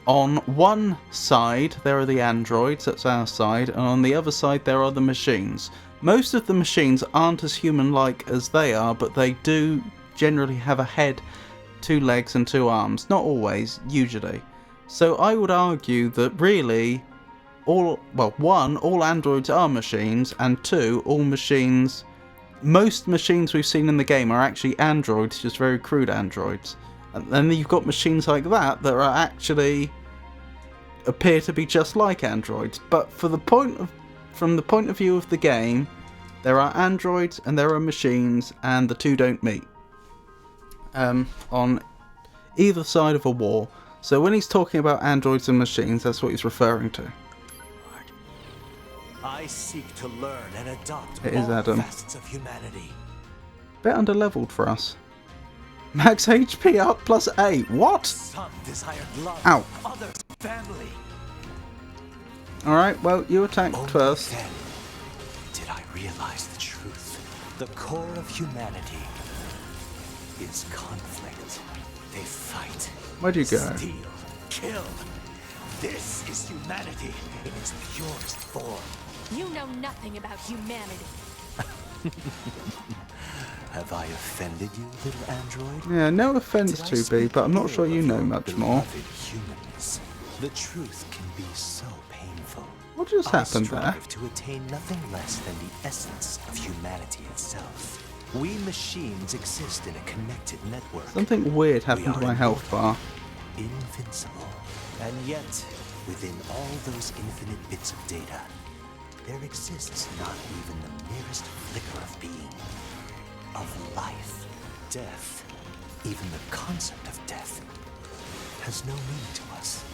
Speaker 1: on one side there are the androids, that's our side, and on the other side there are the machines. Most of the machines aren't as human-like as they are, but they do generally have a head, 2 legs and 2 arms. Not always, usually. So I would argue that really, all androids are machines, and 2, most machines we've seen in the game are actually androids, just very crude androids. And then you've got machines like that are actually appear to be just like androids, but from the point of view of the game, there are androids and there are machines, and the two don't meet on either side of a war. So when he's talking about androids and machines, that's what he's referring to.
Speaker 11: I seek to learn and adopt
Speaker 1: It is
Speaker 11: all
Speaker 1: Adam.
Speaker 11: facets of humanity.
Speaker 1: Bit underleveled for us. Max HP up plus 8. What?
Speaker 11: Some desired love,
Speaker 1: Ow.
Speaker 11: others family.
Speaker 1: Alright, well, you attacked
Speaker 11: Only
Speaker 1: first.
Speaker 11: then did I realize the truth. The core of humanity is conflict. They fight.
Speaker 1: Where'd you go?
Speaker 11: Steal, kill. This is humanity in its purest form.
Speaker 10: You know nothing about humanity.
Speaker 11: Have I offended you, little android?
Speaker 1: Yeah, no offense
Speaker 11: Did I
Speaker 1: to be,
Speaker 11: speak
Speaker 1: but I'm not
Speaker 11: ill
Speaker 1: sure you
Speaker 11: of
Speaker 1: know
Speaker 11: your
Speaker 1: much more.
Speaker 11: beloved humans? The truth can be so painful.
Speaker 1: What just happened there?
Speaker 11: I strive to attain nothing less than the essence of humanity itself. We machines exist in a connected network.
Speaker 1: Something weird happened to my health bar.
Speaker 11: Invincible. And yet, within all those infinite bits of data, there exists not even the merest flicker of being, of life. Death, even the concept of death, has no meaning to us.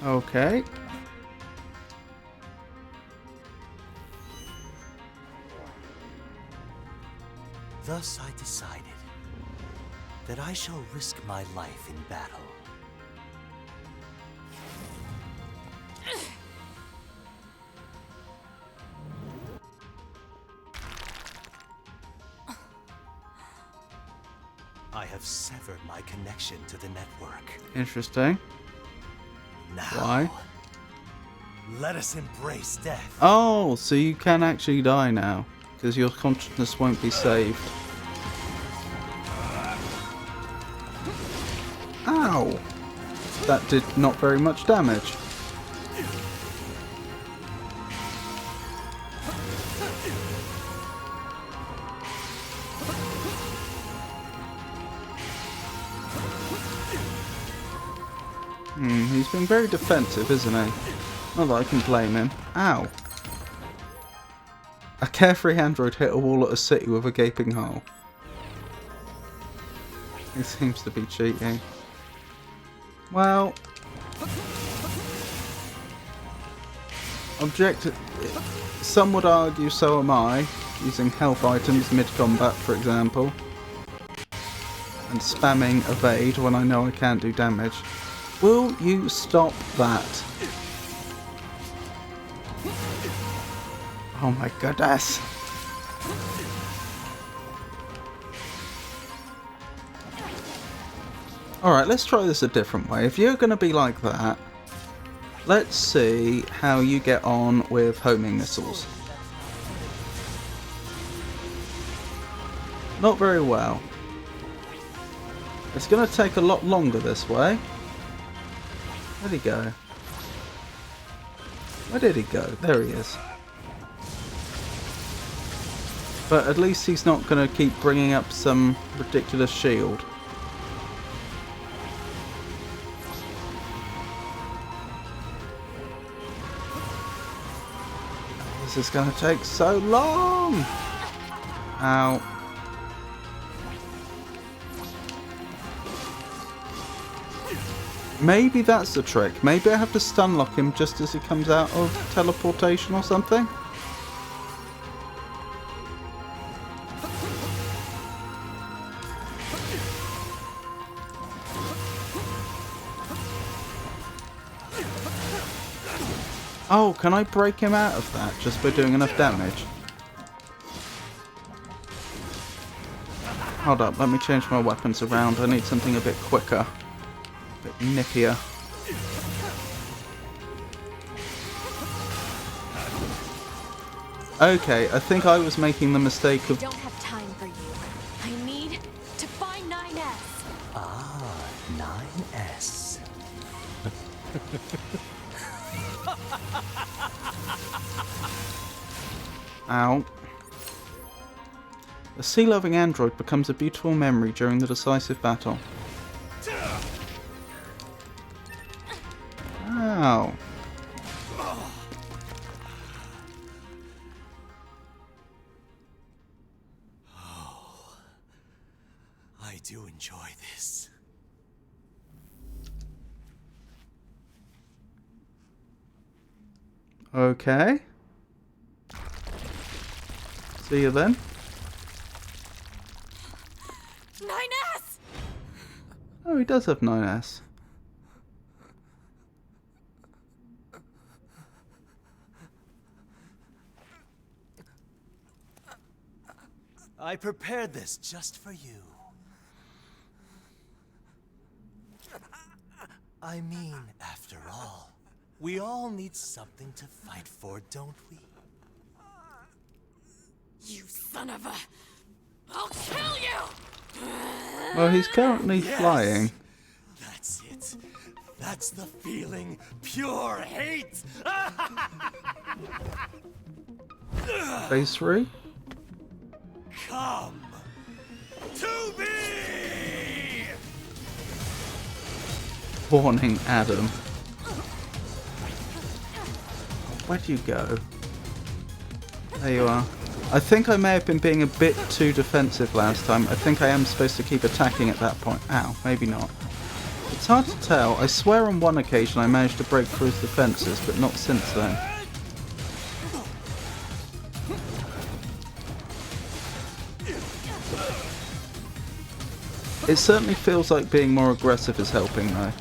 Speaker 1: Okay.
Speaker 11: Thus I decided that I shall risk my life in battle. I have severed my connection to the network.
Speaker 1: Interesting.
Speaker 11: Now,
Speaker 1: Why?
Speaker 11: let us embrace death.
Speaker 1: Oh, so you can actually die now, because your consciousness won't be saved. Ow! That did not very much damage. He's been very defensive, isn't he? Not that I can blame him. Ow. A carefree android hit a wall at a city with a gaping hole. He seems to be cheating. Well... Some would argue so am I, using health items mid-combat, for example. And spamming evade when I know I can't do damage. Will you stop that? Oh my goodness. Alright, let's try this a different way. If you're going to be like that, let's see how you get on with homing missiles. Not very well. It's going to take a lot longer this way. Where'd he go? Where did he go? There he is. But at least he's not going to keep bringing up some ridiculous shield. This is going to take so long! Ow. Maybe that's the trick. Maybe I have to stun lock him just as he comes out of teleportation or something. Oh, can I break him out of that just by doing enough damage? Hold up, let me change my weapons around. I need something a bit quicker. A bit nippier. Okay, I think I was making the mistake of...
Speaker 10: I don't have time for you. I need to find 9S.
Speaker 11: Ah, 9S.
Speaker 1: Ow. A sea-loving android becomes a beautiful memory during the decisive battle. Oh.
Speaker 11: I do enjoy this.
Speaker 1: Okay. See you then.
Speaker 6: 9S!
Speaker 1: Oh, he does have 9S.
Speaker 11: I prepared this just for you. I mean, after all, we all need something to fight for, don't we?
Speaker 6: You son of a... I'll kill you!
Speaker 1: Well, he's currently flying.
Speaker 11: That's it. That's the feeling. Pure hate!
Speaker 1: Phase 3.
Speaker 11: Come to me!
Speaker 1: Warning, Adam. Where'd you go? There you are. I think I may have been being a bit too defensive last time. I think I am supposed to keep attacking at that point. Ow, maybe not. It's hard to tell. I swear on one occasion I managed to break through his defences, but not since then. It certainly feels like being more aggressive is helping though.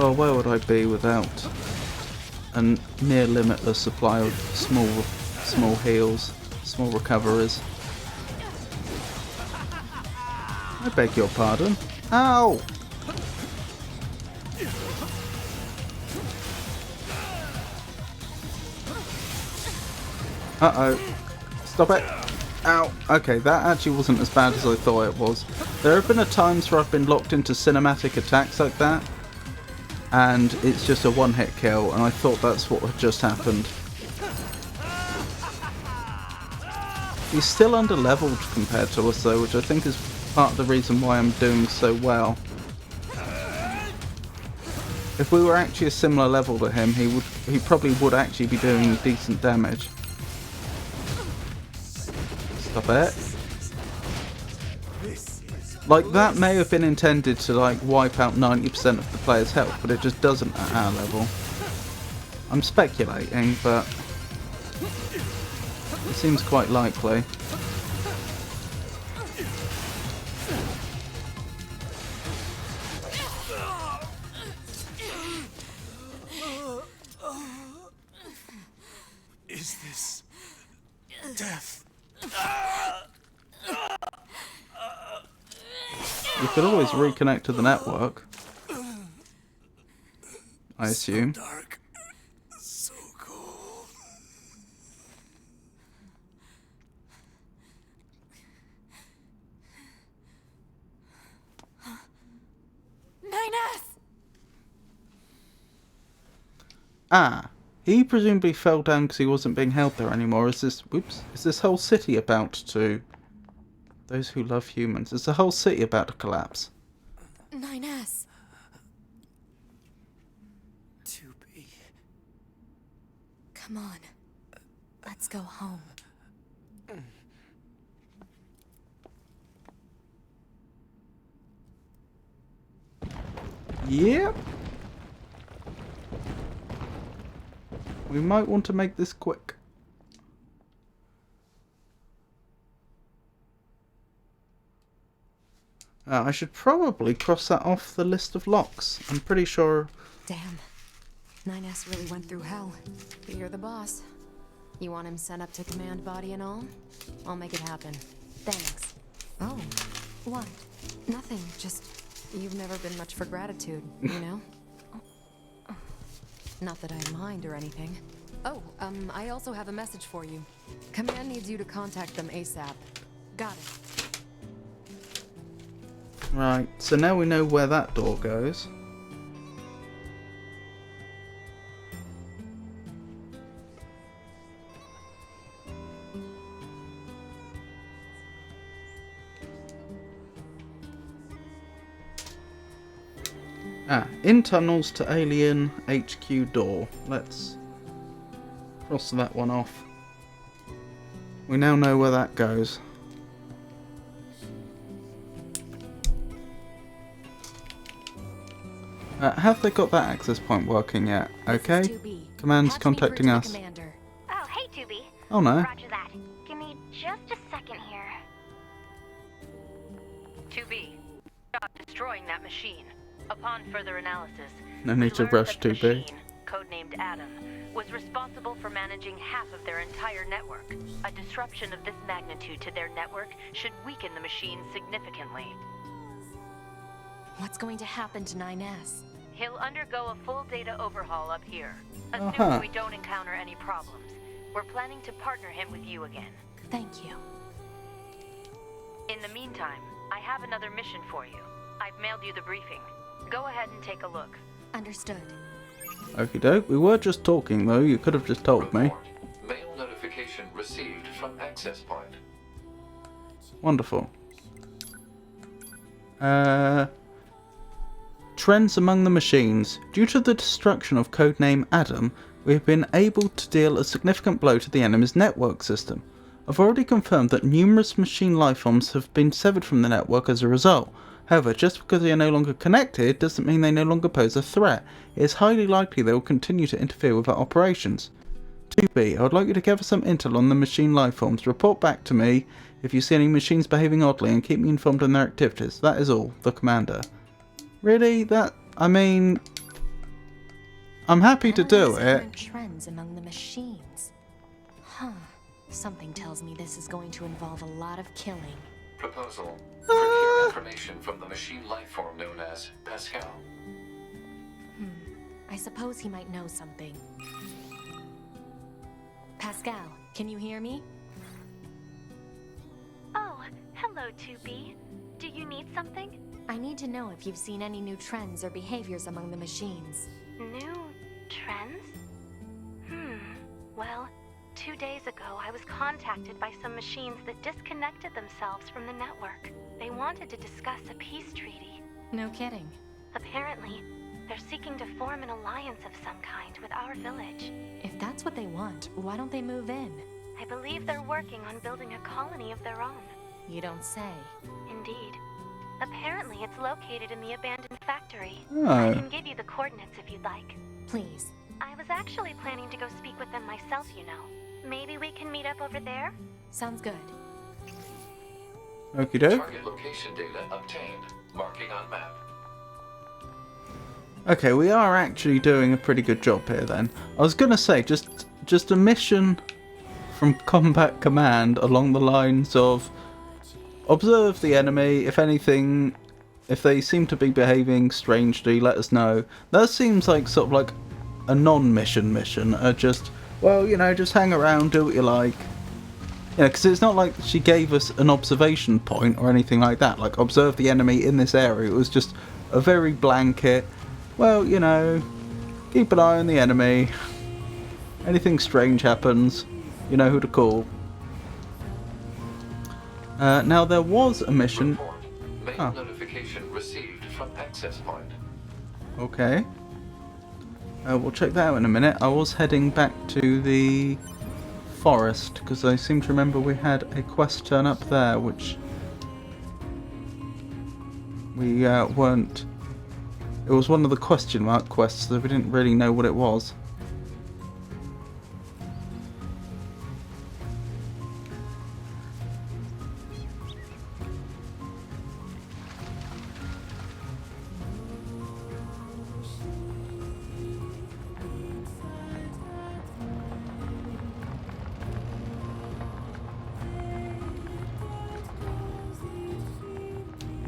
Speaker 1: Oh, where would I be without a near limitless supply of small heals, small recoveries? I beg your pardon. Ow! Uh-oh. Stop it. Ow. Okay, that actually wasn't as bad as I thought it was. There have been times where I've been locked into cinematic attacks like that, and it's just a one-hit kill, and I thought that's what had just happened. He's still under-leveled compared to us though, which I think is part of the reason why I'm doing so well. If we were actually a similar level to him, he probably would actually be doing decent damage. Stop it. Like, that may have been intended to, like, wipe out 90% of the player's health, but it just doesn't at our level. I'm speculating, but it seems quite likely.
Speaker 11: Is this death?
Speaker 1: You could always reconnect to the network, I assume.
Speaker 11: So dark, so cold.
Speaker 6: 9S!
Speaker 1: Ah, he presumably fell down because he wasn't being held there anymore. Is this whole city about to... Those who love humans. Is the whole city about to collapse?
Speaker 6: 9S.
Speaker 11: To be.
Speaker 6: Come on. Let's go home.
Speaker 1: Yep. We might want to make this quick. I should probably cross that off the list of locks. I'm pretty sure...
Speaker 3: Damn. 9S really went through hell. But you're the boss. You want him sent up to command body and all? I'll make it happen. Thanks. Oh. What? Nothing. Just... You've never been much for gratitude, you know? Not that I mind or anything. Oh, I also have a message for you. Command needs you to contact them ASAP. Got it.
Speaker 1: Right, so now we know where that door goes. In tunnels to alien HQ door. Let's cross that one off. We now know where that goes. Have they got that access point working yet? Okay. Command's contacting us.
Speaker 2: Oh, hey, 2B.
Speaker 1: Oh no.
Speaker 2: Roger that. Give me just a second here.
Speaker 8: 2B. Stop destroying that machine. Upon further analysis,
Speaker 1: No need to rush,
Speaker 8: the
Speaker 1: 2B.
Speaker 8: machine, codenamed Adam, was responsible for managing half of their entire network. A disruption of this magnitude to their network should weaken the machine significantly.
Speaker 3: What's going to happen to 9S?
Speaker 8: He'll undergo a full data overhaul up here. Assuming we don't encounter any problems, we're planning to partner him with you again.
Speaker 3: Thank you.
Speaker 8: In the meantime, I have another mission for you. I've mailed you the briefing. Go ahead and take a look.
Speaker 3: Understood.
Speaker 1: Okie doke. We were just talking though. You could have just told me.
Speaker 5: Report. Mail notification received from access point.
Speaker 1: Wonderful. Trends among the machines. Due to the destruction of codename Adam, we have been able to deal a significant blow to the enemy's network system. I've already confirmed that numerous machine lifeforms have been severed from the network as a result. However, just because they are no longer connected doesn't mean they no longer pose a threat. It is highly likely they will continue to interfere with our operations. 2B, I would like you to gather some intel on the machine lifeforms. Report back to me if you see any machines behaving oddly and keep me informed on their activities. That is all. The Commander. Really? I mean, I'm happy to do it.
Speaker 3: Trends among the machines. Huh. Something tells me this is going to involve a lot of killing.
Speaker 5: Proposal. Procure information from the machine lifeform known as Pascal.
Speaker 3: I suppose he might know something. Pascal, can you hear me?
Speaker 2: Oh, hello, 2B. Do you need something?
Speaker 3: I need to know if you've seen any new trends or behaviors among the machines.
Speaker 2: New trends? Well, 2 days ago, I was contacted by some machines that disconnected themselves from the network. They wanted to discuss a peace treaty.
Speaker 3: No kidding.
Speaker 2: Apparently, they're seeking to form an alliance of some kind with our village.
Speaker 3: If that's what they want, why don't they move in?
Speaker 2: I believe they're working on building a colony of their own.
Speaker 3: You don't say.
Speaker 2: Indeed. Apparently, it's located in the abandoned factory.
Speaker 1: Oh.
Speaker 2: I can give you the coordinates if you'd like.
Speaker 3: Please.
Speaker 2: I was actually planning to go speak with them myself, you know. Maybe we can meet up over there?
Speaker 3: Sounds good.
Speaker 1: Okie doke.
Speaker 5: Target location data obtained. Marking on map.
Speaker 1: Okay, we are actually doing a pretty good job here then. I was gonna say, just a mission from Combat Command along the lines of observe the enemy, if anything, if they seem to be behaving strangely, let us know. That seems like sort of like a non-mission mission, just, well, you know, just hang around, do what you like. Yeah, because it's not like she gave us an observation point or anything like that, like observe the enemy in this area. It was just a very blanket, well, you know, keep an eye on the enemy. Anything strange happens, you know who to call. Now there was a mission.
Speaker 5: Report. Mail notification received from access point.
Speaker 1: Okay. We'll check that out in a minute. I was heading back to the forest because I seem to remember we had a quest turn up there, which we weren't. It was one of the question mark quests, so we didn't really know what it was.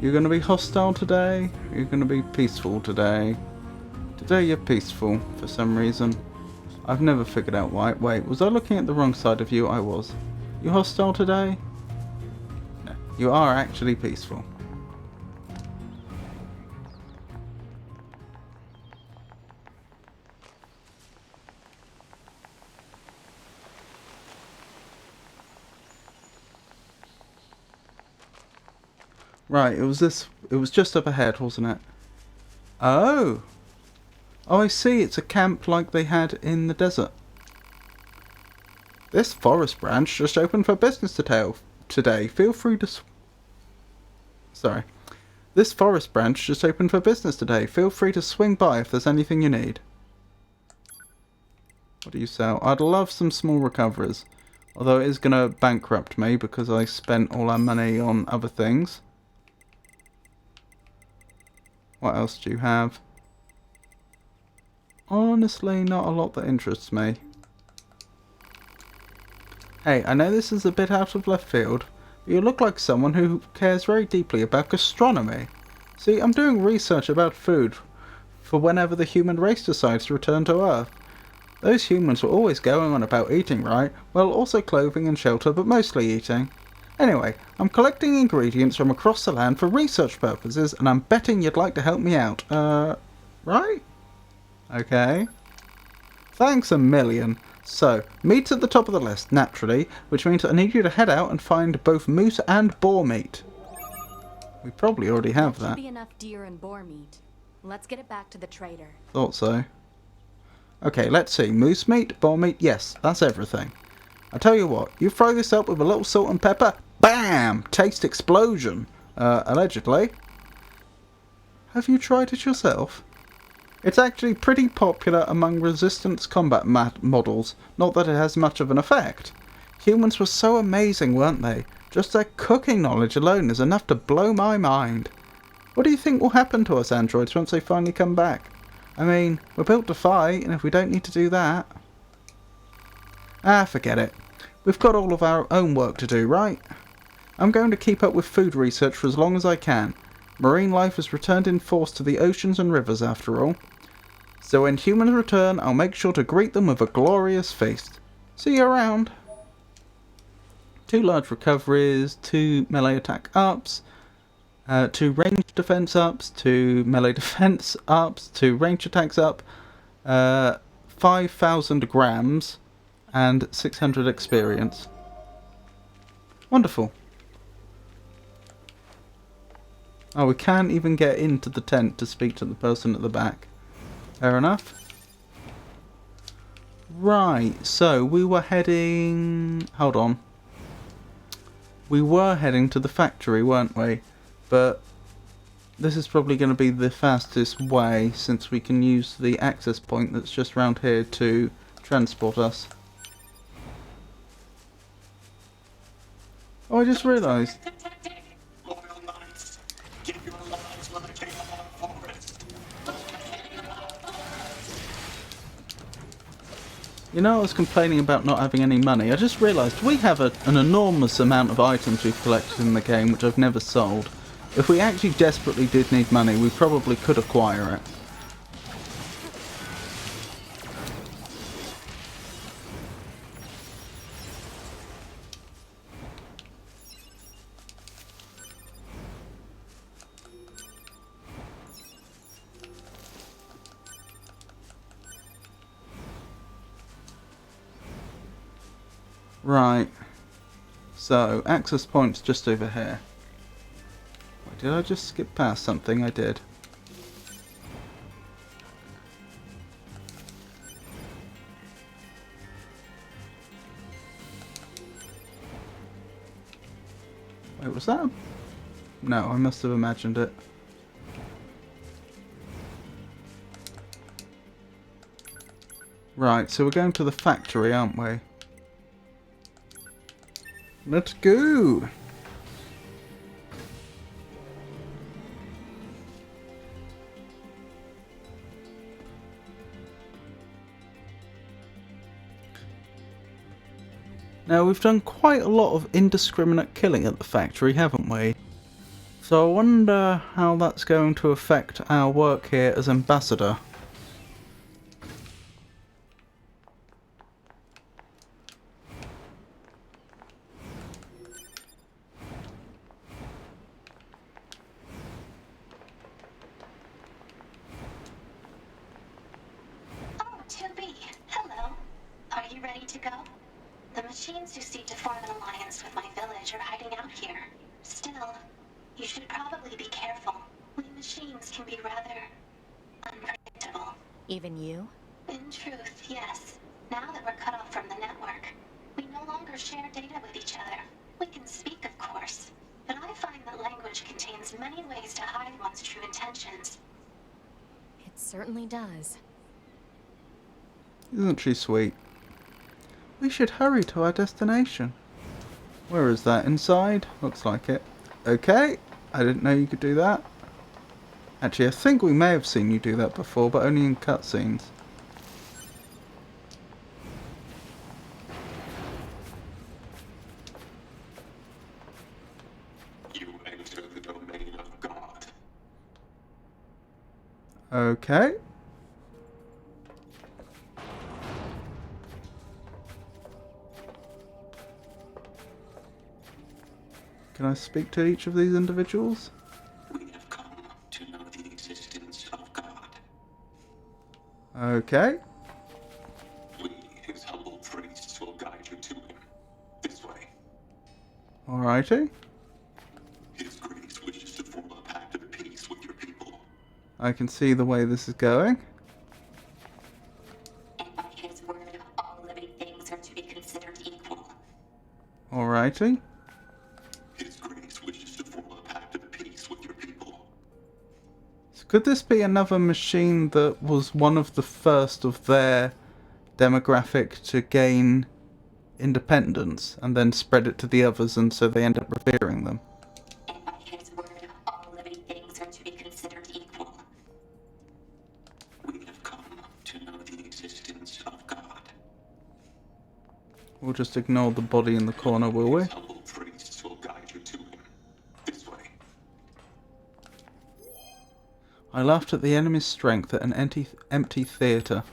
Speaker 1: You're going to be hostile today? You're going to be peaceful today? Today you're peaceful, for some reason. I've never figured out why. Wait, was I looking at the wrong side of you? I was. You hostile today? No, you are actually peaceful. Right, it was just up ahead, wasn't it? Oh. Oh, I see. It's a camp like they had in the desert. This forest branch just opened for business today. Feel free to... Sorry. This forest branch just opened for business today. Feel free to swing by if there's anything you need. What do you sell? I'd love some small recoveries. Although it is going to bankrupt me because I spent all our money on other things. What else do you have? Honestly, not a lot that interests me. Hey, I know this is a bit out of left field, but you look like someone who cares very deeply about gastronomy. See, I'm doing research about food for whenever the human race decides to return to Earth. Those humans were always going on about eating, right? Well, also clothing and shelter, but mostly eating. Anyway, I'm collecting ingredients from across the land for research purposes, and I'm betting you'd like to help me out. Right? Okay. Thanks a million. So, meat's at the top of the list, naturally, which means I need you to head out and find both moose and boar meat. We probably already have that.
Speaker 3: Should be enough deer and boar meat. Let's get it back to the trader.
Speaker 1: Thought so. Okay, let's see. Moose meat, boar meat, yes, that's everything. I tell you what, you fry this up with a little salt and pepper, BAM! Taste explosion. Allegedly. Have you tried it yourself? It's actually pretty popular among resistance combat models, not that it has much of an effect. Humans were so amazing, weren't they? Just their cooking knowledge alone is enough to blow my mind. What do you think will happen to us androids once they finally come back? I mean, we're built to fight, and if we don't need to do that... Ah, forget it. We've got all of our own work to do, right? I'm going to keep up with food research for as long as I can. Marine life has returned in force to the oceans and rivers, after all. So when humans return, I'll make sure to greet them with a glorious feast. See you around. 2 large recoveries, 2 melee attack ups, 2 range defense ups, 2 melee defense ups, 2 range attacks up, 5,000 grams, and 600 experience. Wonderful. Oh, we can't even get into the tent to speak to the person at the back. Fair enough. Right, so we were heading... Hold on. We were heading to the factory, weren't we? But this is probably going to be the fastest way, since we can use the access point that's just round here to transport us. Oh, I just realised. You know, I was complaining about not having any money. I just realised we have an enormous amount of items we've collected in the game which I've never sold. If we actually desperately did need money, we probably could acquire it. Right, so access point's just over here. Wait, did I just skip past something? I did. Wait, was that? No, I must have imagined it. Right, so we're going to the factory, aren't we? Let's go! Now, we've done quite a lot of indiscriminate killing at the factory, haven't we? So I wonder how that's going to affect our work here as ambassador.
Speaker 2: The machines who seek to form an alliance with my village are hiding out here. Still, you should probably be careful. We machines can be rather unpredictable.
Speaker 3: Even you?
Speaker 2: In truth, yes. Now that we're cut off from the network, we no longer share data with each other. We can speak, of course, but I find that language contains many ways to hide one's true intentions.
Speaker 3: It certainly does.
Speaker 1: Isn't she sweet? We should hurry to our destination. Where is that? Inside? Looks like it. Okay. I didn't know you could do that. Actually, I think we may have seen you do that before, but only in cutscenes.
Speaker 5: You enter the domain of God.
Speaker 1: Okay. Can I speak to each of these individuals?
Speaker 5: We have come to know the existence of God.
Speaker 1: Okay.
Speaker 5: We, his humble priests, will guide you to him. This way.
Speaker 1: Alrighty.
Speaker 5: His grace wishes to form a pact of peace with your people.
Speaker 1: I can see the way this is going.
Speaker 2: And by his word, all living things are to be considered equal.
Speaker 1: Alrighty.
Speaker 5: His grace wishes to form a pact of peace with your people.
Speaker 1: So could this be another machine that was one of the first of their demographic to gain independence and then spread it to the others, and so they end up revering them?
Speaker 2: And by his word, all living things are to be considered equal.
Speaker 5: We have come to know the existence of God.
Speaker 1: We'll just ignore the body in the corner, will we?
Speaker 5: His humble priests will guide you to him. This way.
Speaker 1: I laughed at the enemy's strength at an empty theatre.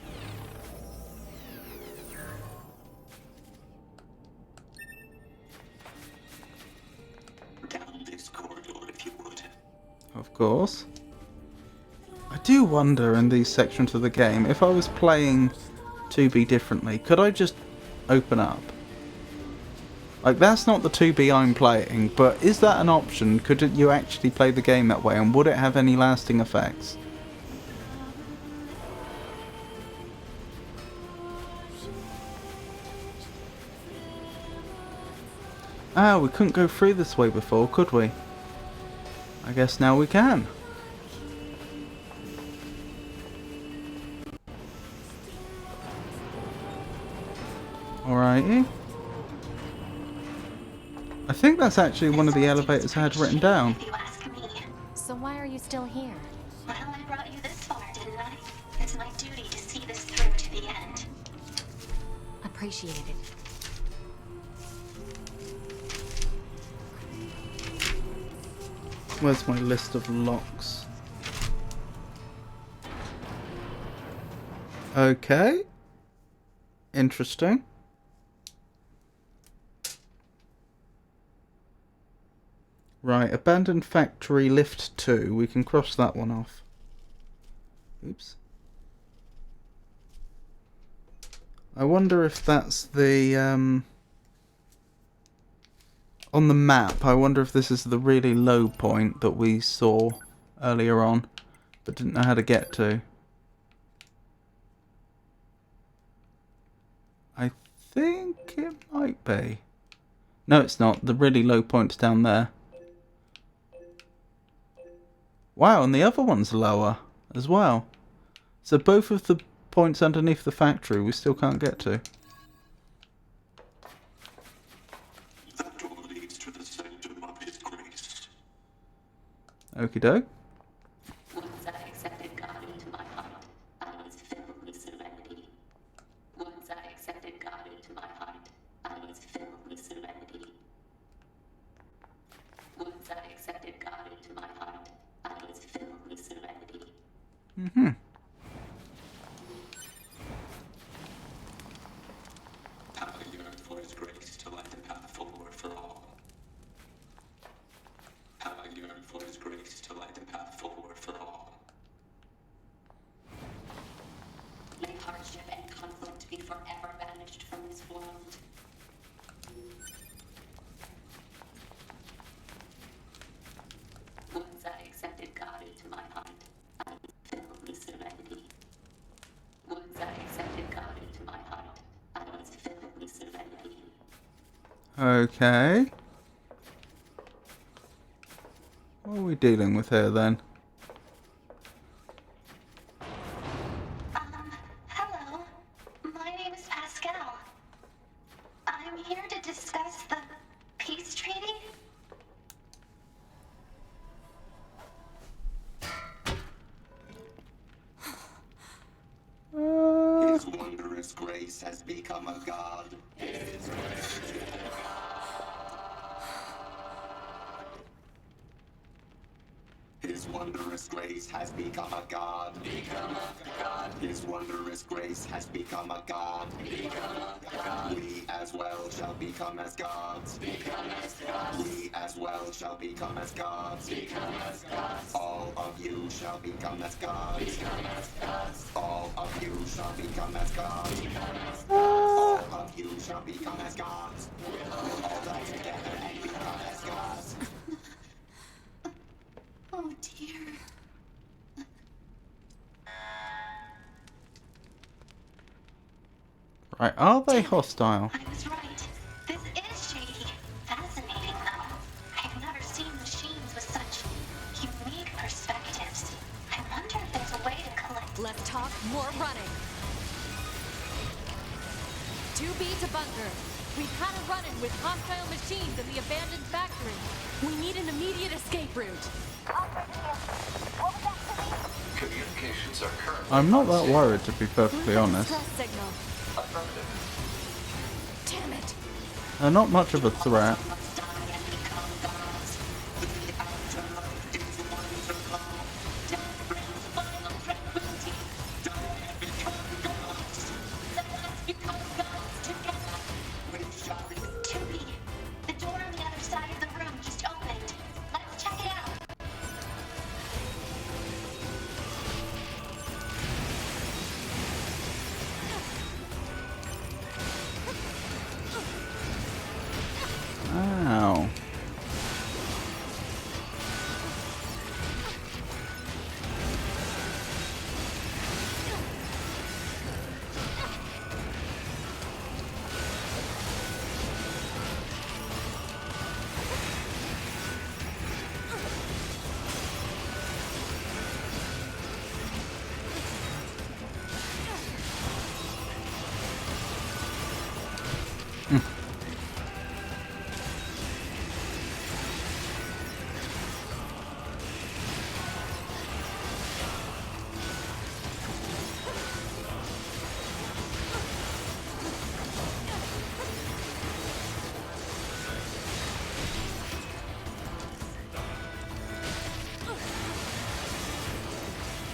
Speaker 5: Down this corridor, if you would.
Speaker 1: Of course. I do wonder in these sections of the game, if I was playing 2B differently, could I just open up? Like, that's not the 2B I'm playing, but is that an option? Could you actually play the game that way, and would it have any lasting effects? Ah, we couldn't go through this way before, could we? I guess now we can. Alrighty. I think that's actually one of the elevators I had written down.
Speaker 2: If you ask me.
Speaker 3: So why are you still here?
Speaker 2: Well, I brought you this far, didn't I? It's my duty to see this through to the end.
Speaker 3: Appreciate it.
Speaker 1: Where's my list of locks? Okay. Interesting. Right, abandoned factory lift 2. We can cross that one off. Oops. I wonder if that's the on the map. I wonder if this is the really low point that we saw earlier on, but didn't know how to get to. I think it might be. No, it's not. The really low point's down there. Wow, and the other one's lower as well. So both of the points underneath the factory we still can't get to.
Speaker 5: That door leads to the sanctum of his grace.
Speaker 1: Okie doke.
Speaker 2: Once I accepted God into my heart, I was filled with serenity. Once I accepted God into my heart, I was filled with serenity. Once I accepted God into my heart, I was filled with serenity.
Speaker 1: Mm-hmm.
Speaker 5: How I yearn for his grace to light the path forward for all. How I yearn for his grace to light the path
Speaker 1: Okay. What are we dealing with here then?
Speaker 2: Hello. My name is Pascal. I'm here to discuss the peace treaty.
Speaker 12: His wondrous grace has become a god. His wondrous grace has become a god. His wondrous grace has become a god. We as well shall become as gods. We as well shall become as gods. All of you shall become as gods. All of you shall become as gods. All of you shall become as gods. We'll all die together and become as gods.
Speaker 2: Oh dear.
Speaker 1: Right, are they hostile?
Speaker 2: I was right. This is shady. Fascinating, though. I've never seen machines with such unique perspectives. I wonder if there's a way to collect.
Speaker 3: Less talk, more running. 2B to bunker. We've had a run-in with hostile machines in the abandoned factory. We need an immediate escape route.
Speaker 5: Communications are currently
Speaker 1: I'm not that
Speaker 5: unstable.
Speaker 1: worried, to be perfectly honest.
Speaker 3: Stress signal.
Speaker 5: Affirmative.
Speaker 3: Damn it.
Speaker 1: They're not much of a threat.
Speaker 2: Must die and become gods. The afterlife is wonderful. Death brings final tranquility. Die and become gods. Let us become gods together. We shall be. 2B. The door on the other side of the room just opened. Let's check it out.
Speaker 1: Ow.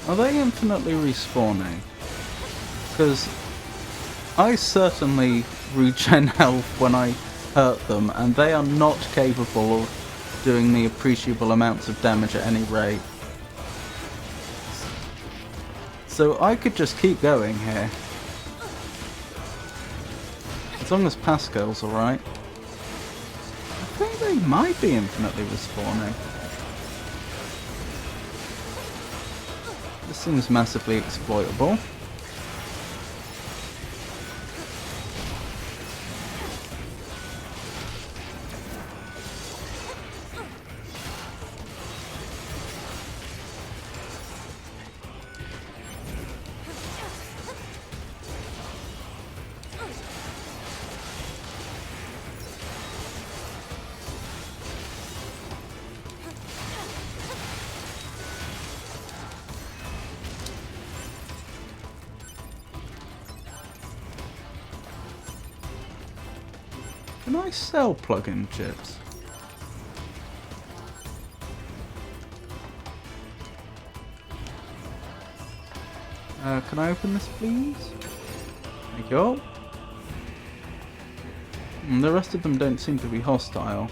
Speaker 1: Are they infinitely respawning? Because I certainly regen health when I hurt them, and they are not capable of doing me appreciable amounts of damage at any rate. So I could just keep going here. As long as Pascal's alright. I think they might be infinitely respawning. This seems massively exploitable. Can I sell plug-in chips? Can I open this, please? There you go. The rest of them don't seem to be hostile.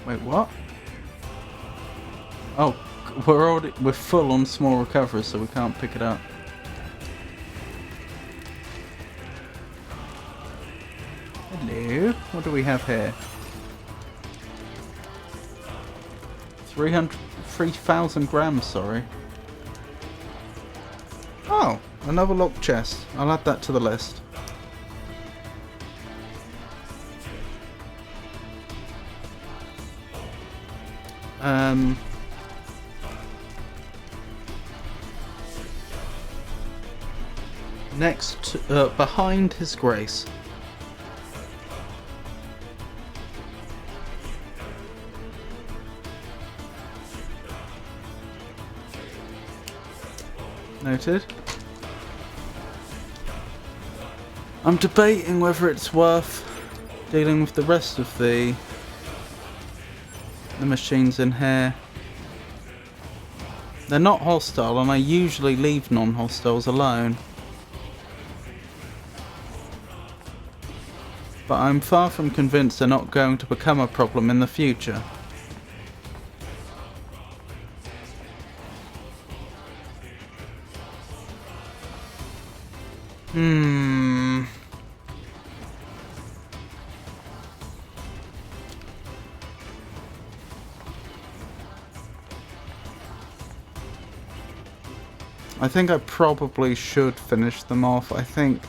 Speaker 1: Wait, what? Oh, we're full on small recoveries, so we can't pick it up. Hello. What do we have here? 3,000 grams, sorry. Oh, another locked chest. I'll add that to the list. Next, behind His Grace. Noted. I'm debating whether it's worth dealing with the rest of the machines in here. They're not hostile, and I usually leave non-hostiles alone. But I'm far from convinced they're not going to become a problem in the future. I think I probably should finish them off. I think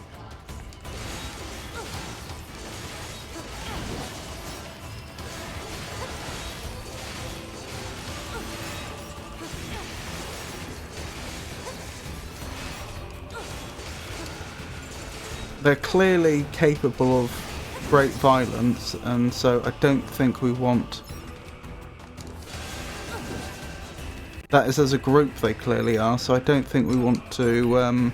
Speaker 1: they're clearly capable of great violence, and so I don't think we want... That is, as a group they clearly are, so I don't think we want to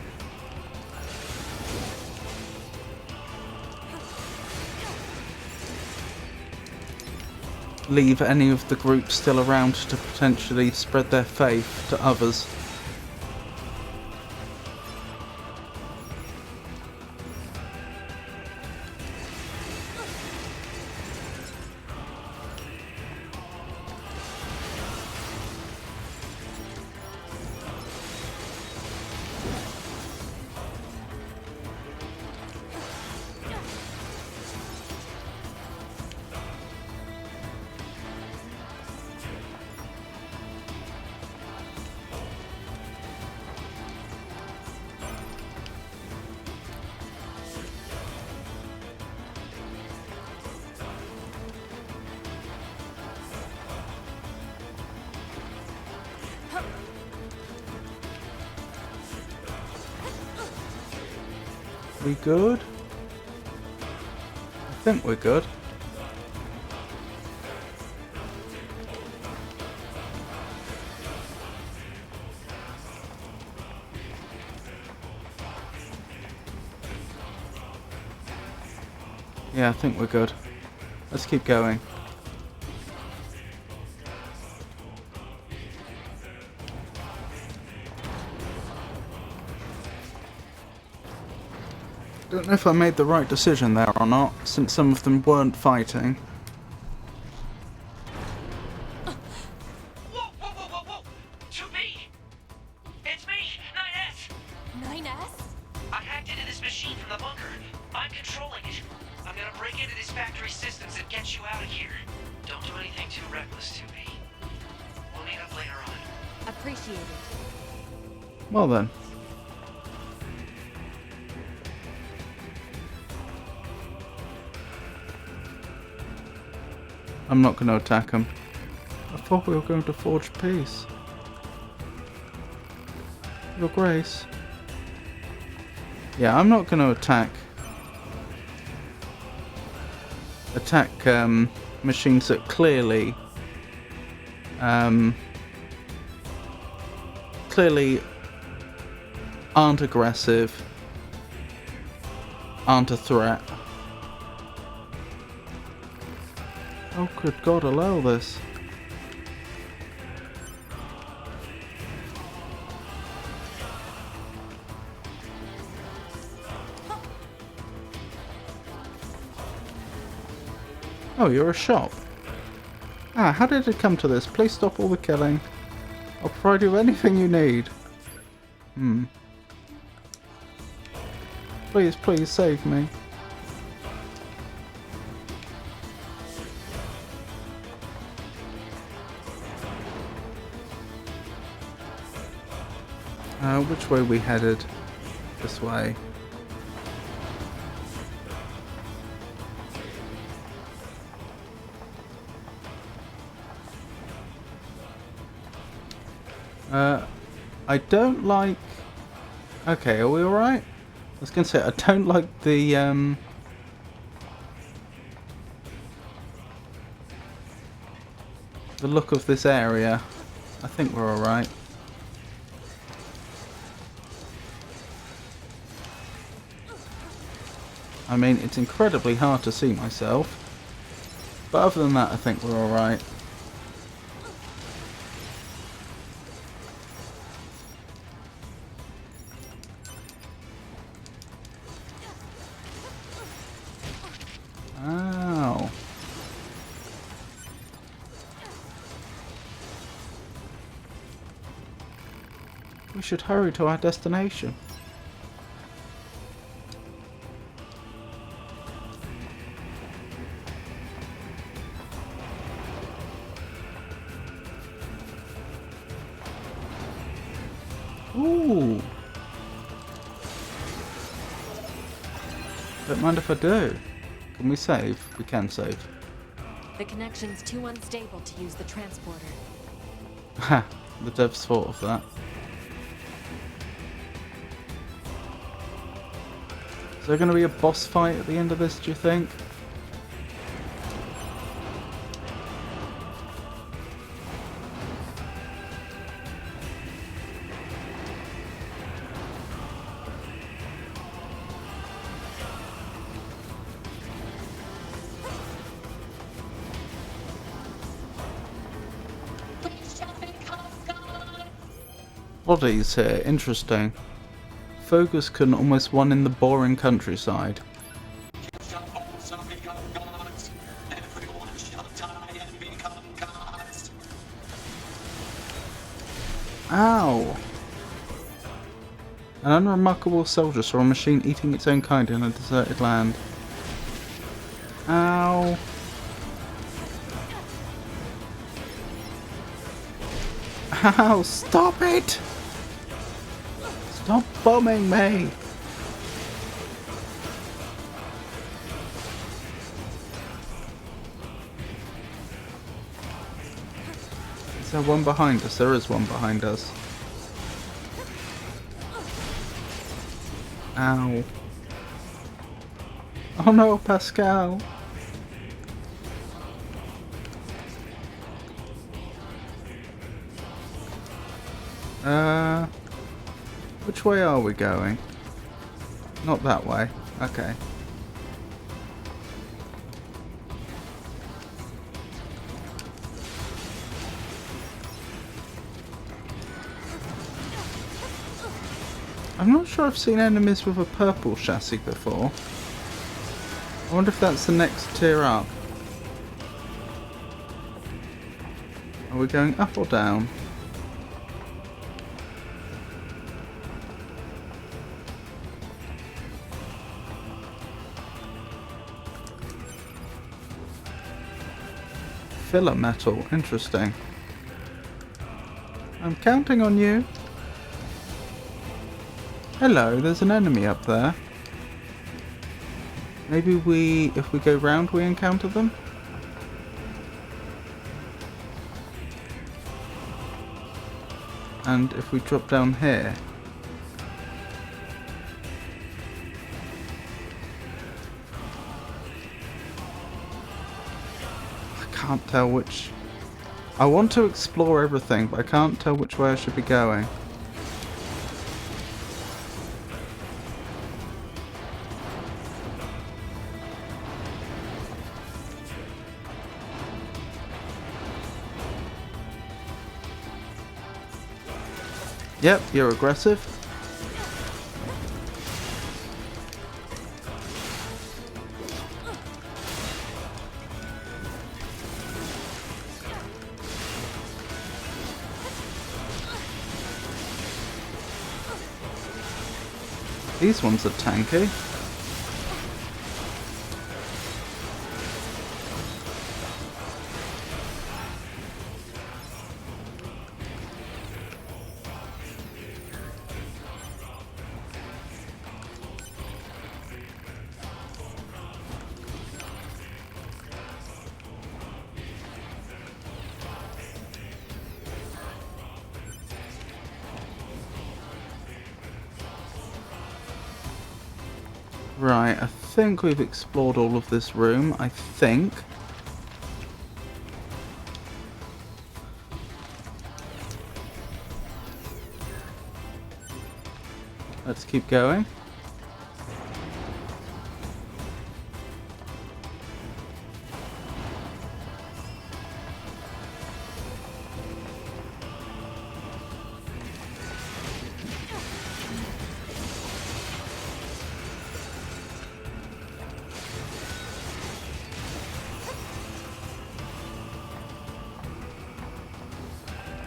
Speaker 1: leave any of the groups still around to potentially spread their faith to others. We good? I think we're good. Yeah, I think we're good. Let's keep going. Don't know if I made the right decision there or not, since some of them weren't fighting.
Speaker 13: Whoa, whoa, whoa, whoa, whoa! To me! It's me, 9S!
Speaker 6: 9S?
Speaker 13: I hacked into this machine from the bunker. I'm controlling it. I'm gonna break into this factory systems and get you out of here. Don't do anything too reckless to me. We'll meet up later on.
Speaker 3: Appreciate it.
Speaker 1: Well then. I'm not going to attack him. I thought we were going to forge peace. Your Grace. Yeah, I'm not going to attack machines that clearly aren't aggressive, aren't a threat. Oh, good God, allow this. Oh, you're a shop. Ah, how did it come to this? Please stop all the killing. I'll provide you with anything you need. Please, please save me. Which way we headed? This way. I don't like... Okay, are we alright? I was going to say, I don't like the look of this area. I think we're alright. I mean, it's incredibly hard to see myself. But other than that, I think we're alright. Ow. We should hurry to our destination. Ooh. Don't mind if I do. Can we save? We can save.
Speaker 3: The connection's too unstable to use the transporter.
Speaker 1: Ha! The devs thought of that. Is there going to be a boss fight at the end of this, do you think? Bodies here, interesting. Focus can almost one in the boring countryside.
Speaker 12: Shall also become gods. Everyone shall die and become gods.
Speaker 1: Ow! An unremarkable soldier saw a machine eating its own kind in a deserted land. Ow! Ow! Stop it! Stop bombing me! Is there one behind us? There is one behind us. Ow. Oh no, Pascal! Which way are we going? Not that way. Okay. I'm not sure I've seen enemies with a purple chassis before. I wonder if that's the next tier up. Are we going up or down? Filler metal, interesting. I'm counting on you. Hello, there's an enemy up there. Maybe if we go round, we encounter them? And if we drop down here... I can't tell which... I want to explore everything, but I can't tell which way I should be going. Yep, you're aggressive. These ones are tanky. Right, I think we've explored all of this room, I think. Let's keep going.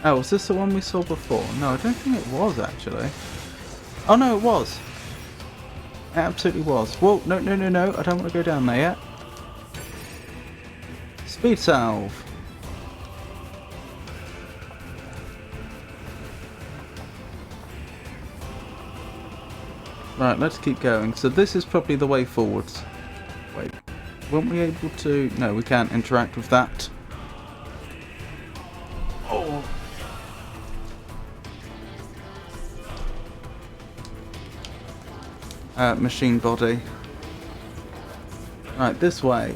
Speaker 1: Oh, was this the one we saw before? No, I don't think it was, actually. Oh, no, it was. It absolutely was. Whoa, no, no, no, no. I don't want to go down there yet. Speed salve. Right, let's keep going. So this is probably the way forwards. Wait, weren't we able to... No, we can't interact with that. Oh. Machine body. Right, this way.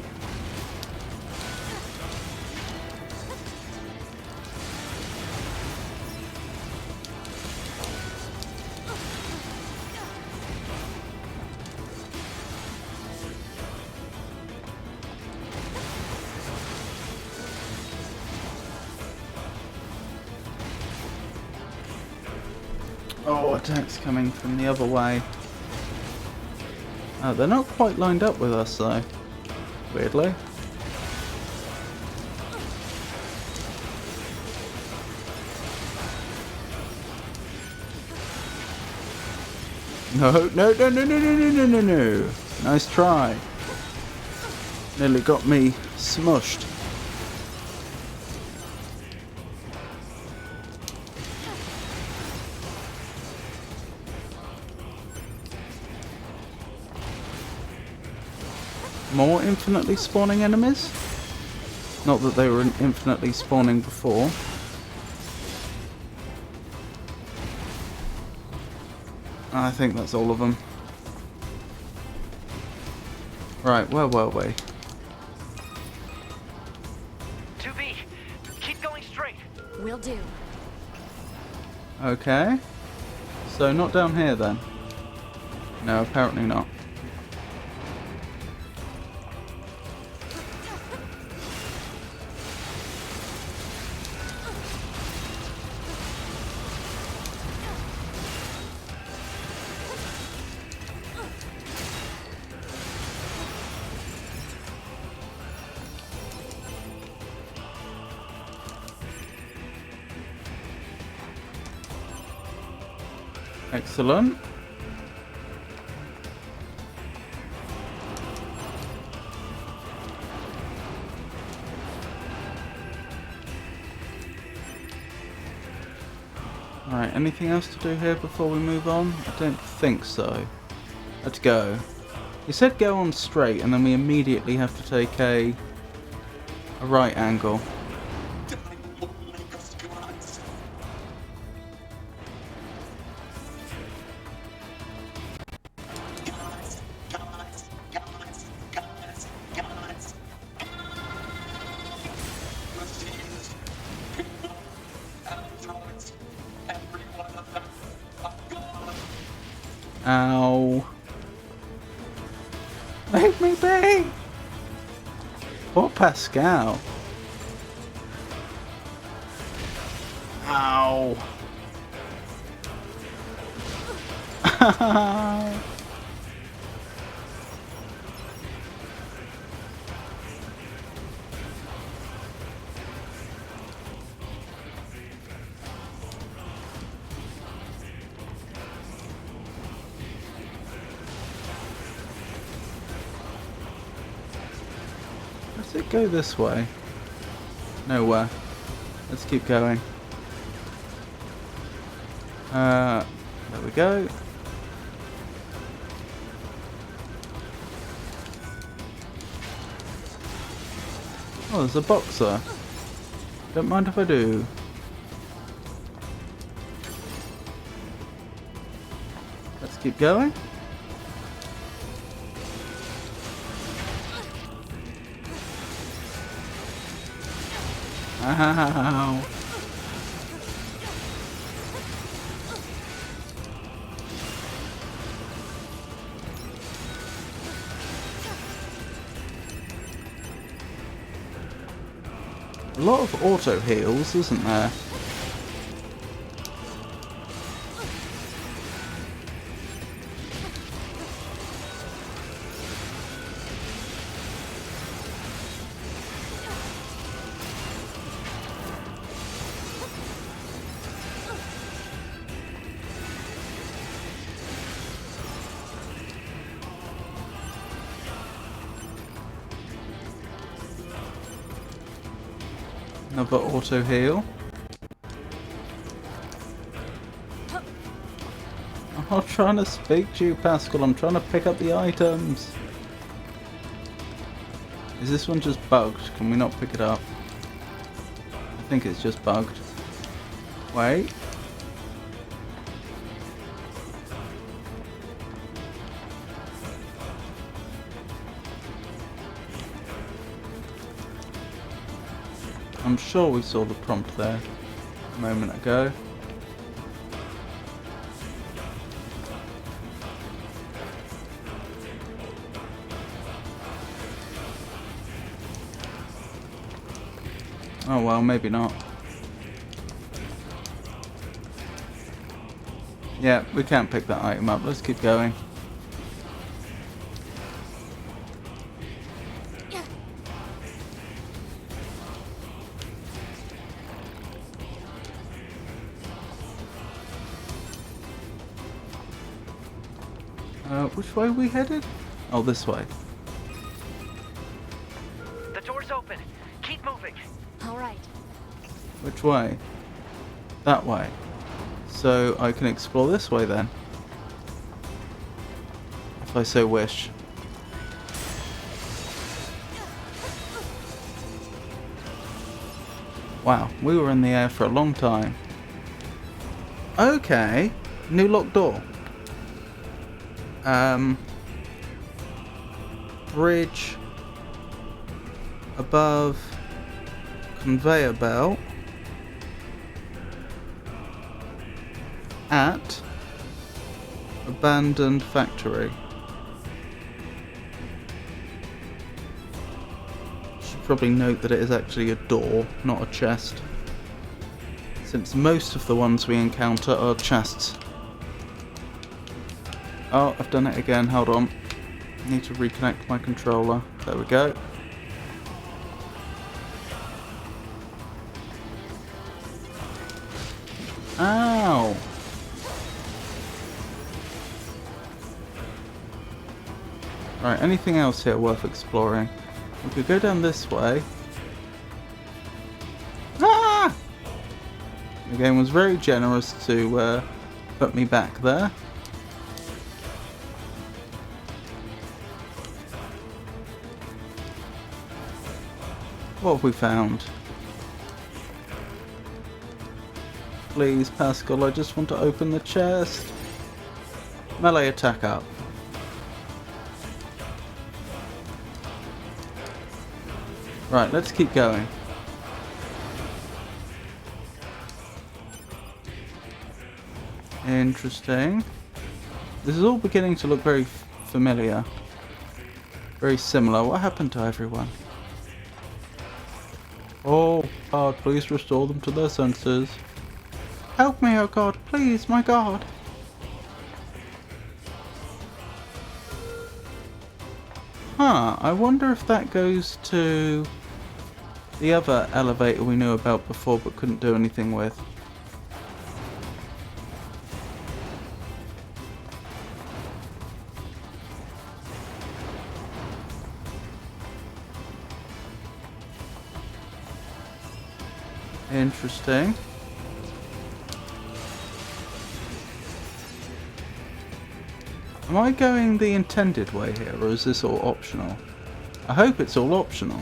Speaker 1: Oh, attacks coming from the other way. Oh, they're not quite lined up with us though, weirdly. No, no, no, no, no, no, no, no, no, no. Nice try. Nearly got me smushed. More infinitely spawning enemies? Not that they were infinitely spawning before. I think that's all of them. Right, where were we?
Speaker 13: 2B, keep going straight.
Speaker 3: Will do.
Speaker 1: Okay. So not down here then? No, apparently not. Excellent. Right, anything else to do here before we move on? I don't think so. Let's go. You said go on straight and then we immediately have to take a right angle. Ow. Leave me be! Poor Pascal. Ow. Does it go this way? Nowhere. Let's keep going. There we go. Oh, there's a boxer. Don't mind if I do. Let's keep going. Ow. A lot of auto heals, isn't there? Another auto heal. I'm not trying to speak to you, Pascal. I'm trying to pick up the items. Is this one just bugged? Can we not pick it up? I think it's just bugged. Wait. I'm sure we saw the prompt there a moment ago. Oh well, maybe not. Yeah, we can't pick that item up. Let's keep going. Which way are we headed? Oh, this way.
Speaker 13: The door's open. Keep moving.
Speaker 6: All right.
Speaker 1: Which way? That way. So I can explore this way then. If I so wish. Wow, we were in the air for a long time. Okay, new locked door. Bridge above conveyor belt at abandoned factory. Should probably note that it is actually a door, not a chest, since most of the ones we encounter are chests. Oh, I've done it again, hold on. Need to reconnect my controller. There we go. Ow! Right, anything else here worth exploring? We could go down this way. Ah! The game was very generous to put me back there. What have we found? Please, Pascal, I just want to open the chest. Melee attack up. Right, let's keep going. Interesting. This is all beginning to look very familiar. Very similar. What happened to everyone? Oh, God, please restore them to their senses. Help me, oh God, please, my God. Huh, I wonder if that goes to the other elevator we knew about before but couldn't do anything with. Interesting. Am I going the intended way here, or is this all optional? I hope it's all optional.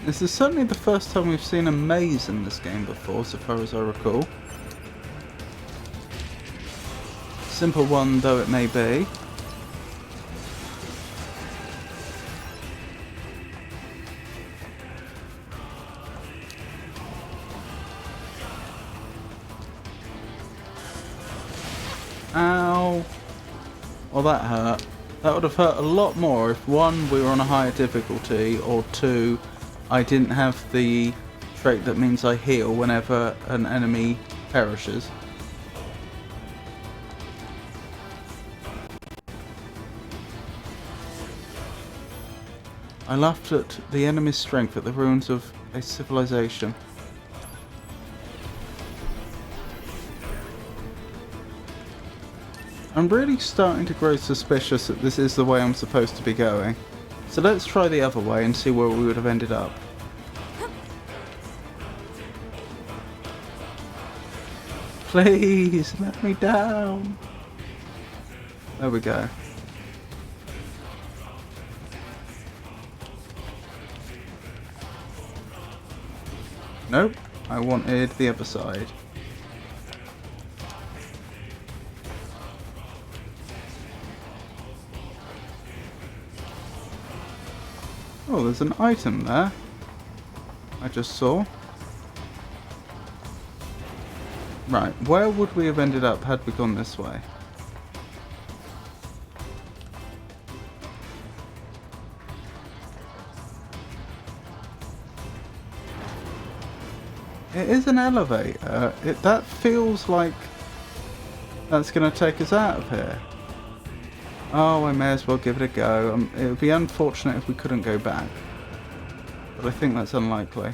Speaker 1: This is certainly the first time we've seen a maze in this game before, so far as I recall. Simple one though it may be. Ow! Well, that hurt. That would have hurt a lot more if, one, we were on a higher difficulty, or two, I didn't have the trait that means I heal whenever an enemy perishes. I laughed at the enemy's strength at the ruins of a civilization. I'm really starting to grow suspicious that this is the way I'm supposed to be going. So let's try the other way and see where we would have ended up. Please, let me down. There we go. Nope, I wanted the other side. Oh, there's an item there. I just saw. Right, where would we have ended up had we gone this way? It is an elevator. That feels like that's going to take us out of here. Oh, I may as well give it a go. It would be unfortunate if we couldn't go back. But I think that's unlikely.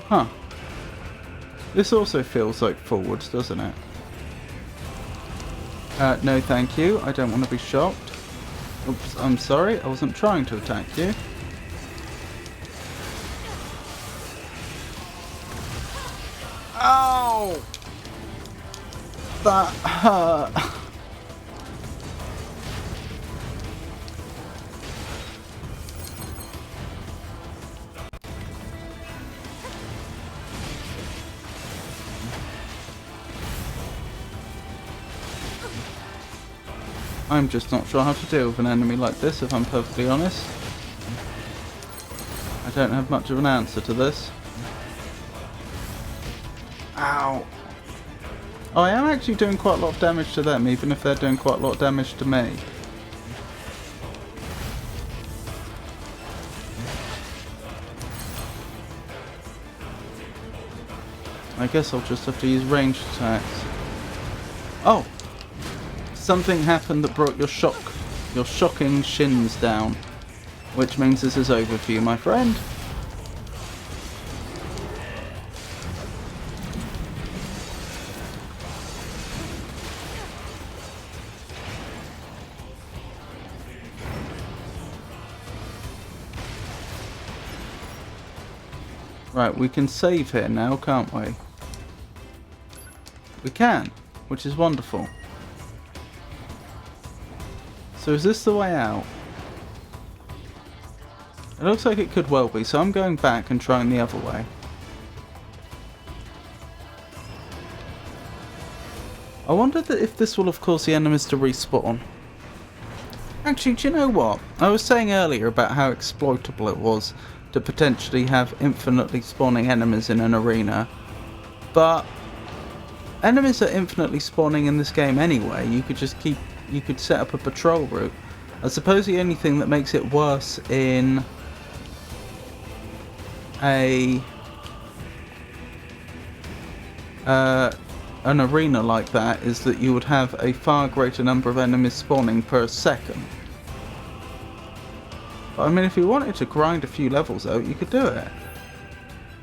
Speaker 1: Huh. This also feels like forwards, doesn't it? No thank you, I don't want to be shocked. Oops, I'm sorry, I wasn't trying to attack you. Ow! That hurt. I'm just not sure how to deal with an enemy like this, if I'm perfectly honest. I don't have much of an answer to this. Ow! Oh, I am actually doing quite a lot of damage to them, even if they're doing quite a lot of damage to me. I guess I'll just have to use ranged attacks. Oh! Something happened that brought your shocking shins down. Which means this is over for you, my friend. Right, we can save here now, can't we? We can, which is wonderful. So is this the way out? It looks like it could well be, so I'm going back and trying the other way. I wonder if this will have caused the enemies to respawn. Actually, do you know what? I was saying earlier about how exploitable it was to potentially have infinitely spawning enemies in an arena. But enemies are infinitely spawning in this game anyway. You could just you could set up a patrol route. I suppose the only thing that makes it worse in an arena like that is that you would have a far greater number of enemies spawning per second. But I mean, if you wanted to grind a few levels out, you could do it.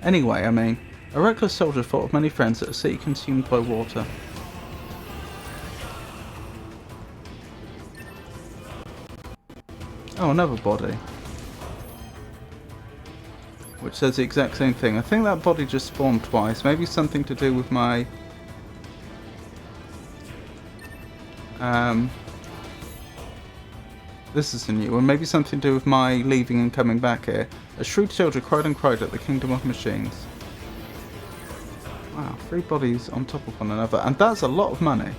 Speaker 1: Anyway, I mean, a reckless soldier fought with many friends at a city consumed by water. Oh, another body. Which says the exact same thing. I think that body just spawned twice. Maybe something to do with my... This is a new one. Maybe something to do with my leaving and coming back here. A shrewd soldier cried and cried at the kingdom of machines. Wow, 3 bodies on top of one another. And that's a lot of money.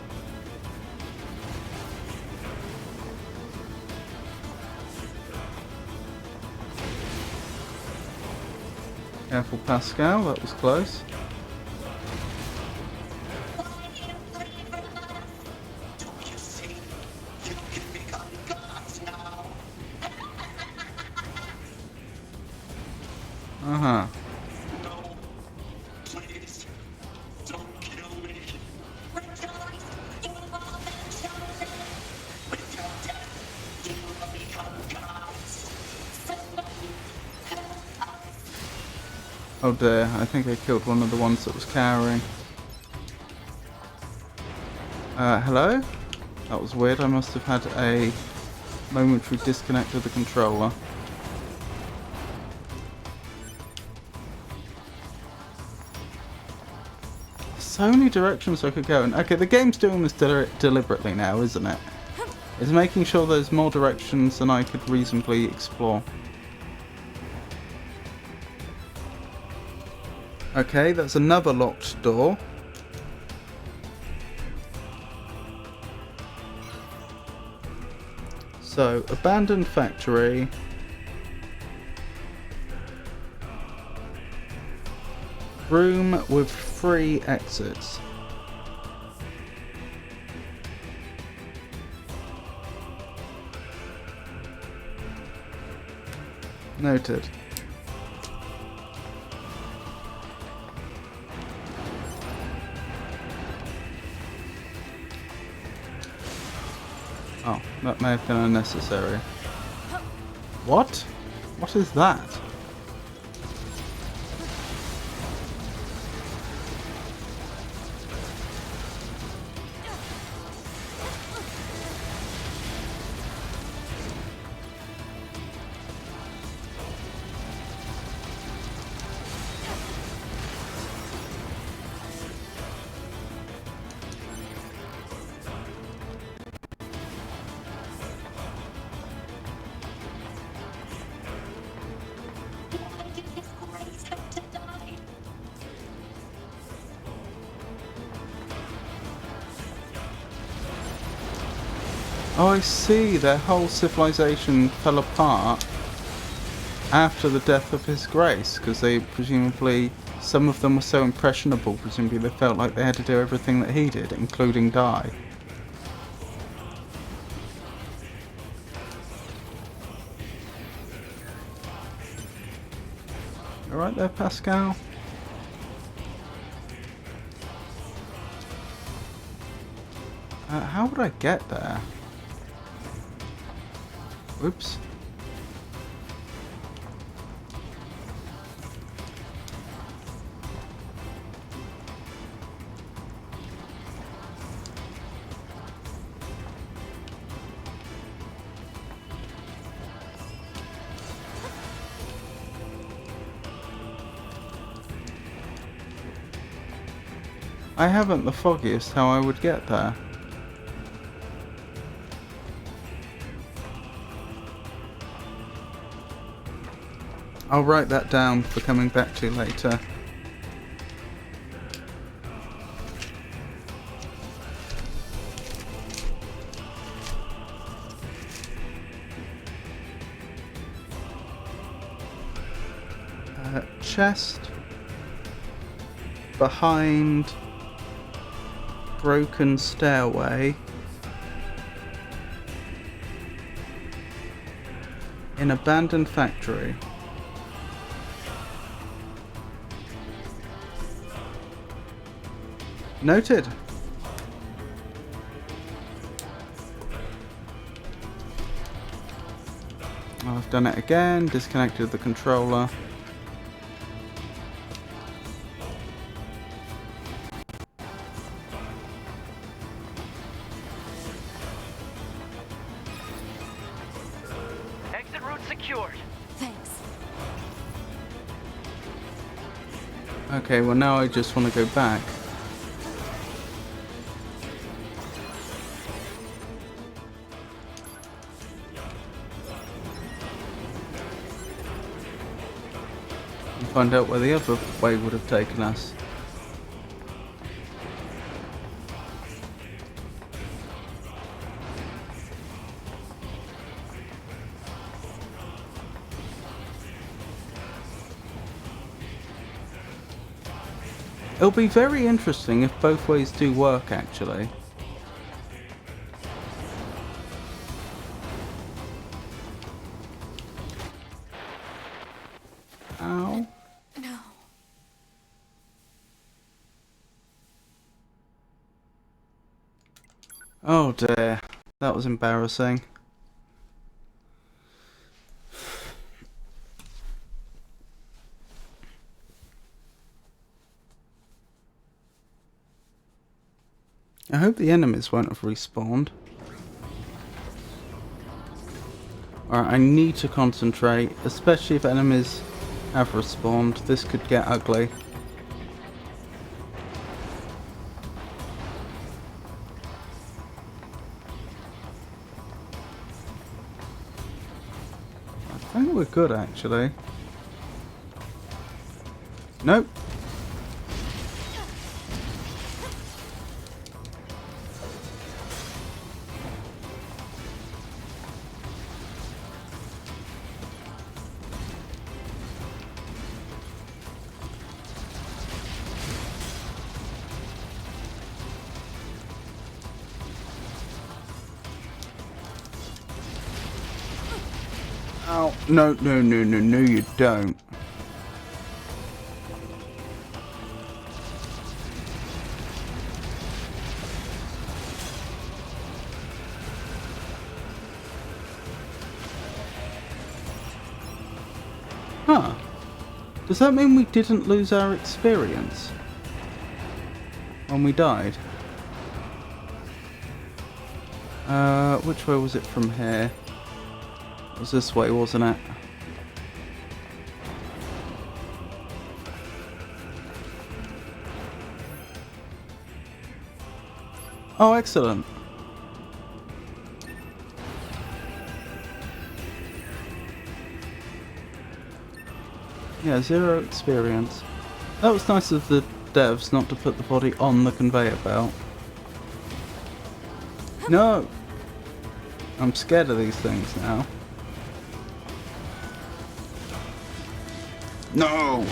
Speaker 1: Careful, Pascal, that was close. Uh-huh.
Speaker 12: No, please, don't kill me.
Speaker 2: Rejoice, you will all venture. With your death, you will become gods. Somebody help us.
Speaker 1: Oh dear, I think I killed one of the ones that was cowering. Hello? That was weird, I must have had a momentary disconnect of the controller. So many directions I could go in. Okay, the game's doing this deliberately now, isn't it? It's making sure there's more directions than I could reasonably explore. Okay, that's another locked door. So, abandoned factory. Room with 3 exits. Noted. Oh, that may have been unnecessary. What? What is that?
Speaker 2: Why did his grace have to die?
Speaker 1: Oh, I see. Their whole civilization fell apart after the death of His Grace, because they presumably, some of them were so impressionable, presumably they felt like they had to do everything that he did, including die. Alright there, Pascal? How would I get there? Oops. I haven't the foggiest how I would get there. I'll write that down for coming back to later. Chest behind broken stairway. in abandoned factory. Noted. I've done it again, disconnected the controller.
Speaker 13: Exit route secured.
Speaker 6: Thanks.
Speaker 1: Okay, well now I just want to go back. And find out where the other way would have taken us. It'll be very interesting if both ways do work, actually. Ow.
Speaker 6: No.
Speaker 1: Oh dear, that was embarrassing. I hope the enemies won't have respawned. Alright, I need to concentrate, especially if enemies have respawned. This could get ugly. I think we're good, actually. Nope. Oh, no, no, no, no, no, you don't. Huh. Does that mean we didn't lose our experience when we died? Which way was it from here? It was this way, wasn't it? Oh, excellent. Yeah, 0 experience. That was nice of the devs not to put the body on the conveyor belt. No! I'm scared of these things now. No!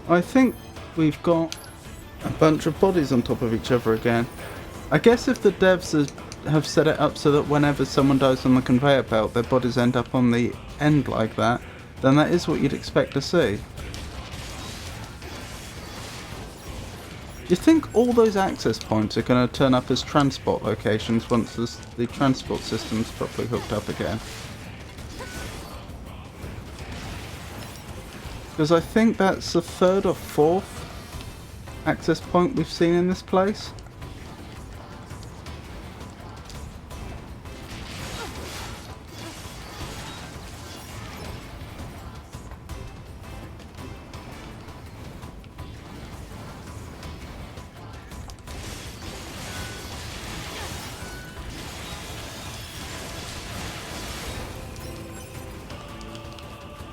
Speaker 1: I think we've got a bunch of bodies on top of each other again. I guess if the devs have set it up so that whenever someone dies on the conveyor belt, their bodies end up on the end like that, then that is what you'd expect to see. Do you think all those access points are going to turn up as transport locations once the transport system's properly hooked up again? Because I think that's the 3rd or 4th access point we've seen in this place.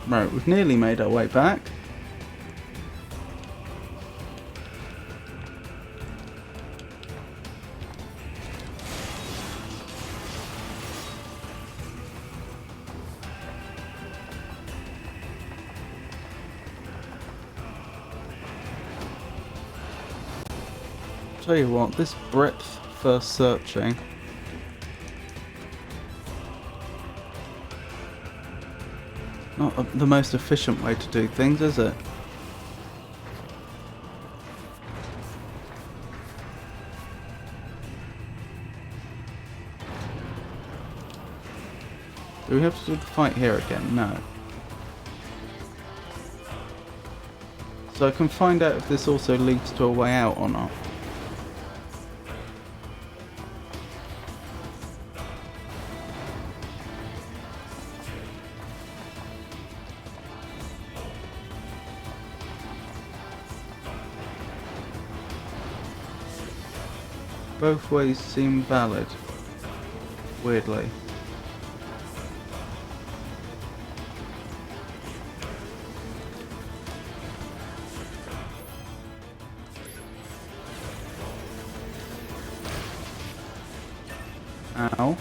Speaker 1: Right, we've nearly made our way back. Tell you what, this breadth first searching. Not the most efficient way to do things, is it? Do we have to do the fight here again? No. So I can find out if this also leads to a way out or not. Both ways seem valid. Weirdly. Ow.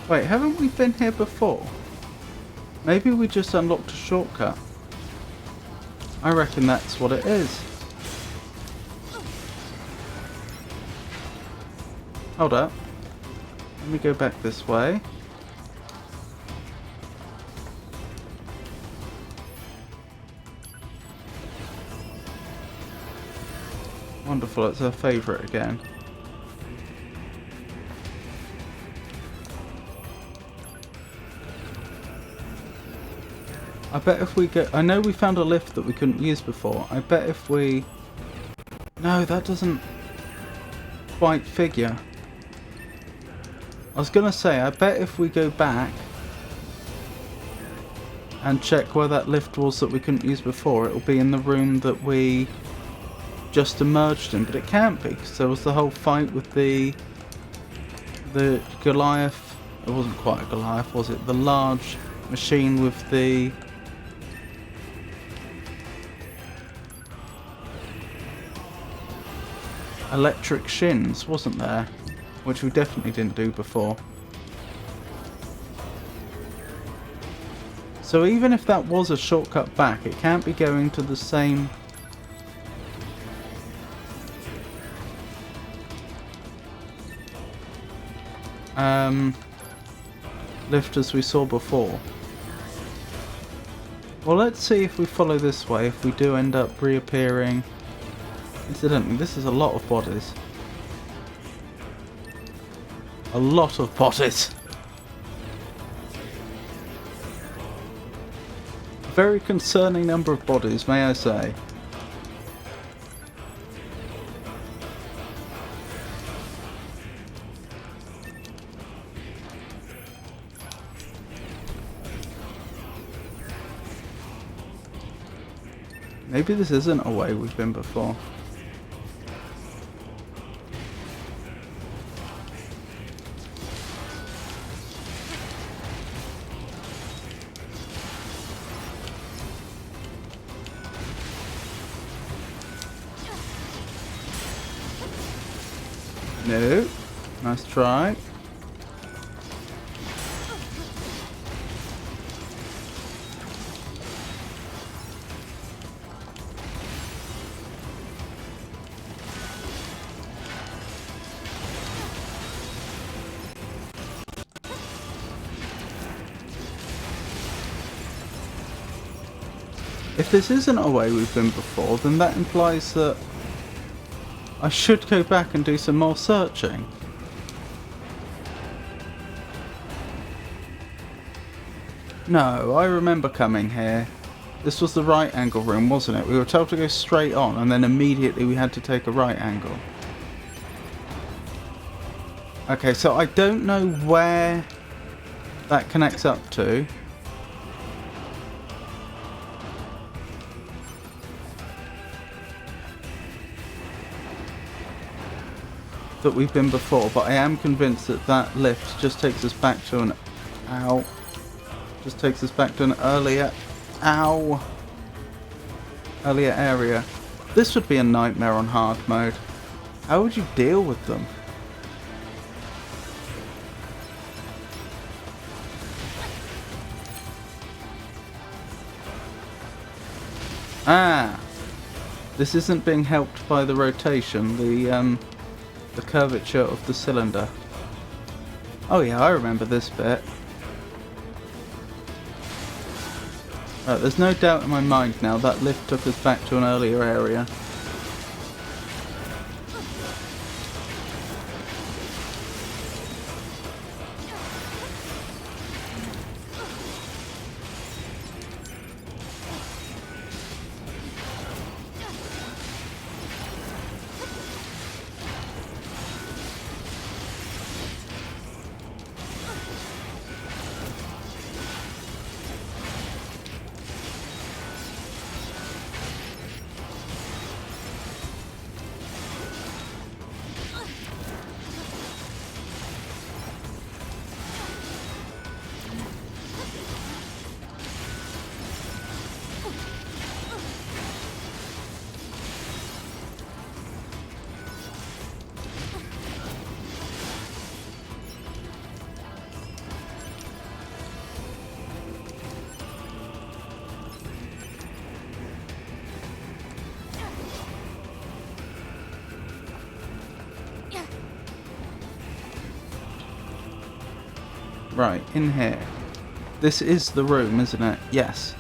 Speaker 1: Wait, haven't we been here before? Maybe we just unlocked a shortcut. I reckon that's what it is. Hold up. Let me go back this way. Wonderful, it's her favourite again. I bet if we get... I know we found a lift that we couldn't use before. I bet if we... No, that doesn't quite figure. I was going to say, I bet if we go back and check where that lift was that we couldn't use before, it'll be in the room that we just emerged in. But it can't be, because there was the whole fight with the Goliath. It wasn't quite a Goliath, was it? The large machine with the... electric shins, wasn't there? Which we definitely didn't do before. So even if that was a shortcut back, it can't be going to the same... lift as we saw before. Well, let's see if we follow this way, if we do end up reappearing. Incidentally, this is a lot of bodies. A lot of bodies. A very concerning number of bodies, may I say. Maybe this isn't a way we've been before. No. Nice try. If this isn't a way we've been before, then that implies that I should go back and do some more searching. No, I remember coming here. This was the right angle room, wasn't it? We were told to go straight on and then immediately we had to take a right angle. Okay, so I don't know where that connects up to. that we've been before, but I am convinced that that lift just takes us back to an... Ow. Just takes us back to an earlier... Ow. Earlier area. This would be a nightmare on hard mode. How would you deal with them? Ah! This isn't being helped by the rotation, the curvature of the cylinder. Oh yeah, I remember this bit. Right, there's no doubt in my mind now that lift took us back to an earlier area. Right, in here. This is the room, isn't it? Yes.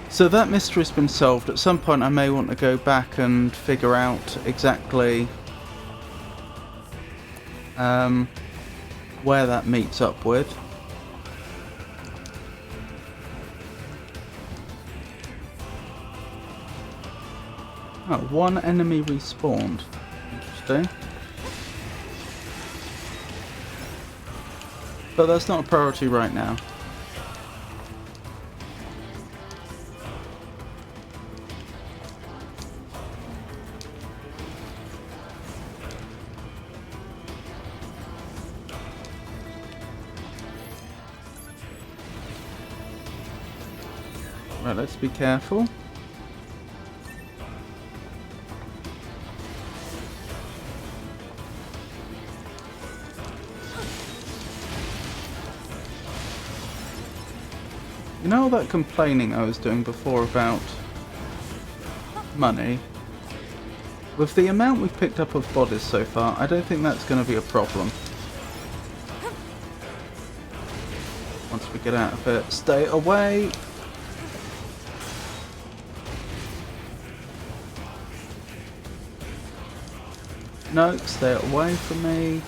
Speaker 1: So that mystery's been solved. At some point I may want to go back and figure out exactly where that meets up with. Oh, one enemy respawned. Interesting. But that's not a priority right now. Right, let's be careful. You know all that complaining I was doing before about money? With the amount we've picked up of bodies so far, I don't think that's going to be a problem. Once we get out of it, stay away! No, stay away from me.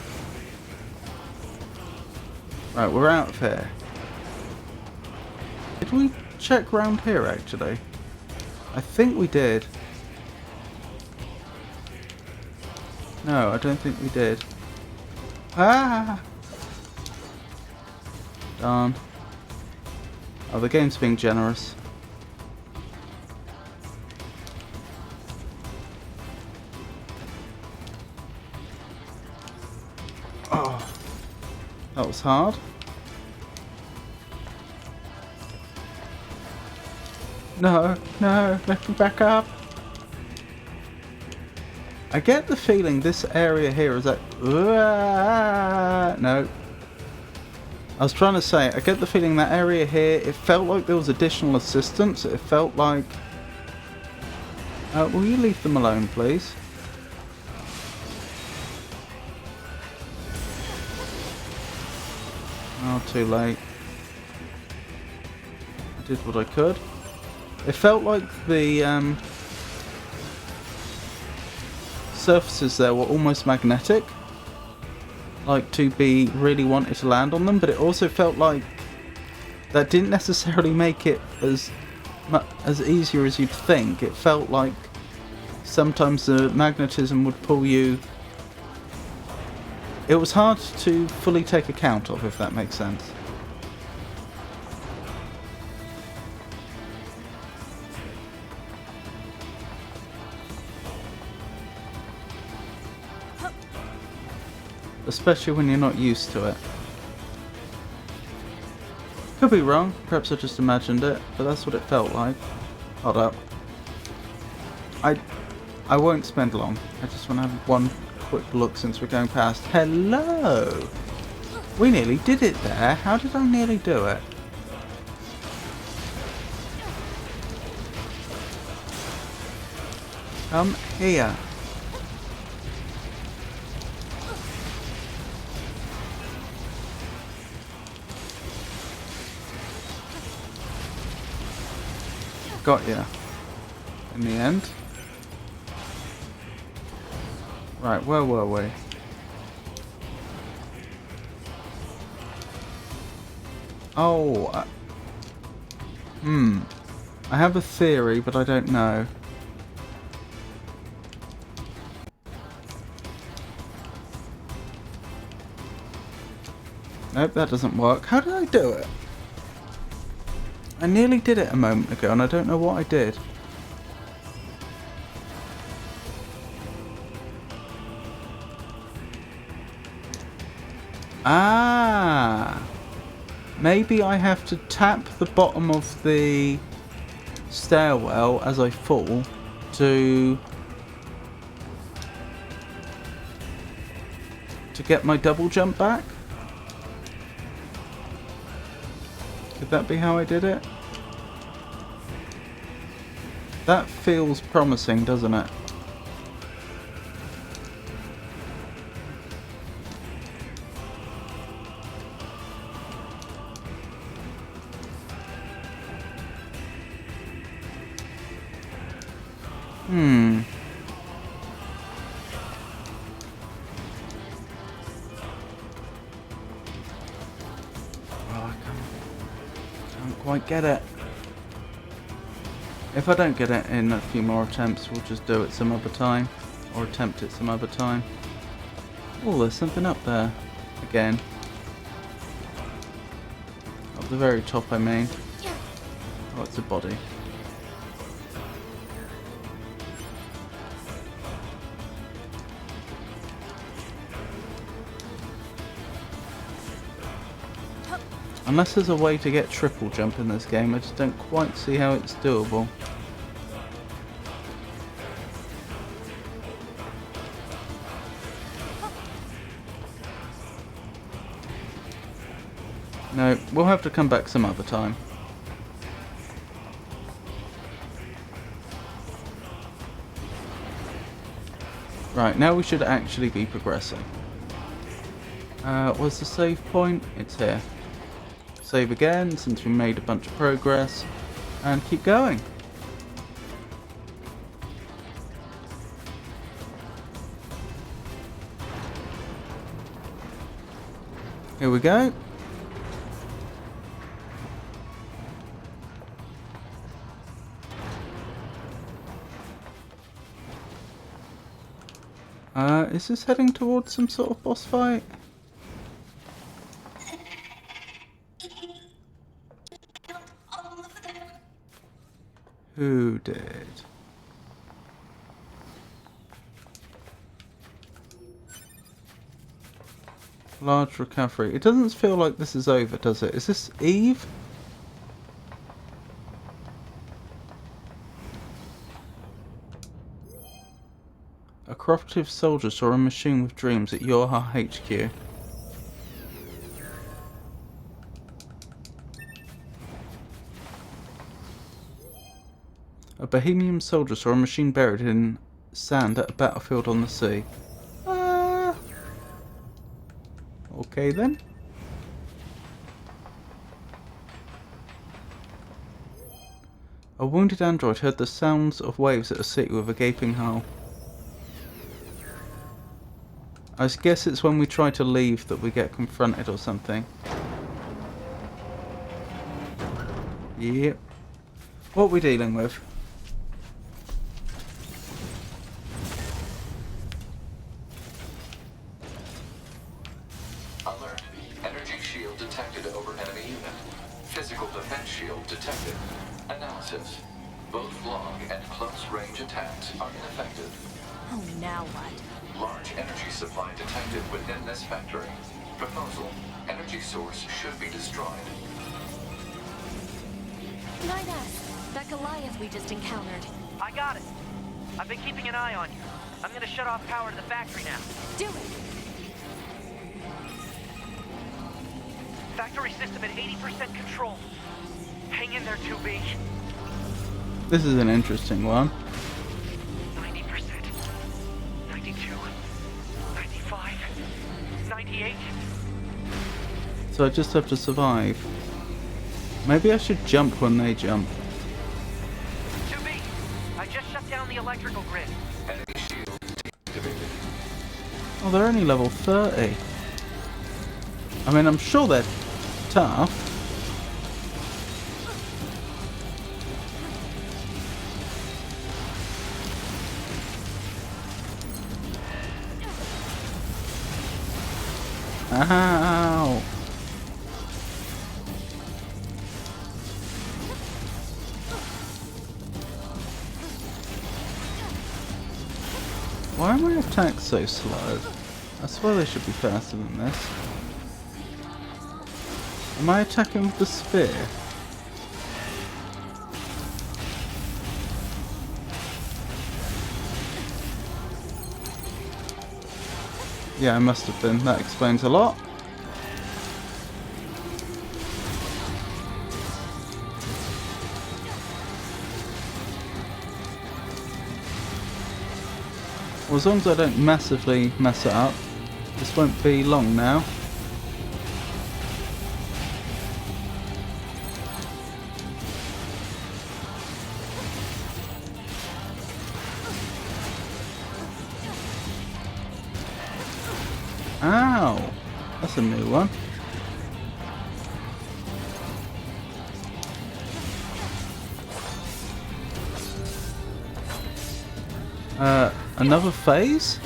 Speaker 1: Right, we're out of here. Did we check round here actually? I think we did. No, I don't think we did. Ah! Darn. Oh, the game's being generous. Oh, that was hard. No, no, let me back up. I get the feeling this area here is that... No. I was trying to say, I get the feeling that area here, it felt like there was additional assistance. It felt like... will you leave them alone, please? Oh, too late. I did what I could. It felt like the surfaces there were almost magnetic, like to be really wanted to land on them, but it also felt like that didn't necessarily make it as easier as you'd think. It felt like sometimes the magnetism would pull you. It was hard to fully take account of, if that makes sense. especially when you're not used to it. Could be wrong, perhaps I just imagined it, but that's what it felt like. Hold up. I won't spend long. I just want to have one quick look since we're going past. Hello! We nearly did it there. How did I nearly do it? Come here. Got ya. In the end. Right, where were we? Oh. I have a theory, but I don't know. Nope, that doesn't work. How did I do it? I nearly did it a moment ago, and I don't know what I did. Ah! Maybe I have to tap the bottom of the stairwell as I fall to get my double jump back? Could that be how I did it? That feels promising, doesn't it? Oh, I can't quite get it. If I don't get it in a few more attempts, we'll just do it some other time. Or attempt it some other time. Oh, there's something up there. Again. At the very top, I mean. Oh, it's a body. Unless there's a way to get triple jump in this game, I just don't quite see how it's doable. No, we'll have to come back some other time. Right, now we should actually be progressing. What's the save point? It's here. Save again, since we made a bunch of progress, and keep going. Here we go. Is this heading towards some sort of boss fight? Who did? Large recovery. It doesn't feel like this is over, does it? Is this Eve? A cooperative soldier saw a machine with dreams at Yorha HQ. A Bohemian soldier saw a machine buried in sand at a battlefield on the sea. Okay then. A wounded android heard the sounds of waves at a sea with a gaping hole. I guess it's when we try to leave that we get confronted or something. Yep. What are we dealing with?
Speaker 5: Alert. Energy shield detected over enemy unit. Physical defense shield detected. Analysis. Both long and close range attacks are ineffective.
Speaker 6: Oh, now what?
Speaker 5: Large energy supply detected within this factory. Proposal. Energy source should be destroyed.
Speaker 3: NieR, that Goliath we just encountered.
Speaker 13: I got it. I've been keeping an eye on you. I'm gonna shut off power to the factory now.
Speaker 3: Do it!
Speaker 13: Factory system at 80% control. Hang in there, 2B.
Speaker 1: This is an interesting one.
Speaker 13: 90%. 92. 95. 98.
Speaker 1: So I just have to survive. Maybe I should jump when they jump.
Speaker 13: 2B, I just shut down the electrical grid.
Speaker 5: Enemy shield activated.
Speaker 1: Oh, they're only level 30. I mean, I'm sure they're tough. Ow! Why are my attacks so slow? I swear they should be faster than this. Am I attacking with the spear? Yeah, I must have been. That explains a lot. Well, as long as I don't massively mess it up, this won't be long now. Ow! That's a new one. Another phase?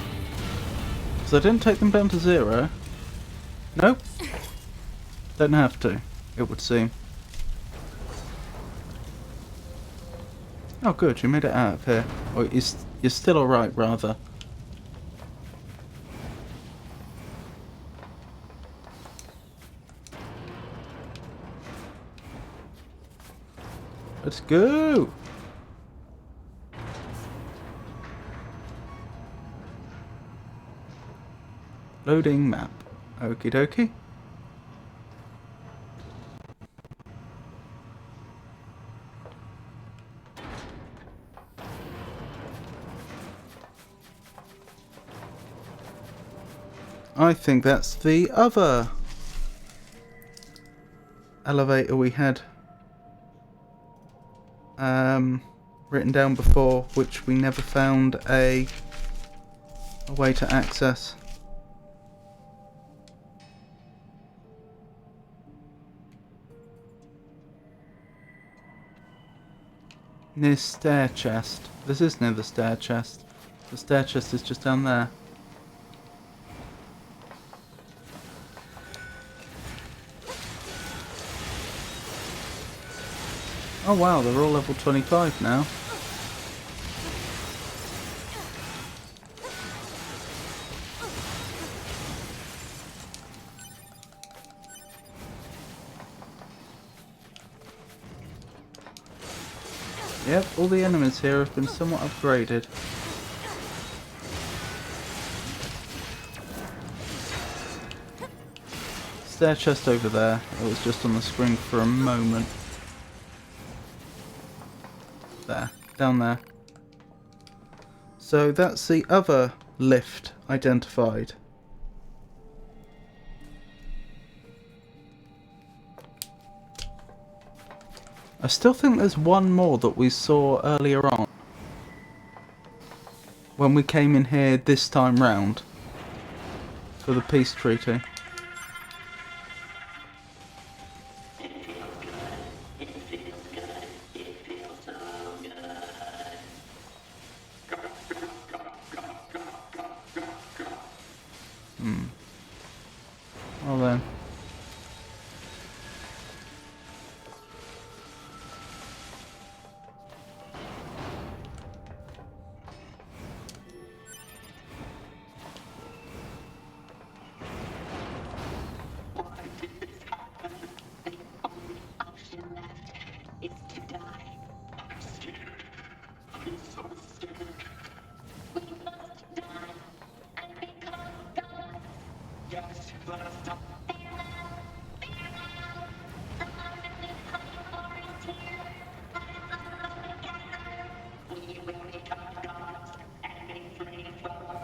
Speaker 1: Because I didn't take them down to 0. Nope. Don't have to, it would seem. Oh good, you made it out of here. Or you're still alright, rather. Let's go! Loading map. Okie dokie. I think that's the other elevator we had written down before, which we never found a way to access. Near stair chest. This is near the stair chest. The stair chest is just down there. Oh wow, they're all level 25 now. Yep, all the enemies here have been somewhat upgraded. Stair chest over there. It was just on the screen for a moment. There, down there. So that's the other lift identified. I still think there's one more that we saw earlier on when we came in here this time round for the peace treaty. Well then.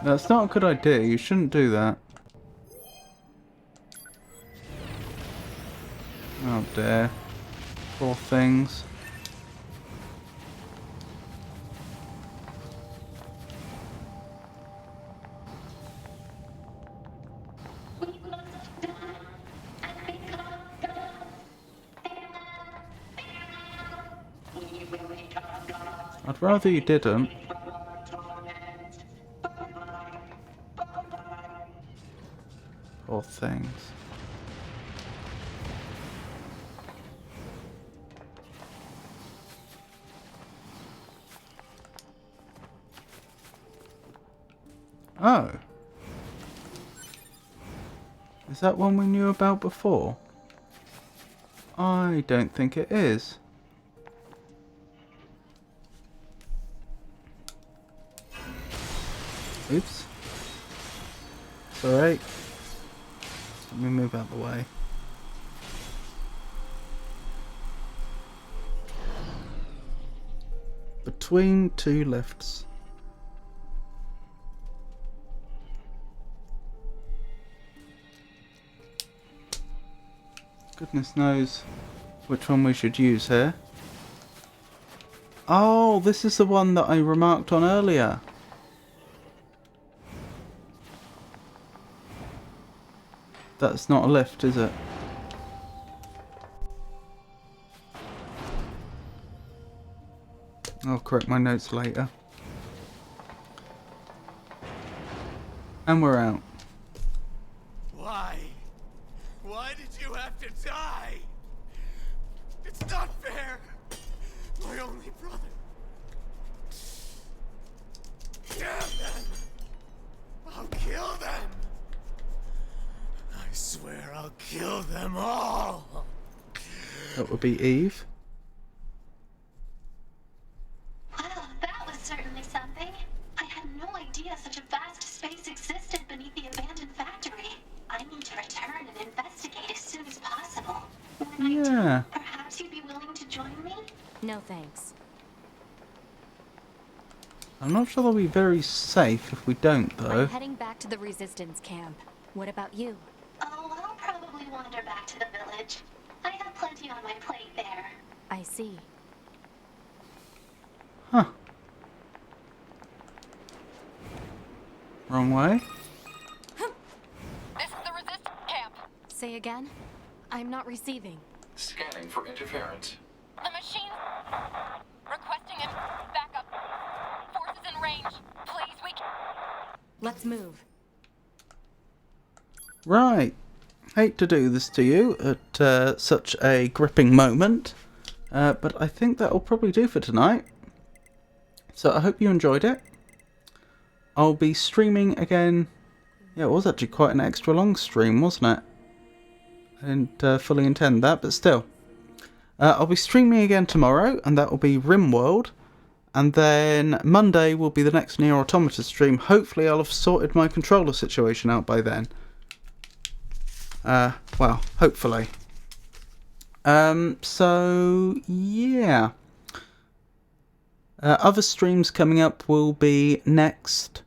Speaker 1: That's not a good idea. You shouldn't do that. Oh dear. Poor things. I'd rather you didn't. Poor things. Oh. Is that one we knew about before? I don't think it is. Oops. It's alright. Let me move out the way. Between two lifts. Goodness knows which one we should use here. Oh, this is the one that I remarked on earlier. That's not a lift, is it? I'll correct my notes later. And we're out.
Speaker 14: Why? Why did you have to die? It's not fair. My only brother. Damn them! I'll kill them! I swear I'll kill them all!
Speaker 1: That would be Eve.
Speaker 2: Well, that was certainly something. I had no idea such a vast space existed beneath the abandoned factory. I need to return and investigate as soon as possible. When I do, perhaps you'd be willing to join me?
Speaker 3: No thanks.
Speaker 1: I'm not sure they'll be very safe if we don't, though.
Speaker 3: I'm heading back to the resistance camp. What about you?
Speaker 2: Oh, I'll probably wander back to the village. I have plenty on my plate there.
Speaker 3: I see.
Speaker 1: Huh. Wrong way?
Speaker 9: This is the resistance camp.
Speaker 3: Say again? I'm not receiving.
Speaker 5: Scanning for interference.
Speaker 9: The machine requesting a backup. Forces in range. Please, we can...
Speaker 3: Let's move.
Speaker 1: Right. Hate to do this to you at such a gripping moment, but I think that'll probably do for tonight. So I hope you enjoyed it. I'll be streaming again. Yeah, it was actually quite an extra long stream, wasn't it? I didn't fully intend that, but still. I'll be streaming again tomorrow, and that will be RimWorld. And then Monday will be the next NieR Automata stream. Hopefully I'll have sorted my controller situation out by then. Well, hopefully. So, yeah. Other streams coming up will be next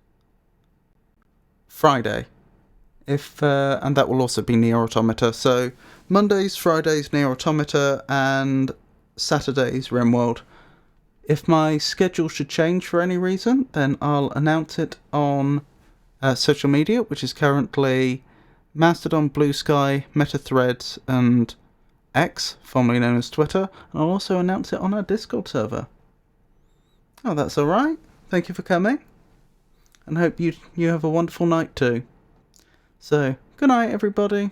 Speaker 1: Friday. And that will also be NieR Automata. So, Mondays, Fridays, NieR Automata, and Saturdays, RimWorld. If my schedule should change for any reason, then I'll announce it on social media, which is currently Mastodon, Blue Sky, Meta Threads, and X, formerly known as Twitter. And I'll also announce it on our Discord server. Oh, that's alright. Thank you for coming. And hope you have a wonderful night too. So, good night, everybody.